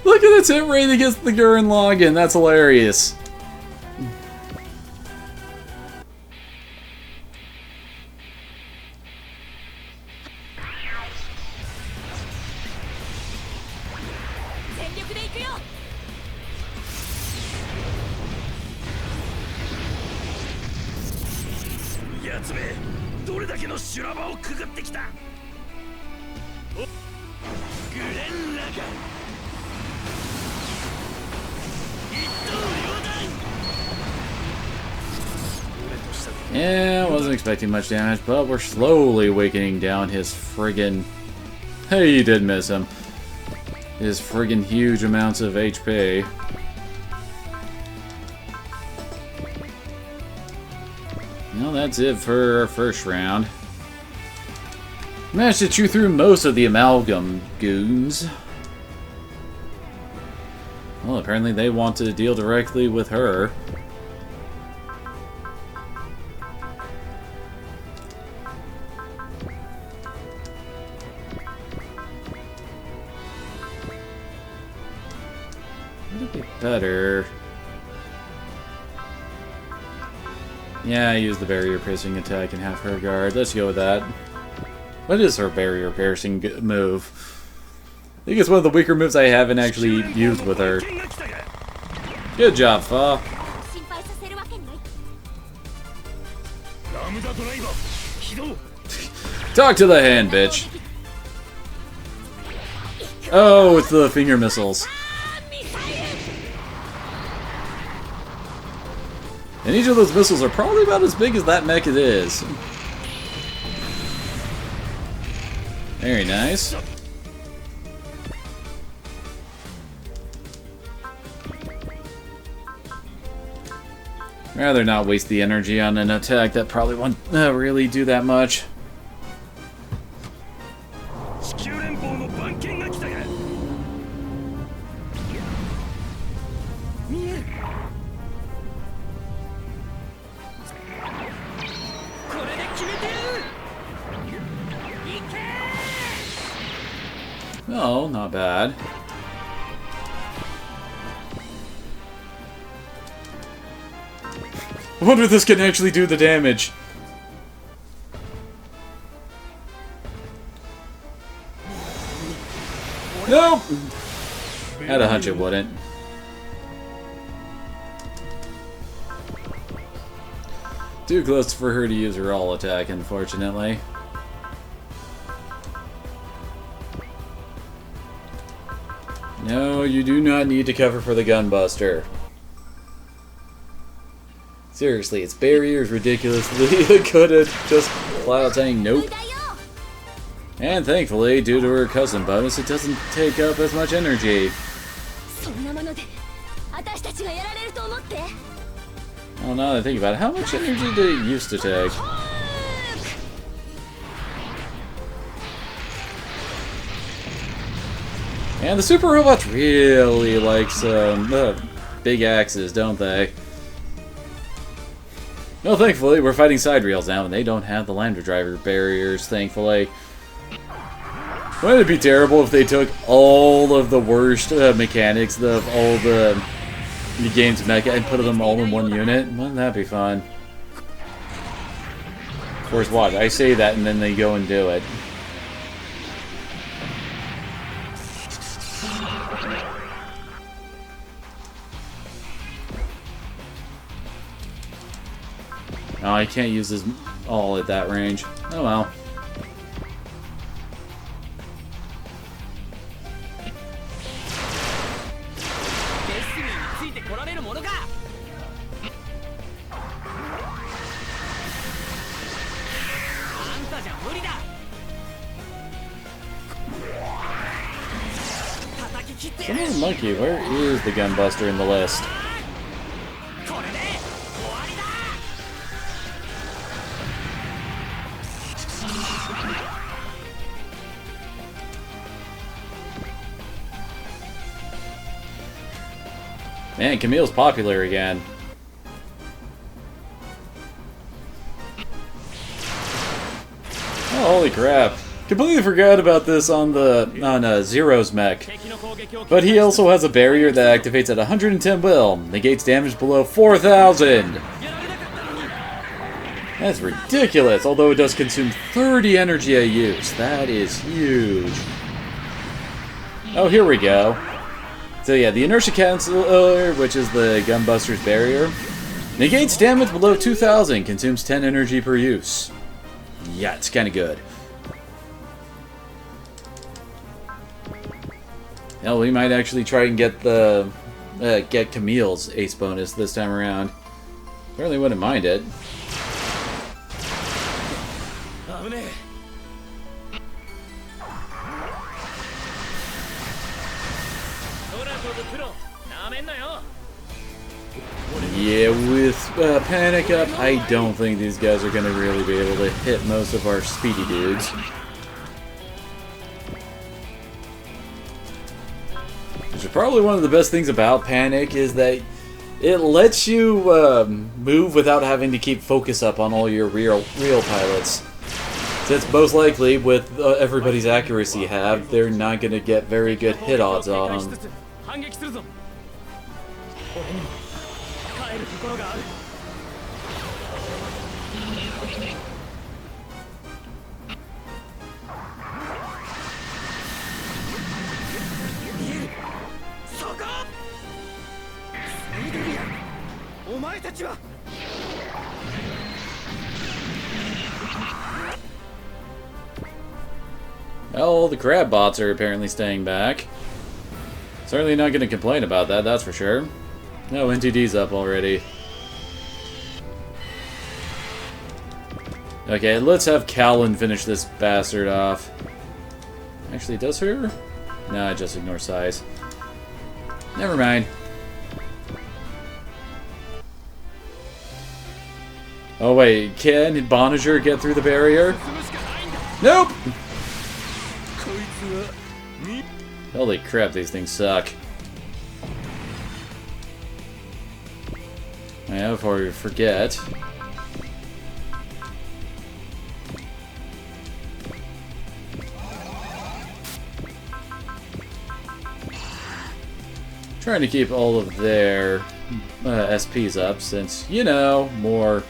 Look at its hit rate against the Gurren Lagann, that's hilarious. Yeah, I wasn't expecting much damage, but we're slowly weakening down his friggin'... Hey, you did miss him. His friggin' huge amounts of HP. Well, that's it for our first round. Managed to chew through most of the amalgam goons. Well, apparently they want to deal directly with her. Would it be better? Yeah, I use the barrier piercing attack and half her guard. Let's go with that. What is her barrier piercing move? I think it's one of the weaker moves I haven't actually used with her. Good job, Fa. Talk to the hand, bitch. Oh, it's the finger missiles. And each of those missiles are probably about as big as that mech it is. Very nice. Rather not waste the energy on an attack that probably won't really do that much. Oh, not bad. I wonder if this can actually do the damage. Nope! Had a hunch it wouldn't. Too close for her to use her all attack, unfortunately. No, you do not need to cover for the gunbuster. Seriously, its barrier is ridiculously good at just flat out saying nope. And thankfully, due to her cousin bonus, it doesn't take up as much energy. Oh, now that I think about it, how much energy did it used to take? And the super robots really like some big axes, don't they? Well, thankfully, we're fighting side rails now, and they don't have the lambda driver barriers, thankfully. Wouldn't it be terrible if they took all of the worst mechanics of all the the game's mecha and put them all in one unit. Wouldn't that be fun? Of course, watch. I say that and then they go and do it. Oh, I can't use this all at that range. Oh well. デスティニーについてこられるものか。あんたじゃ無理だ。叩き切ってやる。 Come on, monkey, where is the Gunbuster in the list? これで終わりだ。 Man, Camille's popular again. Oh, holy crap. Completely forgot about this on Zero's mech. But he also has a barrier that activates at 110 will, negates damage below 4,000. That's ridiculous, although it does consume 30 energy at use. That is huge. Oh, here we go. So yeah, the inertia canceller, which is the Gunbuster's barrier, negates damage below 2,000, consumes 10 energy per use. Yeah, it's kind of good. Hell, we might actually try and get the get Camille's ace bonus this time around. Certainly wouldn't mind it. 危ねえ。 Yeah, with Panic up, I don't think these guys are going to really be able to hit most of our speedy dudes. Which is probably one of the best things about Panic is that it lets you move without having to keep focus up on all your real pilots. Since most likely, with everybody's accuracy halved, they're not going to get very good hit odds on them. 帰るところがある。見える。そこ。スイデリアン。お前たちは。 Well, the crab bots are apparently staying back. Certainly not going to complain about that, that's for sure. No, NTD's up already. Okay, let's have Callan finish this bastard off. Actually, does her? No, I just ignore size. Never mind. Oh wait, can Bonager get through the barrier? Nope! Holy crap, these things suck. Yeah, before we forget. Trying to keep all of their SPs up since, you know, more...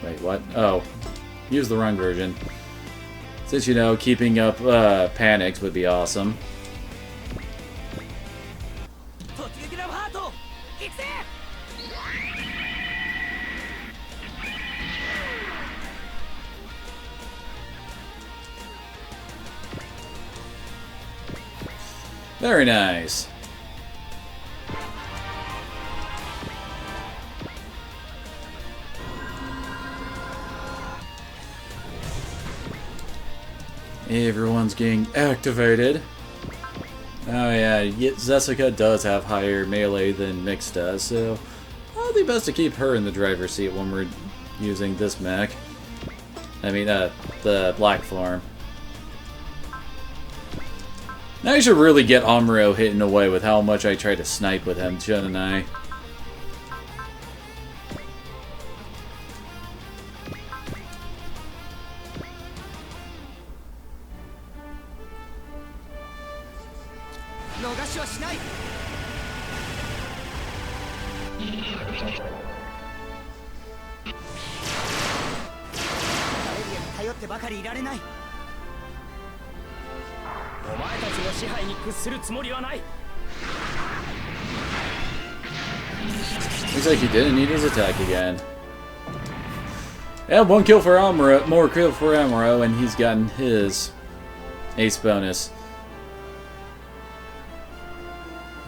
Wait, what? Oh, use the wrong version. Since, you know, keeping up panics would be awesome. Very nice. Everyone's getting activated. Oh yeah, Zessica does have higher melee than Mix does, so probably best to keep her in the driver's seat when we're using this mech. I mean, the black form. Now I should really get Amuro hitting away with how much I try to snipe with him, shouldn't I? 頼ってばかりいられない。お前たちの支配に屈するつもりはない。 Looks like he didn't need his attack again. And one kill for Amuro, more kill for Amuro, and he's gotten his ace bonus.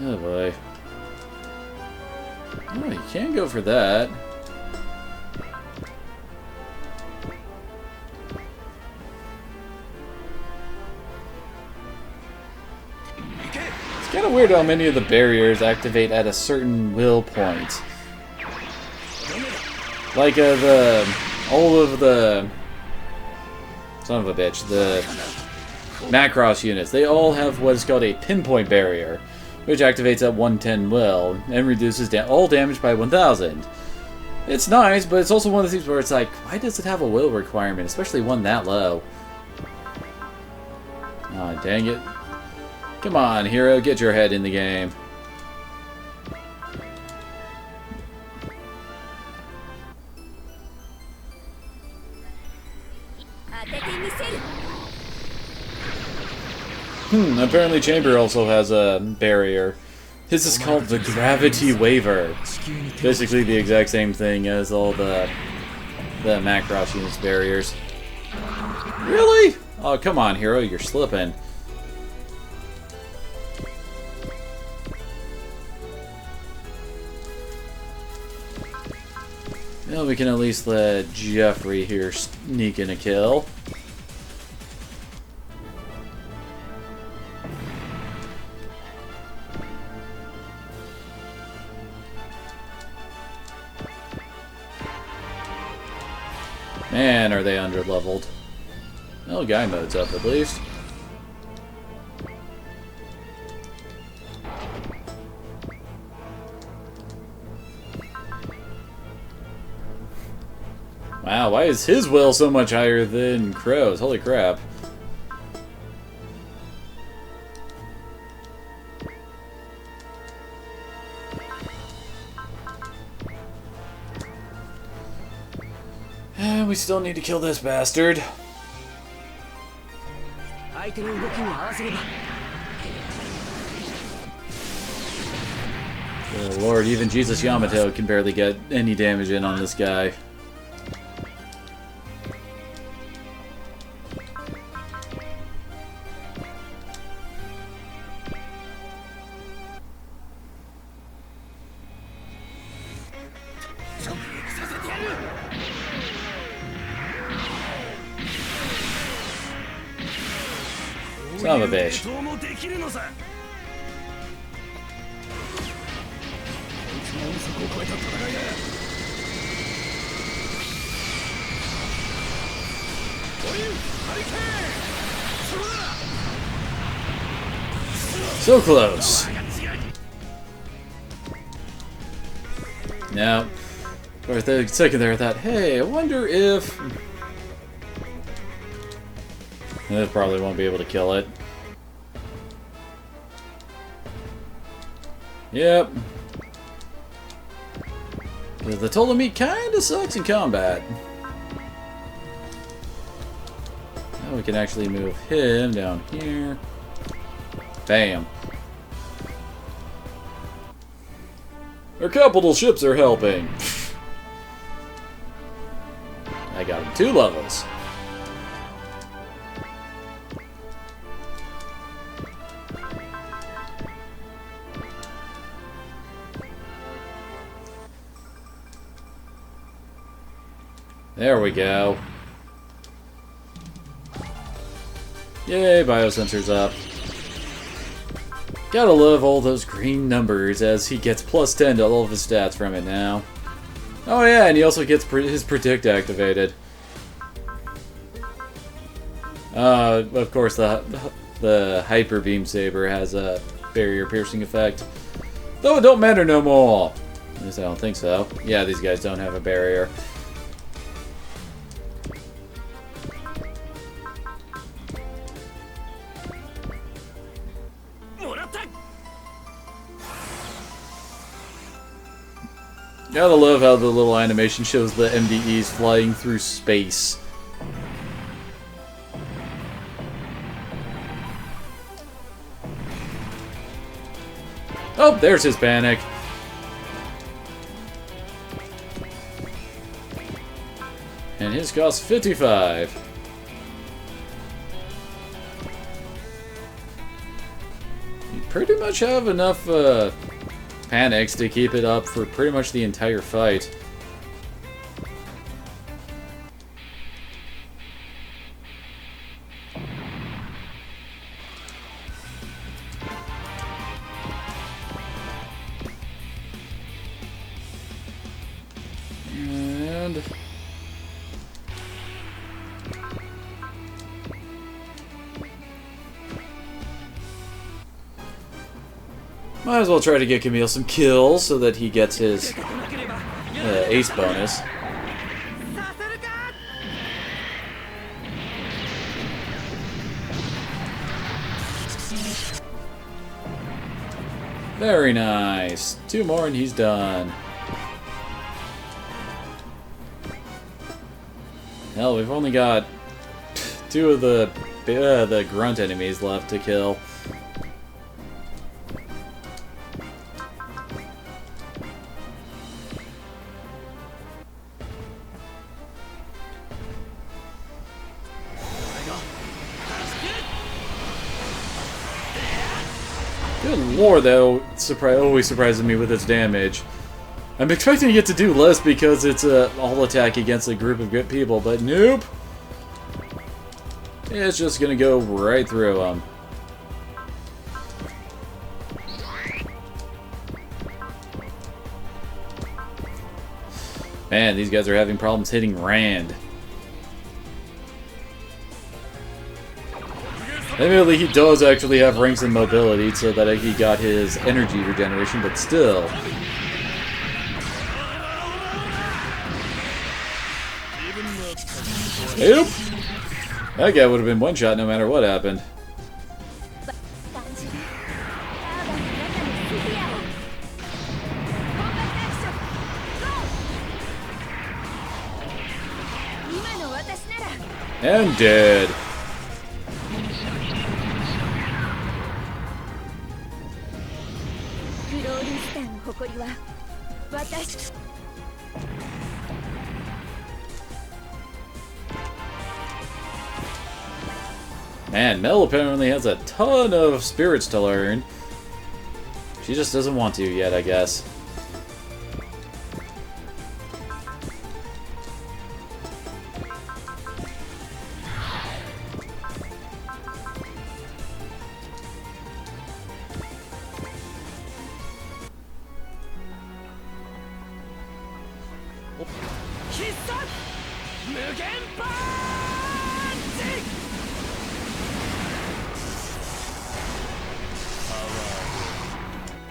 Oh boy. Oh, you can go for that. It's kind of weird how many of the barriers activate at a certain will point. Like all of the son of a bitch, the Macross units, they all have what is called a pinpoint barrier, which activates at 110 will and reduces all damage by 1000. It's nice, but it's also one of the things where it's like, why does it have a will requirement, especially one that low? Oh, dang it. Come on, hero, get your head in the game. Apparently Chamber also has a barrier. His is called the Gravity Waiver. Basically the exact same thing as all the Macross units barriers. Really? Oh, come on, hero, you're slipping. Well, we can at least let Jeffrey here sneak in a kill. Man, are they under-leveled. Well, guy mode's up at least. Wow, why is his will so much higher than Crow's? Holy crap. And we still need to kill this bastard. Oh Lord, even Jesus Yamato can barely get any damage in on this guy. Son of a bitch. So close. Now, for a second there I thought, hey, I wonder if... I probably won't be able to kill it. Yep. The Ptolemy kinda sucks in combat. Now we can actually move him down here. Bam. Our capital ships are helping. I got him 2 levels. There we go. Yay, biosensors up. Gotta love all those green numbers as he gets +10 to all of his stats from it now. Oh yeah, and he also gets his predict activated. Of course the Hyper Beam Saber has a barrier piercing effect. Though it don't matter no more. At least I don't think so. Yeah, these guys don't have a barrier. Gotta love how the little animation shows the MDEs flying through space. Oh, there's his panic. And his costs 55. You pretty much have enough panics to keep it up for pretty much the entire fight. And might as well try to get Camille some kills so that he gets his ace bonus. Very nice. 2 more and he's done. Hell, we've only got 2 of the grunt enemies left to kill. Good lord, that always surprises me with its damage. I'm expecting it to do less because it's a all attack against a group of good people, but nope. It's just gonna go right through them. Man, these guys are having problems hitting Rand. Admittedly, he does actually have ranks in mobility so that he got his energy regeneration, but still. Nope. That guy would have been one shot no matter what happened. And dead. Man, Mel apparently has a ton of spirits to learn. She just doesn't want to yet, I guess.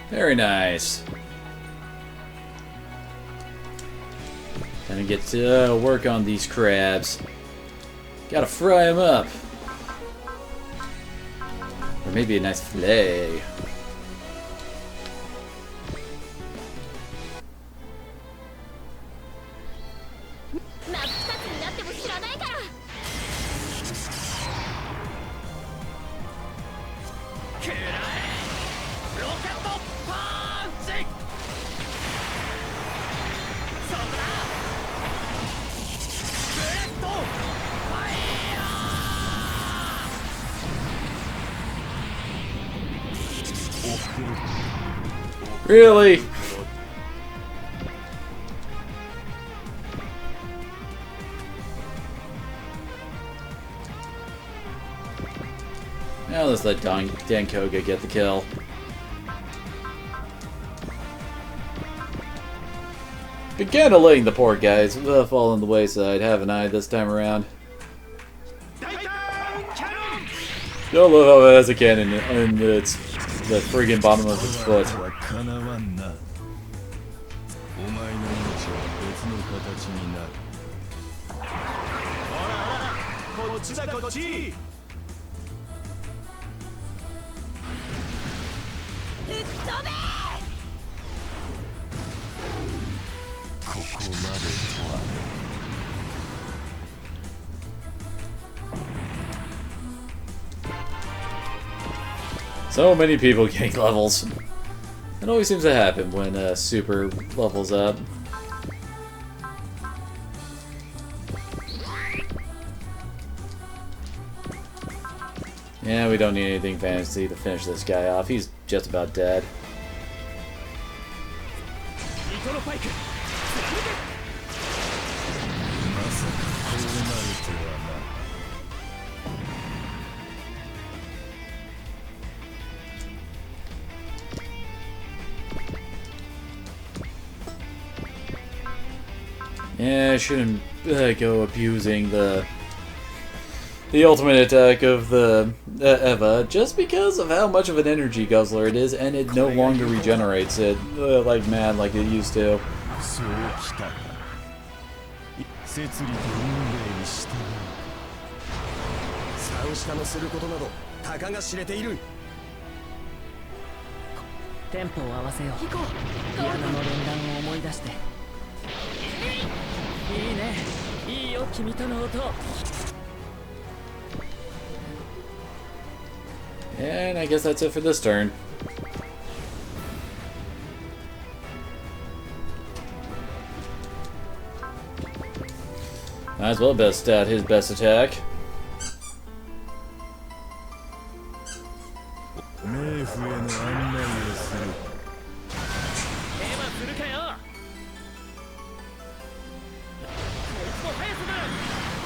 Very nice. Gonna get to work on these crabs. Gotta fry them up. Or maybe a nice fillet. Really? Now let's let Dan Koga get the kill. Again, letting the poor guys fall on the wayside, haven't I, this time around? Don't love how it has a cannon in the friggin' bottom of its foot. So many people getting levels. It always seems to happen when Super levels up. Yeah, we don't need anything fancy to finish this guy off. He's just about dead. Yeah, I shouldn't go abusing the ultimate attack of the Eva, just because of how much of an energy guzzler it is, and it no longer regenerates it like mad like it used to. 下のすることなどたかが知れている。テンポを合わせよう。行こう。ピアノの連弾を思い出して。いいね。いいよ君との音。 And I guess that's it for this turn. Might as well best out his best attack. 冥府への案内をする。手はするかよ。こいつの速さなら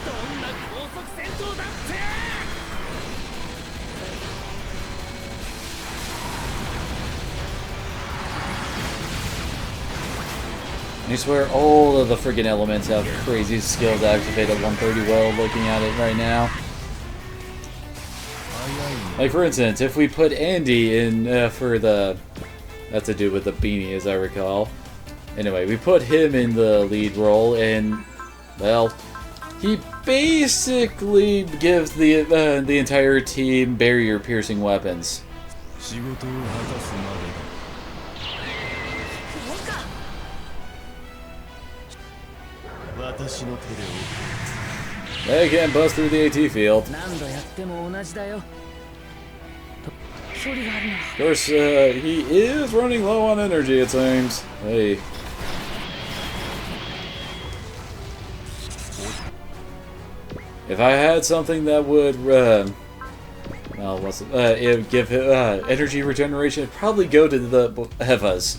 どんな高速戦闘だって。 I swear all of the friggin' elements have crazy skills activated 130 well looking at it right now. Like for instance, if we put Andy in for the... That's to do with the beanie as I recall. Anyway, we put him in the lead role and... Well, he basically gives the entire team barrier piercing weapons. They can't bust through the AT field. Of course, he is running low on energy, it seems. Hey. If I had something that would, well, what's it would give energy regeneration, it'd probably go to the Evas.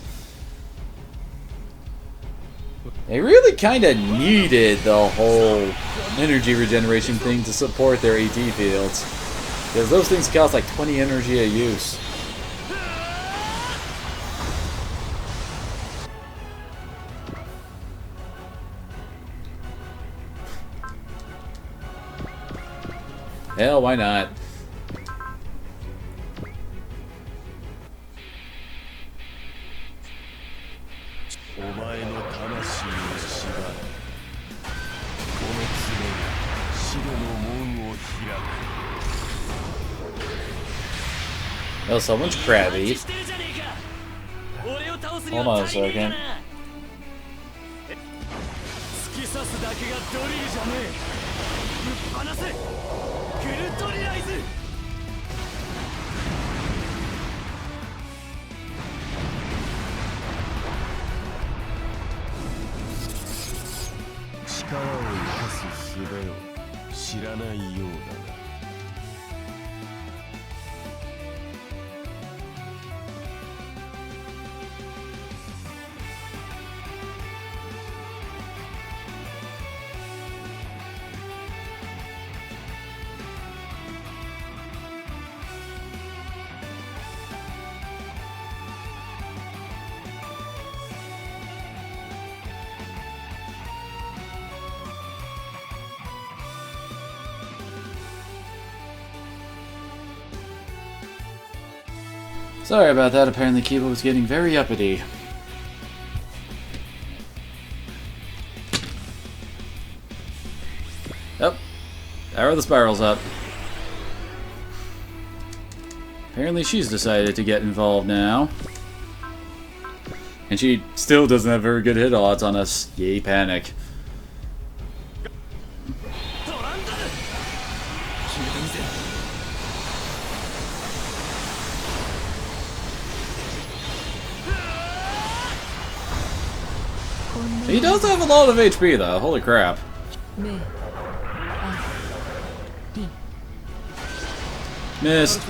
They really kind of needed the whole energy regeneration thing to support their AT fields. Because those things cost like 20 energy a use. Hell, why not? Oh, someone's crabby. Hold on a second. Sorry about that, apparently Kiba was getting very uppity. Oh, power of the spiral's up. Apparently she's decided to get involved now. And she still doesn't have very good hit odds on us. Yay, panic. He does have a lot of HP though, holy crap. Missed.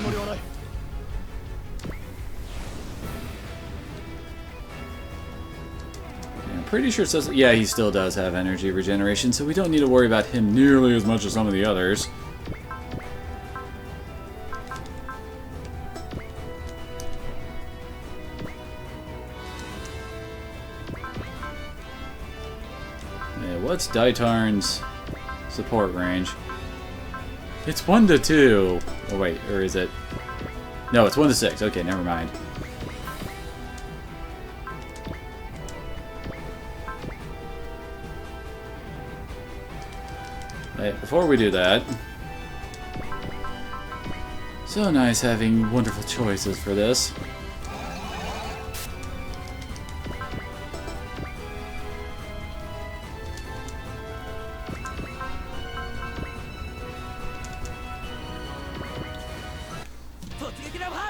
I'm pretty sure it says, yeah, he still does have energy regeneration, so we don't need to worry about him nearly as much as some of the others. Yeah, what's Daitarn's support range? It's 1 to 2. Oh wait, or is it? No, it's 1 to 6. Okay, never mind. Wait, before we do that, so nice having wonderful choices for this.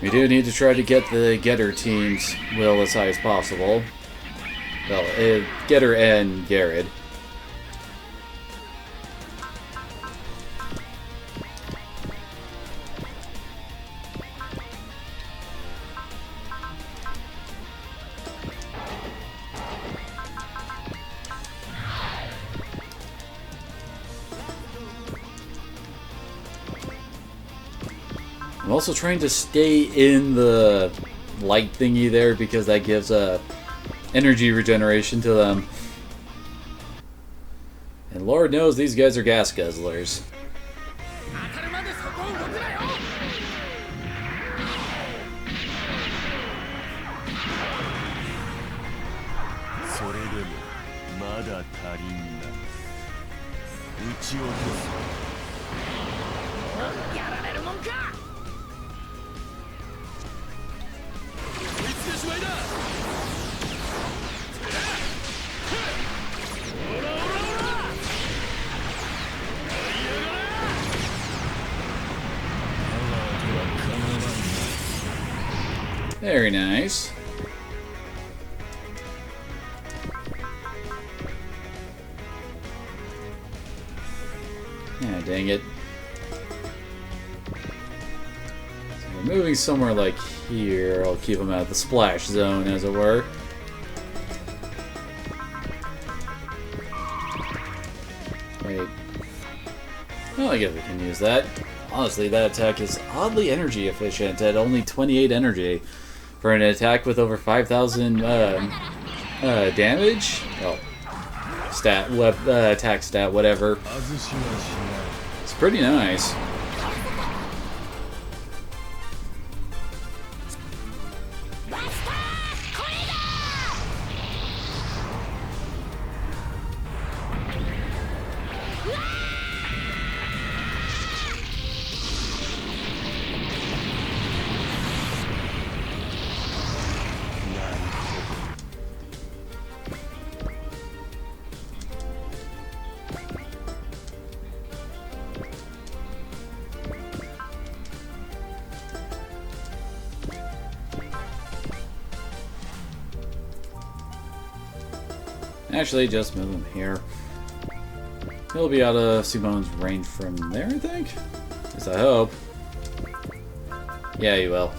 We do need to try to get the Getter team's will as high as possible. Well, Getter and Garrett. I'm also trying to stay in the light thingy there because that gives energy regeneration to them. And Lord knows these guys are gas guzzlers. Very nice. Yeah, dang it. So we're moving somewhere like here. I'll keep them out of the splash zone, as it were. Wait. Well, I guess we can use that. Honestly, that attack is oddly energy efficient at only 28 energy. For an attack with over 5,000 damage? Oh. Stat, attack stat, whatever. It's pretty nice. Actually, just move him here. He'll be out of Sumon's range from there, I think? At least I hope. Yeah, he will.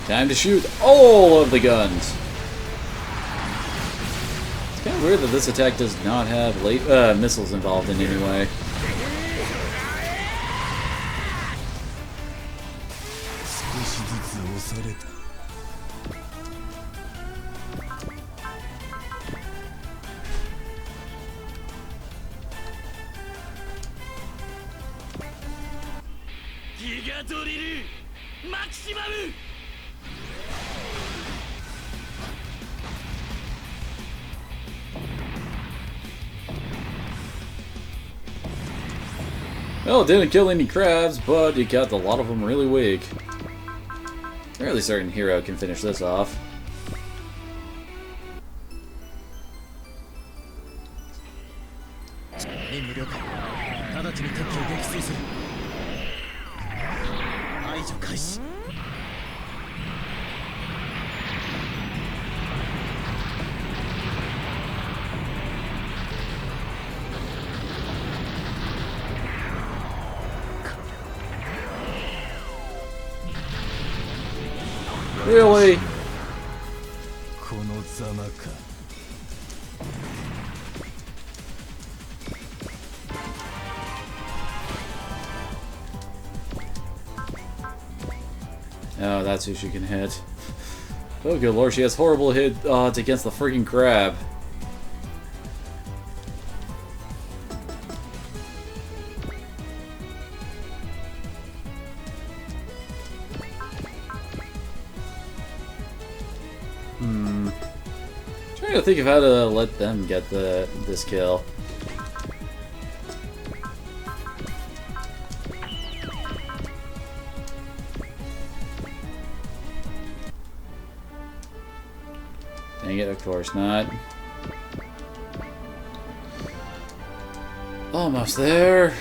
Time to shoot all of the guns. It's kind of weird that this attack does not have missiles involved in any way. 押された。ギガドリルマキシマム。Well, it didn't kill any crabs, but it got a lot of them really weak. Fairly certain Hero can finish this off. 任務了解。直ちに敵を撃墜する。排除開始。Really? このざまか。Oh, that's who she can hit. Oh, good lord, she has horrible hit odds against the freaking crab. Trying to think of how to let them get this kill. Dang it, of course not. Almost there.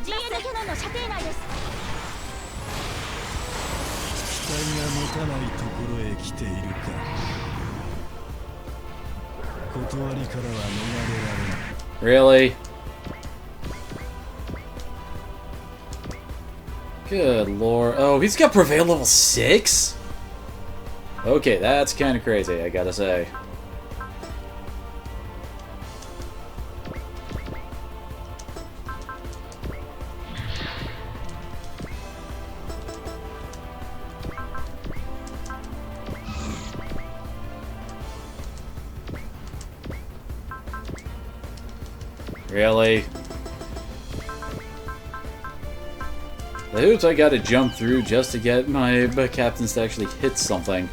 GS キャノンの射程内です。機体が持たないところへ来ているか。断りからは逃れられない。 Really? Good lord. Oh, he's got Prevail level 6? Okay, that's kind of crazy, I gotta say. Really? The hoops I gotta jump through just to get my captains to actually hit something.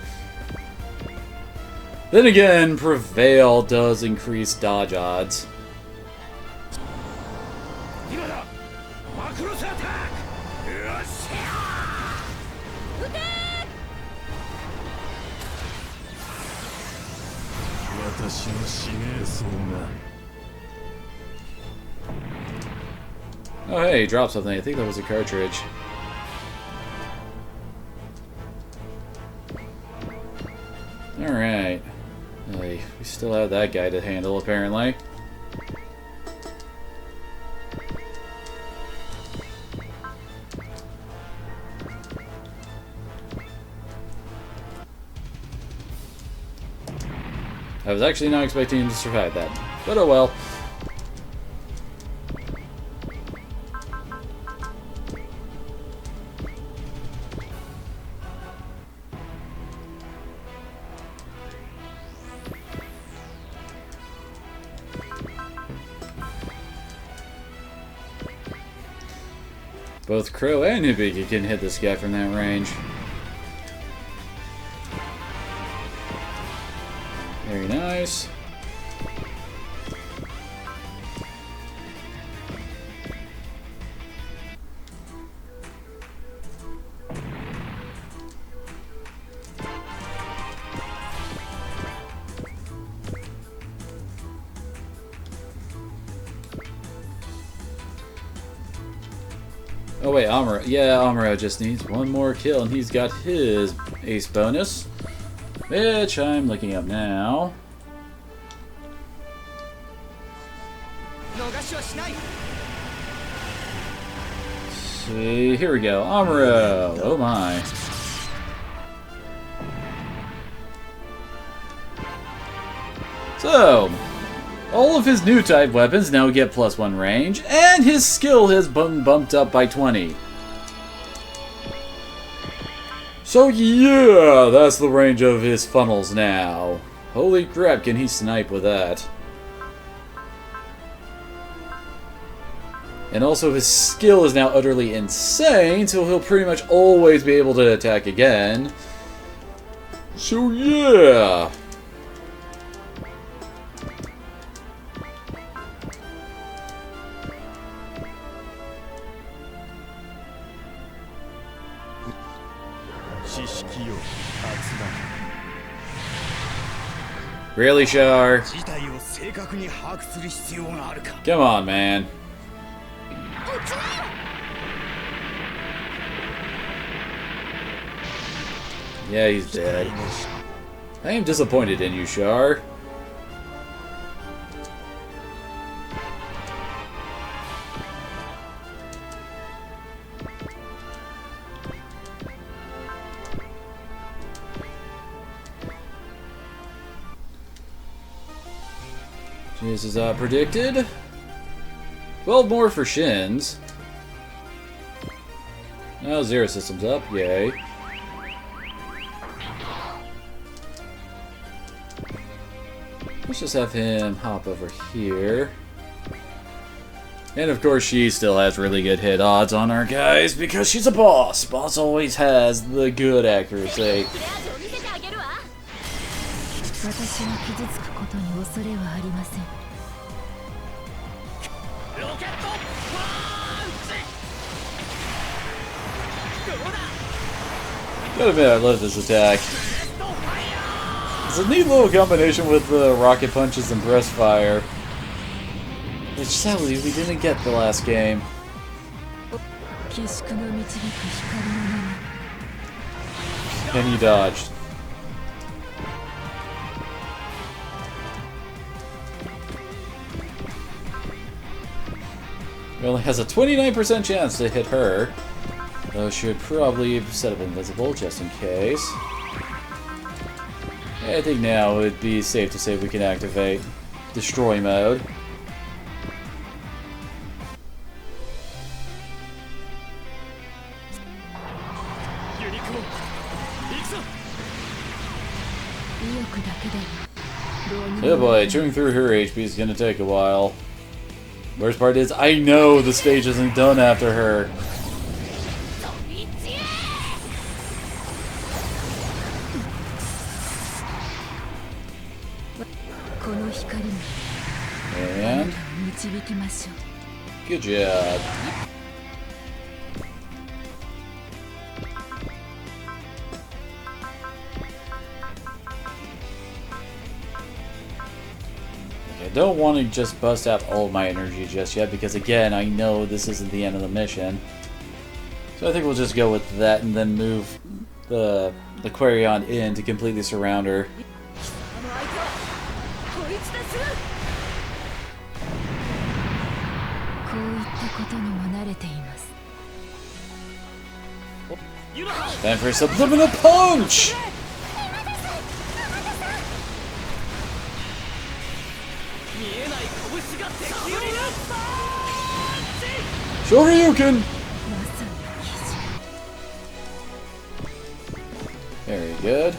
Then again, Prevail does increase dodge odds. 今だマクロスアタック。よっしゃ私の使命層が。 Oh hey, he dropped something. I think that was a cartridge. Alright. Hey, we still have that guy to handle, apparently. I was actually not expecting him to survive that, but oh well. Both Crow and Hibiki can hit this guy from that range. Very nice. Oh wait, Amuro. Yeah, Amuro just needs one more kill, and he's got his ace bonus, which I'm looking up now. 逃しはしない。 See, here we go. Amuro. Oh my. So, all of his new type weapons now get +1 range, and his skill has been bumped up by 20. So yeah, that's the range of his funnels now. Holy crap, can he snipe with that. And also his skill is now utterly insane, so he'll pretty much always be able to attack again. So yeah. Really, Char? 事態を正確に把握する必要があるか。 Come on, man. Yeah, he's dead. I am disappointed in you, Char. This is predicted. 12 more for Shins. Oh, Zero System's up, yay. Let's just have him hop over here. And of course she still has really good hit odds on our guys because she's a boss. Boss always has the good accuracy. 私が傷つくことに恐れはありません。 Gotta admit, I love this attack. It's a neat little combination with the rocket punches and breast fire. Which sadly we didn't get the last game. 寄宿の導く光の目 And he dodged. He only has a 29% chance to hit her. Though should probably set up invisible just in case. I think now it would be safe to say we can activate destroy mode. Oh boy, chewing through her HP is gonna take a while. Worst part is, I know the stage isn't done after her. And good job. I don't want to just bust out all of my energy just yet because again I know this isn't the end of the mission. So I think we'll just go with that and then move the Aquarion in to completely surround her. Time for a subliminal punch! Shoryuken! Very good.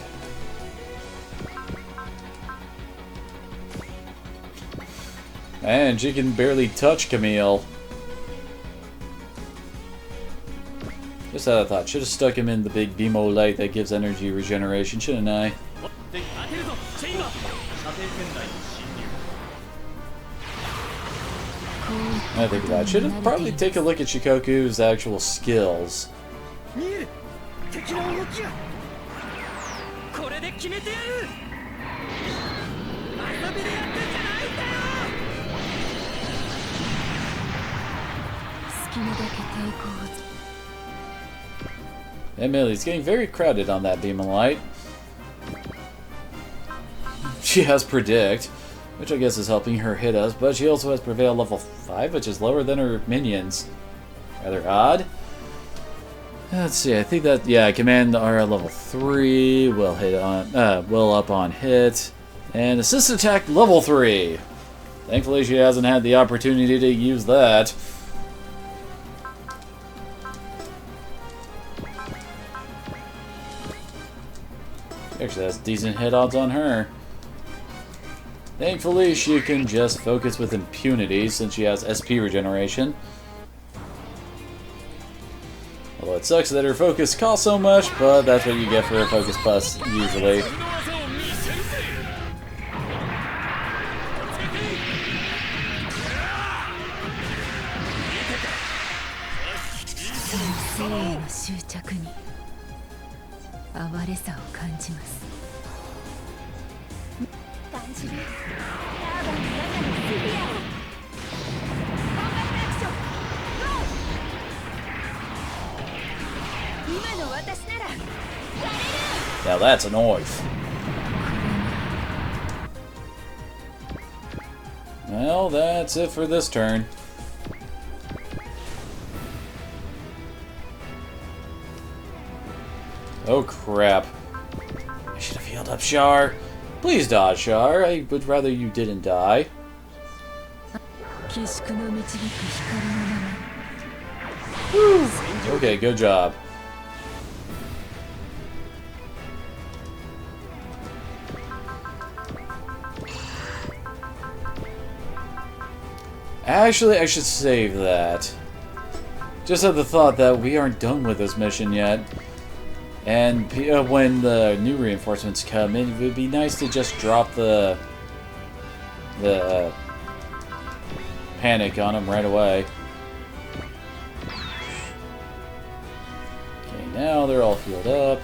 And she can barely touch Camille. Just had a thought. Should have stuck him in the big BMO light that gives energy regeneration, shouldn't I? I think about it. Should have probably take a look at Shikoku's actual skills. Admittedly, it's getting very crowded on that beam of light. She has Predict, which I guess is helping her hit us, but she also has Prevail level 5, which is lower than her minions. Rather odd. Let's see, I think that, yeah, Command are level 3, will hit on, will up on hit. And assist attack level 3. Thankfully she hasn't had the opportunity to use that. Actually, that's decent hit odds on her. Thankfully, she can just focus with impunity since she has SP regeneration. Although it sucks that her focus costs so much, but that's what you get for a focus plus, usually. Now that's an oath. Well, that's it for this turn. Oh crap. I should have healed up Char. Please dodge, Char. I would rather you didn't die. Whew. Okay, good job. Actually, I should save that. Just had the thought that we aren't done with this mission yet. And when the new reinforcements come in, it would be nice to just drop the panic on them right away. Okay, now they're all healed up.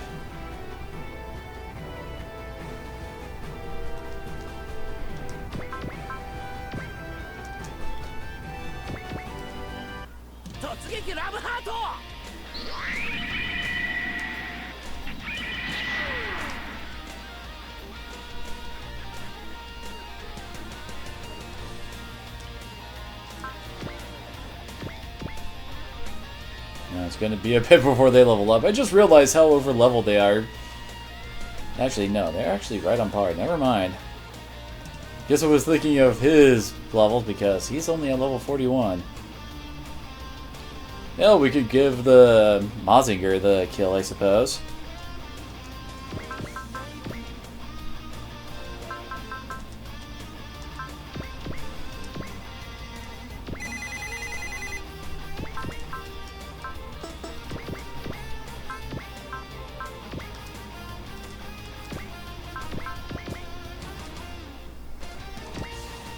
Now it's going to be a bit before they level up. I just realized how over leveled they are. Actually, no, they're actually right on par. Never mind. Guess I was thinking of his levels because he's only on level 41. Well, we could give the Mazinger the kill, I suppose.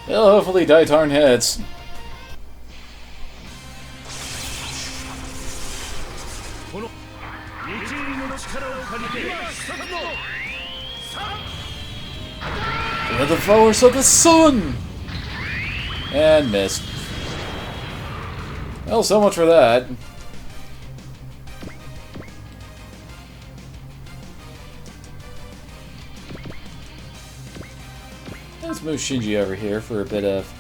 Well, hopefully Daitarn hits. With the force of the sun! And missed. Well, so much for that. Let's move Shinji over here for a bit of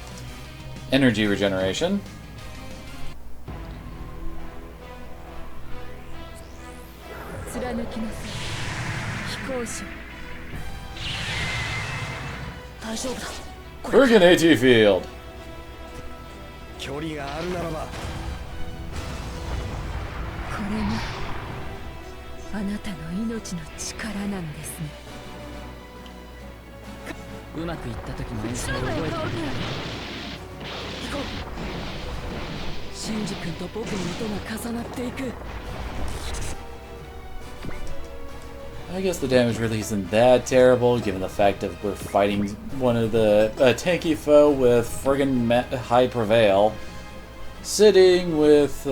energy regeneration. Friggin' AT field. 距離があるならばこれがあなたの命の力なんですね。うまくいった時の演奏を覚えてる。行こう。シンジ君と僕の音が重なっていく。I guess the damage really isn't that terrible, given the fact that we're fighting one of the tanky foe with friggin' high prevail, sitting with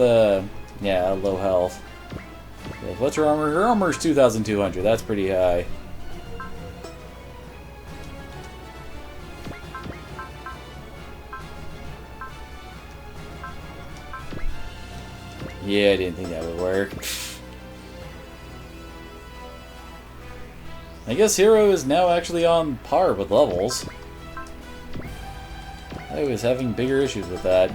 yeah, low health. What's her armor? Her armor is 2,200. That's pretty high. Yeah, I didn't think that would work. I guess Hero is now actually on par with levels. I was having bigger issues with that.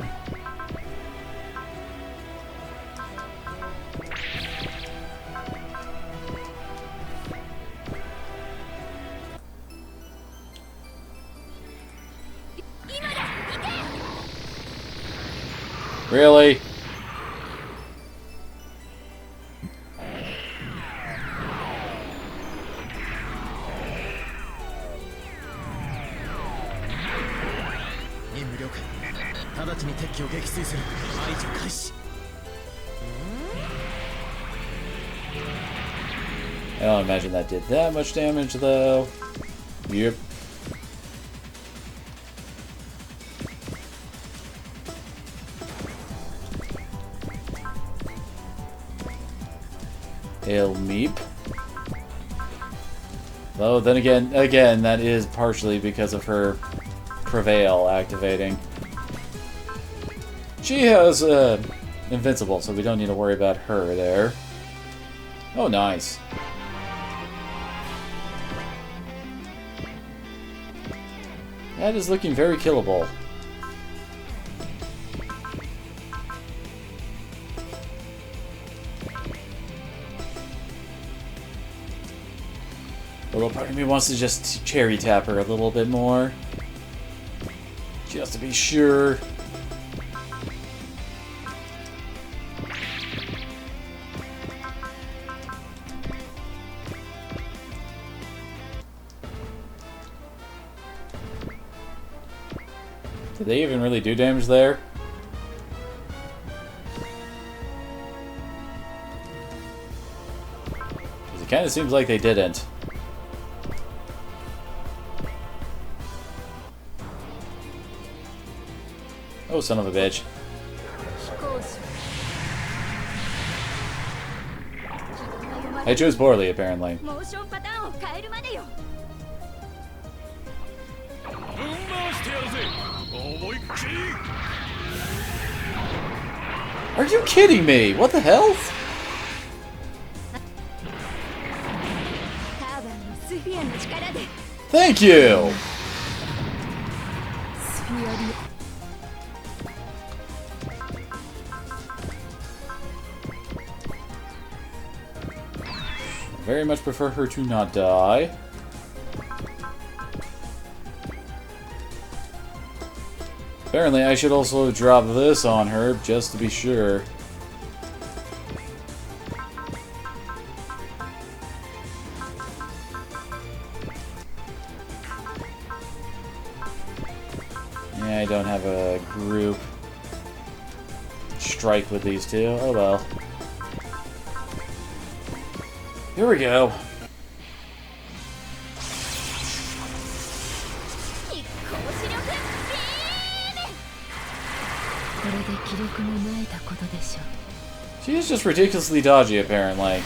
Really? I don't imagine that did that much damage, though. Yep. Hail Meep. Though, then again, that is partially because of her Prevail activating. She has Invincible, so we don't need to worry about her there. Oh, nice. That is looking very killable. A little part of me wants to just cherry tap her a little bit more. Just to be sure. Did they even really do damage there? Because it kind of seems like they didn't. Oh, son of a bitch. I chose poorly, apparently. Are you kidding me? What the hell? Thank you! Very much prefer her to not die. Apparently I should also drop this on her, just to be sure. Yeah, I don't have a group strike with these two. Oh well. Here we go. She is just ridiculously dodgy, apparently.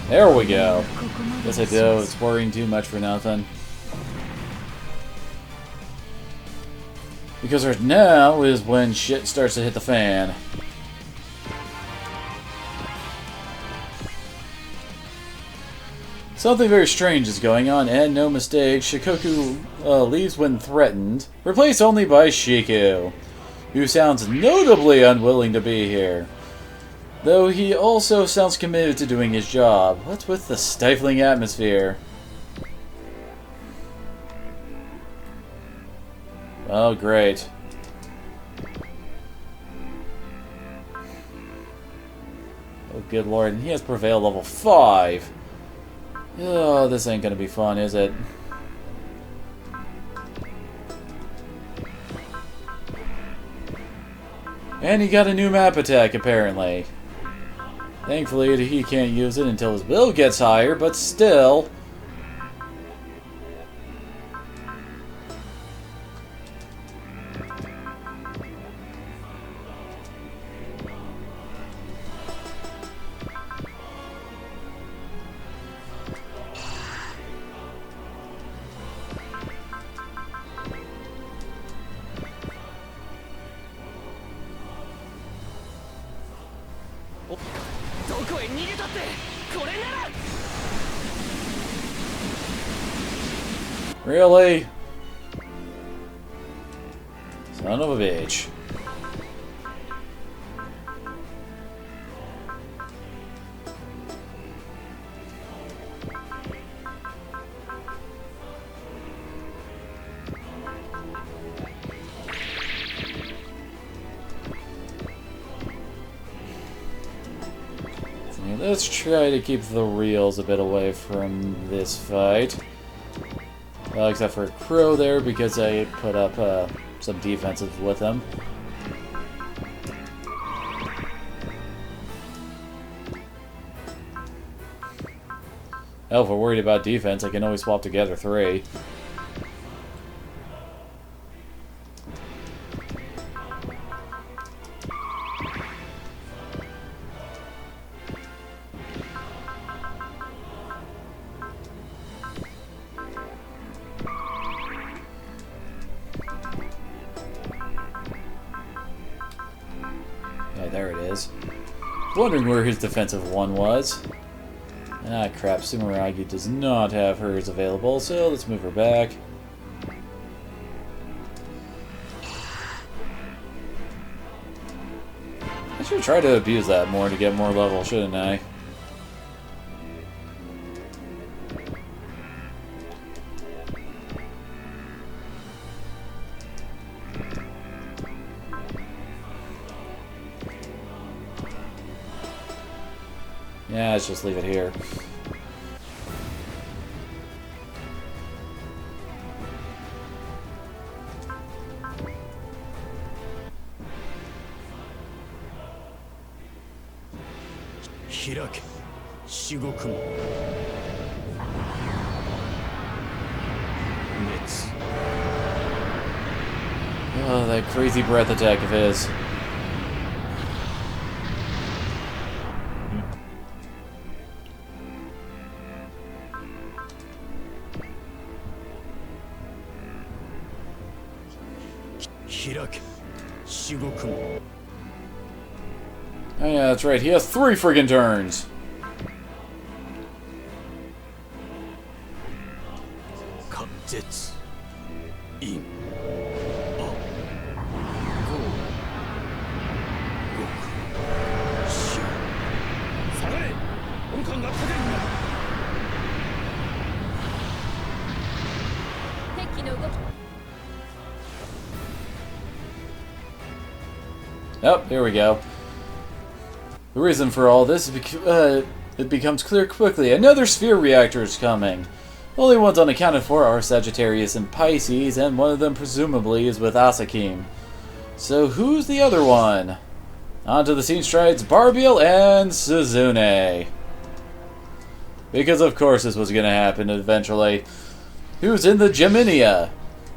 There we go. Guess I do. It's worrying too much for nothing. Because right now is when shit starts to hit the fan. Something very strange is going on, and no mistake, Shikoku leaves when threatened, replaced only by Shiku, who sounds notably unwilling to be here. Though he also sounds committed to doing his job. What's with the stifling atmosphere? Oh, great. Oh, good lord. And he has Prevail level 5. Oh, this ain't gonna be fun, is it? And he got a new map attack, apparently. Thankfully, he can't use it until his build gets higher, but still. Really? Son of a bitch. Let's try to keep the reels a bit away from this fight. Except for Crow there, because I put up some defensive with him. Hell, if we're worried about defense, I can always swap together 3. There it is. Wondering where his defensive one was. Ah, crap. Sumeragi does not have hers available, so let's move her back. I should try to abuse that more to get more level, shouldn't I? Yeah, let's just leave it here. Hirake, Shigoku mo. Nets. Oh, that crazy breath attack of his. Hirake, Shigoku mo. Oh yeah, that's right. He has 3 friggin' turns. Kapzetsu. In. Oh, here we go. The reason for all this is it becomes clear quickly. Another sphere reactor is coming. Only ones unaccounted for are Sagittarius and Pisces, and one of them presumably is with Asakim. So who's the other one? Onto the scene strides Barbiel and Suzune. Because of course this was going to happen eventually. Who's in the Geminia?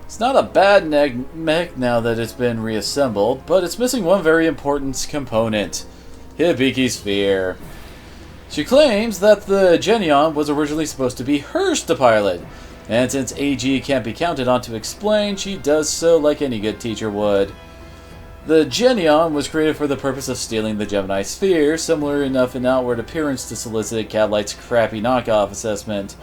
It's not a bad mech now that it's been reassembled, but it's missing one very important component. Hibiki Sphere. She claims that the Genion was originally supposed to be hers to pilot, and since AG can't be counted on to explain, she does so like any good teacher would. The Genion was created for the purpose of stealing the Gemini Sphere, similar enough in outward appearance to solicit Gadlight's crappy knockoff assessment.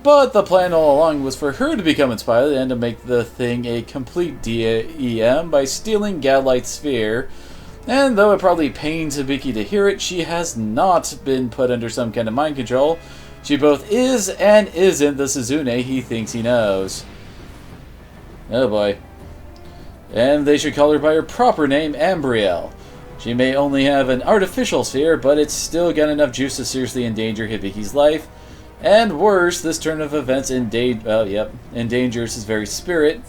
But the plan all along was for her to become its pilot and to make the thing a complete DEM by stealing Gadlight's Sphere. And though it probably pains Hibiki to hear it, she has not been put under some kind of mind control. She both is and isn't the Suzune he thinks he knows. Oh boy. And they should call her by her proper name, Ambrielle. She may only have an artificial sphere, but it's still got enough juice to seriously endanger Hibiki's life. And worse, this turn of events endangers his very spirit.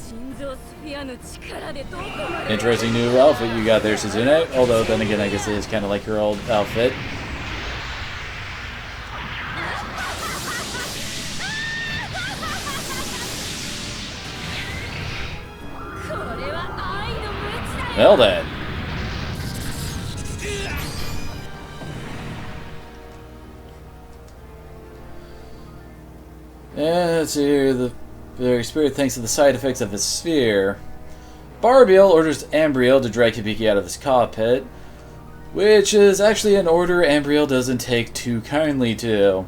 Interesting new outfit you got there, Suzune. Although, then again, I guess it is kind of like her old outfit. Well then. And let's see here, the very spirit thanks to the side effects of his sphere. Barbiel orders Ambrielle to drag Hibiki out of his cockpit, which is actually an order Ambrielle doesn't take too kindly to.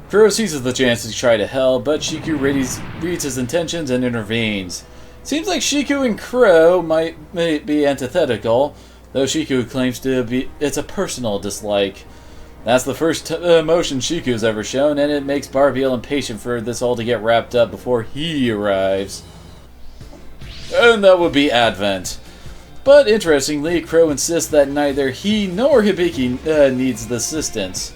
Crow seizes the chance to try to help, but Shiku reads his intentions and intervenes. Seems like Shiku and Crow might be antithetical, though Shiku claims to be it's a personal dislike. That's the first emotion Shiku's ever shown, and it makes Barbiel impatient for this all to get wrapped up before he arrives. And that would be Advent. But interestingly, Crow insists that neither he nor Hibiki needs the assistance.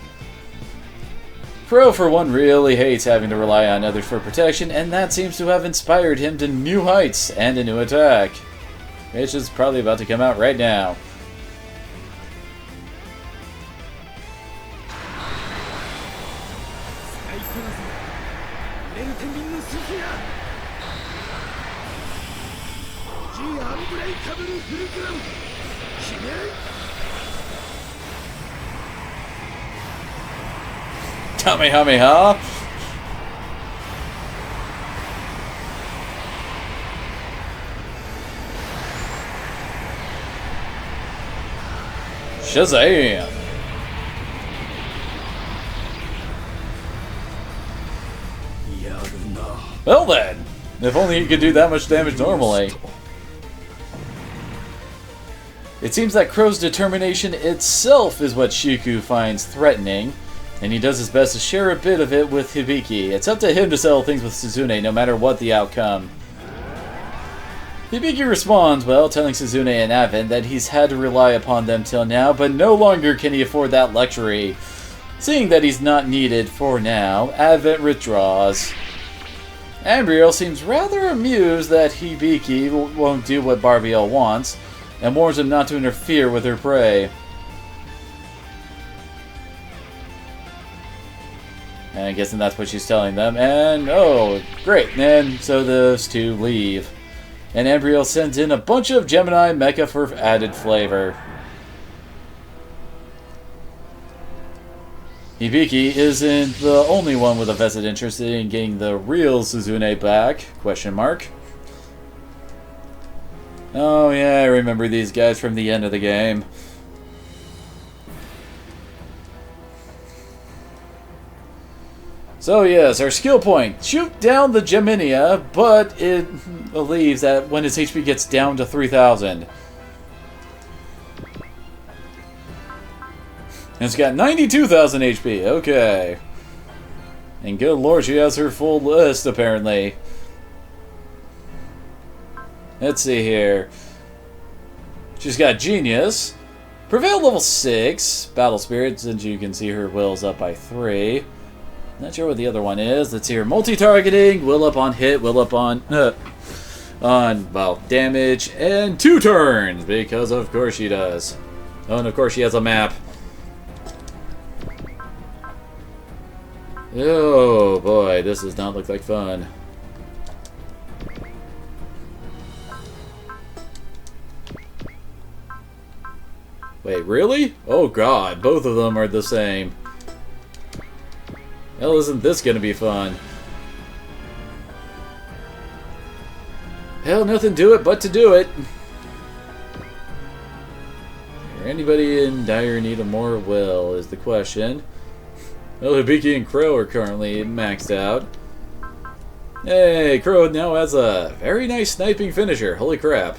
Crow, for one, really hates having to rely on others for protection, and that seems to have inspired him to new heights and a new attack. Which is probably about to come out right now. Kamehameha! Shazam! Well then, if only he could do that much damage normally. It seems that Crow's determination itself is what Shiku finds threatening, and he does his best to share a bit of it with Hibiki. It's up to him to settle things with Suzune, no matter what the outcome. Hibiki responds, well, telling Suzune and Advent that he's had to rely upon them till now, but no longer can he afford that luxury. Seeing that he's not needed for now, Advent withdraws. Ambriel seems rather amused that Hibiki won't do what Barbiel wants, and warns him not to interfere with her prey. And I'm guessing that's what she's telling them, and oh, great, and so those two leave. And Ambriel sends in a bunch of Gemini mecha for added flavor. Hibiki isn't the only one with a vested interest in getting the real Suzune back, question mark. Oh yeah, I remember these guys from the end of the game. So yes, our skill point. Shoot down the Geminia, but it believes that when its HP gets down to 3,000. And it's got 92,000 HP, okay. And good lord, she has her full list, apparently. Let's see here. She's got Genius. Prevail level 6. Battle Spirit, since you can see her will's up by 3. Not sure what the other one is. Let's see here. Multi-targeting, will up on hit, will up on well, damage, and 2 turns, because of course she does. Oh, and of course she has a map. Oh boy, this does not look like fun. Wait, really? Oh god, both of them are the same. Hell, isn't this gonna be fun? Hell, nothing to it but to do it. Is there anybody in dire need of more will, is the question. Well, Hibiki and Crow are currently maxed out. Hey, Crow now has a very nice sniping finisher. Holy crap.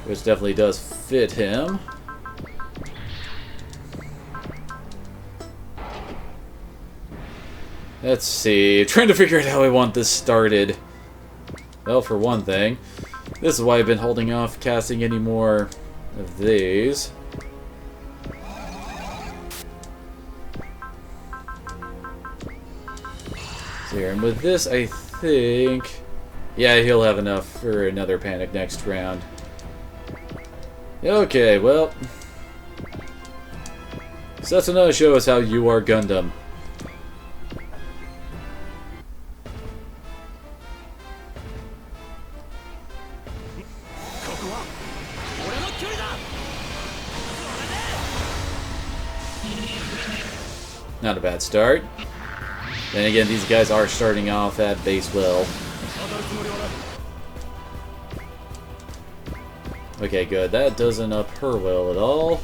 Which definitely does fit him. Let's see. Trying to figure out how I want this started. Well, for one thing, this is why I've been holding off casting any more of these. So here, and with this, I think... yeah, he'll have enough for another panic next round. Okay, well... so that's another show us how you are Gundam. Not a bad start. Then again, these guys are starting off at base will. Okay, good. That doesn't up her will at all.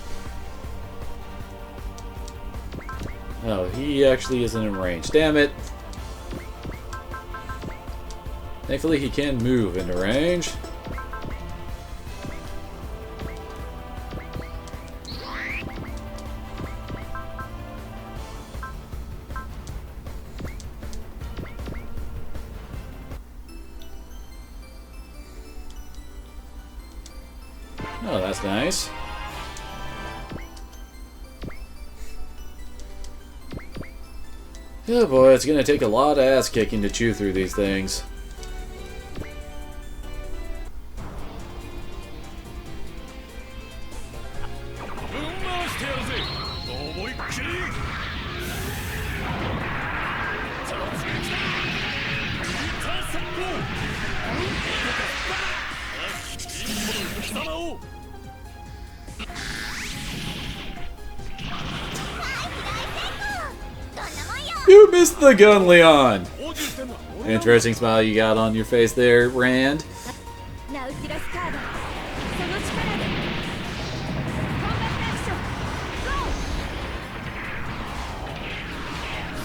Oh, he actually isn't in range. Damn it! Thankfully, he can move into range. Oh, that's nice. Oh boy, it's gonna take a lot of ass kicking to chew through these things. You missed the gun, Leon! Interesting smile you got on your face there, Rand. ナウティラスカードその力でコンバットアクションゴー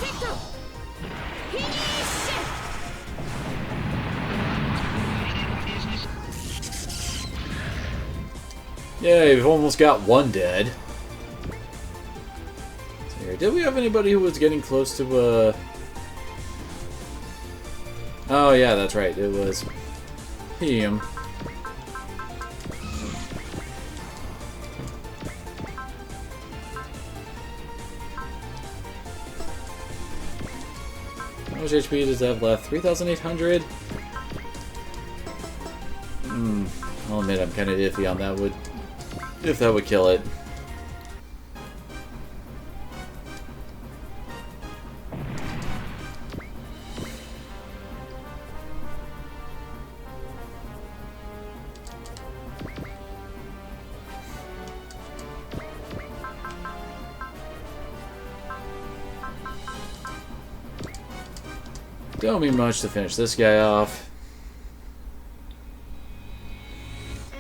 セットフィニッシュ Yeah, we've almost got one dead. Did we have anybody who was getting close to, Oh, yeah, that's right. It was him. How much HP does that have left? 3,800? I'll admit I'm kind of iffy on that. If that would kill it. Don't mean much to finish this guy off.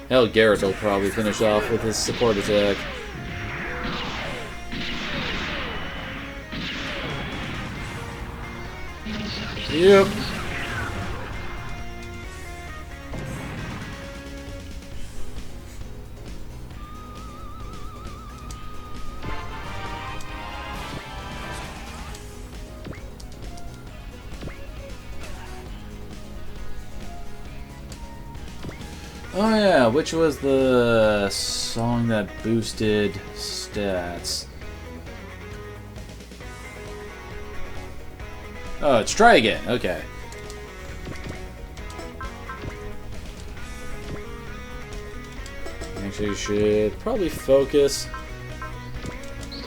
Hell, Garrett will probably finish off with his support attack. Yep. Oh yeah, which was the song that boosted stats? Oh, it's Try Again, okay. Actually, should probably focus.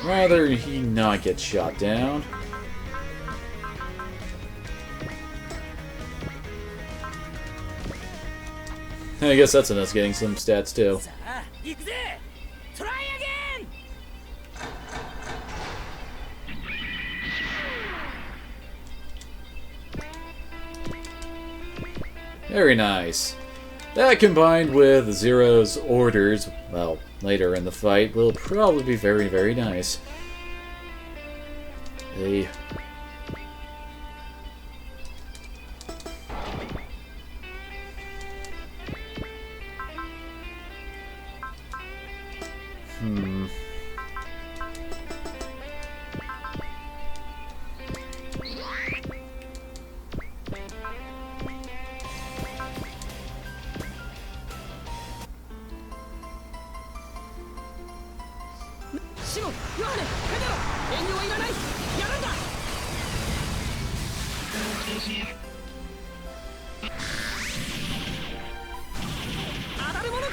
Rather he not get shot down. I guess that's enough getting some stats too. さあ行くぜトライアゲン Very nice. That combined with Zero's orders, well, later in the fight, will probably be very, very nice. Hey.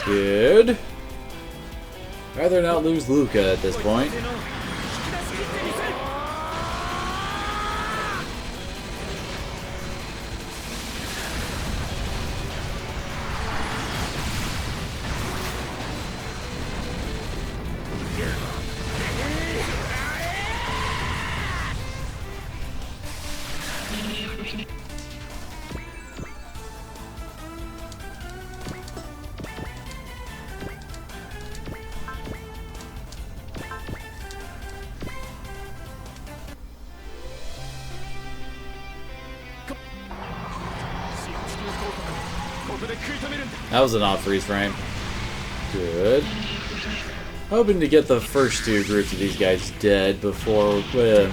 Good. Rather not lose Luca at this point. That was an odd freeze frame. Good. Hoping to get the first two groups of these guys dead before, well,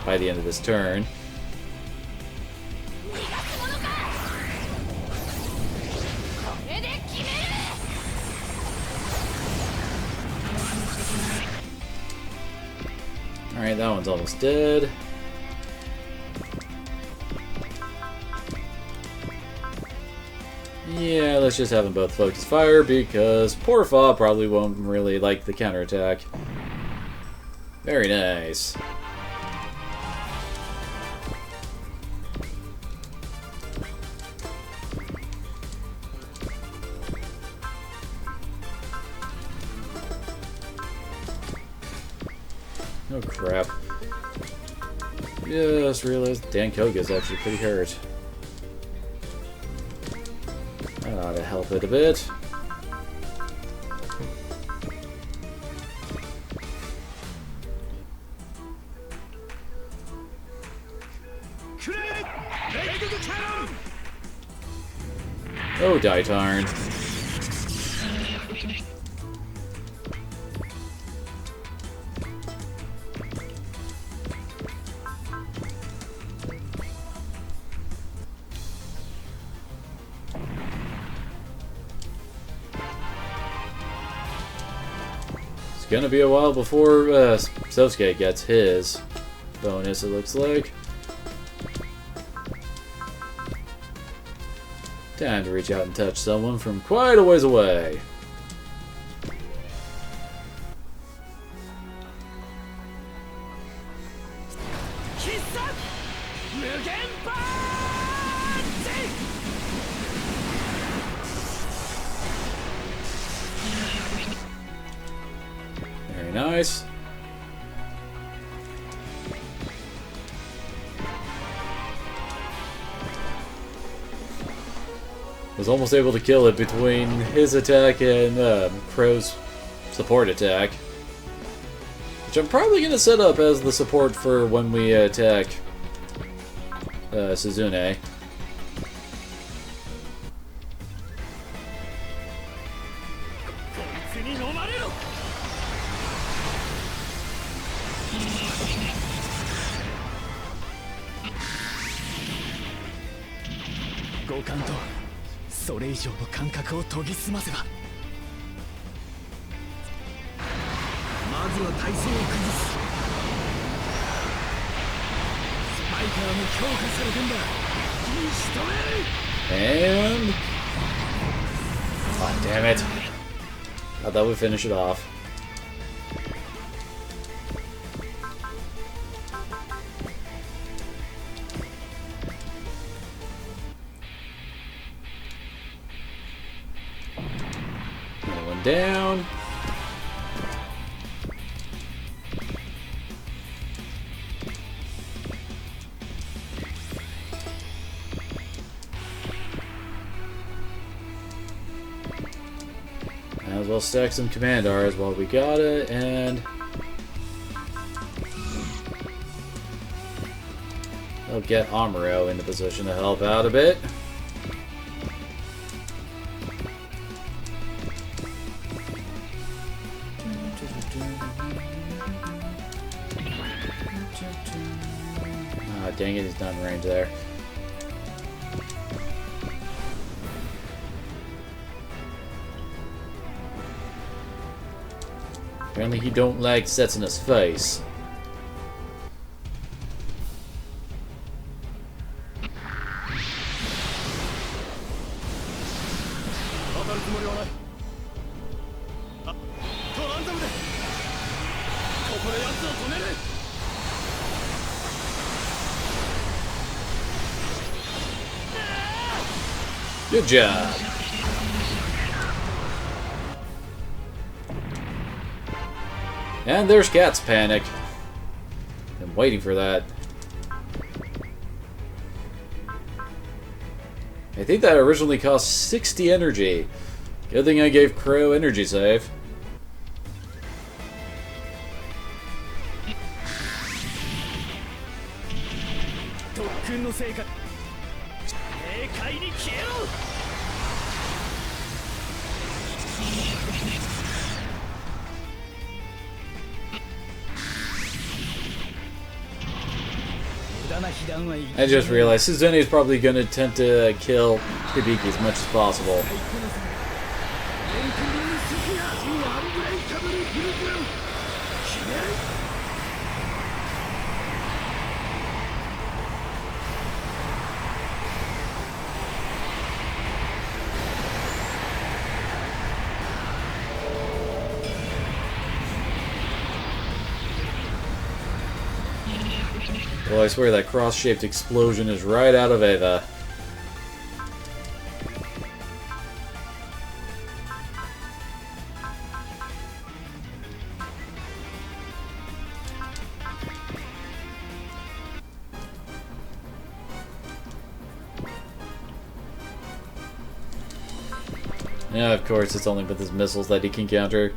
by the end of this turn. Alright, that one's almost dead. Yeah, let's just have them both focus fire because poor Fa probably won't really like the counterattack. Very nice. Oh crap. Just realized Dan Koga's actually pretty hurt. That ought to help it a bit. Oh, Daitarn. It's gonna be a while before Sosuke gets his bonus, it looks like. Time to reach out and touch someone from quite a ways away. Very nice. Was almost able to kill it between his attack and Crow's support attack. Which I'm probably going to set up as the support for when we attack Suzune. Gargantia. それ以上の感覚を研ぎ澄ませばまずは体勢を崩すスパイカーも強化されてんだ気にしとれ And... oh, damn it. I thought we'd finish it off. Down. Might as well stack some command R's while we got it, and I'll get Amuro into position to help out a bit. Ah, dang it, he's not in range there. Apparently he don't like sets in his face. Good job. And there's Cat's Panic. I'm waiting for that. I think that originally cost 60 energy. Good thing I gave Crow energy save. I just realized Suzune is probably going to attempt to kill Hibiki as much as possible. Well, I swear that cross-shaped explosion is right out of Eva. Yeah, of course, it's only with his missiles that he can counter.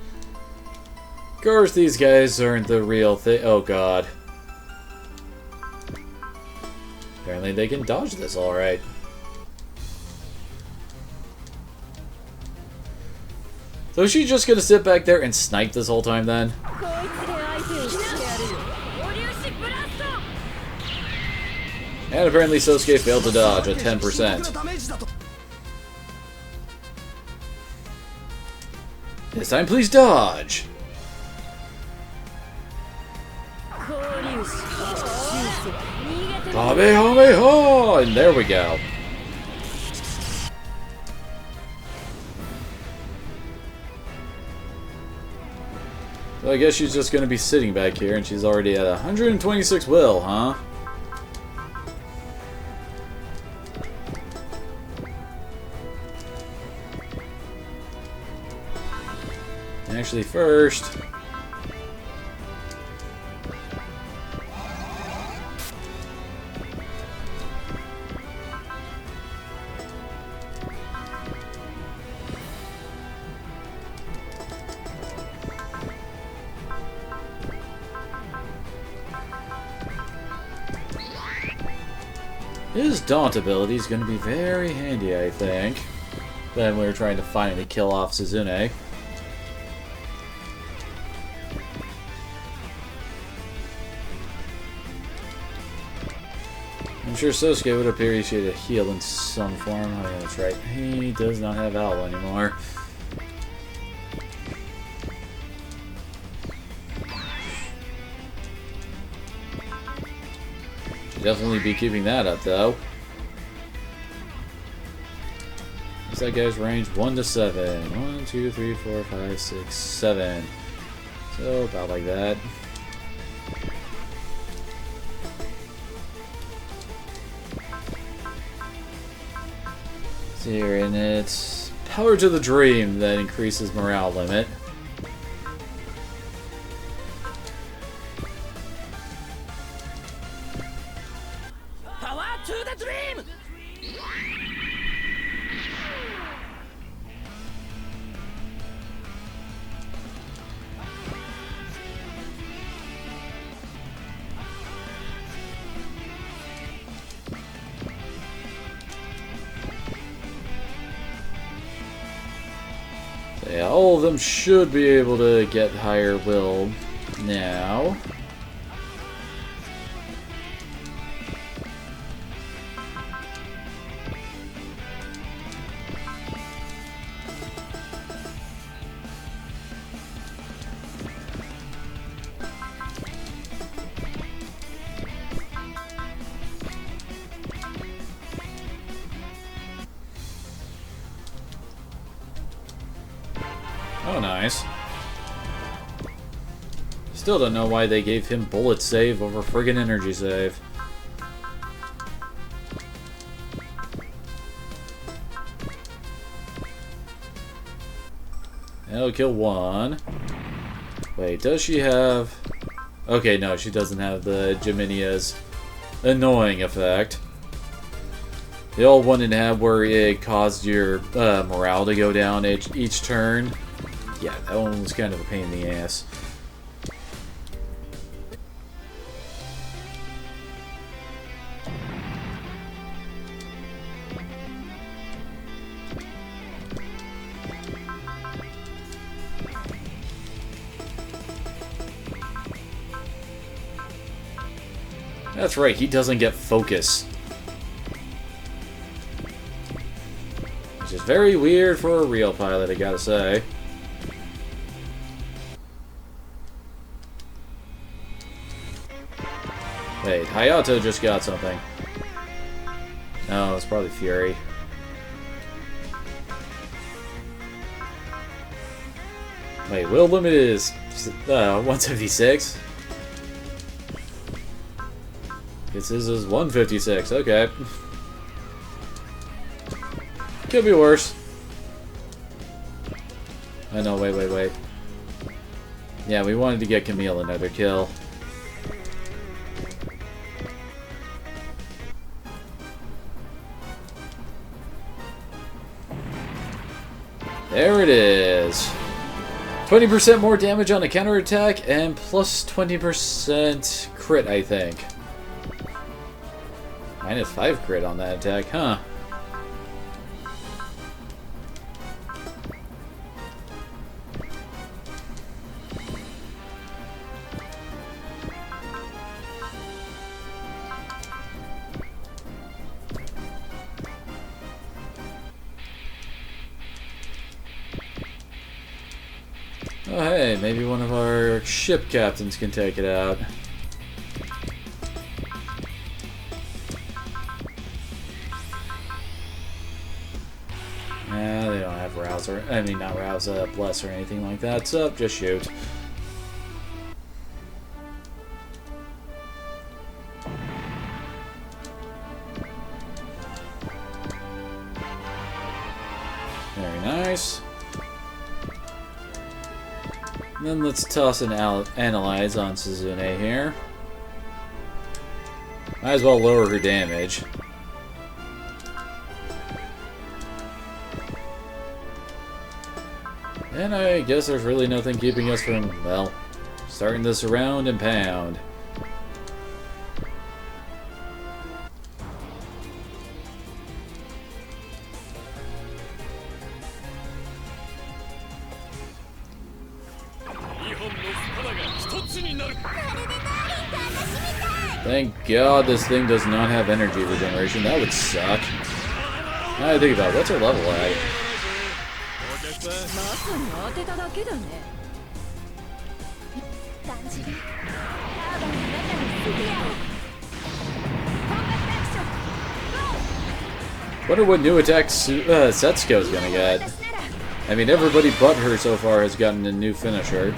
Of course, these guys aren't the real thing. Oh, God. Apparently they can dodge this alright. So is she just gonna sit back there and snipe this whole time then? And apparently Sosuke failed to dodge at 10%. This time please dodge! Kamehameha! And there we go. So I guess she's just gonna be sitting back here and she's already at 126 will, huh? Actually, first... His Daunt ability is going to be very handy, I think. Then we were trying to finally kill off Suzune. I'm sure Sosuke would appreciate a heal in some form. Oh yeah, that's right. He does not have Owl anymore. Definitely be keeping that up, though. What's that guy's range? 1 to 7. 1, 2, 3, 4, 5, 6, 7. So, about like that. See here, and it's Power to the Dream that increases morale limit. Yeah, all of them should be able to get higher will now. Oh, nice. Still don't know why they gave him bullet save over friggin' energy save. That'll kill one. Wait, does she have... Okay, no, she doesn't have the Geminia's annoying effect. The old one didn't have where it caused your morale to go down each turn. Yeah, that one was kind of a pain in the ass. That's right, he doesn't get focus. Which is very weird for a real pilot, I gotta say. Wait, Hayato just got something. No, it's probably Fury. Wait, will limit is 176? This is 156, okay. Could be worse. Oh no, wait. Yeah, we wanted to get Camille another kill. There it is. 20% more damage on a counterattack and plus 20% crit, I think. Minus 5 crit on that attack, huh? Oh hey, maybe one of our ship captains can take it out. Nah, they don't have rouse or not rouse, bless or anything like that, so just shoot. Very nice. And then let's toss an analyze on Suzune here. Might as well lower her damage. And I guess there's really nothing keeping us from, well, starting this around and pound. Thank God this thing does not have energy regeneration. That would suck. Now I think about it, what's her level at? Wonder what new attack Setsuko's gonna get. I mean, everybody but her so far has gotten a new finisher.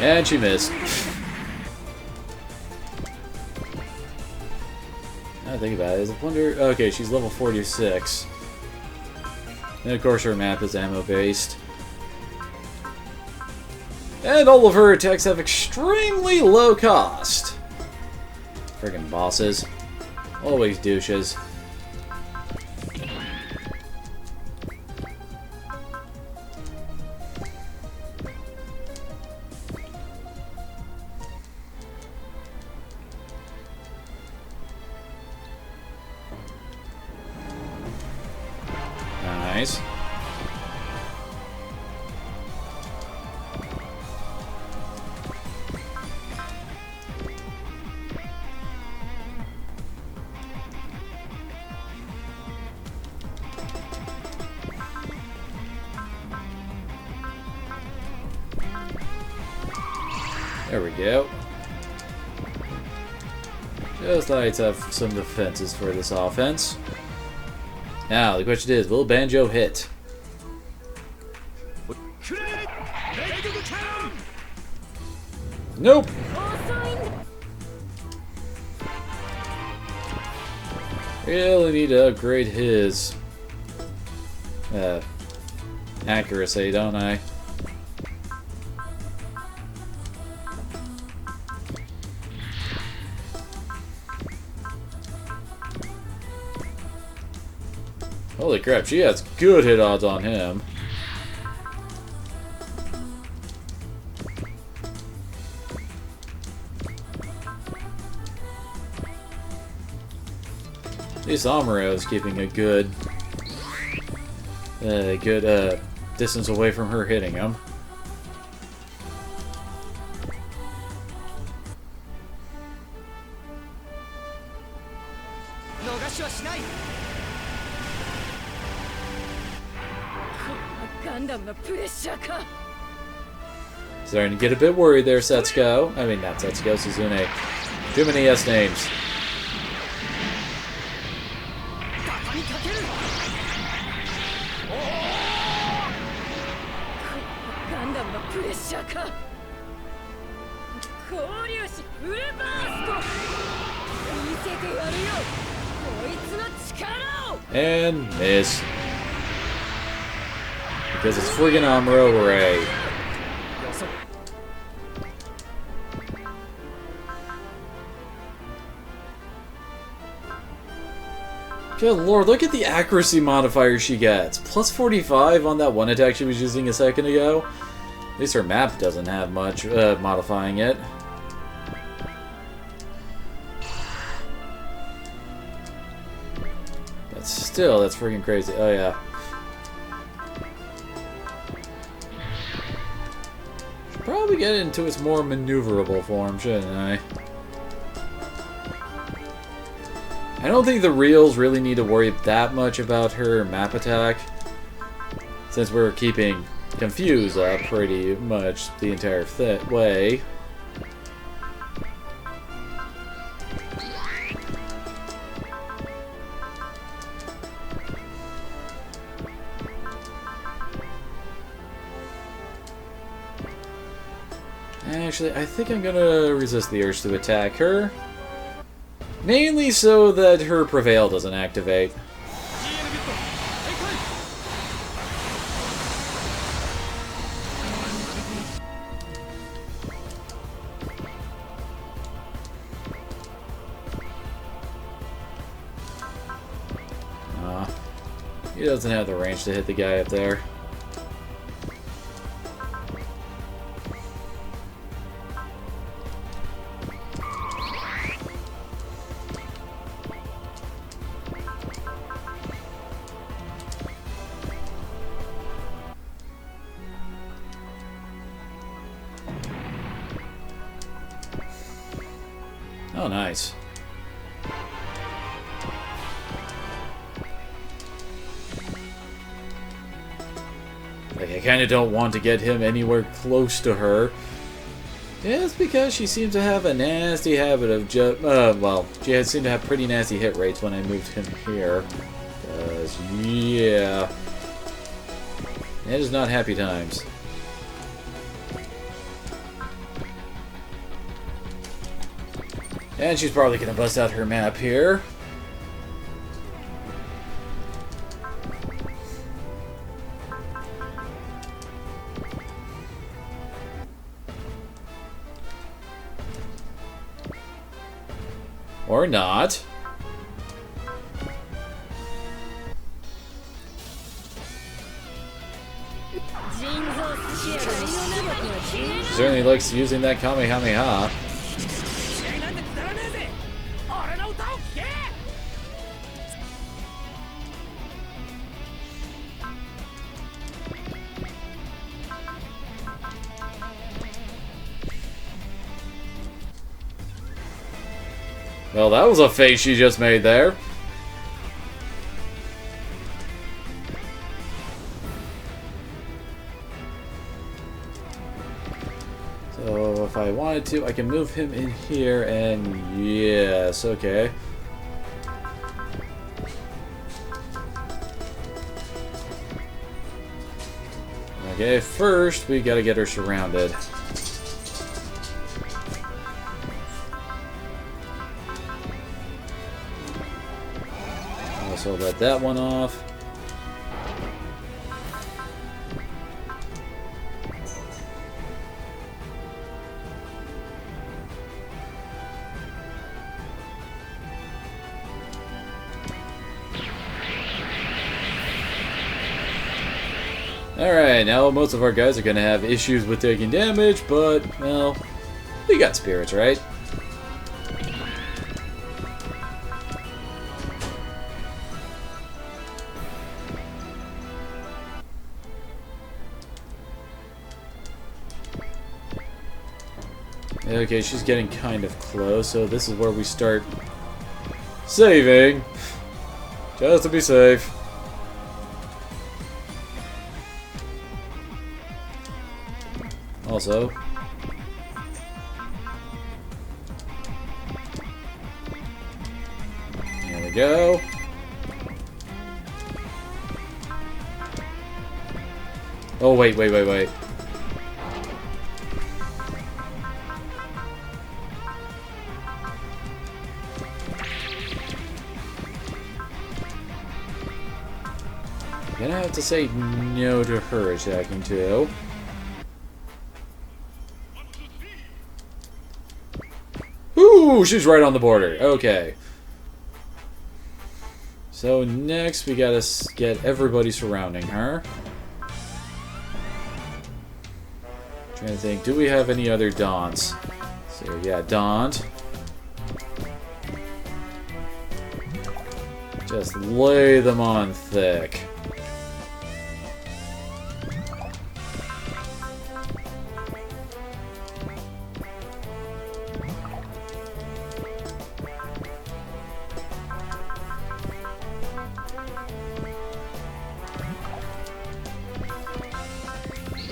And she missed. Now I think about it, is it wonder? Okay, she's level 46. And of course her map is ammo based. And all of her attacks have extremely low cost. Friggin' bosses. Always douches. Nice. There we go. Just like to have some defenses for this offense. Now, the question is, will Banjo hit? Nope! Really need to upgrade his accuracy, don't I? Holy crap, she has good hit odds on him. least Amuro is keeping a good distance away from her hitting him. Gundam のプレッシャーか。 Starting to get a bit worried there, Setsuko. I mean, not Setsuko, Suzune. Too many S names. Gundam のプレッシャーか。交流しフルバースト。見せてやるよ。こいつの力を。 And miss. Because it's friggin' Amuro Ray. Good lord, look at the accuracy modifier she gets. Plus 45 on that one attack she was using a second ago. At least her map doesn't have much modifying it. But still, that's freaking crazy. Oh yeah. Should probably get it into its more maneuverable form, shouldn't I? I don't think the reels really need to worry that much about her map attack, since we're keeping Confuse up pretty much the entire way. Actually, I think I'm gonna resist the urge to attack her. Mainly so that her Prevail doesn't activate. He doesn't have the range to hit the guy up there. Oh, nice. Like, I kind of don't want to get him anywhere close to her. Just because she seems to have a nasty habit of well, she seemed to have pretty nasty hit rates when I moved him here. Yeah. That is not happy times. And she's probably going to bust out her map here. Or not. She certainly likes using that Kamehameha. Well, that was a face she just made there. So, if I wanted to, I can move him in here, and yes, okay. Okay, first, we gotta get her surrounded. So let that one off. Alright, now most of our guys are going to have issues with taking damage, but, well, we got spirits, right? Okay, she's getting kind of close, so this is where we start saving. Just to be safe. Also, there we go. Oh, wait. Gonna have to say no to her attacking too. Ooh, she's right on the border. Okay. So next we gotta get everybody surrounding her. Trying to think, do we have any other Dons? So yeah, Daunt. Just lay them on thick.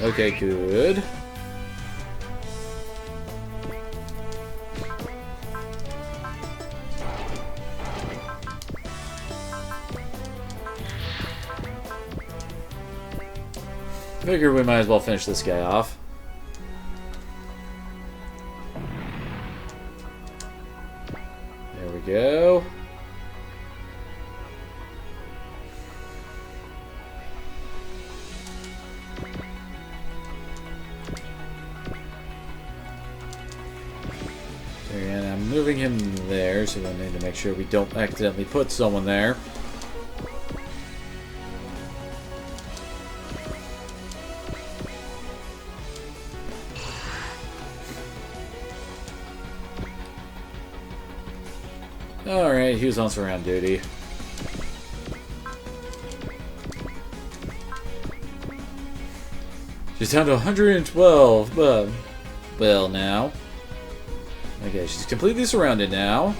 Okay, good. Figure we might as well finish this guy off. There we go. And I'm moving him there, so we need to make sure we don't accidentally put someone there. Alright, he was on surround duty. She's down to 112, but... well, now. Okay, she's completely surrounded now.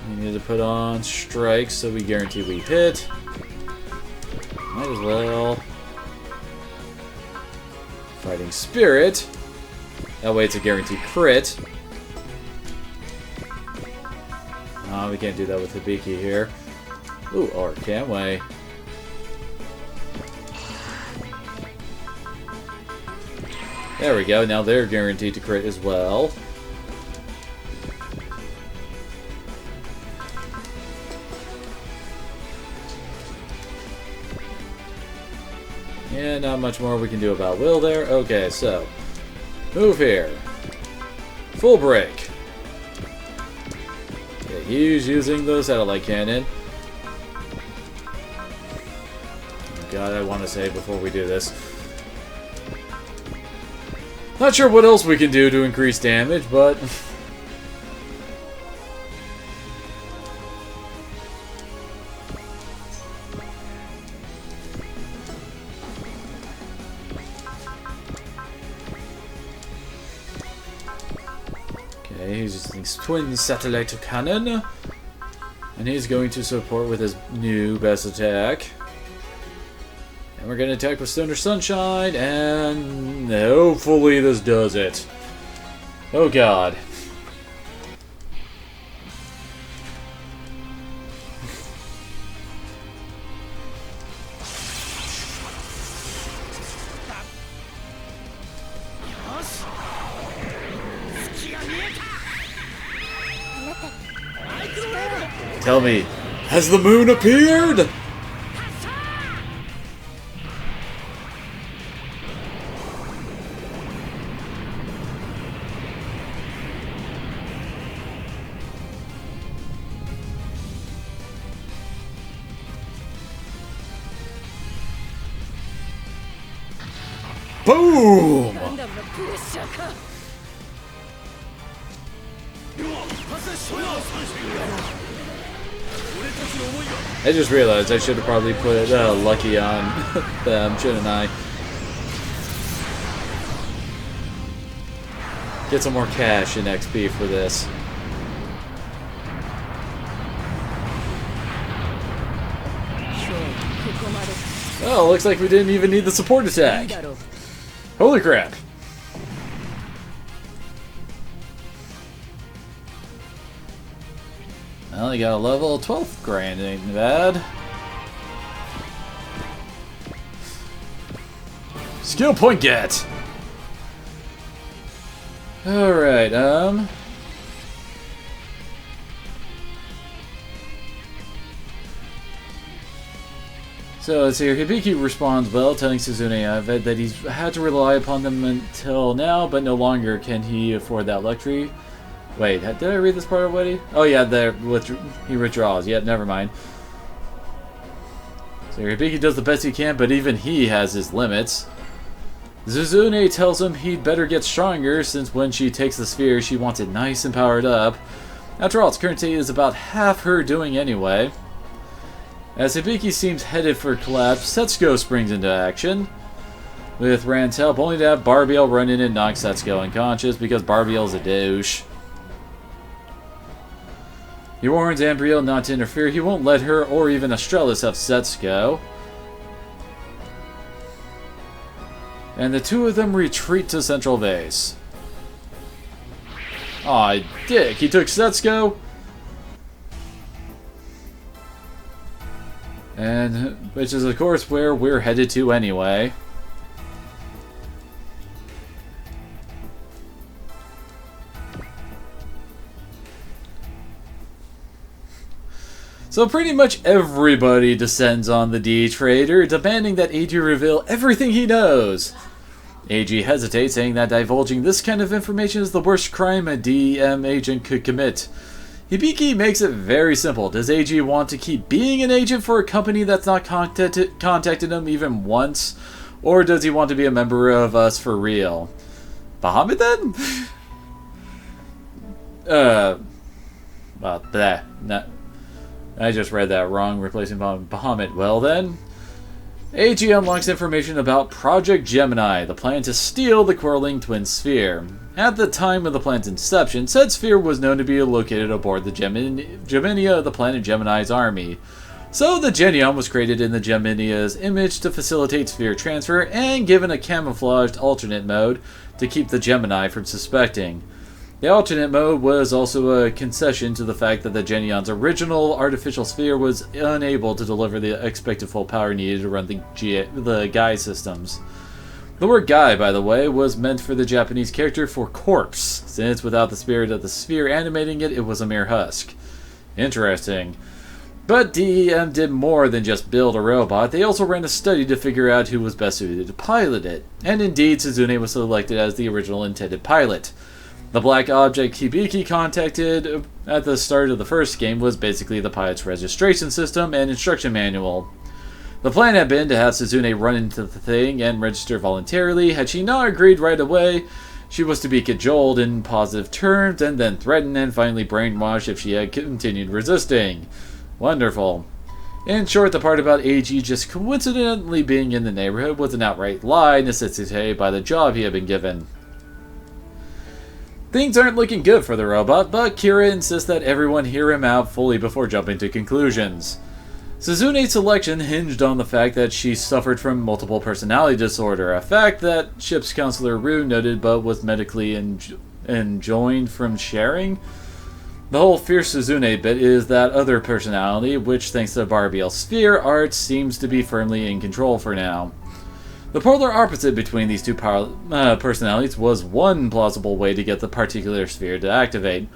We need to put on strikes so we guarantee we hit. Might as well. Fighting Spirit. That way it's a guaranteed crit. Oh, we can't do that with Hibiki here. Ooh, or can we? There we go, now they're guaranteed to crit as well. Yeah, not much more we can do about Will there. Okay, so move here. Full break. Okay, he's using the satellite cannon. Oh God, I want to say before we do this. Not sure what else we can do to increase damage, but... okay, he's using his twin satellite cannon. And he's going to support with his new best attack. And we're going to attack with Stoner Sunshine, and hopefully this does it. Oh God. Tell me, has the moon appeared? Boom! Gundam のプレッシャーか。I just realized I should have probably put Lucky on them, shouldn't I? Get some more cash and XP for this. Oh, looks like we didn't even need the support attack. Holy crap. Well, you got a level 12 grand, ain't bad. Skill point get! Alright, so let's see here. Hibiki responds well, telling Suzune that he's had to rely upon them until now, but no longer can he afford that luxury. Wait, did I read this part already? Oh yeah, he withdraws. Yeah, never mind. So Hibiki does the best he can, but even he has his limits. Suzune tells him he'd better get stronger, since when she takes the sphere, she wants it nice and powered up. After all, its current state is about half her doing anyway. As Hibiki seems headed for collapse, Setsuko springs into action. With Rand's help, only to have Barbiel run in and knock Setsuko unconscious, because Barbiel's a douche. He warns Ambriel not to interfere. He won't let her or even Astralis have Setsuko. And the two of them retreat to Central Base. Aw, dick, he took Setsuko? And, which is of course where we're headed to anyway. So pretty much everybody descends on the D-Trader, demanding that AG reveal everything he knows. AG hesitates, saying that divulging this kind of information is the worst crime a DM agent could commit. Hibiki makes it very simple. Does AG want to keep being an agent for a company that's not contacted him even once? Or does he want to be a member of us for real? Bahamut then? Well, bleh. No, I just read that wrong, replacing Bahamut. Well then. AG unlocks information about Project Gemini, the plan to steal the Quarreling Twin Sphere. At the time of the plan's inception, said sphere was known to be located aboard the Geminia of the planet Gemini's army. So the Genion was created in the Geminia's image to facilitate sphere transfer and given a camouflaged alternate mode to keep the Gemini from suspecting. The alternate mode was also a concession to the fact that the Genion's original artificial sphere was unable to deliver the expected full power needed to run the Gai systems. The word Gai, by the way, was meant for the Japanese character for corpse, since without the spirit of the sphere animating it, it was a mere husk. Interesting. But DEM did more than just build a robot, they also ran a study to figure out who was best suited to pilot it, and indeed Suzune was selected as the original intended pilot. The black object Hibiki contacted at the start of the first game was basically the pilot's registration system and instruction manual. The plan had been to have Suzune run into the thing and register voluntarily. Had she not agreed right away, she was to be cajoled in positive terms and then threatened and finally brainwashed if she had continued resisting. Wonderful. In short, the part about AG just coincidentally being in the neighborhood was an outright lie necessitated by the job he had been given. Things aren't looking good for the robot, but Kira insists that everyone hear him out fully before jumping to conclusions. Suzune's selection hinged on the fact that she suffered from multiple personality disorder, a fact that ship's counselor Rue noted but was medically enjoined from sharing. The whole Fierce Suzune bit is that other personality, which thanks to Barbiel's sphere art seems to be firmly in control for now. The polar opposite between these two personalities was one plausible way to get the particular sphere to activate.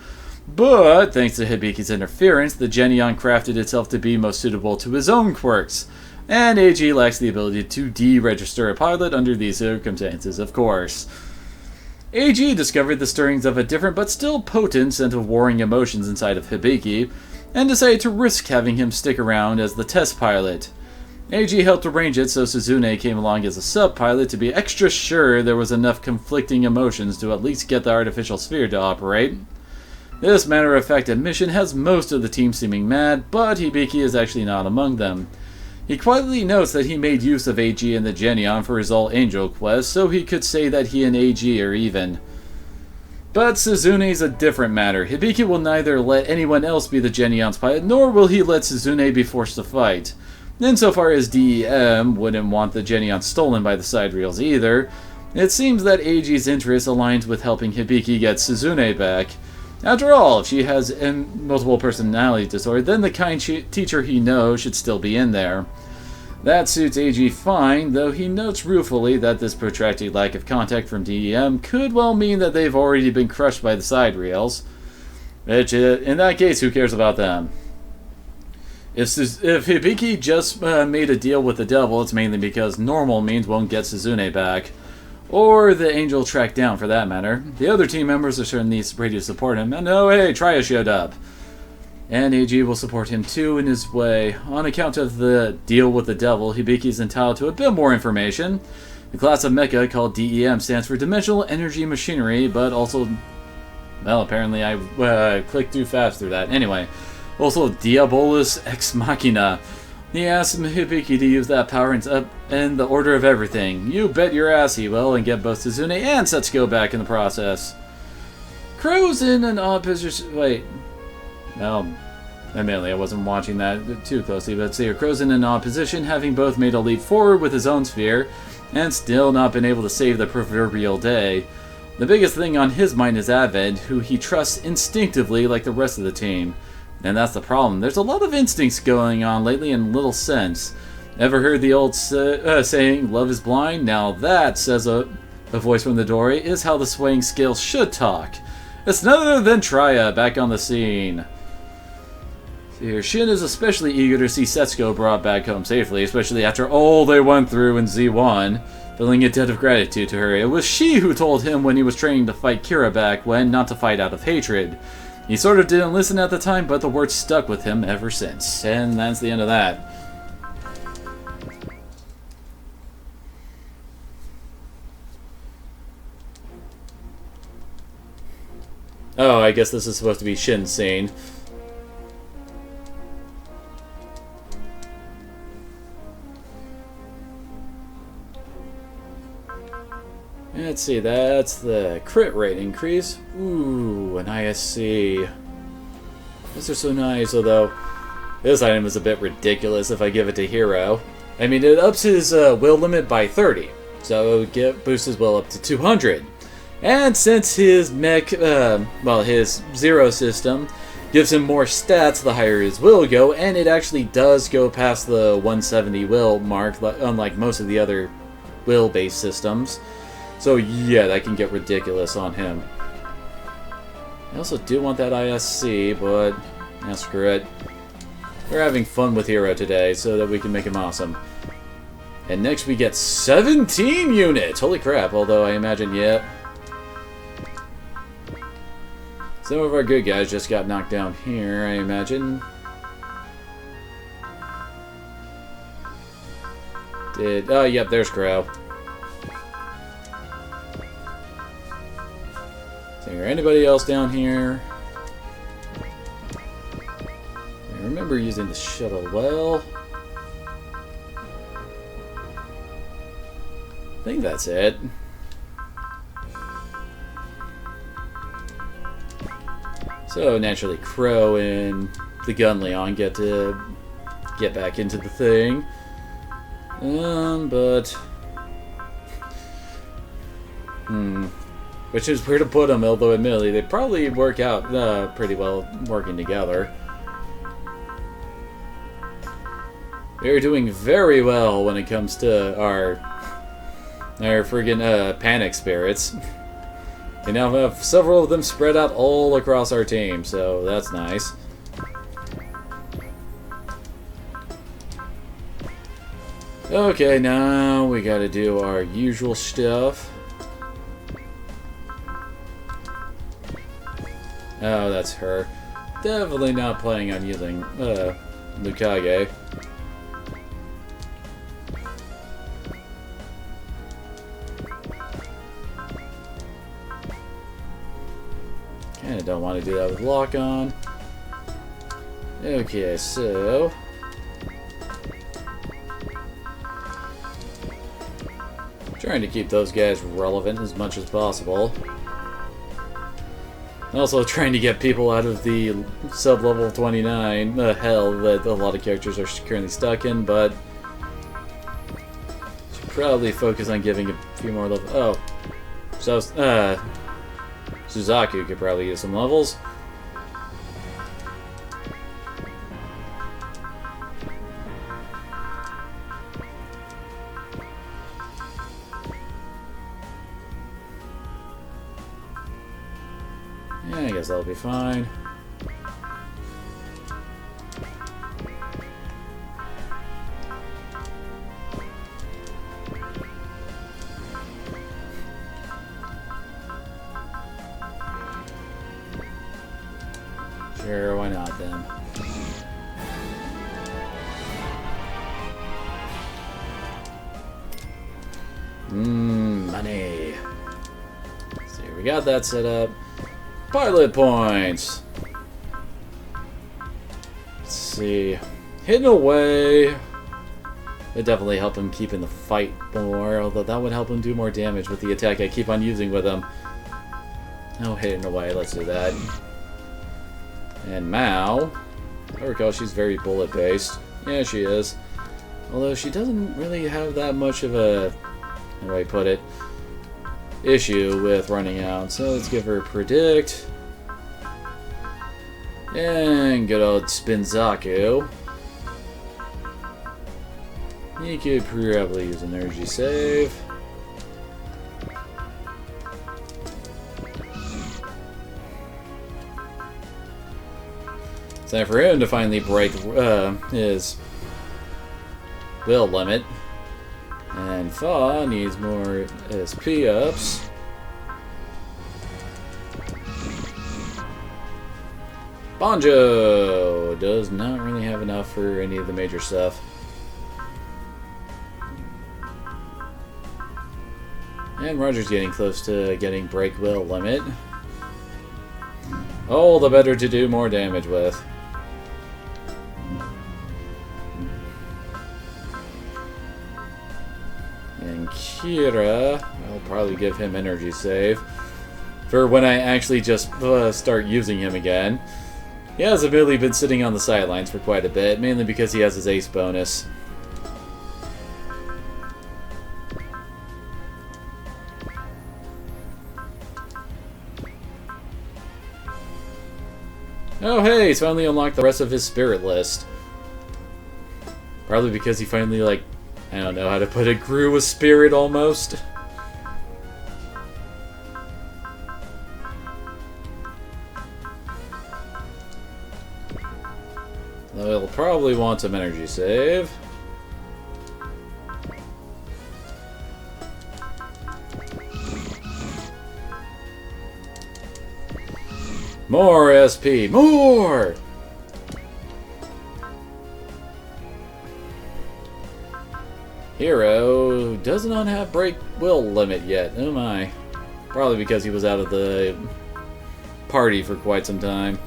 But, thanks to Hibiki's interference, the Genion crafted itself to be most suitable to his own quirks, and AG lacks the ability to deregister a pilot under these circumstances, of course. AG discovered the stirrings of a different but still potent scent of warring emotions inside of Hibiki, and decided to risk having him stick around as the test pilot. AG helped arrange it so Suzune came along as a sub-pilot to be extra sure there was enough conflicting emotions to at least get the artificial sphere to operate. This matter-of-fact admission has most of the team seeming mad, but Hibiki is actually not among them. He quietly notes that he made use of AG and the Genion for his All-Angel quest, so he could say that he and AG are even. But Suzune's a different matter. Hibiki will neither let anyone else be the Genion's pilot, nor will he let Suzune be forced to fight. Insofar as DEM wouldn't want the Genion stolen by the side reels either, it seems that Eiji's interest aligns with helping Hibiki get Suzune back. After all, if she has multiple personality disorder, then the kind teacher he knows should still be in there. That suits Eiji fine, though he notes ruefully that this protracted lack of contact from DEM could well mean that they've already been crushed by the side rails. Which, in that case, who cares about them? If Hibiki just made a deal with the devil, it's mainly because normal means won't get Suzune back. Or the angel tracked down, for that matter. The other team members are certainly ready to support him, and oh hey, Traya showed up. And Eiji will support him too in his way. On account of the deal with the devil, Hibiki's entitled to a bit more information. The class of mecha called DEM stands for Dimensional Energy Machinery, but also... well, apparently I clicked too fast through that. Anyway, also Diabolus Ex Machina. He asks Hibiki to use that power in the order of everything. You bet your ass he will, and get both Suzune and Setsuko back in the process. Crow's in an odd position... wait... well, admittedly, I wasn't watching that too closely, but see, Crow's in an odd position, having both made a leap forward with his own sphere, and still not been able to save the proverbial day. The biggest thing on his mind is Advent, who he trusts instinctively like the rest of the team. And that's the problem. There's a lot of instincts going on lately and little sense. Ever heard the old saying, love is blind? Now that, says a voice from the doorway, is how the swaying scales should talk. It's none other than Traya back on the scene. See here, Shin is especially eager to see Setsuko brought back home safely, especially after all they went through in Z1. Feeling a debt of gratitude to her, it was she who told him when he was training to fight Kira back when not to fight out of hatred. He sort of didn't listen at the time, but the words stuck with him ever since. And that's the end of that. Oh, I guess this is supposed to be Shin's scene. Let's see, that's the crit rate increase. Ooh, an ISC. These are so nice, although this item is a bit ridiculous if I give it to Hero. I mean, it ups his will limit by 30, so it boosts his will up to 200. And since his mech, his zero system gives him more stats the higher his will go, and it actually does go past the 170 will mark, unlike most of the other will-based systems. So yeah, that can get ridiculous on him. I also do want that ISC, but screw it. We're having fun with Hero today, so that we can make him awesome. And next we get 17 units! Holy crap, although I imagine, yeah. Some of our good guys just got knocked down here, I imagine. Oh, yep, there's Crow. Is there anybody else down here? I remember using the shuttle well. I think that's it. So naturally, Crow and the Gunleon get to get back into the thing. Which is where to put them, although admittedly they probably work out pretty well working together. They're doing very well when it comes to our friggin' panic spirits. We now have several of them spread out all across our team, so that's nice. Okay, now we gotta do our usual stuff. Oh, that's her. Definitely not planning on using Lukage. Kinda don't want to do that with lock on. Okay, so trying to keep those guys relevant as much as possible. Also trying to get people out of the sub-level 29 hell that a lot of characters are currently stuck in, but should probably focus on giving a few more levels. Oh, so Suzaku could probably use some levels. Yeah, I guess that'll be fine. Sure, why not then? Money. So we got that set up. Pilot points. Let's see. Hidden away. Would definitely help him keep in the fight more, although that would help him do more damage with the attack I keep on using with him. Oh, hidden away. Let's do that. And Mao. I recall she's very bullet based. Yeah, she is. Although she doesn't really have that much of a, how do I put it, issue with running out. So let's give her predict. And good old Spinzaku. You could probably use an energy save. It's time for him to finally break his will limit. And Fa needs more SP ups. Banjo does not really have enough for any of the major stuff. And Roger's getting close to getting break will limit. All the better to do more damage with. And Kira, I'll probably give him energy save for when I actually just start using him again. He has admittedly been sitting on the sidelines for quite a bit, mainly because he has his ace bonus. Oh hey, he's finally unlocked the rest of his spirit list. Probably because he finally, like, I don't know how to put it, grew a spirit almost. He'll probably want some energy save. More SP! More! Hero does not have break will limit yet. Oh my. Probably because he was out of the party for quite some time.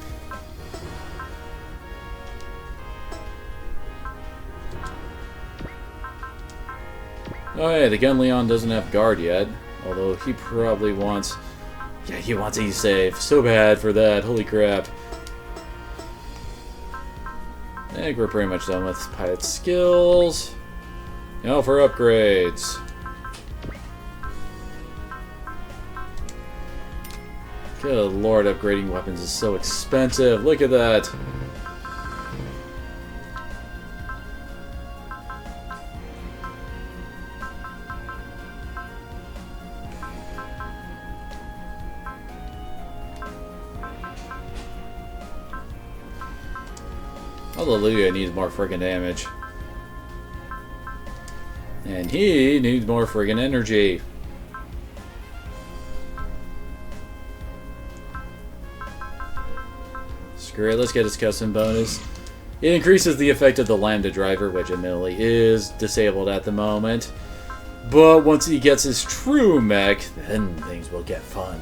Oh yeah, the Gun Leon doesn't have guard yet. Although he probably wants... Yeah, he wants E-save. So bad for that. Holy crap. I think we're pretty much done with pilot skills. Now for upgrades. Good lord, upgrading weapons is so expensive. Look at that. Hallelujah needs more friggin' damage. And he needs more friggin' energy. Screw it, let's get his custom bonus. It increases the effect of the Lambda driver, which admittedly is disabled at the moment. But once he gets his true mech, then things will get fun.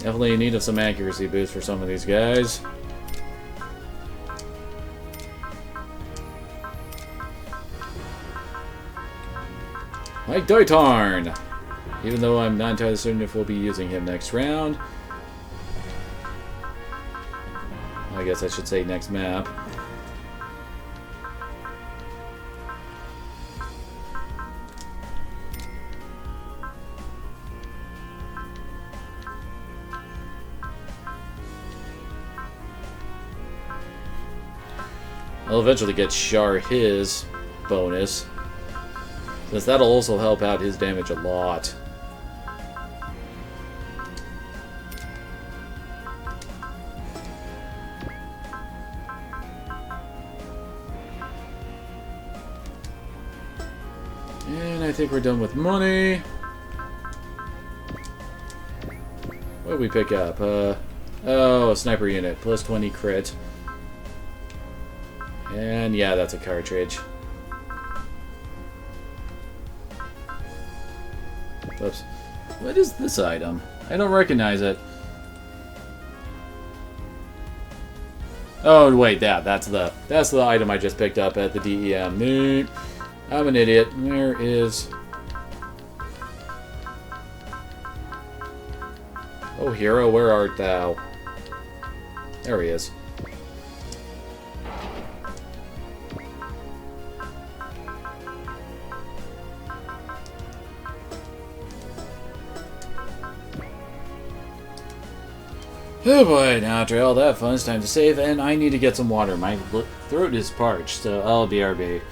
Definitely need some accuracy boost for some of these guys. Like Doitarn! Even though I'm not entirely certain if we'll be using him next round. I guess I should say next map. I'll eventually get Char his bonus, since that'll also help out his damage a lot. And I think we're done with money. What did we pick up? Oh, a sniper unit, plus 20 crit. And yeah, that's a cartridge. Oops. What is this item? I don't recognize it. Oh wait, that's the item I just picked up at the DEM. Nope. I'm an idiot. Where is... Oh hero, where art thou? There he is. Oh boy, now after all that fun, it's time to save, and I need to get some water. My throat is parched, so I'll BRB.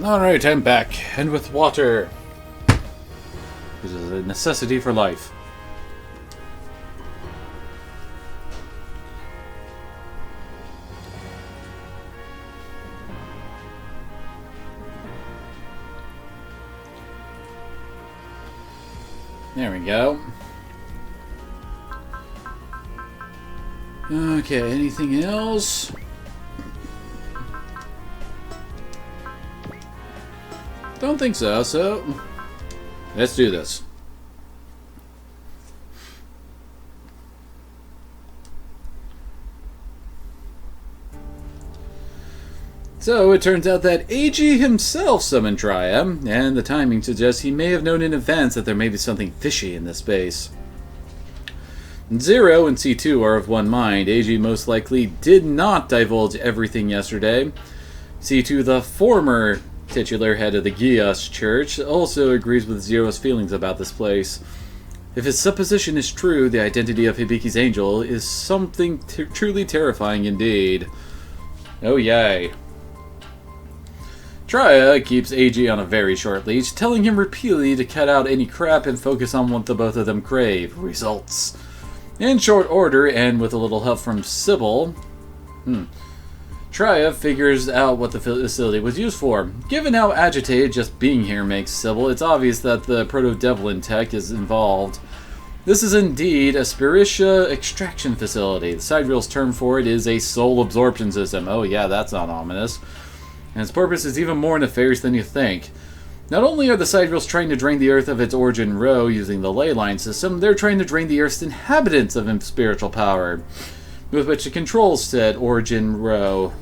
Alright, I'm back. And with water. It is a necessity for life. There we go. Okay, anything else? Don't think so, so let's do this. So it turns out that AG himself summoned Trya, and the timing suggests he may have known in advance that there may be something fishy in this base. Zero and C2 are of one mind. AG most likely did not divulge everything yesterday. C2, the former titular head of the Gios Church, also agrees with Zero's feelings about this place. If his supposition is true, the identity of Hibiki's angel is something truly terrifying indeed. Oh yay. Trya keeps AG on a very short leash, telling him repeatedly to cut out any crap and focus on what the both of them crave: results. In short order, and with a little help from Sybil, Trya figures out what the facility was used for. Given how agitated just being here makes Sybil, it's obvious that the Proto-Devlin tech is involved. This is indeed a Spiritia extraction facility. The sidereel's term for it is a soul absorption system. Oh yeah, that's not ominous. And its purpose is even more nefarious than you think. Not only are the sidereels trying to drain the Earth of its origin row using the ley line system, they're trying to drain the Earth's inhabitants of spiritual power, with which it controls said origin row.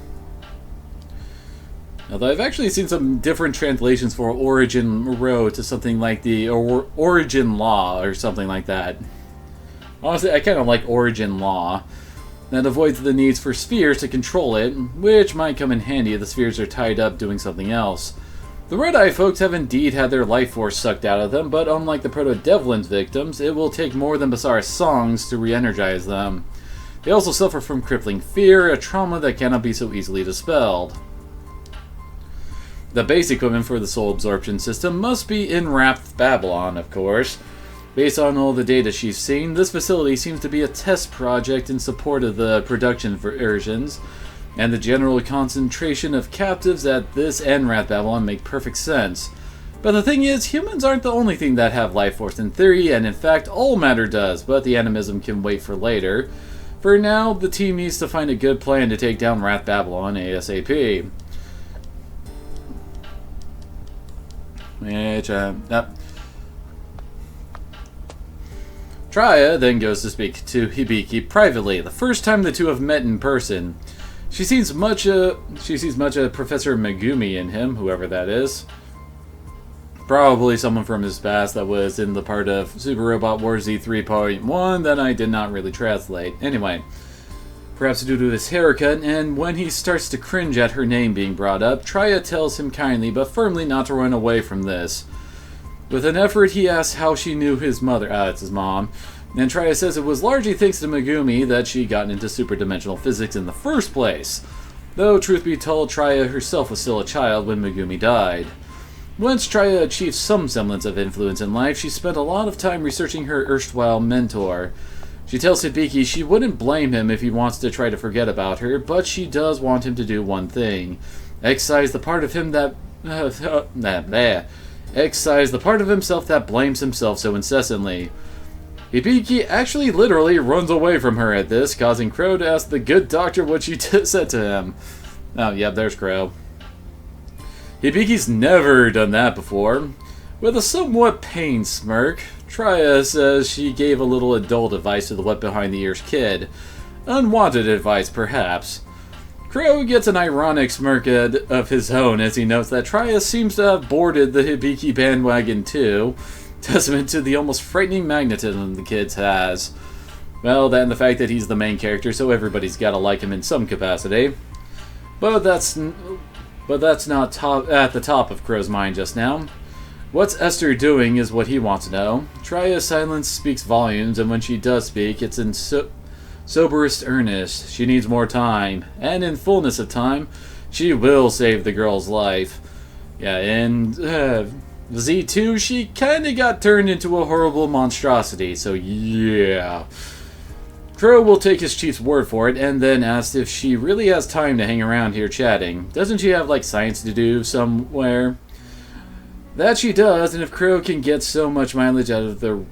Although I've actually seen some different translations for origin row to something like the origin law or something like that. Honestly, I kind of like origin law. That avoids the needs for spheres to control it, which might come in handy if the spheres are tied up doing something else. The Red-Eye folks have indeed had their life force sucked out of them, but unlike the Proto-Devlin's victims, it will take more than Basara's songs to re-energize them. They also suffer from crippling fear, a trauma that cannot be so easily dispelled. The base equipment for the soul absorption system must be in Rath Babylon, of course. Based on all the data she's seen, this facility seems to be a test project in support of the production versions, and the general concentration of captives at this and Rath Babylon make perfect sense. But the thing is, humans aren't the only thing that have life force in theory, and in fact all matter does, but the animism can wait for later. For now, the team needs to find a good plan to take down Rath Babylon ASAP. Trya then goes to speak to Hibiki privately, the first time the two have met in person. She sees much of Professor Megumi in him, whoever that is. Probably someone from his past that was in the part of Super Robot Wars Z3.2 that I did not really translate. Anyway, perhaps due to his haircut, and when he starts to cringe at her name being brought up, Trya tells him kindly but firmly not to run away from this. With an effort, he asks how she knew his mother. It's his mom. And Trya says it was largely thanks to Megumi that she got into superdimensional physics in the first place. Though, truth be told, Trya herself was still a child when Megumi died. Once Trya achieved some semblance of influence in life, she spent a lot of time researching her erstwhile mentor. She tells Hibiki she wouldn't blame him if he wants to try to forget about her, but she does want him to do one thing. Excise the part of him that... excise the part of himself that blames himself so incessantly. Hibiki actually literally runs away from her at this, causing Crow to ask the good doctor what she said to him. Oh, yeah, there's Crow. Hibiki's never done that before. With a somewhat pained smirk, Trya says she gave a little adult advice to the wet-behind-the-ears kid. Unwanted advice, perhaps. Crow gets an ironic smirk of his own as he notes that Trya seems to have boarded the Hibiki bandwagon too, testament to the almost frightening magnetism the kid has. Well, that and the fact that he's the main character, so everybody's gotta like him in some capacity. But that's not at the top of Crow's mind just now. What's Esther doing is what he wants to know. Trya's silence speaks volumes, and when she does speak, it's in soberest earnest. She needs more time, and in fullness of time, she will save the girl's life. Yeah, in Z2, she kinda got turned into a horrible monstrosity, so yeah. Crow will take his chief's word for it, and then asks if she really has time to hang around here chatting. Doesn't she have, like, science to do somewhere? That she does, and if Crow can get so much mileage out of the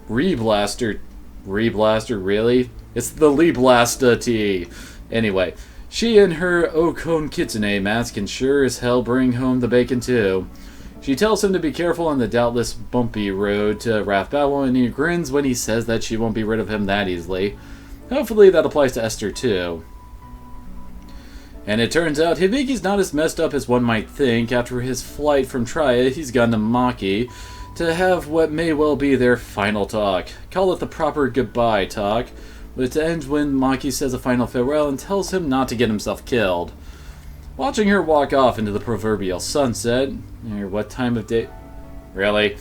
Reblaster... Reblaster, really? It's the Leblasta T. Anyway, she and her Okon Kitsune mask can sure as hell bring home the bacon, too. She tells him to be careful on the doubtless bumpy road to Wrath Battle, and he grins when he says that she won't be rid of him that easily. Hopefully that applies to Esther, too. And it turns out Hibiki's not as messed up as one might think. After his flight from Triad, he's gone to Maki to have what may well be their final talk. Call it the proper goodbye talk, but it ends when Maki says a final farewell and tells him not to get himself killed. Watching her walk off into the proverbial sunset, what time of day? Really?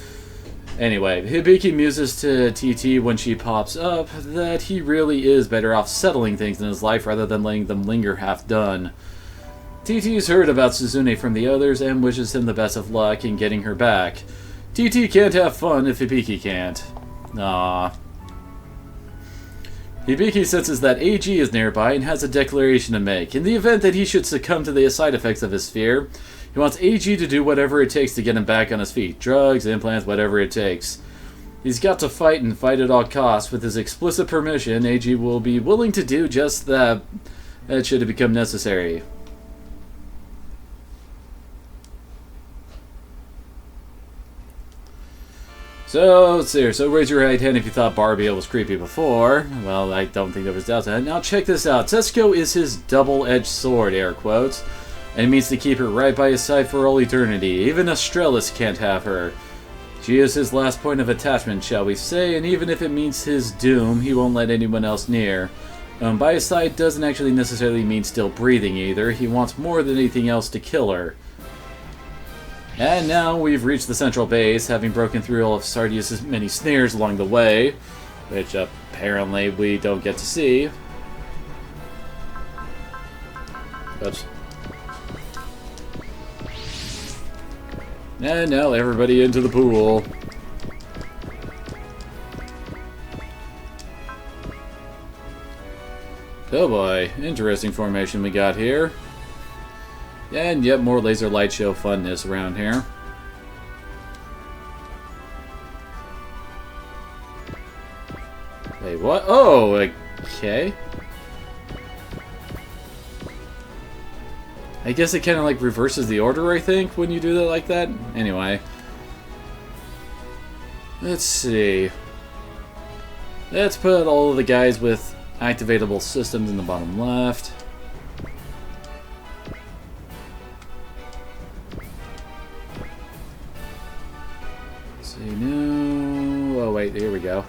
Anyway, Hibiki muses to TT when she pops up that he really is better off settling things in his life rather than letting them linger half done. TT's heard about Suzune from the others and wishes him the best of luck in getting her back. TT can't have fun if Hibiki can't. Aww. Hibiki senses that AG is nearby and has a declaration to make. In the event that he should succumb to the side effects of his fear, he wants AG to do whatever it takes to get him back on his feet. Drugs, implants, whatever it takes. He's got to fight and fight at all costs. With his explicit permission, AG will be willing to do just that should it become necessary. So, let's see here. So raise your right hand if you thought Barbiel was creepy before. Well, I don't think there was doubt to that. Now check this out. Setsuko is his double-edged sword, air quotes. And it means to keep her right by his side for all eternity. Even Astrellis can't have her. She is his last point of attachment, shall we say, and even if it means his doom, he won't let anyone else near. By his side doesn't actually necessarily mean still breathing either. He wants more than anything else to kill her. And now we've reached the central base, having broken through all of Sardius' many snares along the way, which apparently we don't get to see. Oops. And now everybody into the pool. Oh boy, interesting formation we got here. And yet more laser light show funness around here. Wait, what? Oh, okay. I guess it kind of like reverses the order, I think, when you do that like that. Anyway. Let's see. Let's put all of the guys with activatable systems in the bottom left. Let's see, no... Oh, wait, here we go.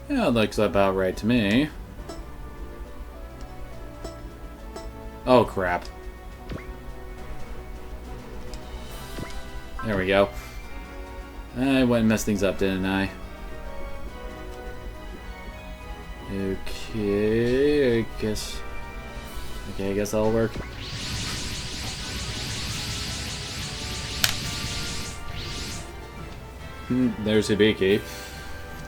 Yeah, it looks about right to me. Oh, crap. There we go. I went and messed things up, didn't I? Okay, I guess... Okay, I guess that'll work. There's Hibiki.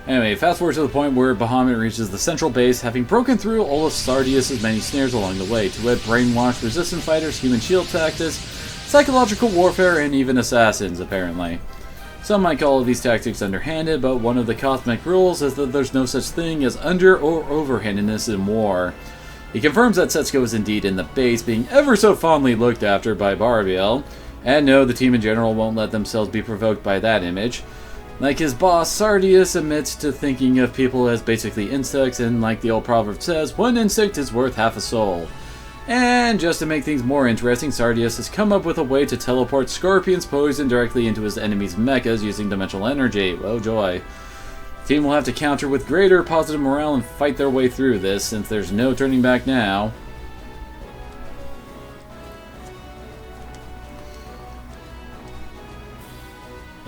Anyway, fast forward to the point where Bahamut reaches the central base, having broken through all of Sardius' many snares along the way, to wed brainwashed resistant fighters, human shield tactics, psychological warfare, and even assassins, apparently. Some might call these tactics underhanded, but one of the cosmic rules is that there's no such thing as under- or overhandedness in war. He confirms that Setsuko is indeed in the base, being ever so fondly looked after by Barbiel, and no, the team in general won't let themselves be provoked by that image. Like his boss, Sardius admits to thinking of people as basically insects, and like the old proverb says, one insect is worth half a soul. And just to make things more interesting, Sardius has come up with a way to teleport Scorpion's poison directly into his enemy's mechas using dimensional energy. Oh joy. The team will have to counter with greater positive morale and fight their way through this, since there's no turning back now.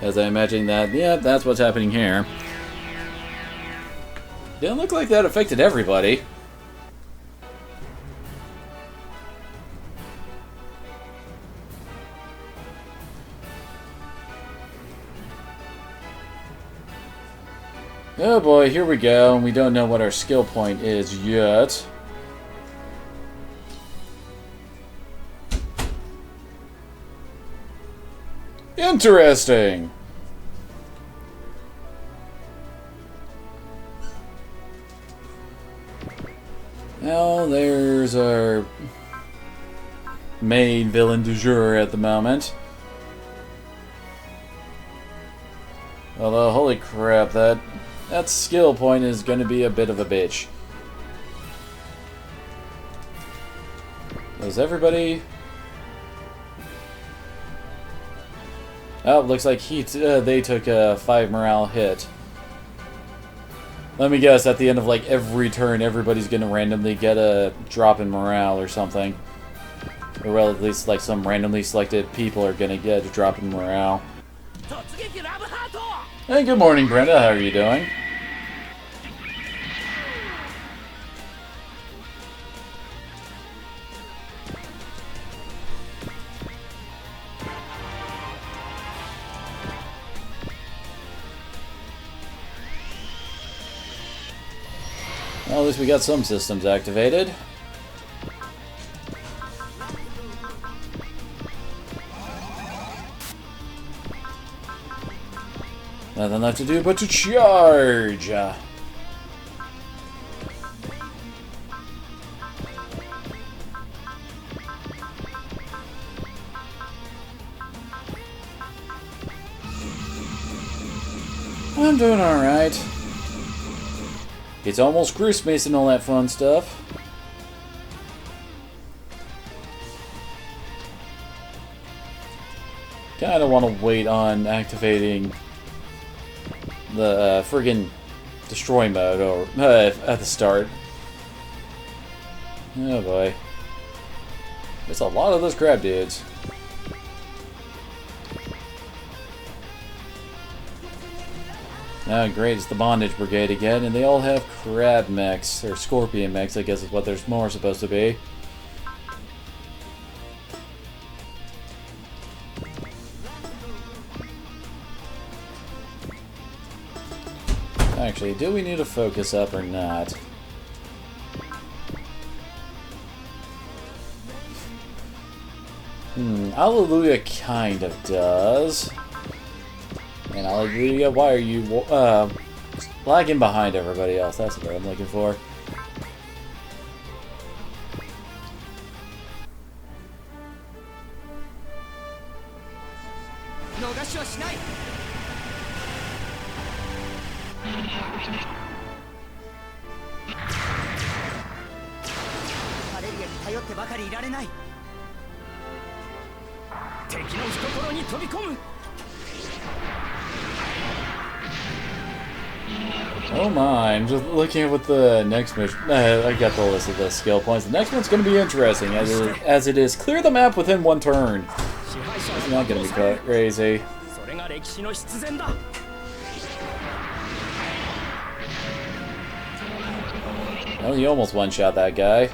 As I imagine that, yeah, that's what's happening here. Didn't look like that affected everybody. Oh boy, here we go, and we don't know what our skill point is yet. Interesting! Well, there's our main villain du jour at the moment. Although, holy crap, that skill point is going to be a bit of a bitch. Is everybody... Oh, looks like they took a 5 morale hit. Let me guess, at the end of like every turn, everybody's gonna randomly get a drop in morale or something. Or well, at least like some randomly selected people are gonna get a drop in morale. Hey, good morning, Brenda. How are you doing? Well, at least we got some systems activated. Nothing left to do but to charge! I'm doing alright. It's almost Christmas and all that fun stuff. Kinda want to wait on activating the friggin' destroy mode or at the start. Oh boy. There's a lot of those crab dudes. Oh great, it's the Bondage Brigade again, and they all have crab mechs, or scorpion mechs, I guess is what there's more supposed to be. Actually, do we need to focus up or not? Alleluia kind of does. And Alleluia, why are you lagging behind everybody else? That's what I'm looking for. Oh my, I'm just looking at what the next mission... I got the list of the skill points. The next one's going to be interesting, as it is clear the map within one turn. It's not going to be crazy. Well, you almost one-shot that guy.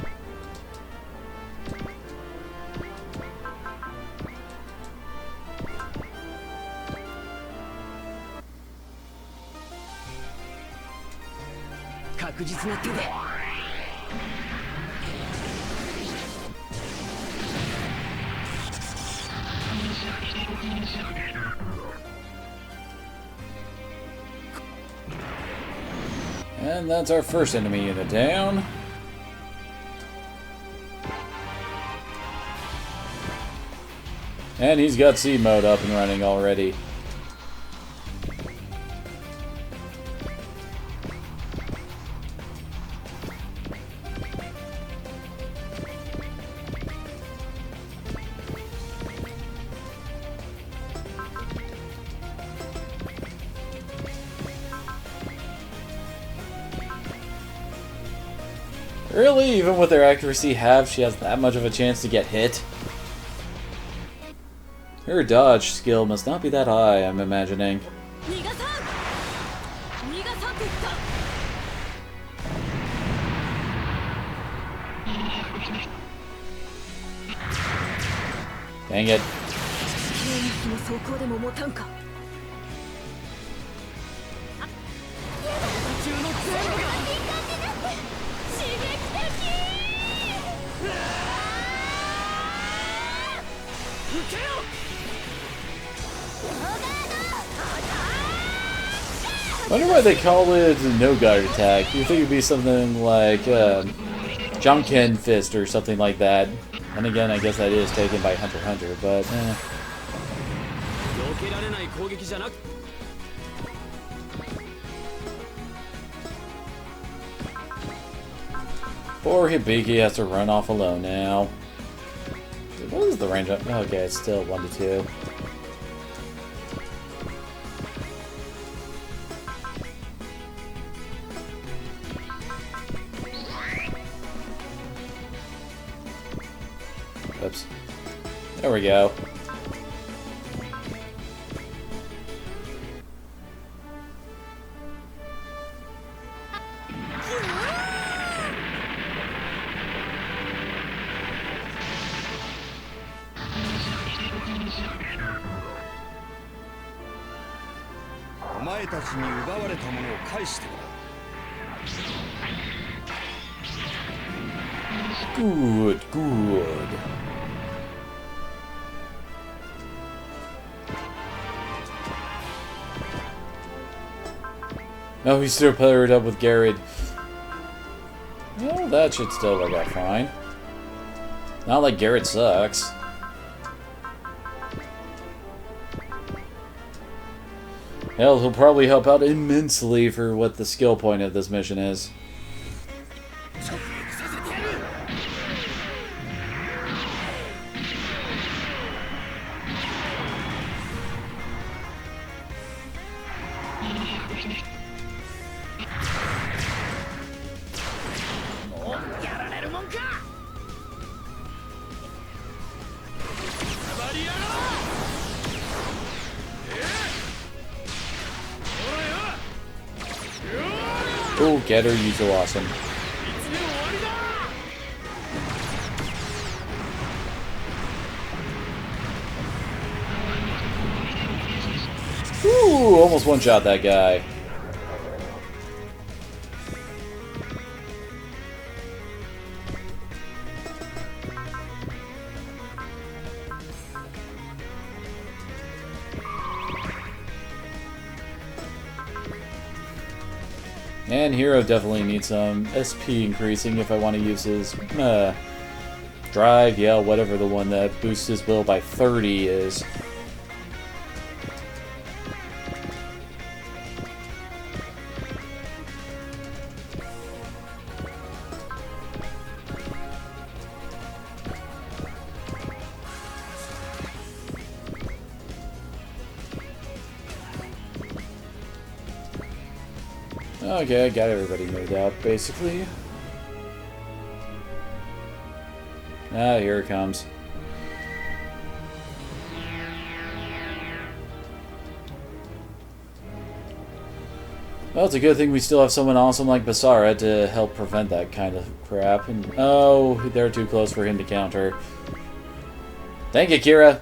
And that's our first enemy unit down. And he's got C mode up and running already. Really? Even with their accuracy half, she has that much of a chance to get hit? Her dodge skill must not be that high, I'm imagining. Dang it. 警撃の走行でも持たんか。中のゼロが刺激的。受けよ。 I wonder why they call it no guard attack. You think it'd be something like Junken Fist or something like that. And again, I guess that is taken by Hunter x Hunter, but eh. Poor Hibiki has to run off alone now. What is the range up? Okay, it's still 1 to 2. Oops. There we go. Good, good. No, he's still paired up with Garrett. Well, that should still work out fine. Not like Garrett sucks. Hell, he'll probably help out immensely for what the skill point of this mission is. Oh, get her, you so awesome. Ooh, almost one-shot that guy. And Hero definitely needs some SP increasing if I want to use his drive, yeah, whatever the one that boosts his will by 30 is. Okay, I got everybody moved out, basically. Ah, here it comes. Well, it's a good thing we still have someone awesome like Basara to help prevent that kind of crap. And oh, they're too close for him to counter. Thank you, Kira.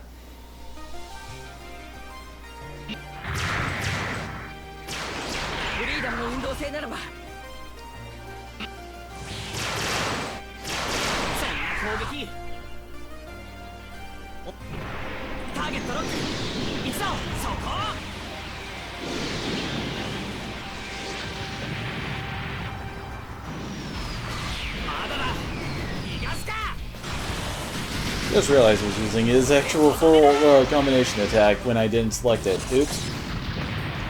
Just realized I was using his actual full combination attack when I didn't select it. Oops.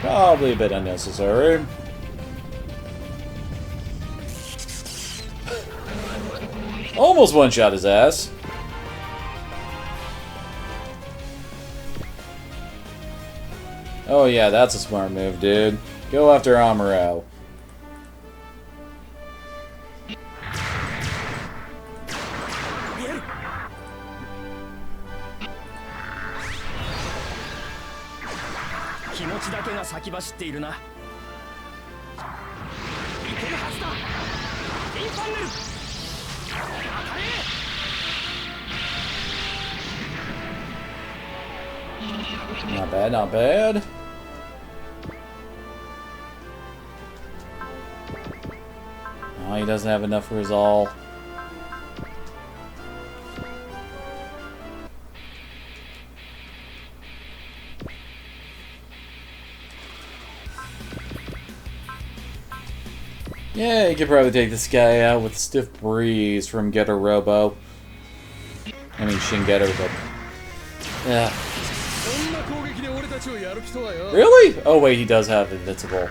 Probably a bit unnecessary. Almost one-shot his ass. Oh yeah, that's a smart move, dude. Go after Amuro. Not bad, not bad. Oh, he doesn't have enough for his all. Yeah, you could probably take this guy out with Stiff Breeze from Getter Robo. I mean, Shin Getter, but... yeah. Really? Oh wait, he does have Invincible.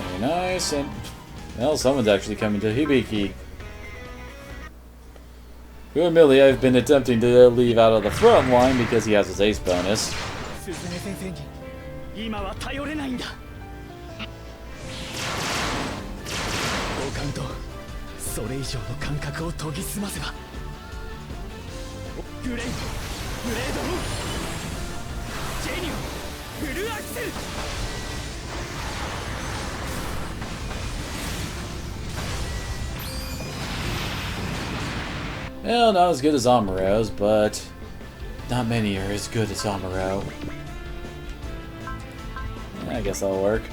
Very nice, and... well, someone's actually coming to Hibiki. Who admittedly I've been attempting to leave out of the front line because he has his ace bonus. 今は頼れないんだ。五感とそれ以上の感覚を研ぎ澄ませば。グレイド、グレード、ジェニオ、フルアクセル。 Well, not as good as Amuro's, but not many are as good as Amuro. I guess that'll work.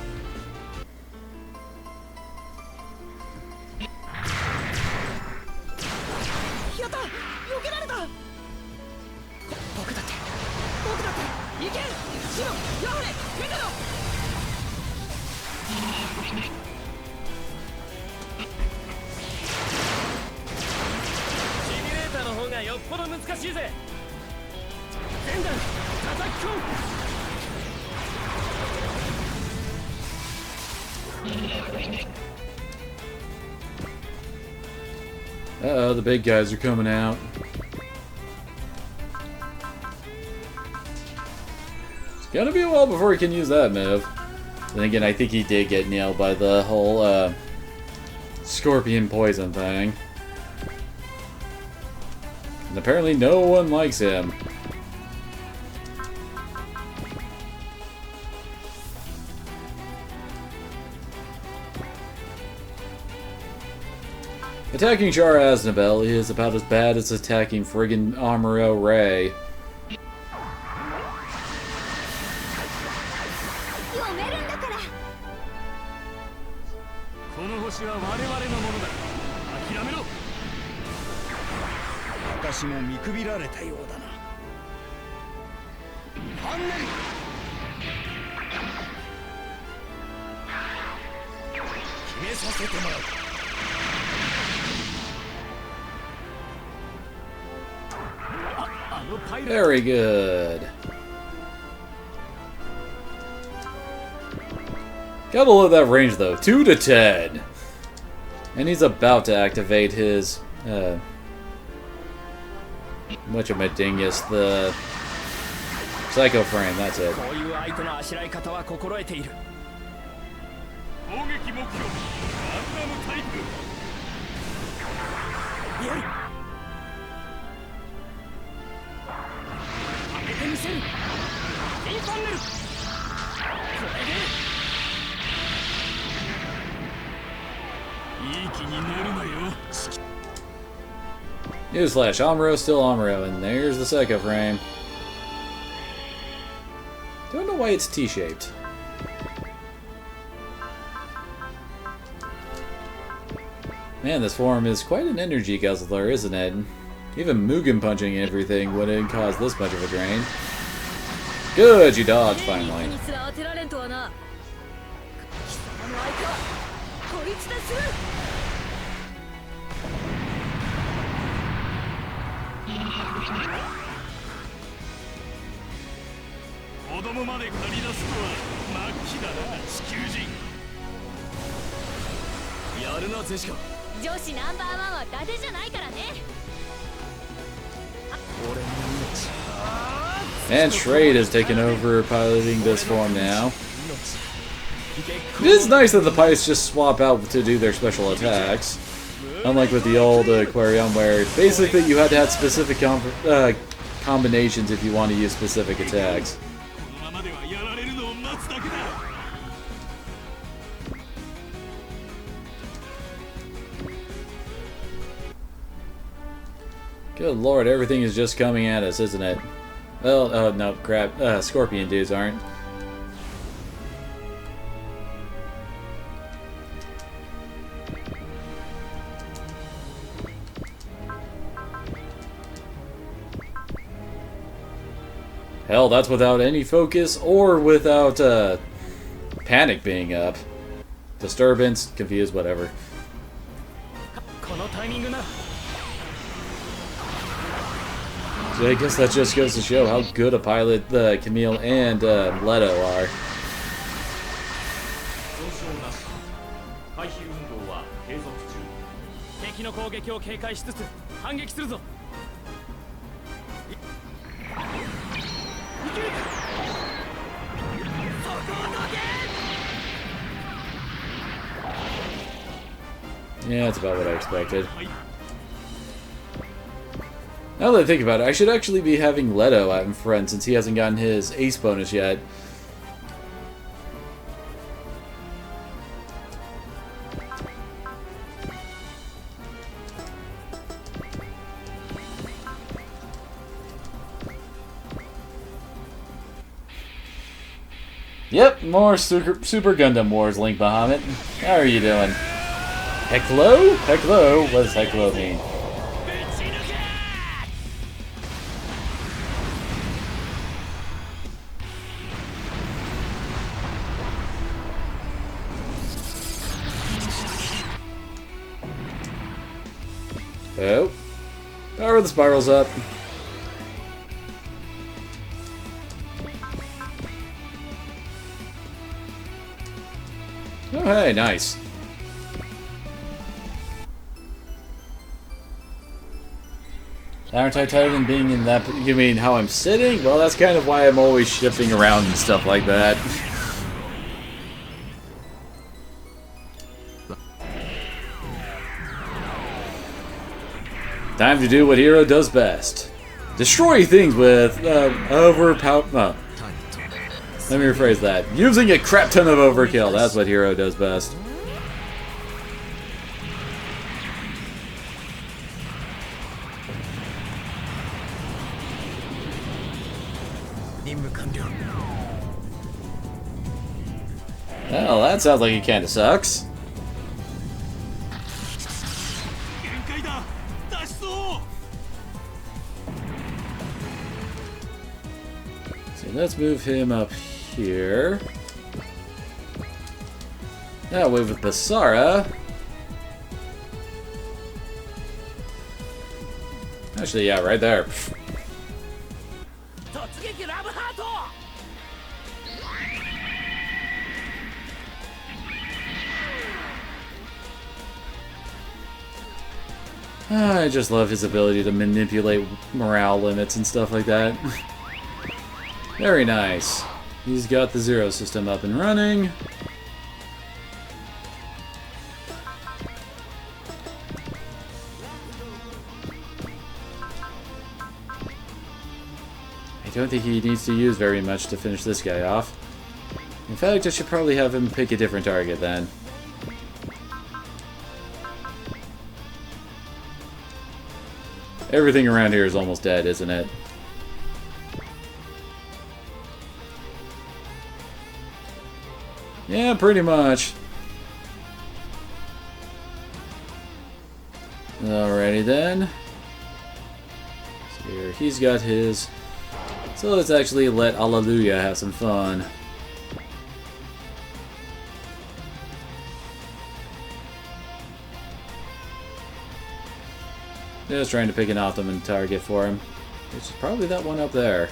Uh-oh, the big guys are coming out. It's gonna be a while before he can use that move. Then again, I think he did get nailed by the whole, scorpion poison thing. And apparently no one likes him. Attacking Char Aznabel is about as bad as attacking friggin' Amuro Ray. Very good. Gotta love that range though. 2 to 10. And he's about to activate his whatchamadingus, the Psycho Frame, that's it. Newsflash, Amuro still Amuro, and there's the Psycho Frame. Don't know why it's T-shaped. Man, this form is quite an energy guzzler, isn't it? Even Mugen punching everything wouldn't cause this much of a drain. Good, you dodged finally. And Trade has taken over piloting this form now. It is nice that the pipes just swap out to do their special attacks. Unlike with the old aquarium, where basically you had to have specific combinations if you want to use specific attacks. Good lord, everything is just coming at us, isn't it? Well, oh no, crap. Scorpion dudes aren't. Hell, that's without any focus or without panic being up. Disturbance, confused, whatever. So I guess that just goes to show how good a pilot Camille and Leto are. 敵の攻撃を警戒しつつ反撃するぞ。 Yeah, that's about what I expected. Now that I think about it, I should actually be having Leto out in front since he hasn't gotten his ace bonus yet. Yep, more Super Gundam Wars, Link Bahamut. How are you doing? Heklo? Heklo? What does Heklo mean? Oh. Power the spirals up. Oh, hey, nice. Aren't I tired of being in that? You mean how I'm sitting? Well, that's kind of why I'm always shifting around and stuff like that. Time to do what Hero does best. Destroy things with overpower. Let me rephrase that. Using a crap ton of overkill. That's what Hero does best. Well, that sounds like it kinda sucks. So let's move him up here. That way with Basara. Actually, yeah, right there. I just love his ability to manipulate morale limits and stuff like that. Very nice. He's got the Zero system up and running. I don't think he needs to use very much to finish this guy off. In fact, I should probably have him pick a different target then. Everything around here is almost dead, isn't it? Yeah, pretty much. Alrighty then. So here, he's got his. So let's actually let Alleluia have some fun. Just trying to pick an optimum target for him. Which is probably that one up there.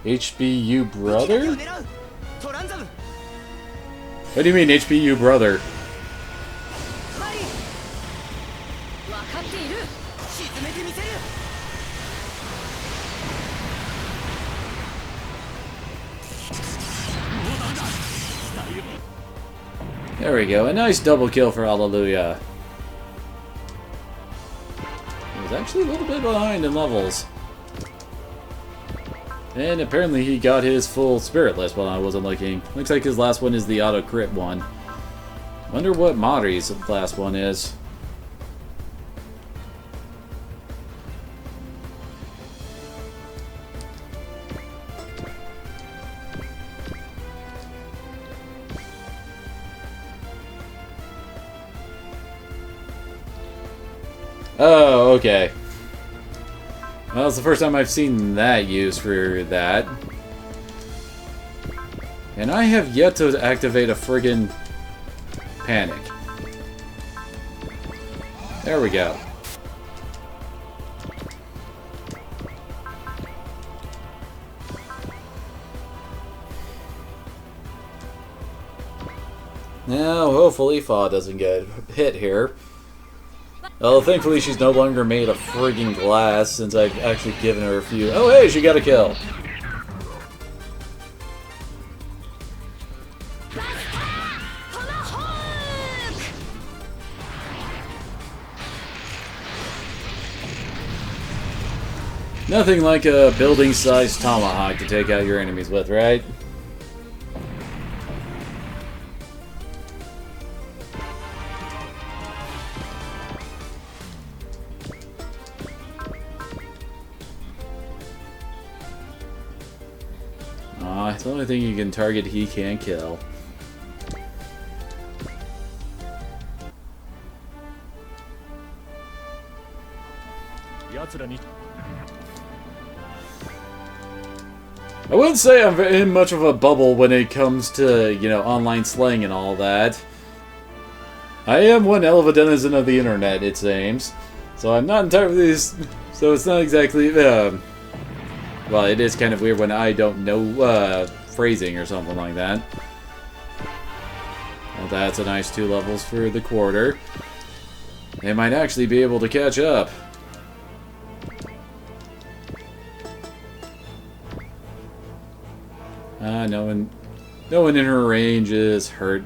HBU brother? What do you mean, HPU brother? マリン分かっている沈めてみせる There we go, a nice double kill for Hallelujah. He was actually a little bit behind in levels. And apparently he got his full spirit list while I wasn't looking. Looks like his last one is the auto crit one. Wonder what Mari's last one is. Oh, okay. Well, it's the first time I've seen that used for that. And I have yet to activate a friggin' panic. There we go. Now, hopefully Fa doesn't get hit here. Well, thankfully she's no longer made of friggin' glass since I've actually given her a few. Oh, hey, she got a kill. Nothing like a building-sized tomahawk to take out your enemies with, right? Aw, it's the only thing you can target he can't kill. I wouldn't say I'm in much of a bubble when it comes to, you know, online slang and all that. I am one hell of a denizen of the internet, it seems. So I'm not entirely... So it's not exactly... well, it is kind of weird when I don't know phrasing or something like that. Well, that's a nice 2 levels for the quarter. They might actually be able to catch up. No one in her range is hurt.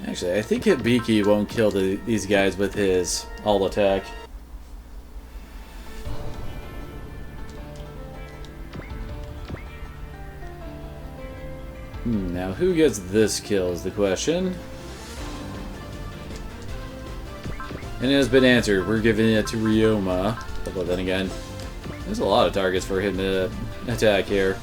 Actually, I think Hibiki won't kill these guys with his all attack. Now who gets this kill is the question. And it has been answered. We're giving it to Ryoma. But then again, there's a lot of targets for him to attack here.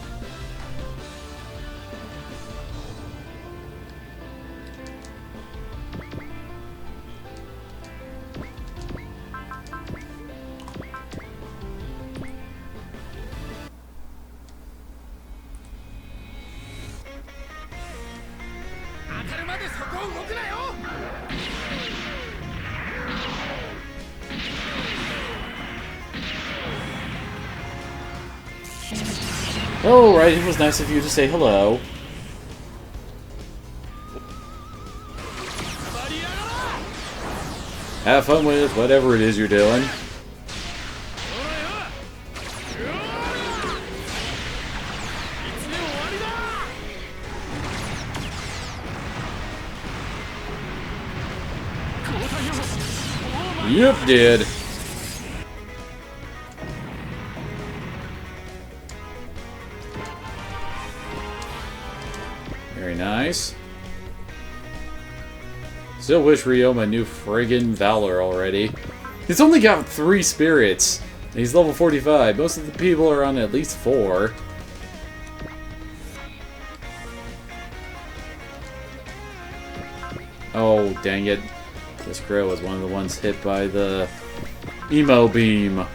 Oh, right, it was nice of you to say hello. Have fun with whatever it is you're doing. Yep, did. Very nice. Still wish Ryoma knew friggin' Valor already. He's only got 3 spirits. He's level 45. Most of the people are on at least 4. Oh, dang it. This crow was one of the ones hit by the emo beam.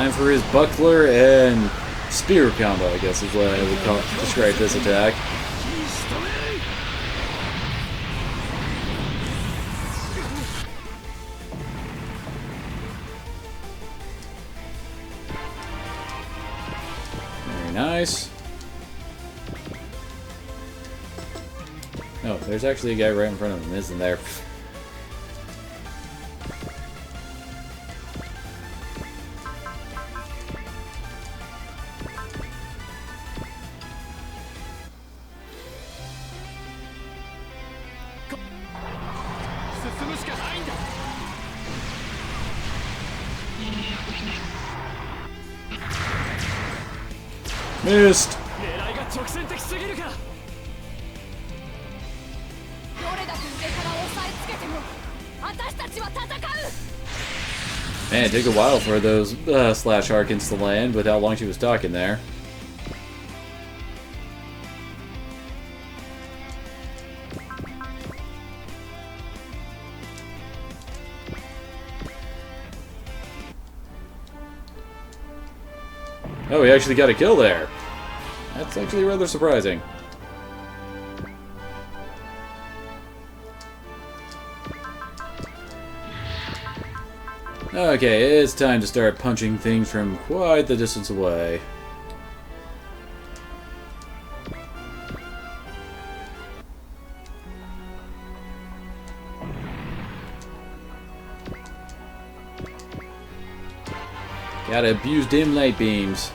Time for his buckler and spear combo, I guess is what I would describe this attack. Very nice. Oh, there's actually a guy right in front of him, isn't there? Missed! 狙いが直線的すぎるか。どれだけ上から押さえつけても私たちは戦う。 Man, it took a while for those slash Harkins to land with how long she was talking there. Oh, we actually got a kill there. That's actually rather surprising. Okay, it's time to start punching things from quite the distance away. Gotta abuse dim light beams.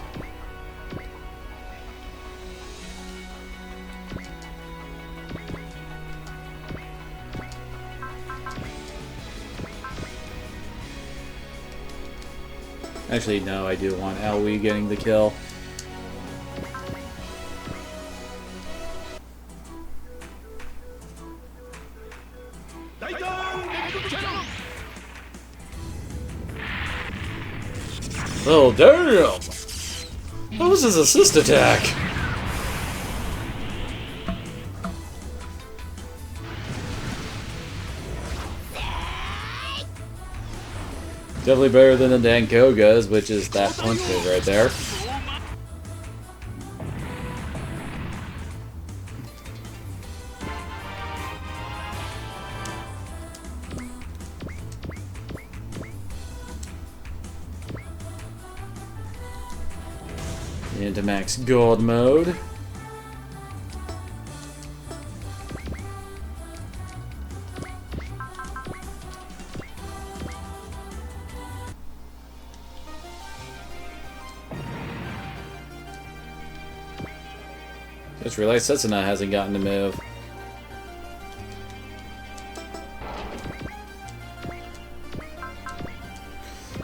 Actually, no, I do want Aoi getting the kill. Oh, damn! What was his assist attack? Definitely better than the Dankoga's, which is that punch move right there. Into max God mode. Just realized Setsuna hasn't gotten to move.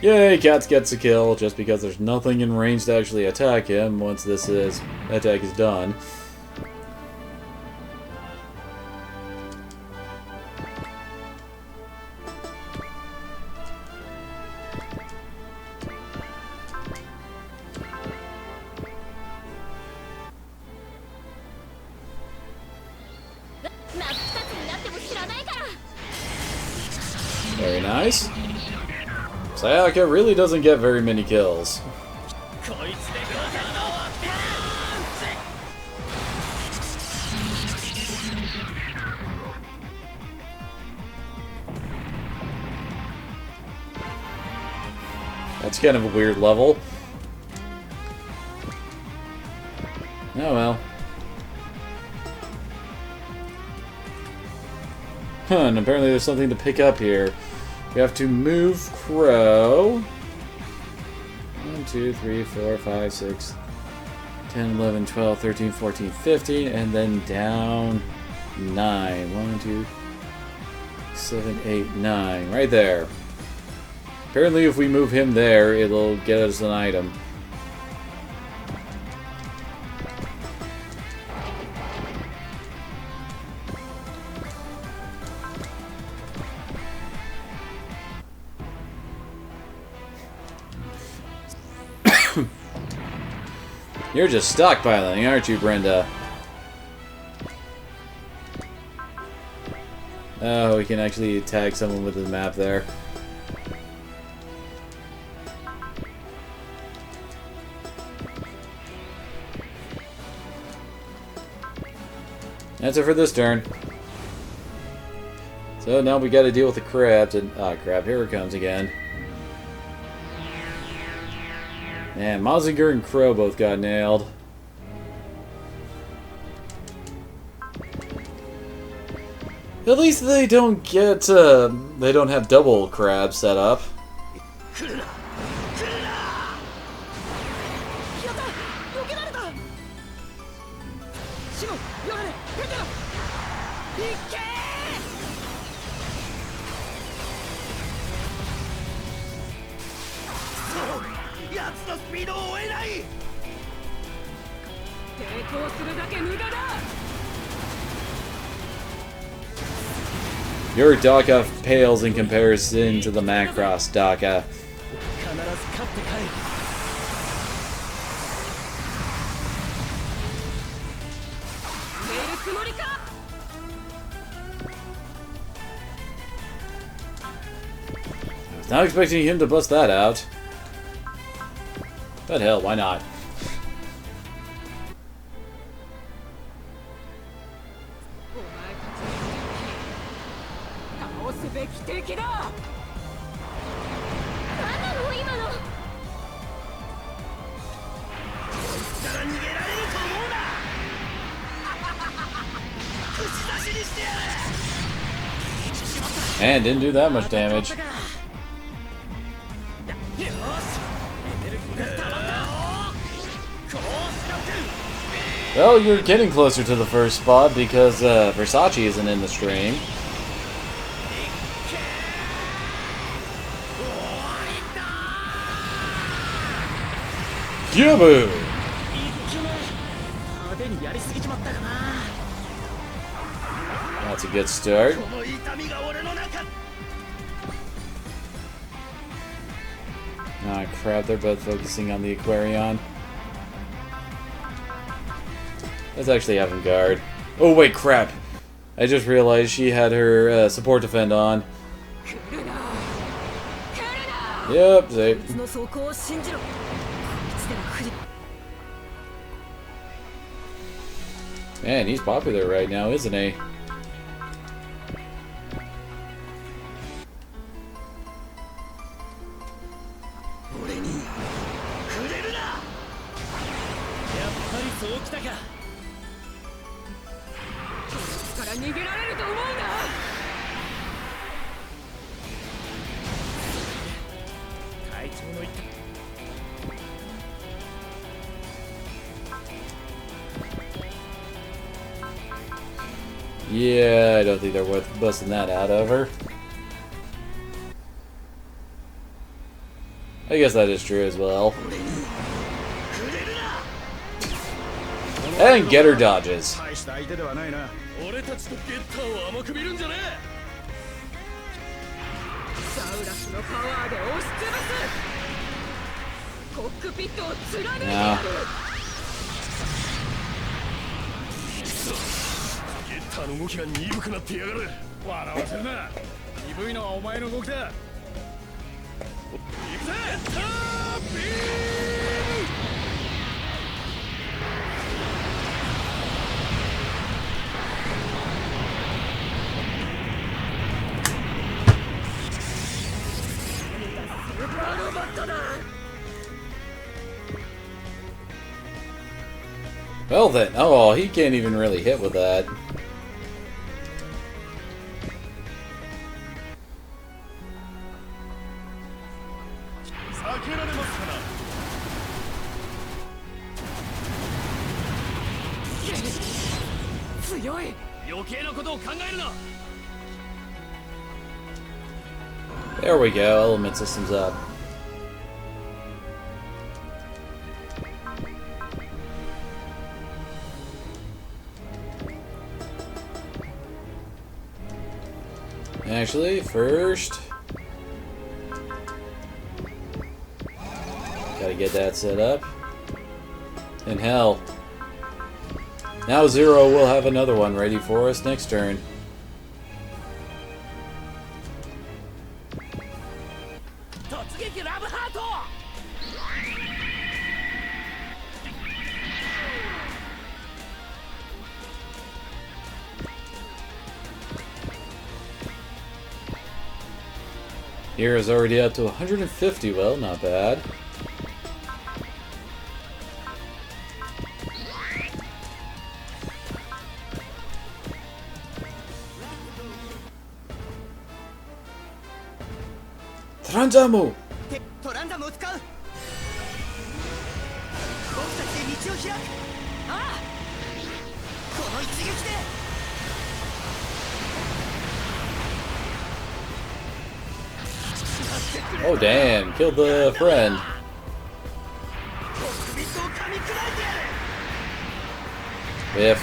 Yay, Cats gets a kill just because there's nothing in range to actually attack him once this attack is done. Very nice. Sayaka really doesn't get very many kills. That's kind of a weird level. Oh well. Huh, and apparently there's something to pick up here. We have to move Crow. 1, 2, 3, 4, 5, 6, 10, 11, 12, 13, 14, 15, and then down 9. 1, 2, 7, 8, 9. Right there. Apparently if we move him there, it'll get us an item. You're just stockpiling, aren't you, Brenda? Oh, we can actually tag someone with the map there. That's it for this turn. So now we gotta deal with the crabs, and crap, here it comes again. Man, Mazinger and Crow both got nailed. At least they don't get, they don't have double crab set up. Your Daka pales in comparison to the Macross Daka. I was not expecting him to bust that out. But hell, why not? And didn't do that much damage. Well, you're getting closer to the first spot because Versace isn't in the stream. Yabu! That's a good start. Ah, crap, they're both focusing on the Aquarion. Let's actually have him guard. Oh, wait, crap. I just realized she had her support defend on. Yep, safe. Man, he's popular right now, isn't he? Yeah, I don't think they're worth busting that out of her. I guess that is true as well. And get her dodges. Nah. あの動きが鈍くなってやがる。笑わせるな。鈍いのはお前の動きだ。行くぜ。ビースーパーロボットだ。 Well then, oh, he can't even really hit with that. There we go, element systems up. Actually, first, gotta get that set up. And hell, now Zero will have another one ready for us next turn. Here is already up to 150. Well, not bad. Transamu! トランザムを使う。僕たちで道を開く。ああ、この一撃で。 Oh damn, killed the friend. Biff.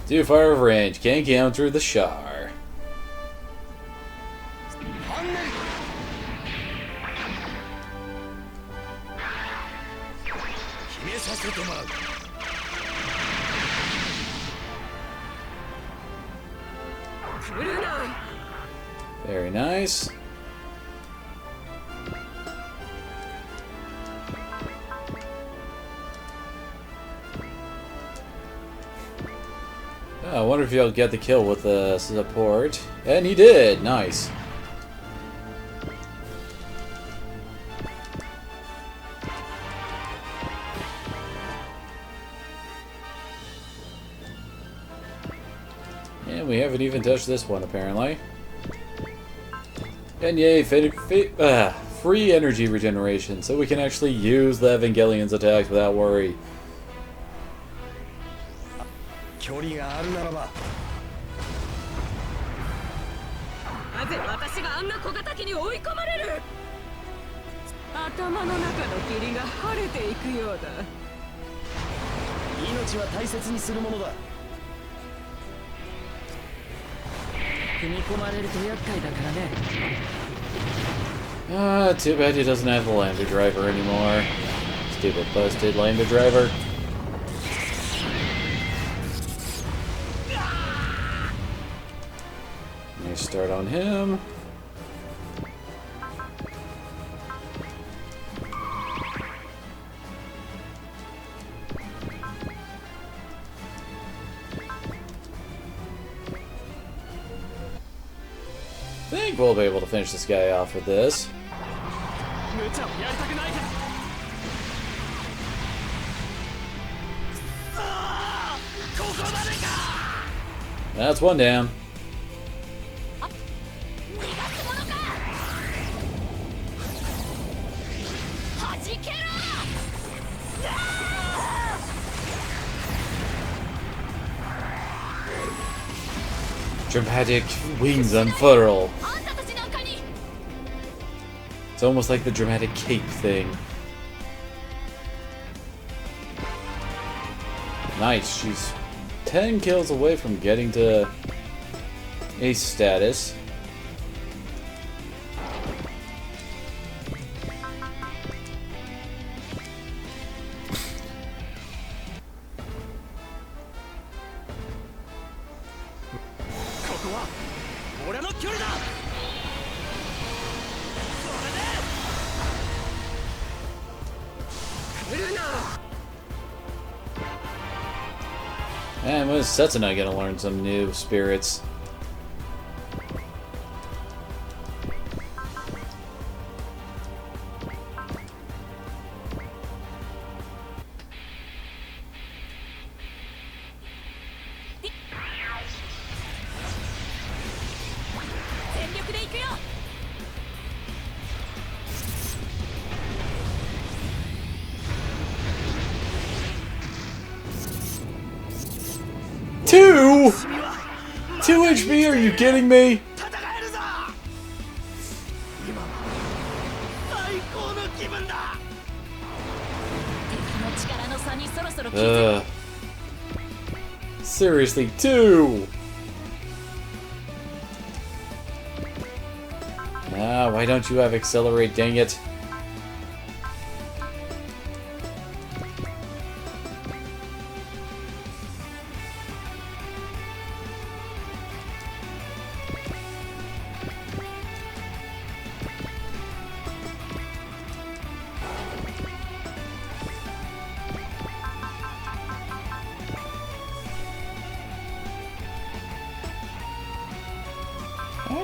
Too far of range, can't counter the Char. させてもらう。 Very nice. Oh, I wonder if he'll get the kill with the support. And he did! Nice. And we haven't even touched this one, apparently. And yay, free energy regeneration, so we can actually use the Evangelion's attacks without worry. 距離があるならば。なぜ私があんな小型機に追い込まれる。頭の中の霧が晴れていくようだ。命は大切にするものだ。 踏み込まれると厄介だからね。 Too bad he doesn't have the lambda driver anymore. Stupid busted lambda driver. Nice start on him. I think we'll be able to finish this guy off with this. That's one down. Dramatic wings unfurl. It's almost like the dramatic cape thing. Nice, she's 10 kills away from getting to ace status. And when is Setsuna gonna learn some new spirits? Two? 2 HP? Are you kidding me? Seriously, 2? Ah, why don't you have accelerate, dang it?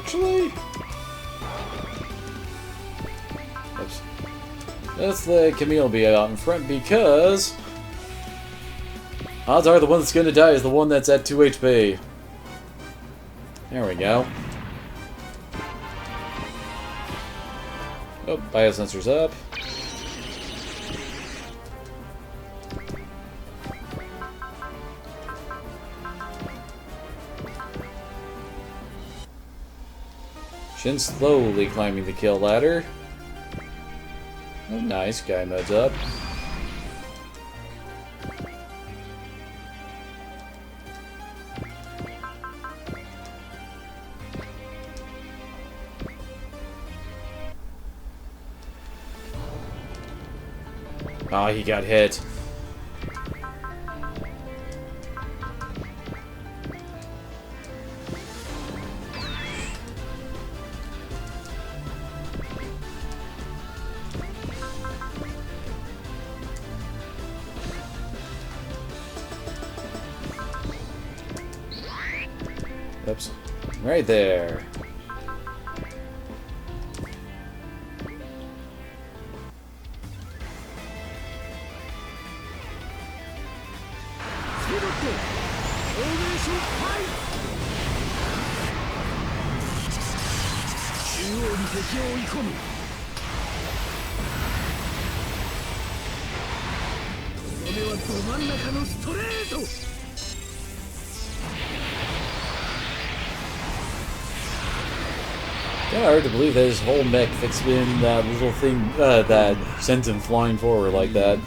Actually... Oops. Let's let Camille be out in front because... odds are the one that's gonna die is the one that's at 2 HP. There we go. Oh, biosensor's up. Shin slowly climbing the kill ladder. Oh, nice. Guy mode's up. Ah, he got hit. Oops. Right there. Kinda hard to believe that his whole mech fits in that little thing that sends him flying forward like that.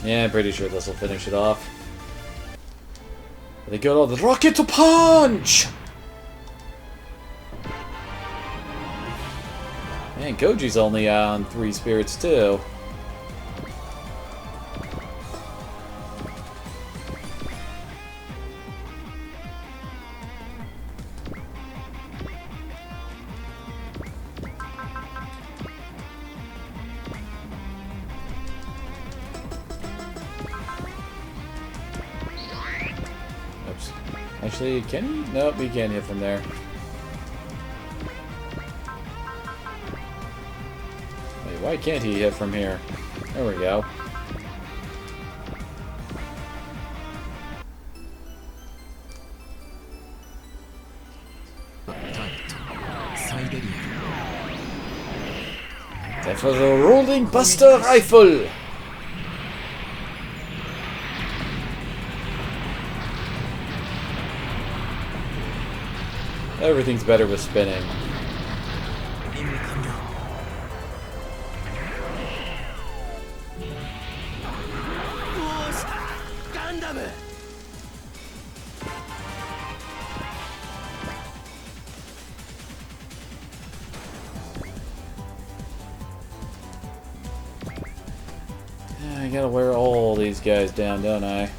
Yeah, I'm pretty sure this will finish it off. They got all the rocket to punch! Man, Goji's only on 3 spirits too. Actually, can he? Nope, he can't hit from there. Wait, why can't he hit from here? There we go. That was a rolling buster rifle! Everything's better with spinning. Gundam! I gotta wear all these guys down, don't I?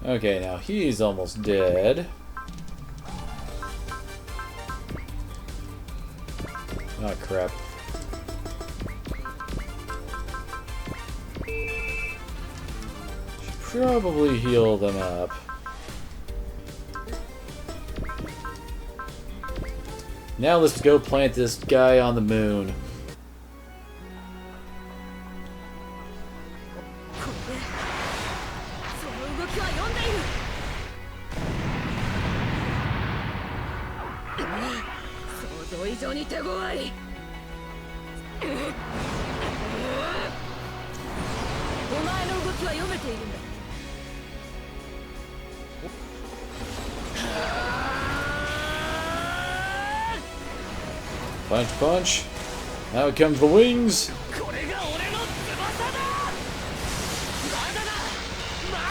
Okay, now he's almost dead. Oh, crap. Should probably heal them up. Now let's go plant this guy on the moon. Punch, punch. Now comes the wings.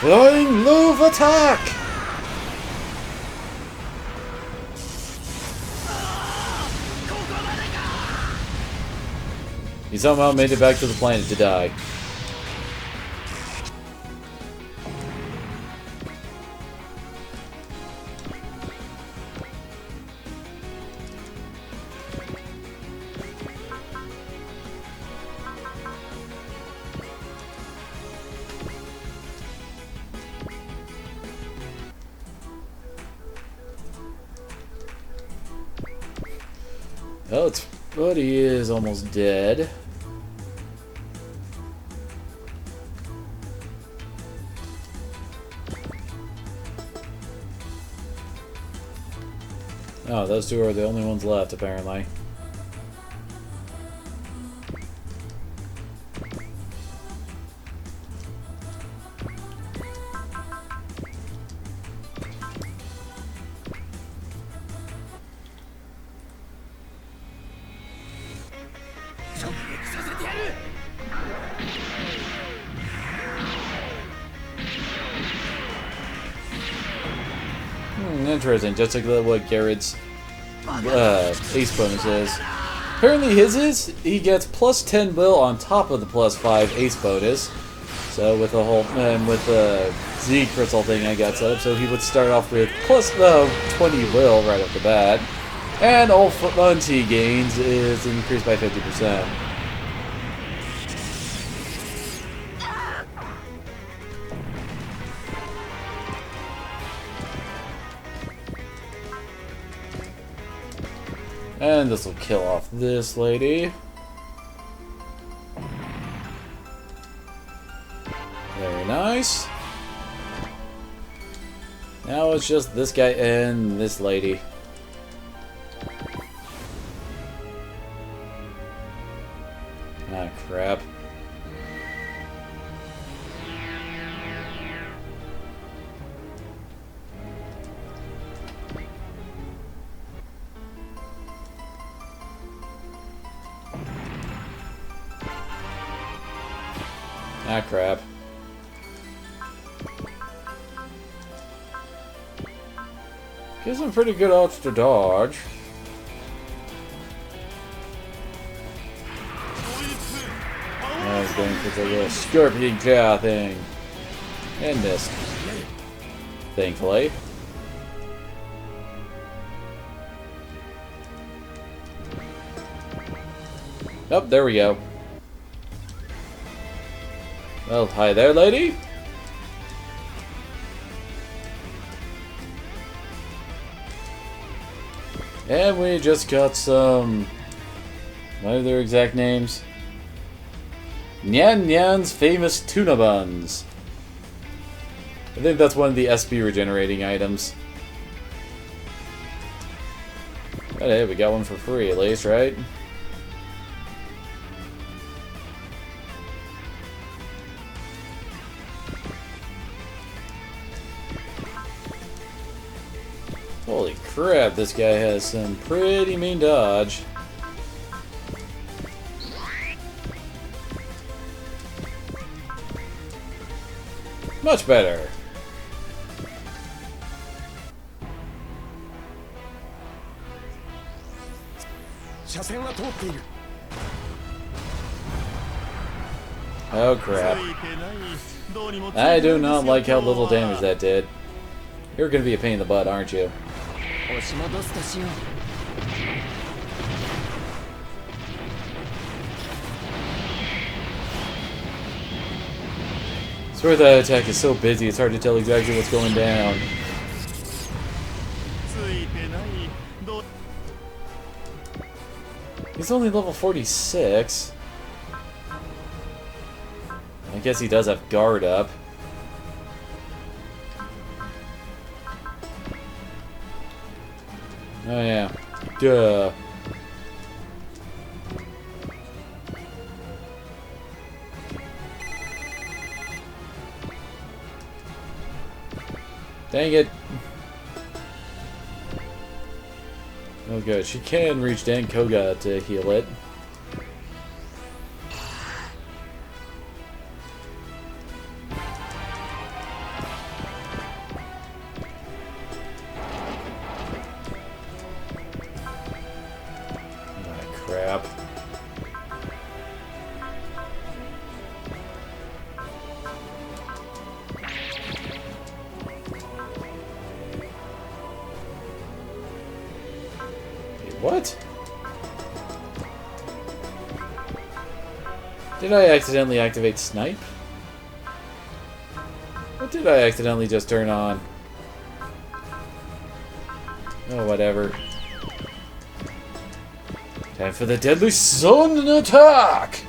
Flying Loaf attack! He somehow made it back to the planet to die. Oh, its buddy is almost dead. Oh, those two are the only ones left, apparently. Interesting, just like what Garrett's ace bonus is. Apparently his is, he gets plus 10 will on top of the plus 5 ace bonus. So with the whole, with the Z crystal thing I got set up, so he would start off with plus 20 will right off the bat. And all front he gains is increased by 50%. And this will kill off this lady. Very nice. Now it's just this guy and this lady. Ah, crap. Ah, crap. Gives him pretty good odds to dodge. I was going for the little scorpion claw thing. And missed. Thankfully. Oh, there we go. Well, hi there, lady. And we just got some... what are their exact names? Nyan Nyan's famous tuna buns. I think that's one of the SP regenerating items. But hey, we got one for free at least, right? Holy crap, this guy has some pretty mean dodge. Much better. Oh crap. I do not like how little damage that did. You're gonna be a pain in the butt, aren't you? Swear that attack is so busy, it's hard to tell exactly what's going down. He's only level 46. I guess he does have guard up. Oh yeah. Duh. Dang it. Oh good, she can reach Dan Koga to heal it. crap. What? Did I accidentally activate Snipe? What did I accidentally just turn on? Oh, whatever. Time for the Deadly Sun attack!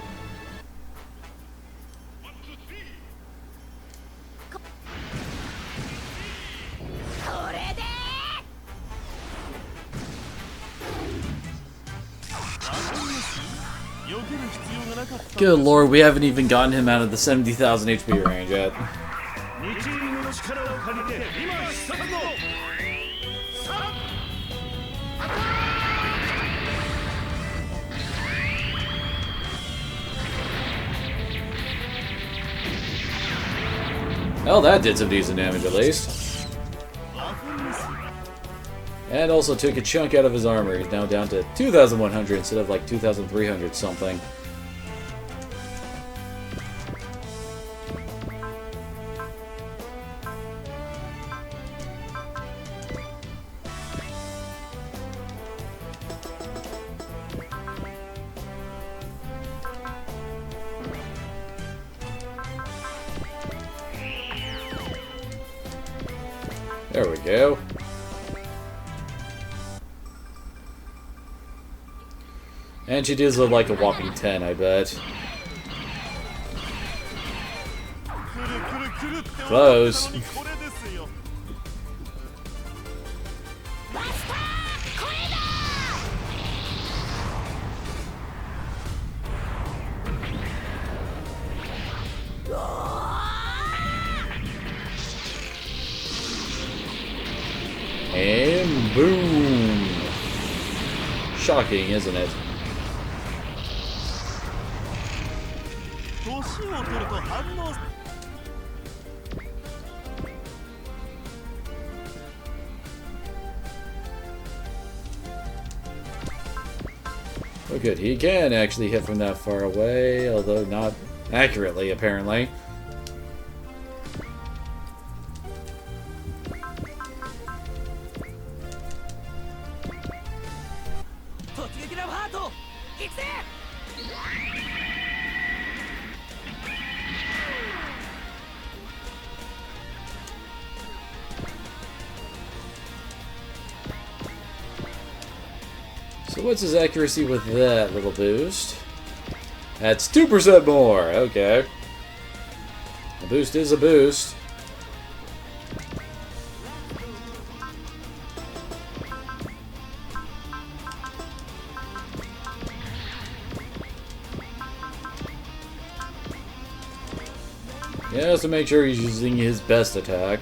Good lord, we haven't even gotten him out of the 70,000 HP range yet. Well, that did some decent damage at least. And also took a chunk out of his armor. He's now down to 2,100 instead of like 2,300 something. There we go. And she does look like a whopping 10, I bet. Close. And boom! Shocking, isn't it? Oh good, he can actually hit from that far away, although not accurately, apparently. So what's his accuracy with that little boost? That's 2% more! Okay. A boost is a boost. He has to make sure he's using his best attack.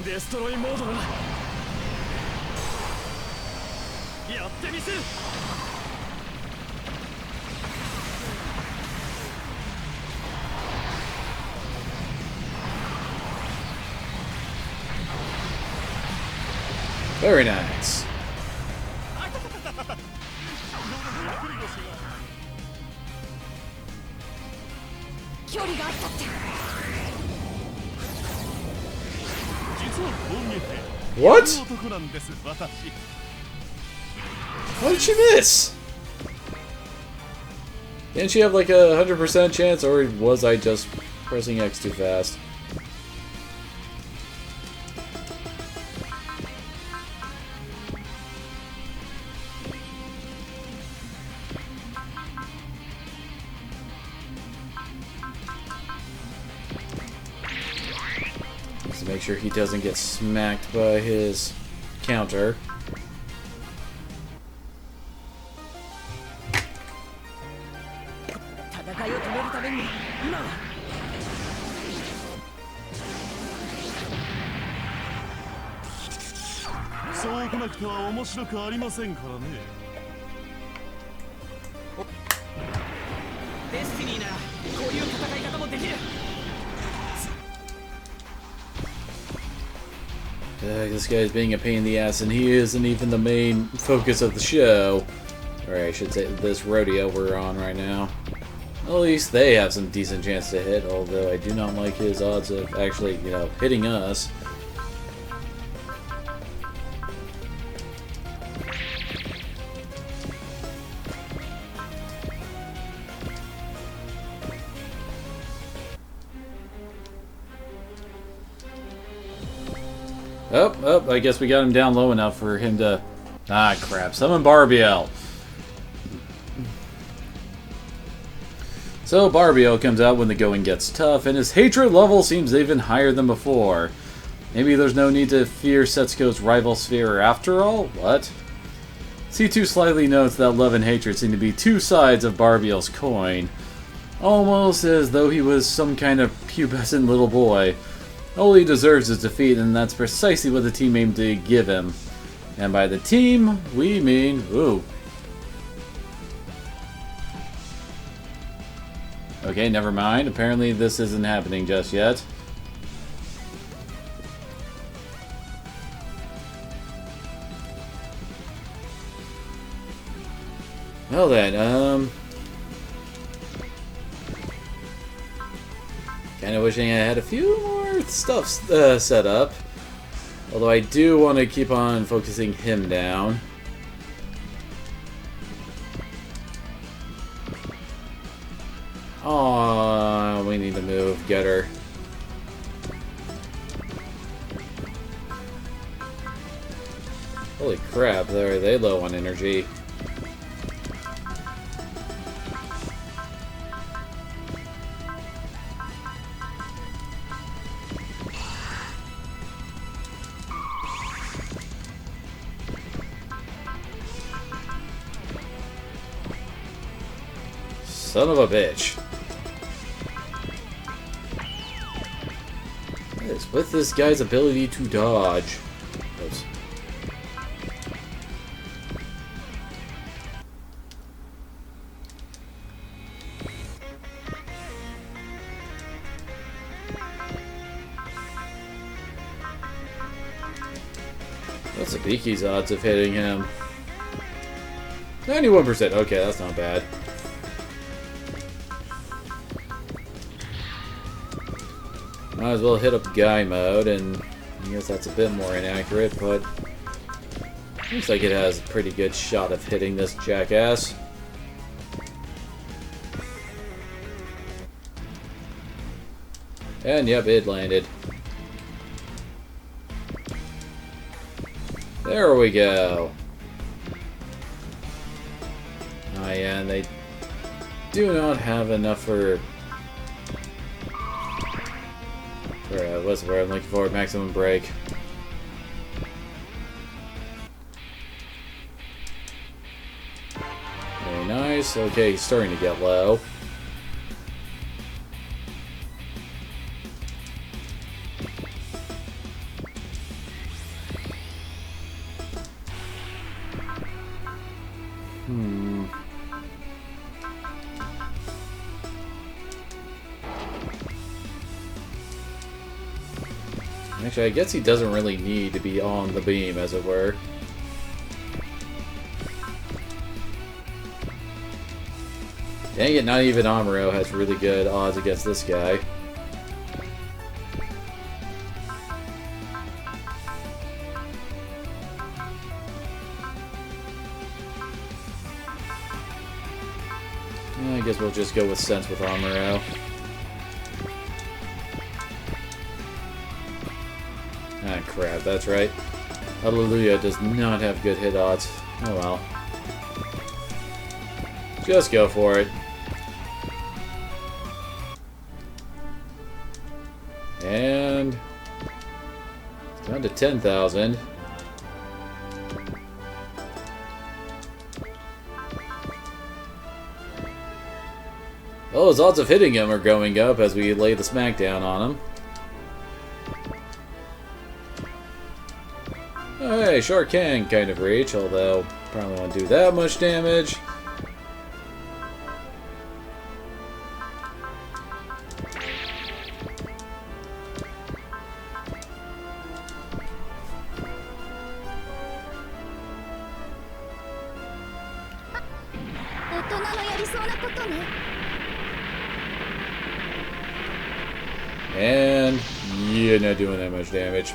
Destroy mode. やってみせる。Very nice. What? How did she miss? Didn't she have like a 100% chance, or was I just pressing X too fast? Just to make sure he doesn't get smacked by his counter. This guy's being a pain in the ass, and he isn't even the main focus of the show. Or I should say, this rodeo we're on right now. At least they have some decent chance to hit, although I do not like his odds of actually, you know, hitting us. Oh, I guess we got him down low enough for him to... Ah, crap. Summon Barbiel. So Barbiel comes out when the going gets tough, and his hatred level seems even higher than before. Maybe there's no need to fear Setsuko's rival sphere after all? What? C2 slightly notes that love and hatred seem to be two sides of Barbiel's coin. Almost as though he was some kind of pubescent little boy. All he deserves is defeat, and that's precisely what the team aimed to give him. And by the team, we mean... Ooh. Okay, never mind. Apparently this isn't happening just yet. Well then, kinda wishing I had a few more stuff set up. Although I do want to keep on focusing him down. Oh, we need to move. Get her. Holy crap, are they low on energy? Son of a bitch. What is with this guy's ability to dodge? Oops. What's Sabiki's odds of hitting him? 91%. Okay, that's not bad. Might as well hit up guy mode, and I guess that's a bit more inaccurate, but looks like it has a pretty good shot of hitting this jackass. And yep, it landed. There we go. Oh yeah, and they do not have enough for... what's the word I'm looking for? Maximum break. Very nice. Okay, he's starting to get low. Actually, I guess he doesn't really need to be on the beam, as it were. Dang it, not even Amuro has really good odds against this guy. I guess we'll just go with sense with Amuro. Ah, crap, that's right. Hallelujah does not have good hit odds. Oh well. Just go for it. And... it's down to 10,000. Well, his odds of hitting him are going up as we lay the smackdown on him. Hey, sure can kind of reach, although probably won't do that much damage. なことね。 And yeah, not doing that much damage.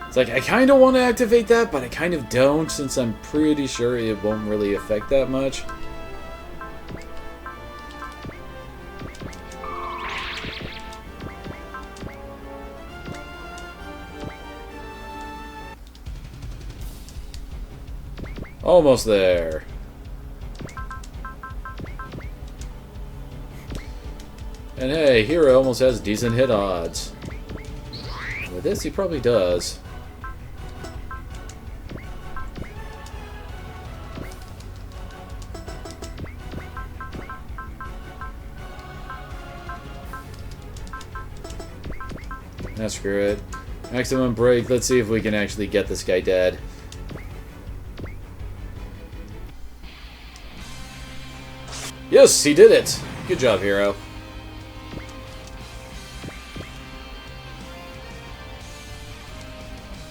It's like, I kind of want to activate that, but I kind of don't, since I'm pretty sure it won't really affect that much. Almost there. And hey, Hero almost has decent hit odds. With this, he probably does. Screw it. Maximum break. Let's see if we can actually get this guy dead. Yes, he did it! Good job, Hero.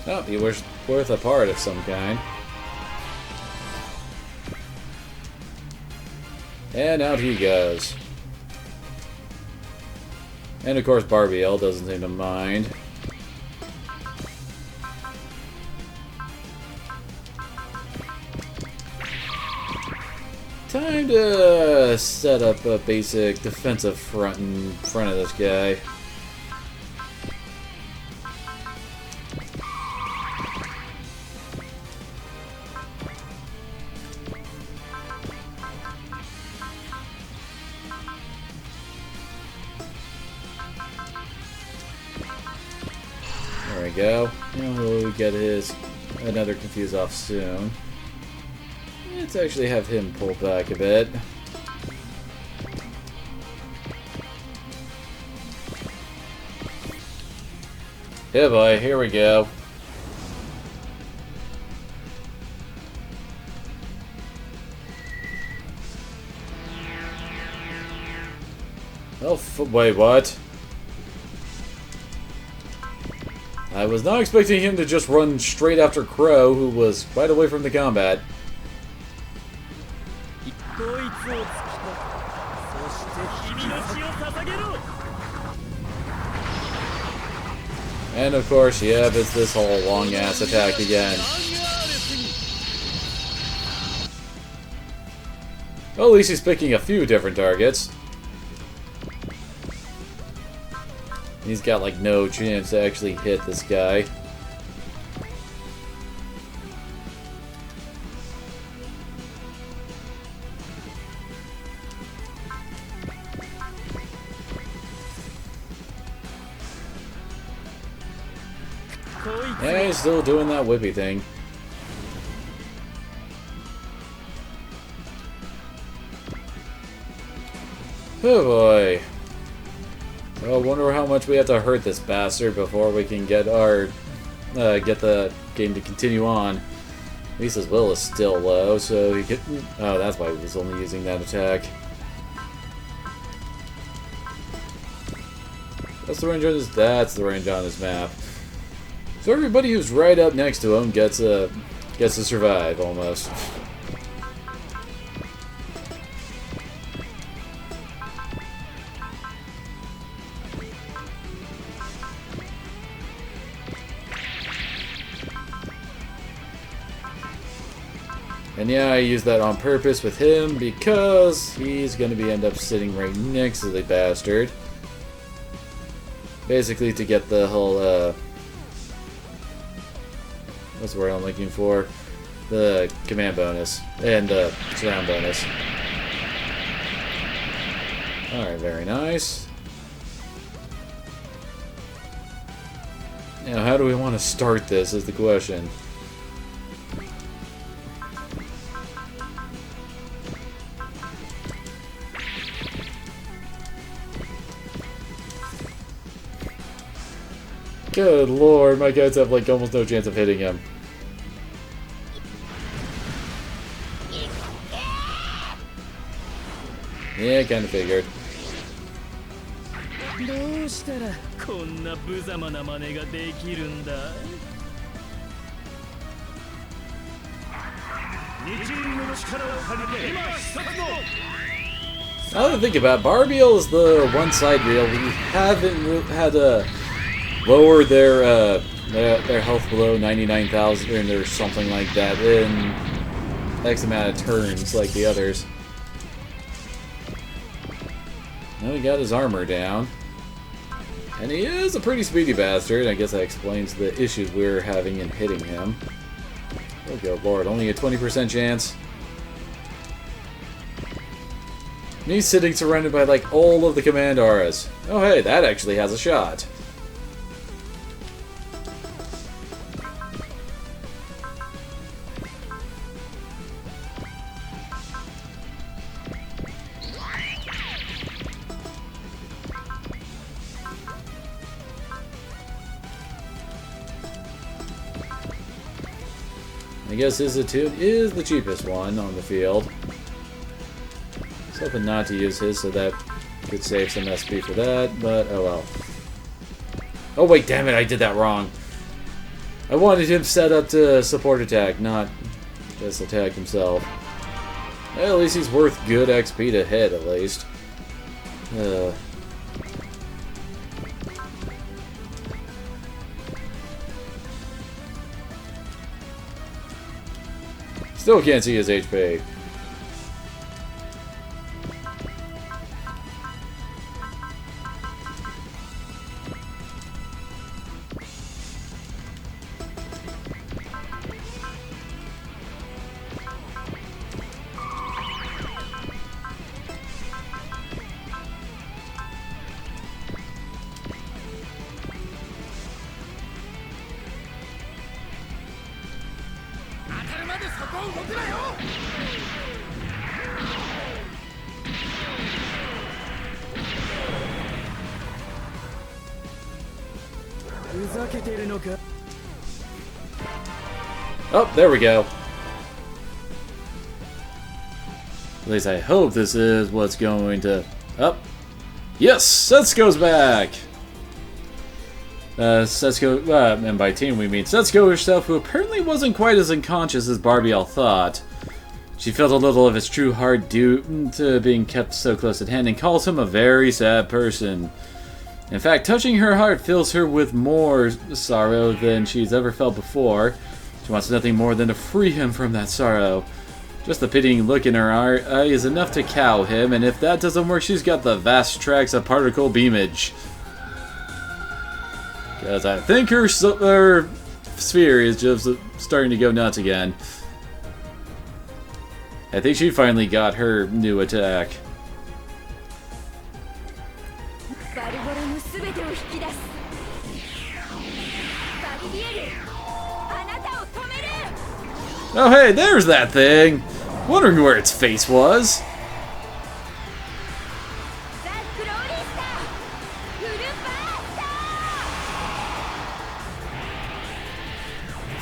Oh, he was worth a part of some kind. And out he goes. And of course Barbiel doesn't seem to mind. Time to set up a basic defensive front in front of this guy. There we go. He'll get his another confuse off soon. Let's actually have him pull back a bit. Yeah, boy, here we go. Oh, wait, what? I was not expecting him to just run straight after Crow, who was right away from the combat. And of course, yeah, it's this whole long-ass attack again. Well, at least he's picking a few different targets. He's got, like, no chance to actually hit this guy. Yeah, he's still doing that whippy thing. Oh boy. I wonder how much we have to hurt this bastard before we can get our get the game to continue on. At least his will is still low, so he could. Oh, that's why he was only using that attack. That's the range on his. That's the range on his map. So everybody who's right up next to him gets to survive almost. And yeah, I used that on purpose with him because he's going to be end up sitting right next to the bastard. Basically to get the whole, what's the word I'm looking for? The command bonus and the surround bonus. Alright, very nice. Now, how do we want to start this is the question. Good lord, my guys have like almost no chance of hitting him. Yeah, kinda figured. どうしたらこんな無様な真似ができるんだ。2チームの力を借りて今視察の Now that I think about it, Barbiel is the one side reel we haven't had to lower their health below 99,000 or something like that in X amount of turns like the others. Now he got his armor down. And he is a pretty speedy bastard. I guess that explains the issues we're having in hitting him. Oh good lord, only a 20% chance. And he's sitting surrounded by like all of the command auras. Oh hey, that actually has a shot. I guess Z3.2 is the cheapest one on the field. I was hoping not to use his so that could save some SP for that, but oh well. Oh wait, damn it, I did that wrong. I wanted him set up to support attack, not just attack himself. Well, at least he's worth good XP to hit, at least. Still can't see his HP. Oh, there we go. At least I hope this is what's going to... Oh. Yes! Setsuko's back! Setsuko... and by team we mean Setsuko herself, who apparently wasn't quite as unconscious as Barbiel thought. She felt a little of his true heart due to being kept so close at hand and calls him a very sad person. In fact, touching her heart fills her with more sorrow than she's ever felt before. She wants nothing more than to free him from that sorrow. Just the pitying look in her eye is enough to cow him, and if that doesn't work, she's got the vast tracks of particle beamage. Because I think her sphere is just starting to go nuts again. I think she finally got her new attack. Oh hey, there's that thing! Wondering where its face was.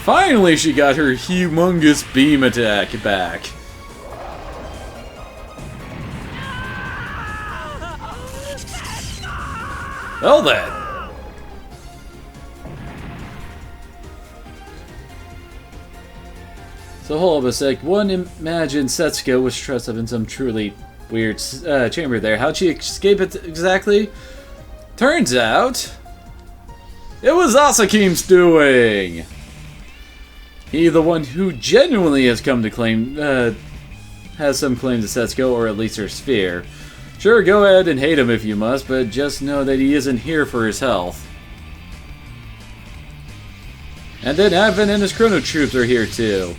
Finally she got her humongous beam attack back. Well then. So hold up a sec. One imagine Setsuko was trussed up in some truly weird chamber there. How'd she escape it exactly? Turns out it was Asakim's doing. He, the one who genuinely has come to claim, has some claim to Setsuko, or at least her sphere. Sure, go ahead and hate him if you must, but just know that he isn't here for his health. And then Advent and his chrono troops are here too.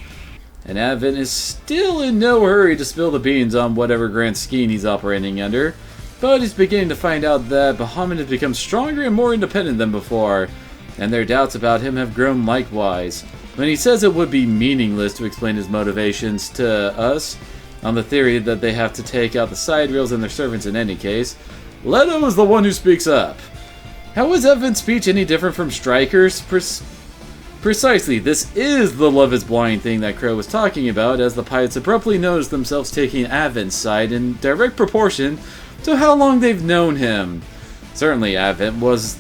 And Advent is still in no hurry to spill the beans on whatever grand scheme he's operating under, but he's beginning to find out that Bahamut has become stronger and more independent than before, and their doubts about him have grown likewise. When he says it would be meaningless to explain his motivations to us, on the theory that they have to take out the side rails and their servants in any case, Leto is the one who speaks up. How is Advent's speech any different from Striker's? Precisely, this is the love is blind thing that Crow was talking about, as the pilots abruptly noticed themselves taking Advent's side in direct proportion to how long they've known him. Certainly Advent was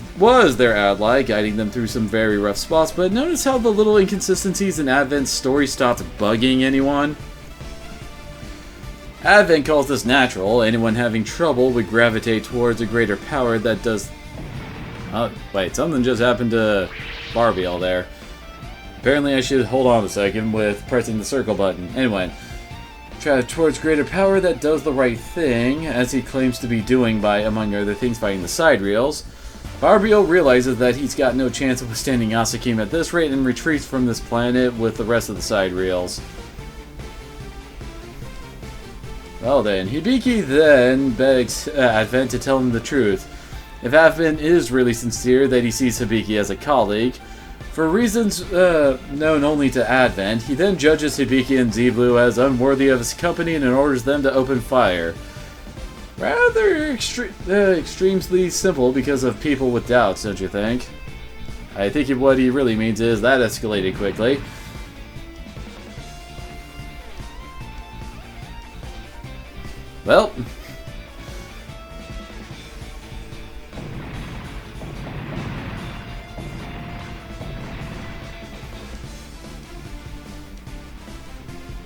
their ally, guiding them through some very rough spots, but notice how the little inconsistencies in Advent's story stopped bugging anyone? Advent calls this natural. Anyone having trouble would gravitate towards a greater power that does... Oh, wait, something just happened to Barbie all there. Apparently I should hold on a second with pressing the circle button. Anyway, try towards greater power that does the right thing, as he claims to be doing by, among other things, fighting the side reels. Barbio realizes that he's got no chance of withstanding Asakim at this rate and retreats from this planet with the rest of the side reels. Well then, Hibiki then begs Advent to tell him the truth. If Advent is really sincere that he sees Hibiki as a colleague, for reasons known only to Advent, he then judges Hibiki and Z-Blue as unworthy of his company and orders them to open fire. Rather extremely simple because of people with doubts, don't you think? I think what he really means is that escalated quickly. Well...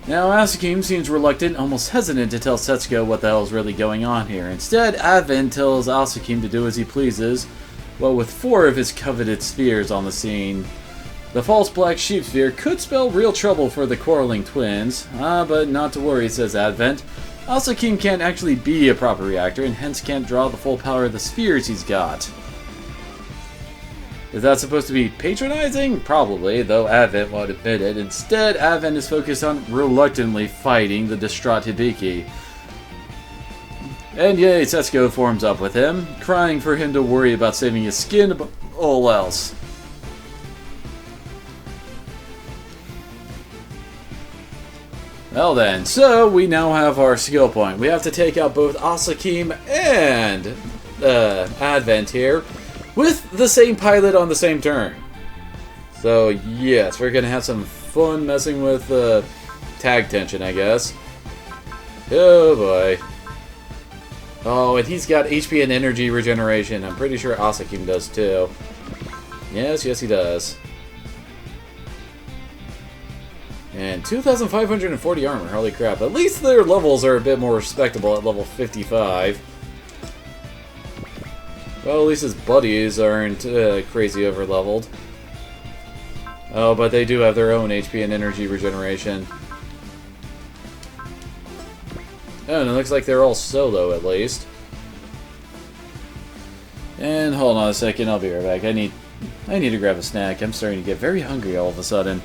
Now, Asakim seems reluctant, almost hesitant to tell Setsuko what the hell is really going on here. Instead, Advent tells Asakim to do as he pleases, well, with 4 of his coveted spheres on the scene. The false black sheep sphere could spell real trouble for the quarreling twins. But not to worry, says Advent. Asakim can't actually be a proper reactor, and hence can't draw the full power of the spheres he's got. Is that supposed to be patronizing? Probably, though Advent won't admit it. Instead, Advent is focused on reluctantly fighting the distraught Hibiki. And yay, Setsuko forms up with him, crying for him to worry about saving his skin above all else. Well then, so we now have our skill point. We have to take out both Asakim and Advent here, with the same pilot on the same turn. So yes, we're gonna have some fun messing with tag tension, I guess. Oh boy. Oh, and he's got HP and energy regeneration. I'm pretty sure Asakim does too. Yes, he does. And 2,540 armor, holy crap. At least their levels are a bit more respectable at level 55. Well, at least his buddies aren't crazy over-leveled. Oh, but they do have their own HP and energy regeneration. Oh, and it looks like they're all solo, at least. And hold on a second, I'll be right back. I need to grab a snack. I'm starting to get very hungry all of a sudden.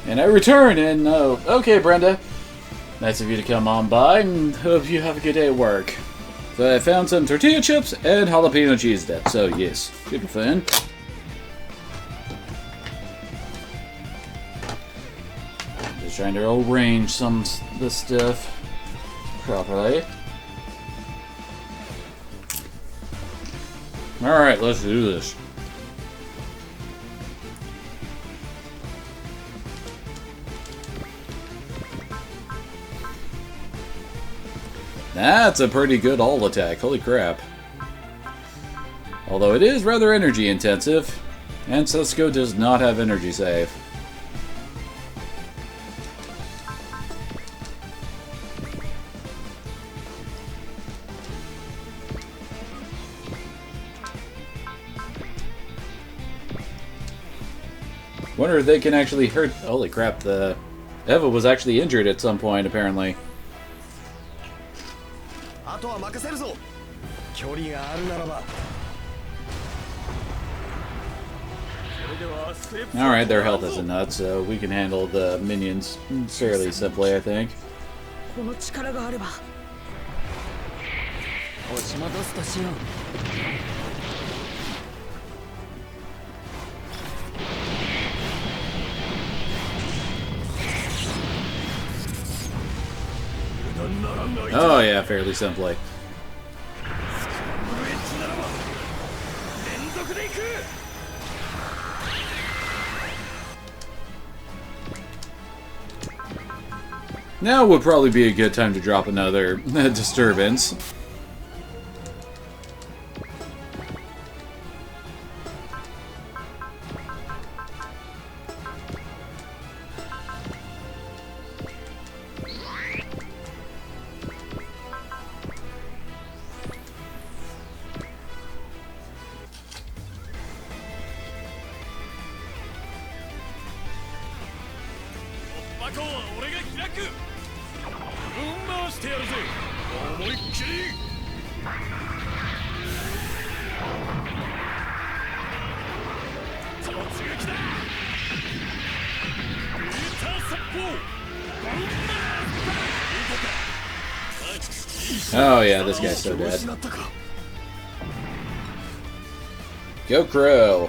And I return, and okay, Brenda. Nice of you to come on by, and hope you have a good day at work. So I found some tortilla chips and jalapeno cheese dip, so yes, super fun. Just Just trying to arrange this stuff properly. Alright, let's do this. That's a pretty good all attack, holy crap. Although it is rather energy intensive, and Setsuko does not have energy save. Wonder if they can actually hurt. Holy crap, the Eva was actually injured at some point, apparently. Alright, their health isn't nuts, so we can handle the minions fairly simply, I think. この力があれば押し戻すとしよう Oh yeah, fairly simply. Now would probably be a good time to drop another disturbance. Oh yeah, this guy's so dead. Go Crow!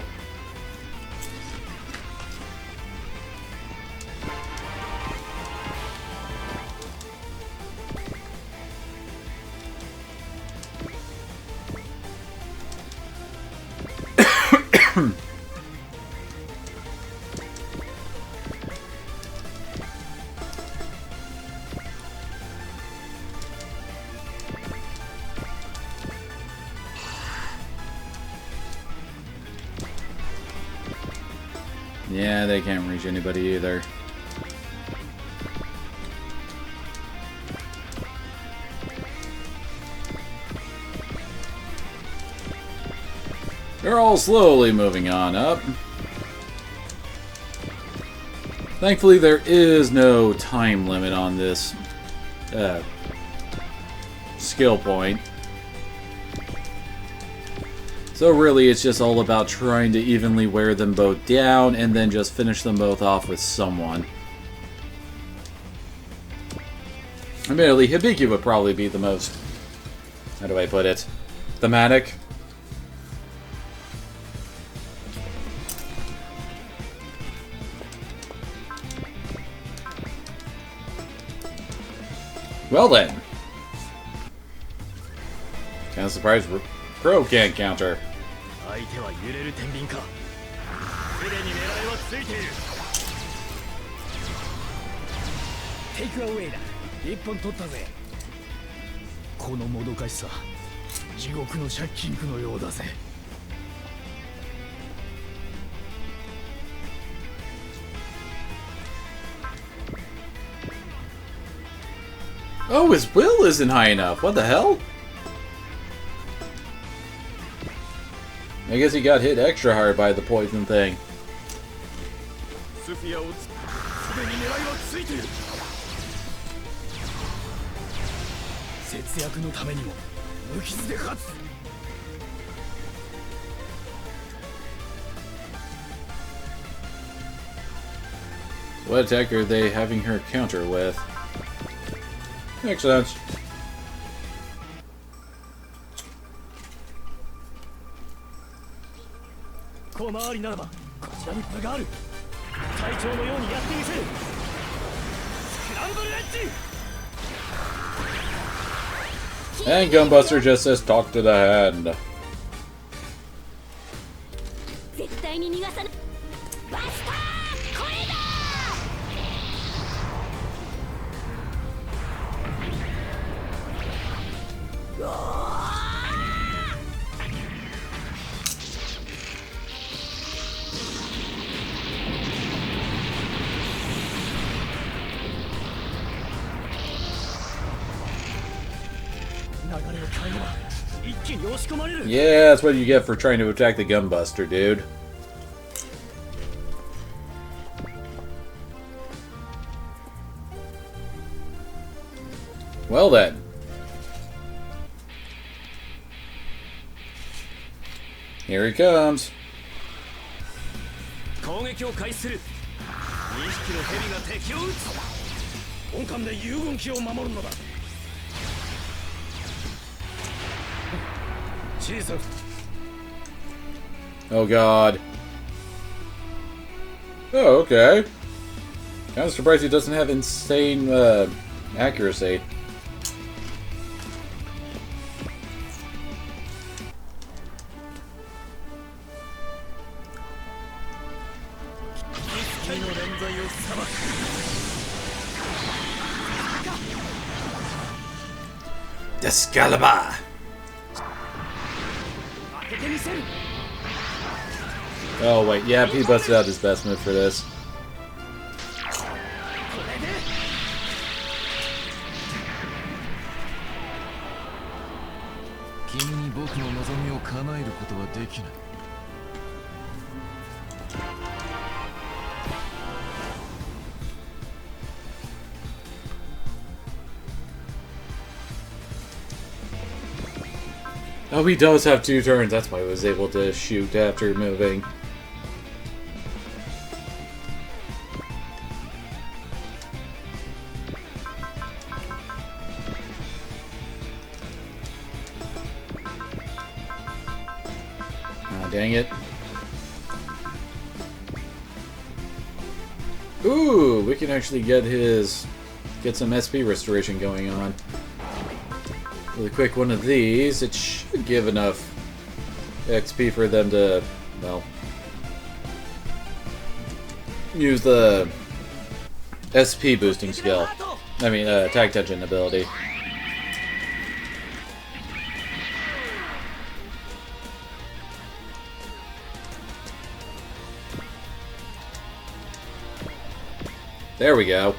Yeah, they can't reach anybody either. They're all slowly moving on up. Thankfully, there is no time limit on this skill point. So really, it's just all about trying to evenly wear them both down and then just finish them both off with someone. Admittedly, Hibiki would probably be the most, how do I put it, thematic. Well then. Kind of surprised Crow can't counter. Take away だ。一本取ったぜ。このもどかしさ、地獄の借金苦のようだぜ。Oh, his will isn't high enough. What the hell? I guess he got hit extra hard by the poison thing. What attack are they having her counter with? Makes sense. And Gunbuster just says talk to the hand. 絶対に逃がさない。バスターこれだ。流れを変えれば一気に押し込まれる。 Yeah, that's what you get for trying to attack the Gunbuster, dude. Well then. Here he comes. 攻撃を開始する。2匹の蛇が敵を撃つ。本艦で遊軍機を守るのだ。小さく。 Oh god. Oh, okay. Kind of surprised he doesn't have insane accuracy. Excalibur! Oh wait, yeah, he busted out his best move for this. 君に僕の望みを叶えることはできない。 Oh, he does have 2 turns. That's why he was able to shoot after moving. Ah, dang it. Ooh, we can actually get some SP restoration going on. With a quick one of these, it should give enough XP for them to, well, use the SP boosting skill. I mean, attack tension ability. There we go.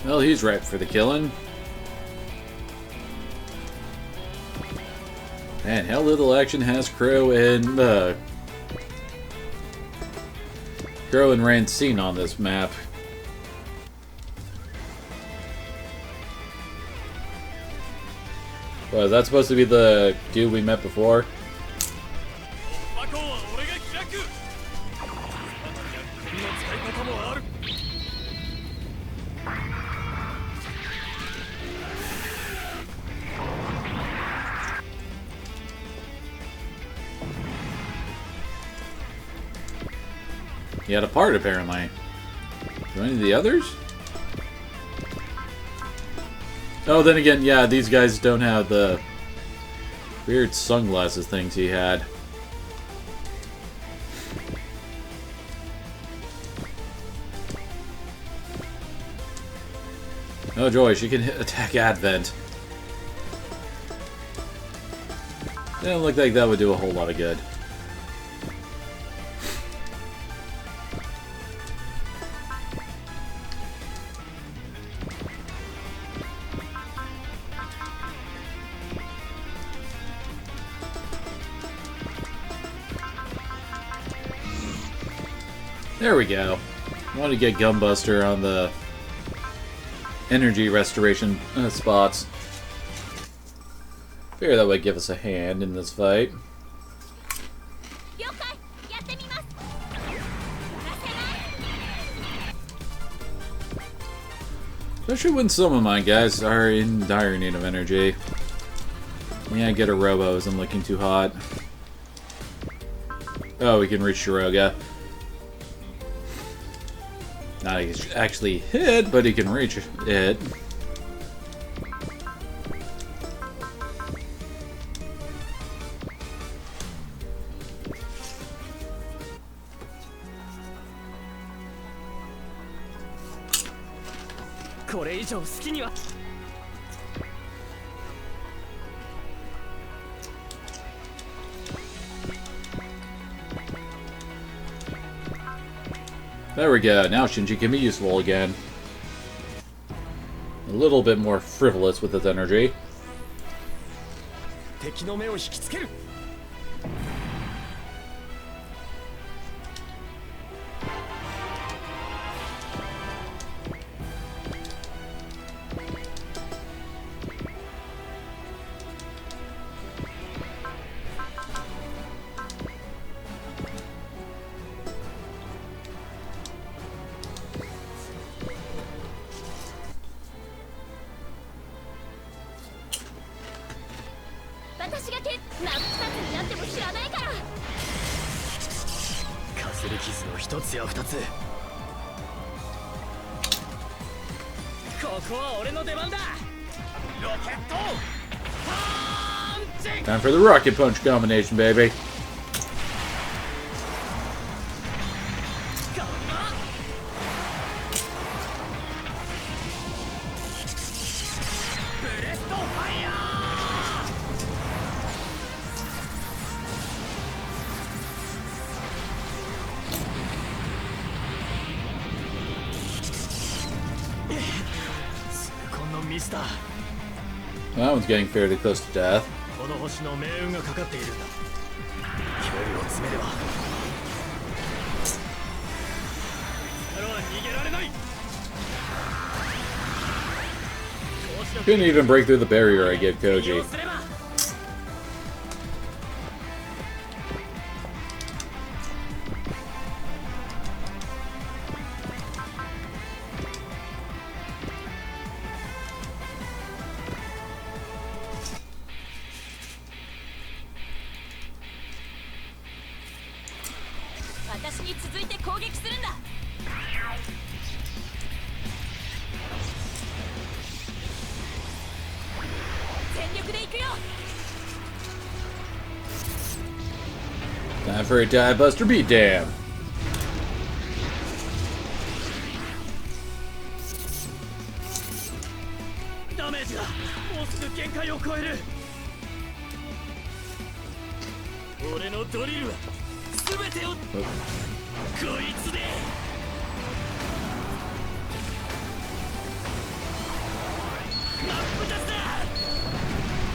Well, he's ripe for the killing. Man, how little action has Crow and Rand seen on this map. Well, is that supposed to be the dude we met before? He had a part, apparently. Do any of the others? Oh, then again, yeah, these guys don't have the weird sunglasses things he had. Oh joy, she can attack Advent. Didn't look like that would do a whole lot of good. There we go. I want to get Gunbuster on the energy restoration spots. Figure that would give us a hand in this fight. Especially when some of my guys are in dire need of energy. Yeah, get a Robo isn't looking too hot. Oh, we can reach Shiroga. Not actually hit, but he can reach it. There we go, now Shinji can be useful again. A little bit more frivolous with his energy. Time for the rocket punch combination, baby. That one's getting fairly close to death. Couldn't even break through the barrier I gave Koji. Time for a Die Buster beatdown.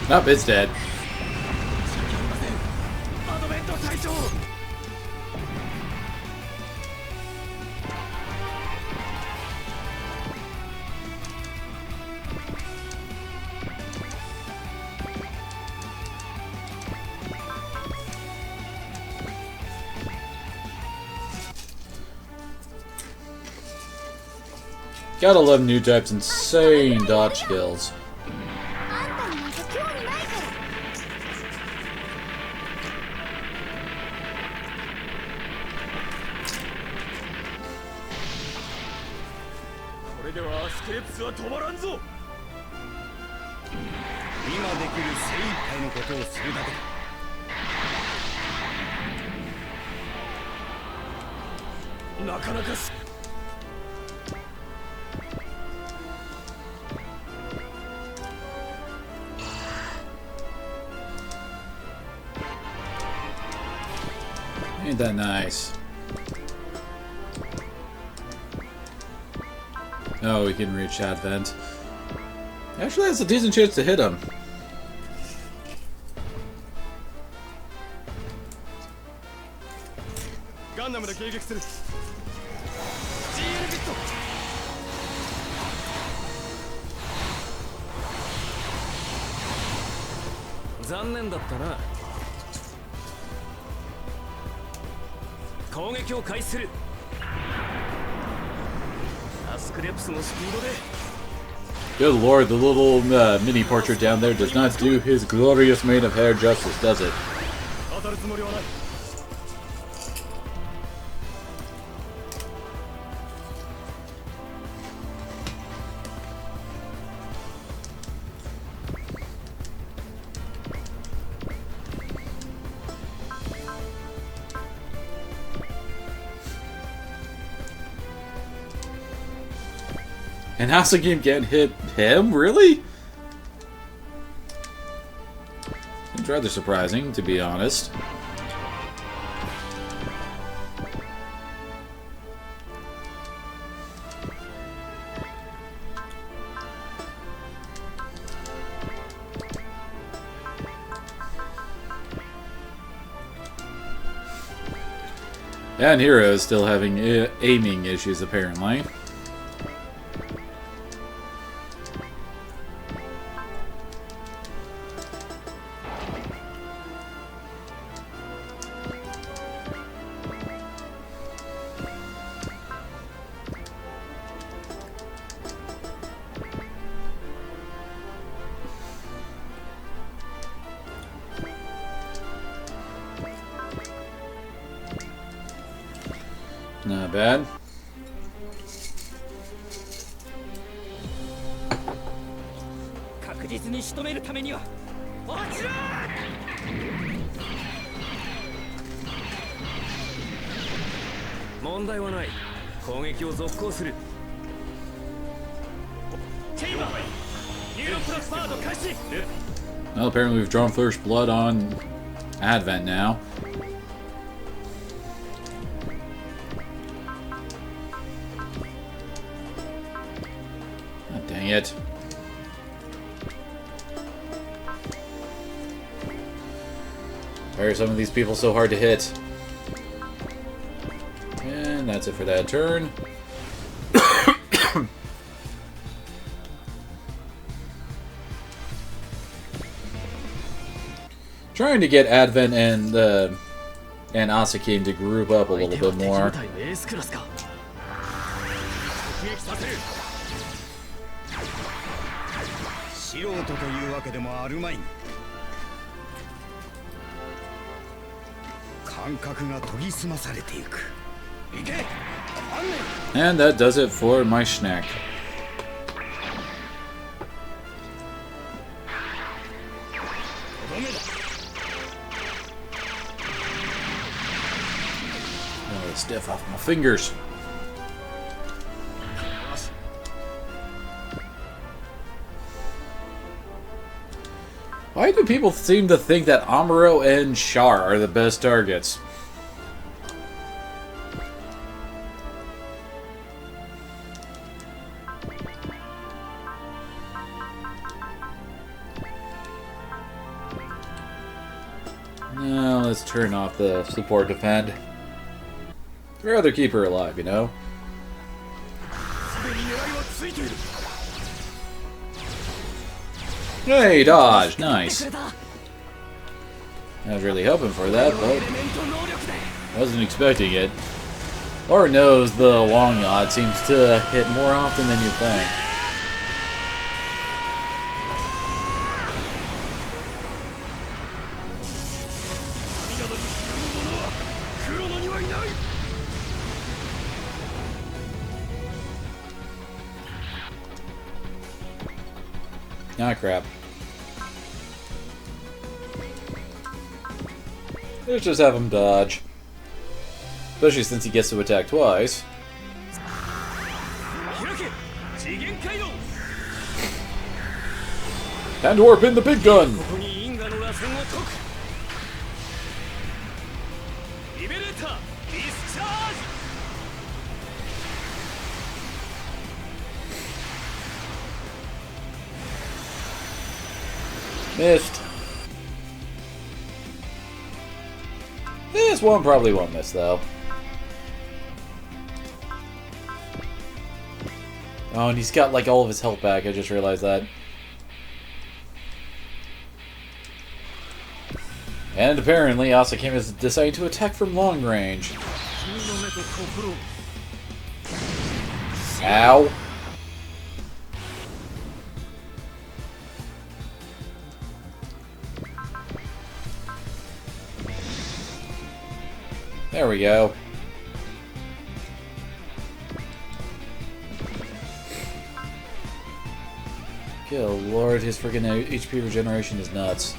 Nope, it's dead. Gotta love new type's insane dodge skills. Ain't that nice? Oh, we can reach that vent. Actually, that's a decent chance to hit him. 残念だったな。攻撃を開始する。アスクレプスのスピードで。 Good lord, the little mini portrait down there does not do his glorious mane of hair justice, does it? 当たるつもりはない。And Hasagim can't hit him? Really? It's rather surprising, to be honest. And Hero is still having aiming issues, apparently. Not bad. Well, apparently we've drawn first blood on Advent now. Dang it. Why are some of these people so hard to hit? And that's it for that turn. Trying to get Advent and Asakin to group up a little bit more. 素人というわけでもあるまい。感覚が研ぎ澄まされていく。行け。 And that does it for my snack. Oh, it's stiff off my fingers. Why do people seem to think that Amuro and Char are the best targets? Now let's turn off the support defend. I'd rather keep her alive, you know? Hey, dodge! Nice. I was really hoping for that, but wasn't expecting it. Lord knows the long odd seems to hit more often than you think. Ah, crap. Let's just have him dodge. Especially since he gets to attack twice. Time to warp in the big gun! Missed. This one probably won't miss, though. Oh, and he's got, like, all of his health back. I just realized that. And apparently Asakame is deciding to attack from long range. Ow. There we go. Good lord, his freaking HP regeneration is nuts.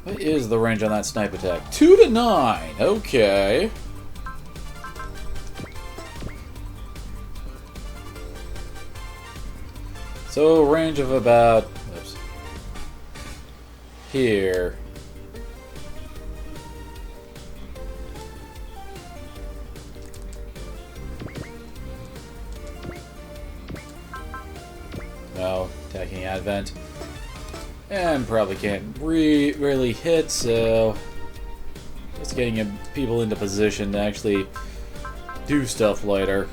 What is the range on that snipe attack? 2 to 9. Okay. So range of about, oops, here. No, attacking Advent. And probably can't really hit, so just getting people into position to actually do stuff later.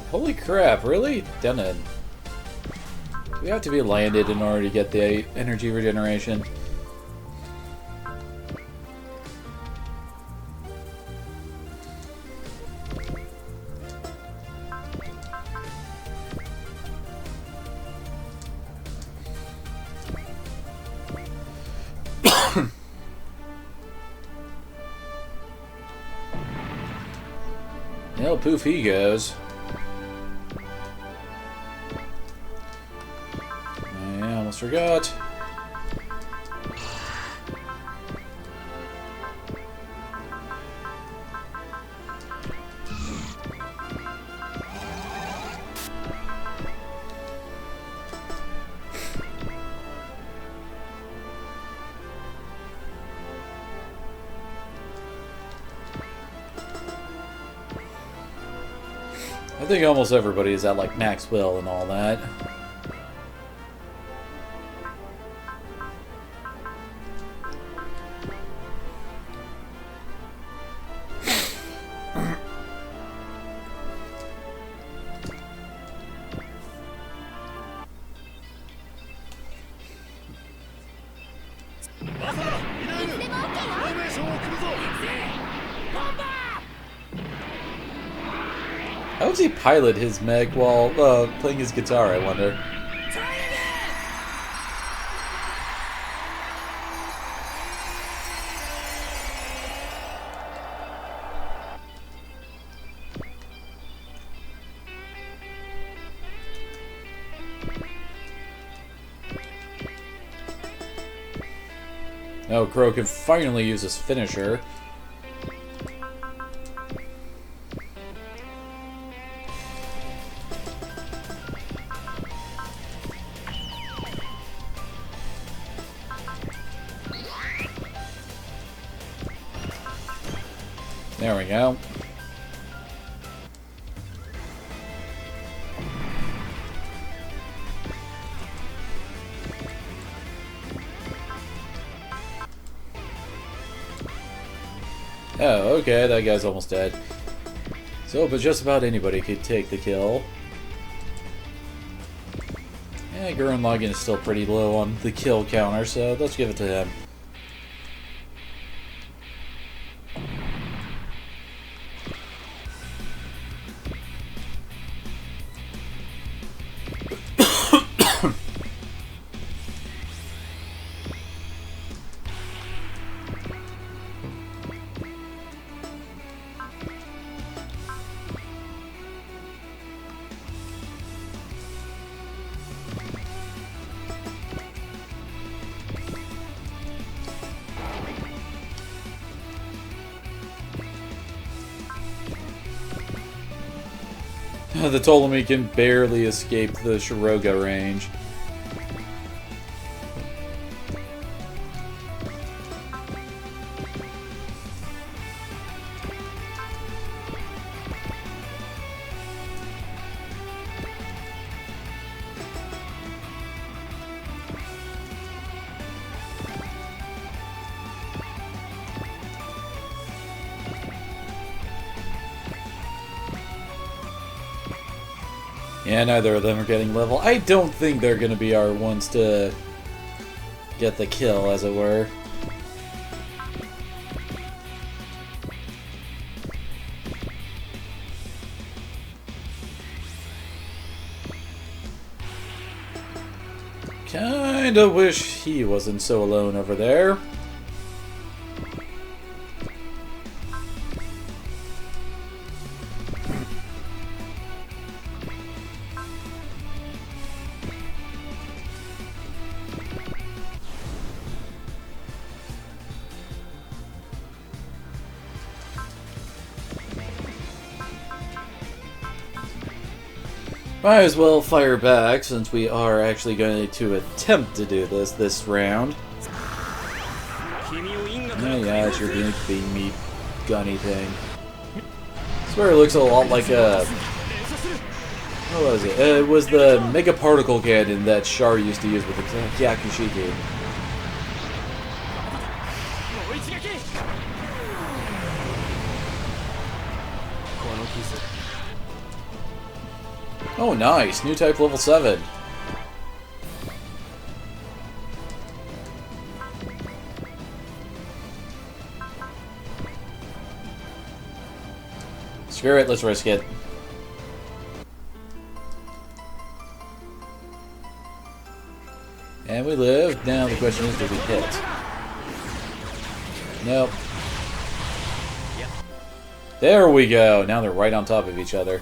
Holy crap, really? Done it. Do we have to be landed in order to get the energy regeneration? Well, poof he goes. I almost forgot. I think almost everybody is at like max will and all that. How does he pilot his mech while playing his guitar, I wonder? Oh, Crow can finally use his finisher. There we go. Oh, okay, that guy's almost dead. So, but just about anybody could take the kill. Yeah, Gurren Lagann is still pretty low on the kill counter, so let's give it to him. The Ptolemy can barely escape the Shiroga range. Yeah, neither of them are getting level. I don't think they're going to be our ones to get the kill, as it were. Kinda wish he wasn't so alone over there. Might as well fire back since we are actually going to attempt to do this round. Oh yeah, it's your big meat gunny thing. I swear it looks a lot like a... What was it? It was the Mega Particle Cannon that Char used to use with the Yakushiki. Oh, nice. New type level 7. Screw it, let's risk it. And we live. Now the question is, do we hit? Nope. There we go. Now they're right on top of each other.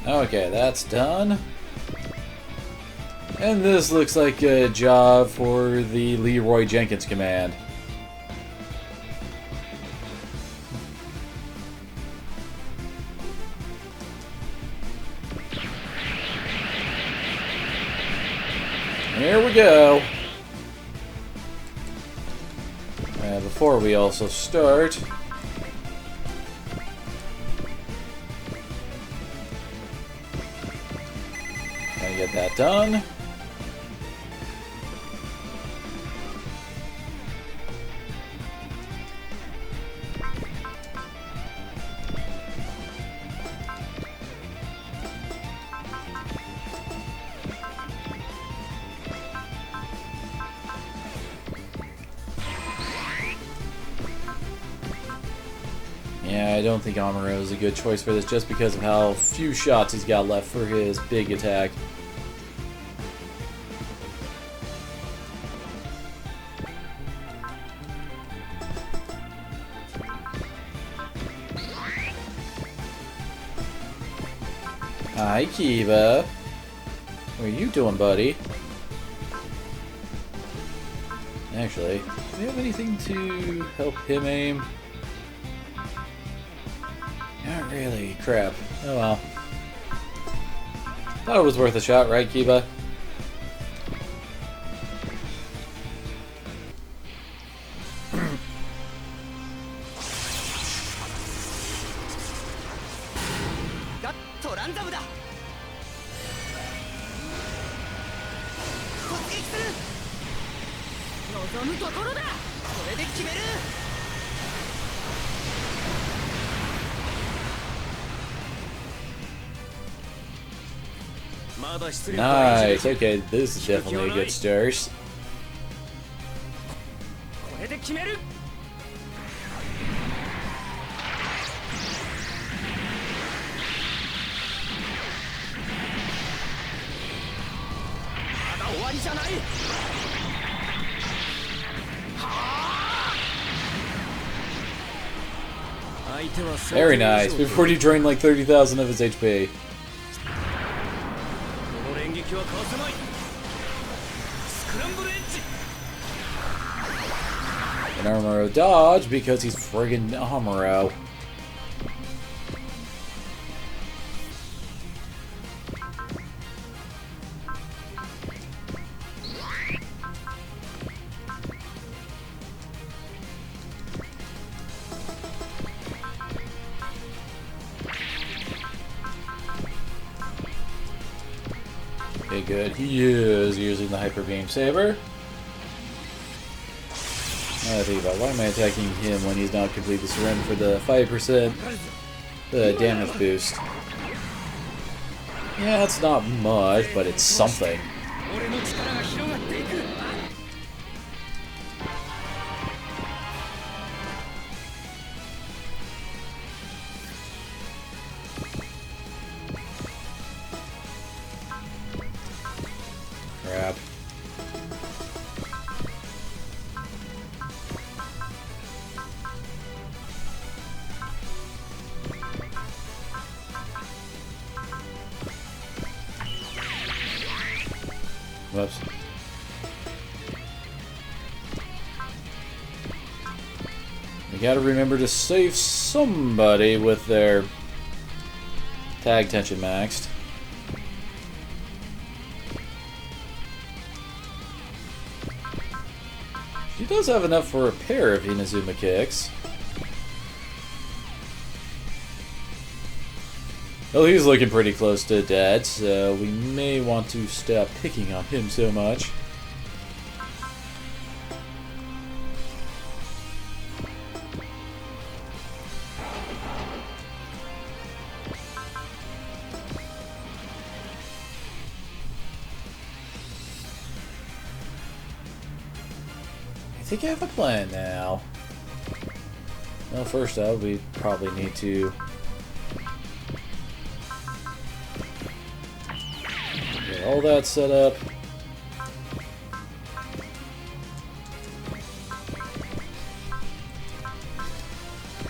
Okay, that's done. And this looks like a job for the Leroy Jenkins command. Here we go. Before we also start, gotta get that done. Yeah, I don't think Amuro is a good choice for this just because of how few shots he's got left for his big attack. Hi, Kiva. What are you doing, buddy? Actually, do we have anything to help him aim? Not really. Crap. Oh well. Thought it was worth a shot, right, Kiva? Nice. Okay, this is definitely a good start. Very nice. Before he drained like 30,000 of his HP. And Amuro dodge because he's friggin' Amuro. Okay, good. He is using the Hyper Beam Saber. Now I think about, why am I attacking him when he's not completely surrendered for the 5% damage boost? Yeah, it's not much, but it's something. Crap. Whoops. We gotta remember to save somebody with their tag tension maxed. She does have enough for a pair of Inazuma kicks. Well, he's looking pretty close to dead, so we may want to stop picking on him so much. I think I have a plan now. Well, first up, we probably need to get all that set up.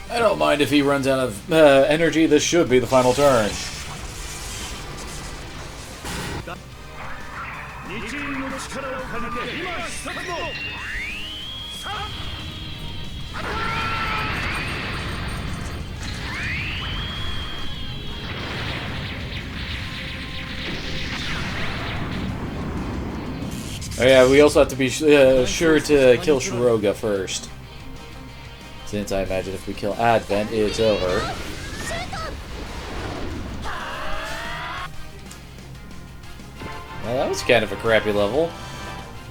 I don't mind if he runs out of energy. This should be the final turn. Oh yeah, we also have to be sure to kill Shiroga first. Since I imagine if we kill Advent, it's over. Well, that was kind of a crappy level.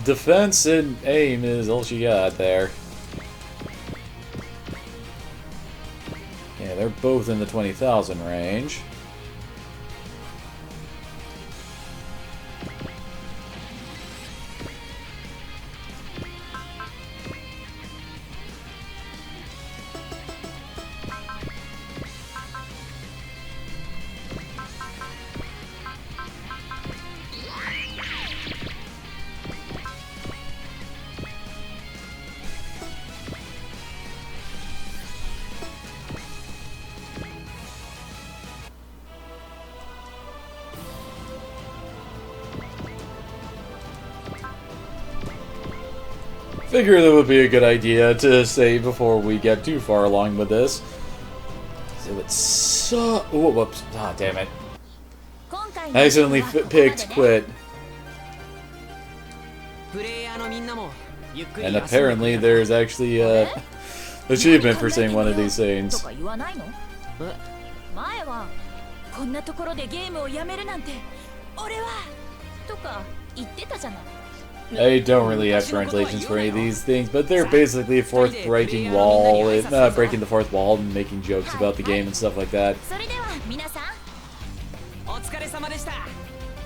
Defense and aim is all she got there. Yeah, they're both in the 20,000 range. Figure that would be a good idea to save before we get too far along with this. So it's so... Oh, whoops. Ah, damn it. I accidentally picked quit. And apparently there's actually a achievement for saying one of these things. I don't really have translations for any of these things, but they're basically breaking the fourth wall and making jokes about the game and stuff like that.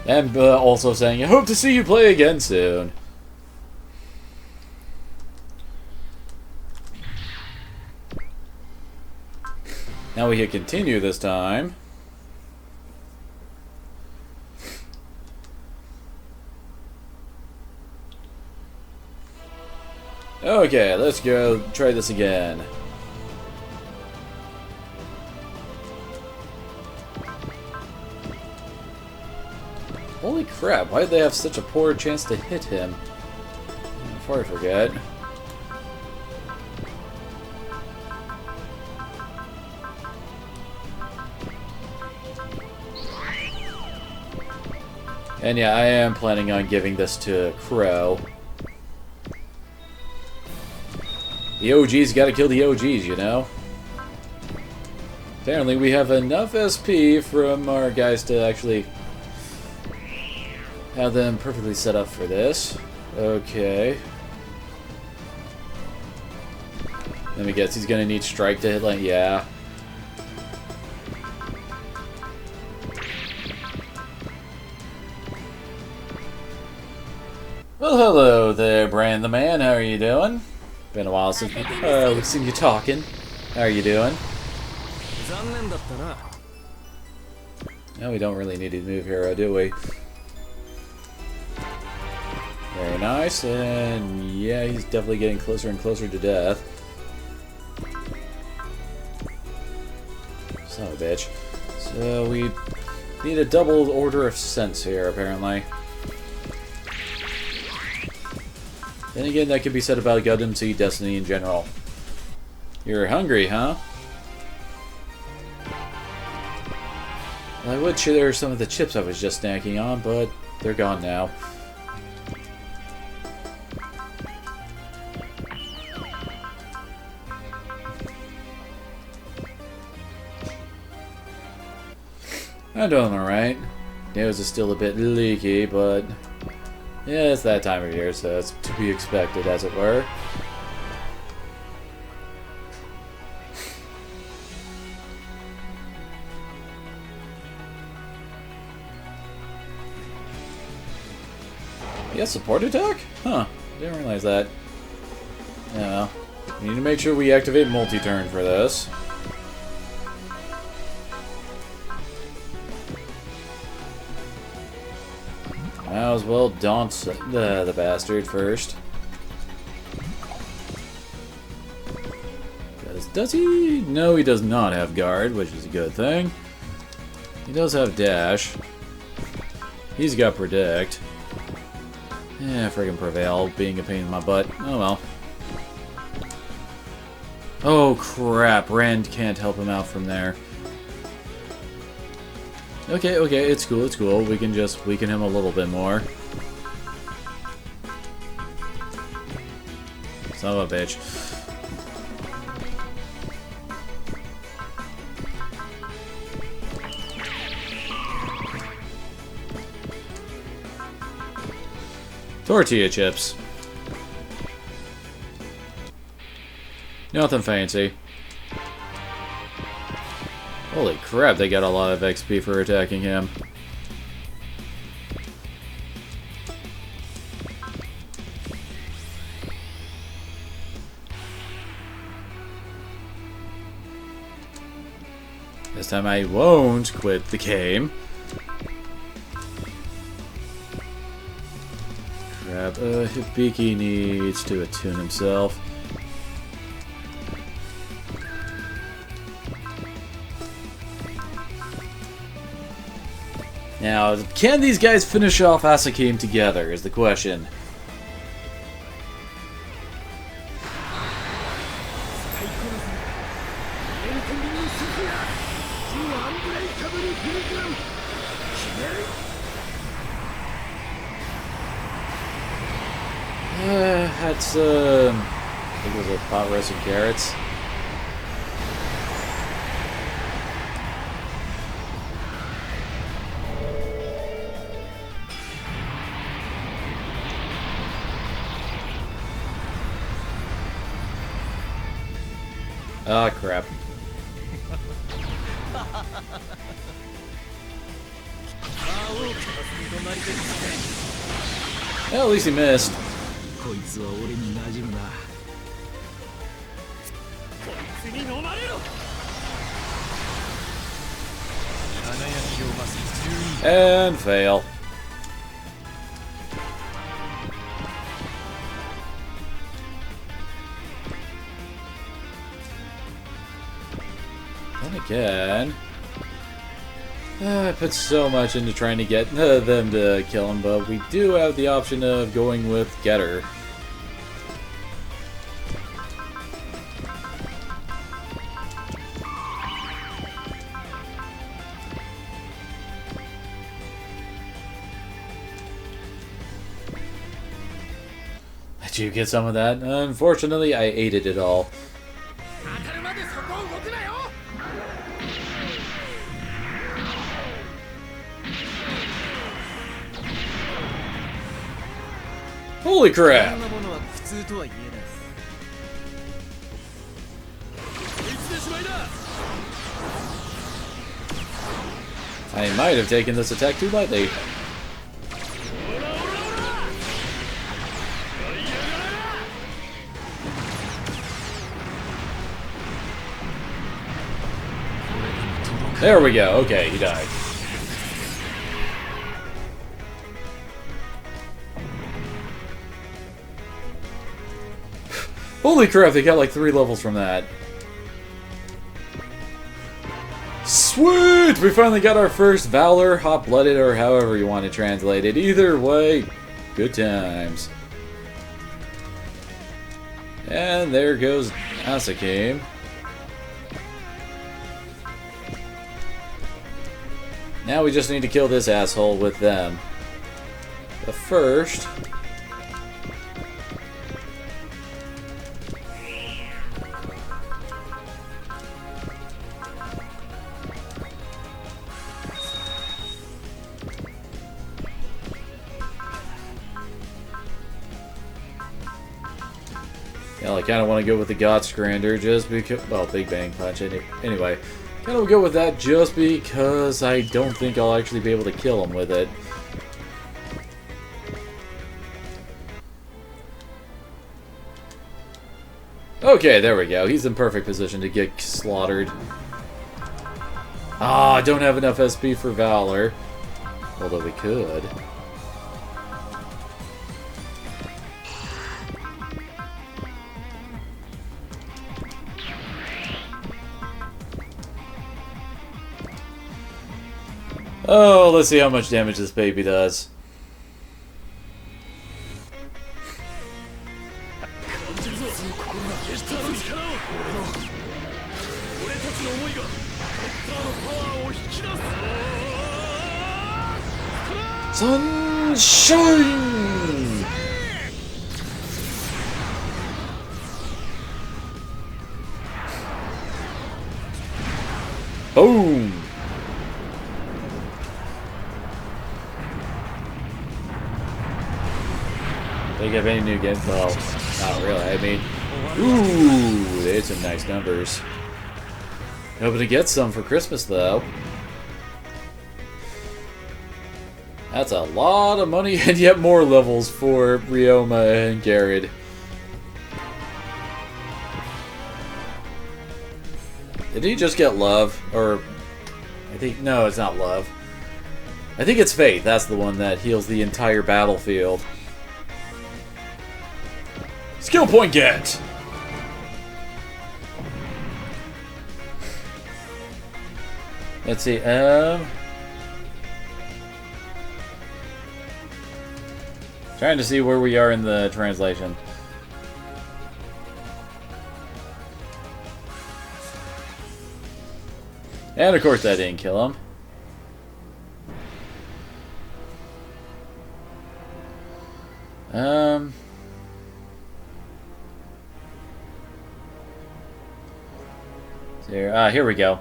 And also saying, I hope to see you play again soon. Now we hit continue this time. Okay, let's go try this again. Holy crap, why did they have such a poor chance to hit him? Before I forget. And yeah, I am planning on giving this to Crow. The OG's gotta kill the OGs, you know? Apparently we have enough SP from our guys to actually Have them perfectly set up for this. Okay. Let me guess, he's gonna need strike to hit like, yeah. Well, hello there, Brand the Man. How are you doing? Been a while since we've seen you talking. How are you doing? 残念だったな。 No, we don't really need to move hero, do we? Very nice, and yeah, he's definitely getting closer and closer to death. Son of a bitch. So we need a double order of sense here, apparently. Then again, that could be said about Gundam Z Destiny in general. You're hungry, huh? I would share some of the chips I was just snacking on, but they're gone now. I'm doing alright. Nose is still a bit leaky, but yeah, it's that time of year, so it's to be expected, as it were. He has support attack? Huh, didn't realize that. Yeah, we need to make sure we activate multi-turn for this. Might as well daunt the bastard first. Does he? No, he does not have guard, which is a good thing. He does have dash. He's got predict. Yeah, friggin' prevail, being a pain in my butt. Oh well. Oh crap, Rand can't help him out from there. Okay, it's cool, it's cool. We can just weaken him a little bit more. Son of a bitch. Tortilla chips. Nothing fancy. Holy crap, they got a lot of XP for attacking him. This time I won't quit the game. Crap, Hibiki needs to attune himself. Now, can these guys finish off Asakim together, is the question. That's, I think it was a pot roasted carrots. Ah, crap. Well, at least he missed. こいつは俺に馴染むな。こいつに飲まれろ。輝きを増す12。 And fail. Then again, I put so much into trying to get them to kill him, but we do have the option of going with Getter. Did you get some of that? Unfortunately, I ate it all. 当たるまでそこを動くなよ。 敵 Holy こん crap! なものは普通とは言えない。いつでしまいだ。 I might have taken this attack too lightly. There we go. Okay, he died. Holy crap, they got like 3 levels from that. Sweet! We finally got our first Valor, Hot-Blooded, or however you want to translate it. Either way, good times. And there goes Asakame. Now we just need to kill this asshole with them. But first... Well, I kind of want to go with the Godsgrander just because... Well, Big Bang Punch. Anyway, kind of go with that just because I don't think I'll actually be able to kill him with it. Okay, there we go. He's in perfect position to get slaughtered. Ah, I don't have enough SP for Valor. Although we could. Oh, let's see how much damage this baby does. Sunshine! Boom! Think of any new game? Well, not really. I mean, ooh, they had some nice numbers. Hoping to get some for Christmas, though. That's a lot of money, and yet more levels for Ryoma and Garrett. Did he just get love? Or, I think, no, it's not love. I think it's faith. That's the one that heals the entire battlefield. Skill point get! Let's see, trying to see where we are in the translation. And of course that didn't kill him. Here we go.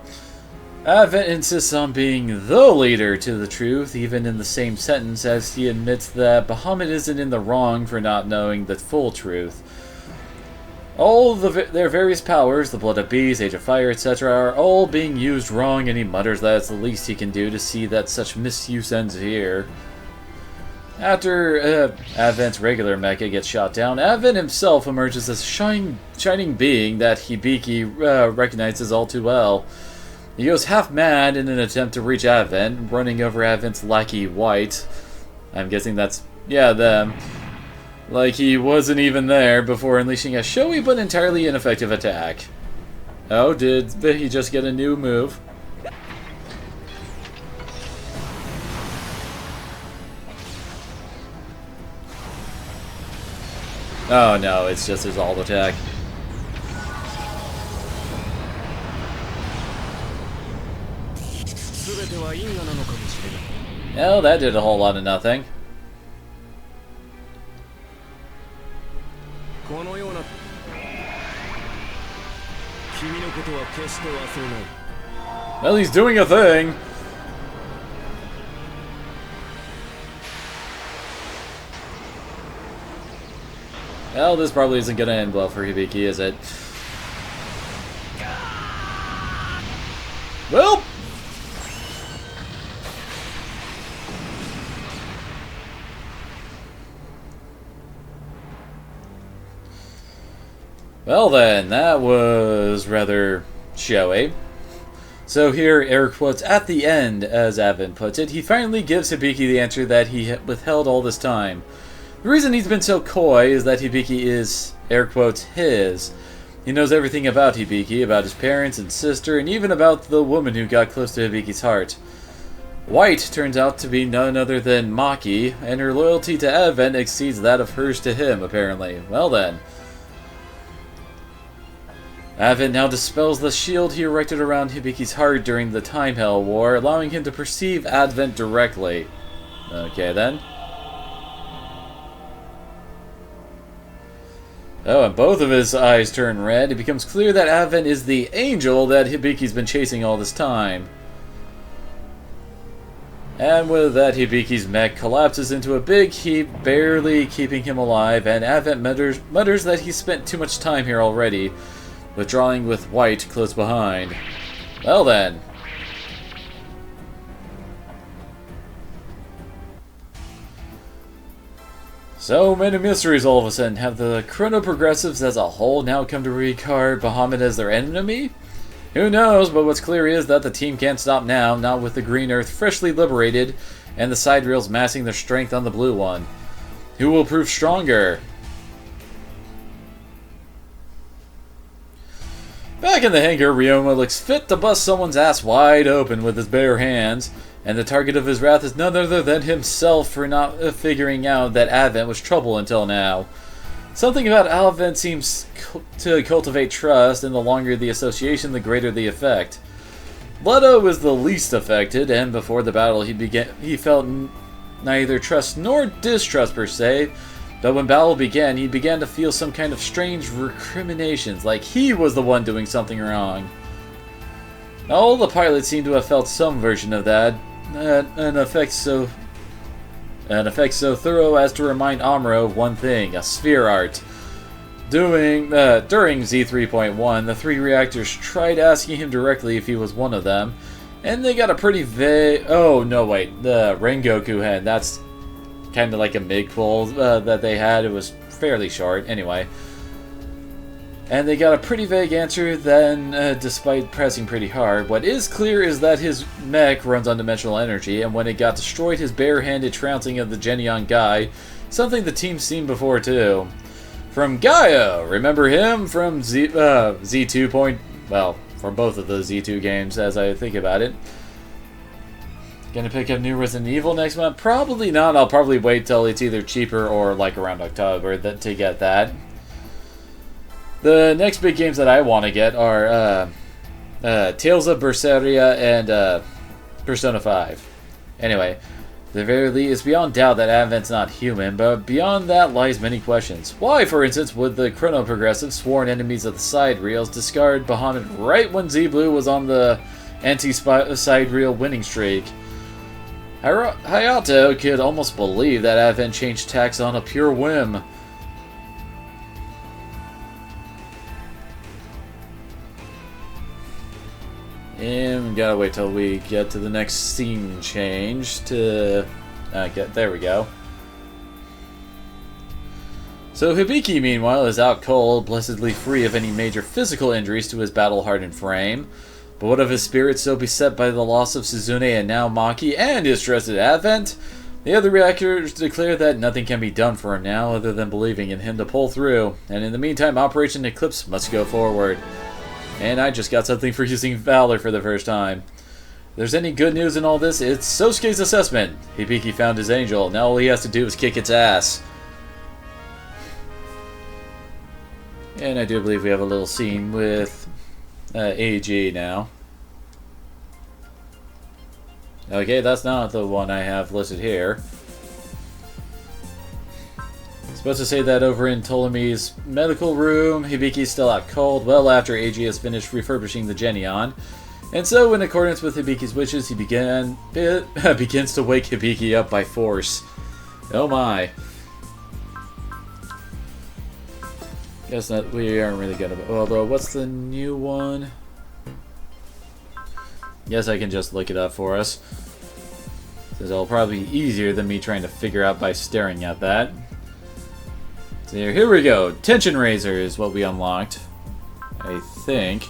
Advent insists on being the leader to the truth, even in the same sentence as he admits that Bahamut isn't in the wrong for not knowing the full truth. All their various powers, the Blood of Bees, Age of Fire, etc., are all being used wrong, and he mutters that it's the least he can do to see that such misuse ends here. After Advent's regular mecha gets shot down, Advent himself emerges as a shining being that Hibiki recognizes all too well. He goes half mad in an attempt to reach Advent, running over Advent's lackey White. I'm guessing that's, yeah, them. Like he wasn't even there before unleashing a showy but entirely ineffective attack. Oh, did he just get a new move? Oh no, it's just his alt attack. Oh, that did a whole lot of nothing. Well, he's doing a thing. Well, this probably isn't gonna end well for Hibiki, is it? Well! Well then, that was rather showy. So here, air quotes, at the end, as Avin puts it, he finally gives Hibiki the answer that he withheld all this time. The reason he's been so coy is that Hibiki is, air quotes, his. He knows everything about Hibiki, about his parents and sister, and even about the woman who got close to Hibiki's heart. White turns out to be none other than Maki, and her loyalty to Avin exceeds that of hers to him, apparently. Well then. Avin now dispels the shield he erected around Hibiki's heart during the Time Hell War, allowing him to perceive Advent directly. Okay then. Oh, and both of his eyes turn red. It becomes clear that Advent is the angel that Hibiki's been chasing all this time. And with that, Hibiki's mech collapses into a big heap, barely keeping him alive, and Advent mutters that he spent too much time here already, withdrawing with White close behind. Well then. So many mysteries all of a sudden. Have the Chrono Progressives as a whole now come to regard Bahamut as their enemy? Who knows, but what's clear is that the team can't stop now, not with the Green Earth freshly liberated and the side rails massing their strength on the blue one. Who will prove stronger? Back in the hangar, Ryoma looks fit to bust someone's ass wide open with his bare hands, and the target of his wrath is none other than himself for not figuring out that Advent was trouble until now. Something about Advent seems to cultivate trust, and the longer the association, the greater the effect. Leto was the least affected, and before the battle he felt neither trust nor distrust per se, but when battle began, he began to feel some kind of strange recriminations, like he was the one doing something wrong. All the pilots seem to have felt some version of that, an effect so thorough as to remind Amuro of one thing: a sphere art. During Z3.1, the three reactors tried asking him directly if he was one of them, and they got a pretty vague... Oh, no, wait. The Rengoku head. That's kind of like a mid-pull that they had. It was fairly short. Anyway. And they got a pretty vague answer then, despite pressing pretty hard. What is clear is that his mech runs on dimensional energy, and when it got destroyed, his bare-handed trouncing of the Genion guy, something the team's seen before too. From Gaia, remember him from Z2. Well, from both of the Z2 games, as I think about it. Gonna pick up new Resident Evil next month? Probably not. I'll probably wait till it's either cheaper or like around October to get that. The next big games that I want to get are Tales of Berseria and Persona 5. Anyway, the very least, it's beyond doubt that Advent's not human, but beyond that lies many questions. Why, for instance, would the Chrono Progressive, sworn enemies of the side reels, discard Bahamut right when Z-Blue was on the anti-side reel winning streak? Hayato could almost believe that Advent changed tacks on a pure whim. And gotta wait till we get to the next scene change to there we go. So Hibiki, meanwhile, is out cold, blessedly free of any major physical injuries to his battle-hardened frame. But what of his spirit so beset by the loss of Suzune and now Maki and his trusted Advent? The other reactors declare that nothing can be done for him now other than believing in him to pull through, and in the meantime Operation Eclipse must go forward. And I just got something for using Valor for the first time. If there's any good news in all this, it's Sosuke's assessment. Hibiki found his angel. Now all he has to do is kick its ass. And I do believe we have a little scene with AG now. Okay, that's not the one I have listed here. Supposed to say that over in Ptolemy's medical room, Hibiki's still out cold, well after AG has finished refurbishing the Genion. And so, in accordance with Hibiki's wishes, he begins to wake Hibiki up by force. Oh my. Guess that we aren't really good. Although, what's the new one? Guess I can just look it up for us. Since it'll probably be easier than me trying to figure out by staring at that. So here we go. Tension Razor is what we unlocked. I think.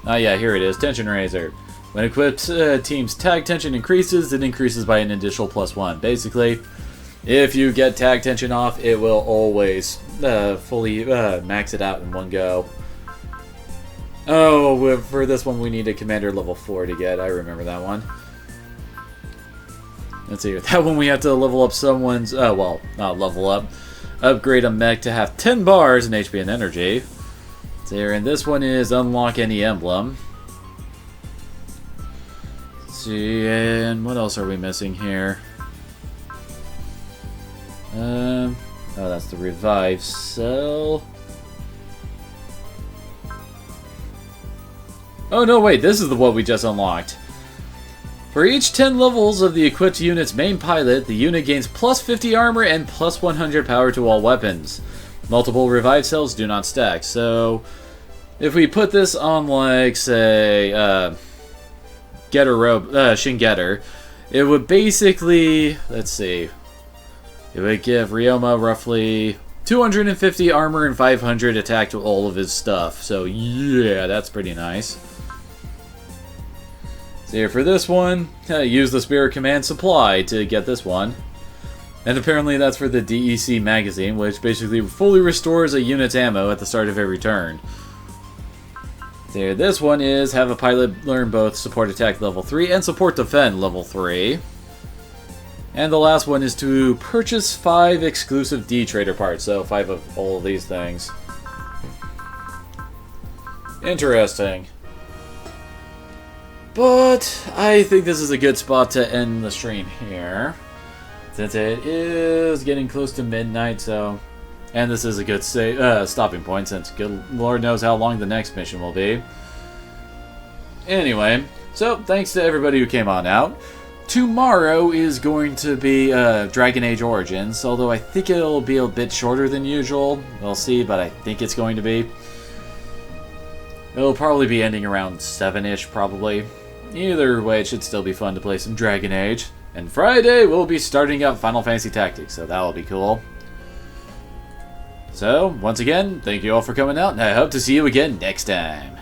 Oh yeah, here it is. Tension Razor. When equipped, team's tag tension increases, it increases by an additional +1. Basically, if you get tag tension off, it will always fully max it out in one go. Oh, for this one we need a Commander level 4 to get. I remember that one. Let's see here. That one we have to level up someone's... well, not level up. Upgrade a mech to have 10 bars in HP and energy. So here, and this one is unlock any emblem. Let's see, and what else are we missing here? Oh, that's the revive cell. Oh no, wait, this is the what we just unlocked. For each 10 levels of the equipped unit's main pilot, the unit gains +50 armor and +100 power to all weapons. Multiple revive cells do not stack, so if we put this on, like, say, Shin Getter, it would basically, let's see, it would give Ryoma roughly 250 armor and 500 attack to all of his stuff, so yeah, that's pretty nice. So here for this one, use the Spirit Command Supply to get this one. And apparently that's for the DEC magazine, which basically fully restores a unit's ammo at the start of every turn. There, this one is have a pilot learn both support attack level 3 and support defend level 3. And the last one is to purchase 5 exclusive D-Trader parts, so 5 of all of these things. Interesting. But I think this is a good spot to end the stream here, since it is getting close to midnight, so... And this is a good stopping point, since good Lord knows how long the next mission will be. Anyway, so thanks to everybody who came on out. Tomorrow is going to be Dragon Age Origins, although I think it'll be a bit shorter than usual. We'll see, but I think it's going to be. It'll probably be ending around 7-ish, probably. Either way, it should still be fun to play some Dragon Age. And Friday, we'll be starting up Final Fantasy Tactics, so that'll be cool. So, once again, thank you all for coming out, and I hope to see you again next time.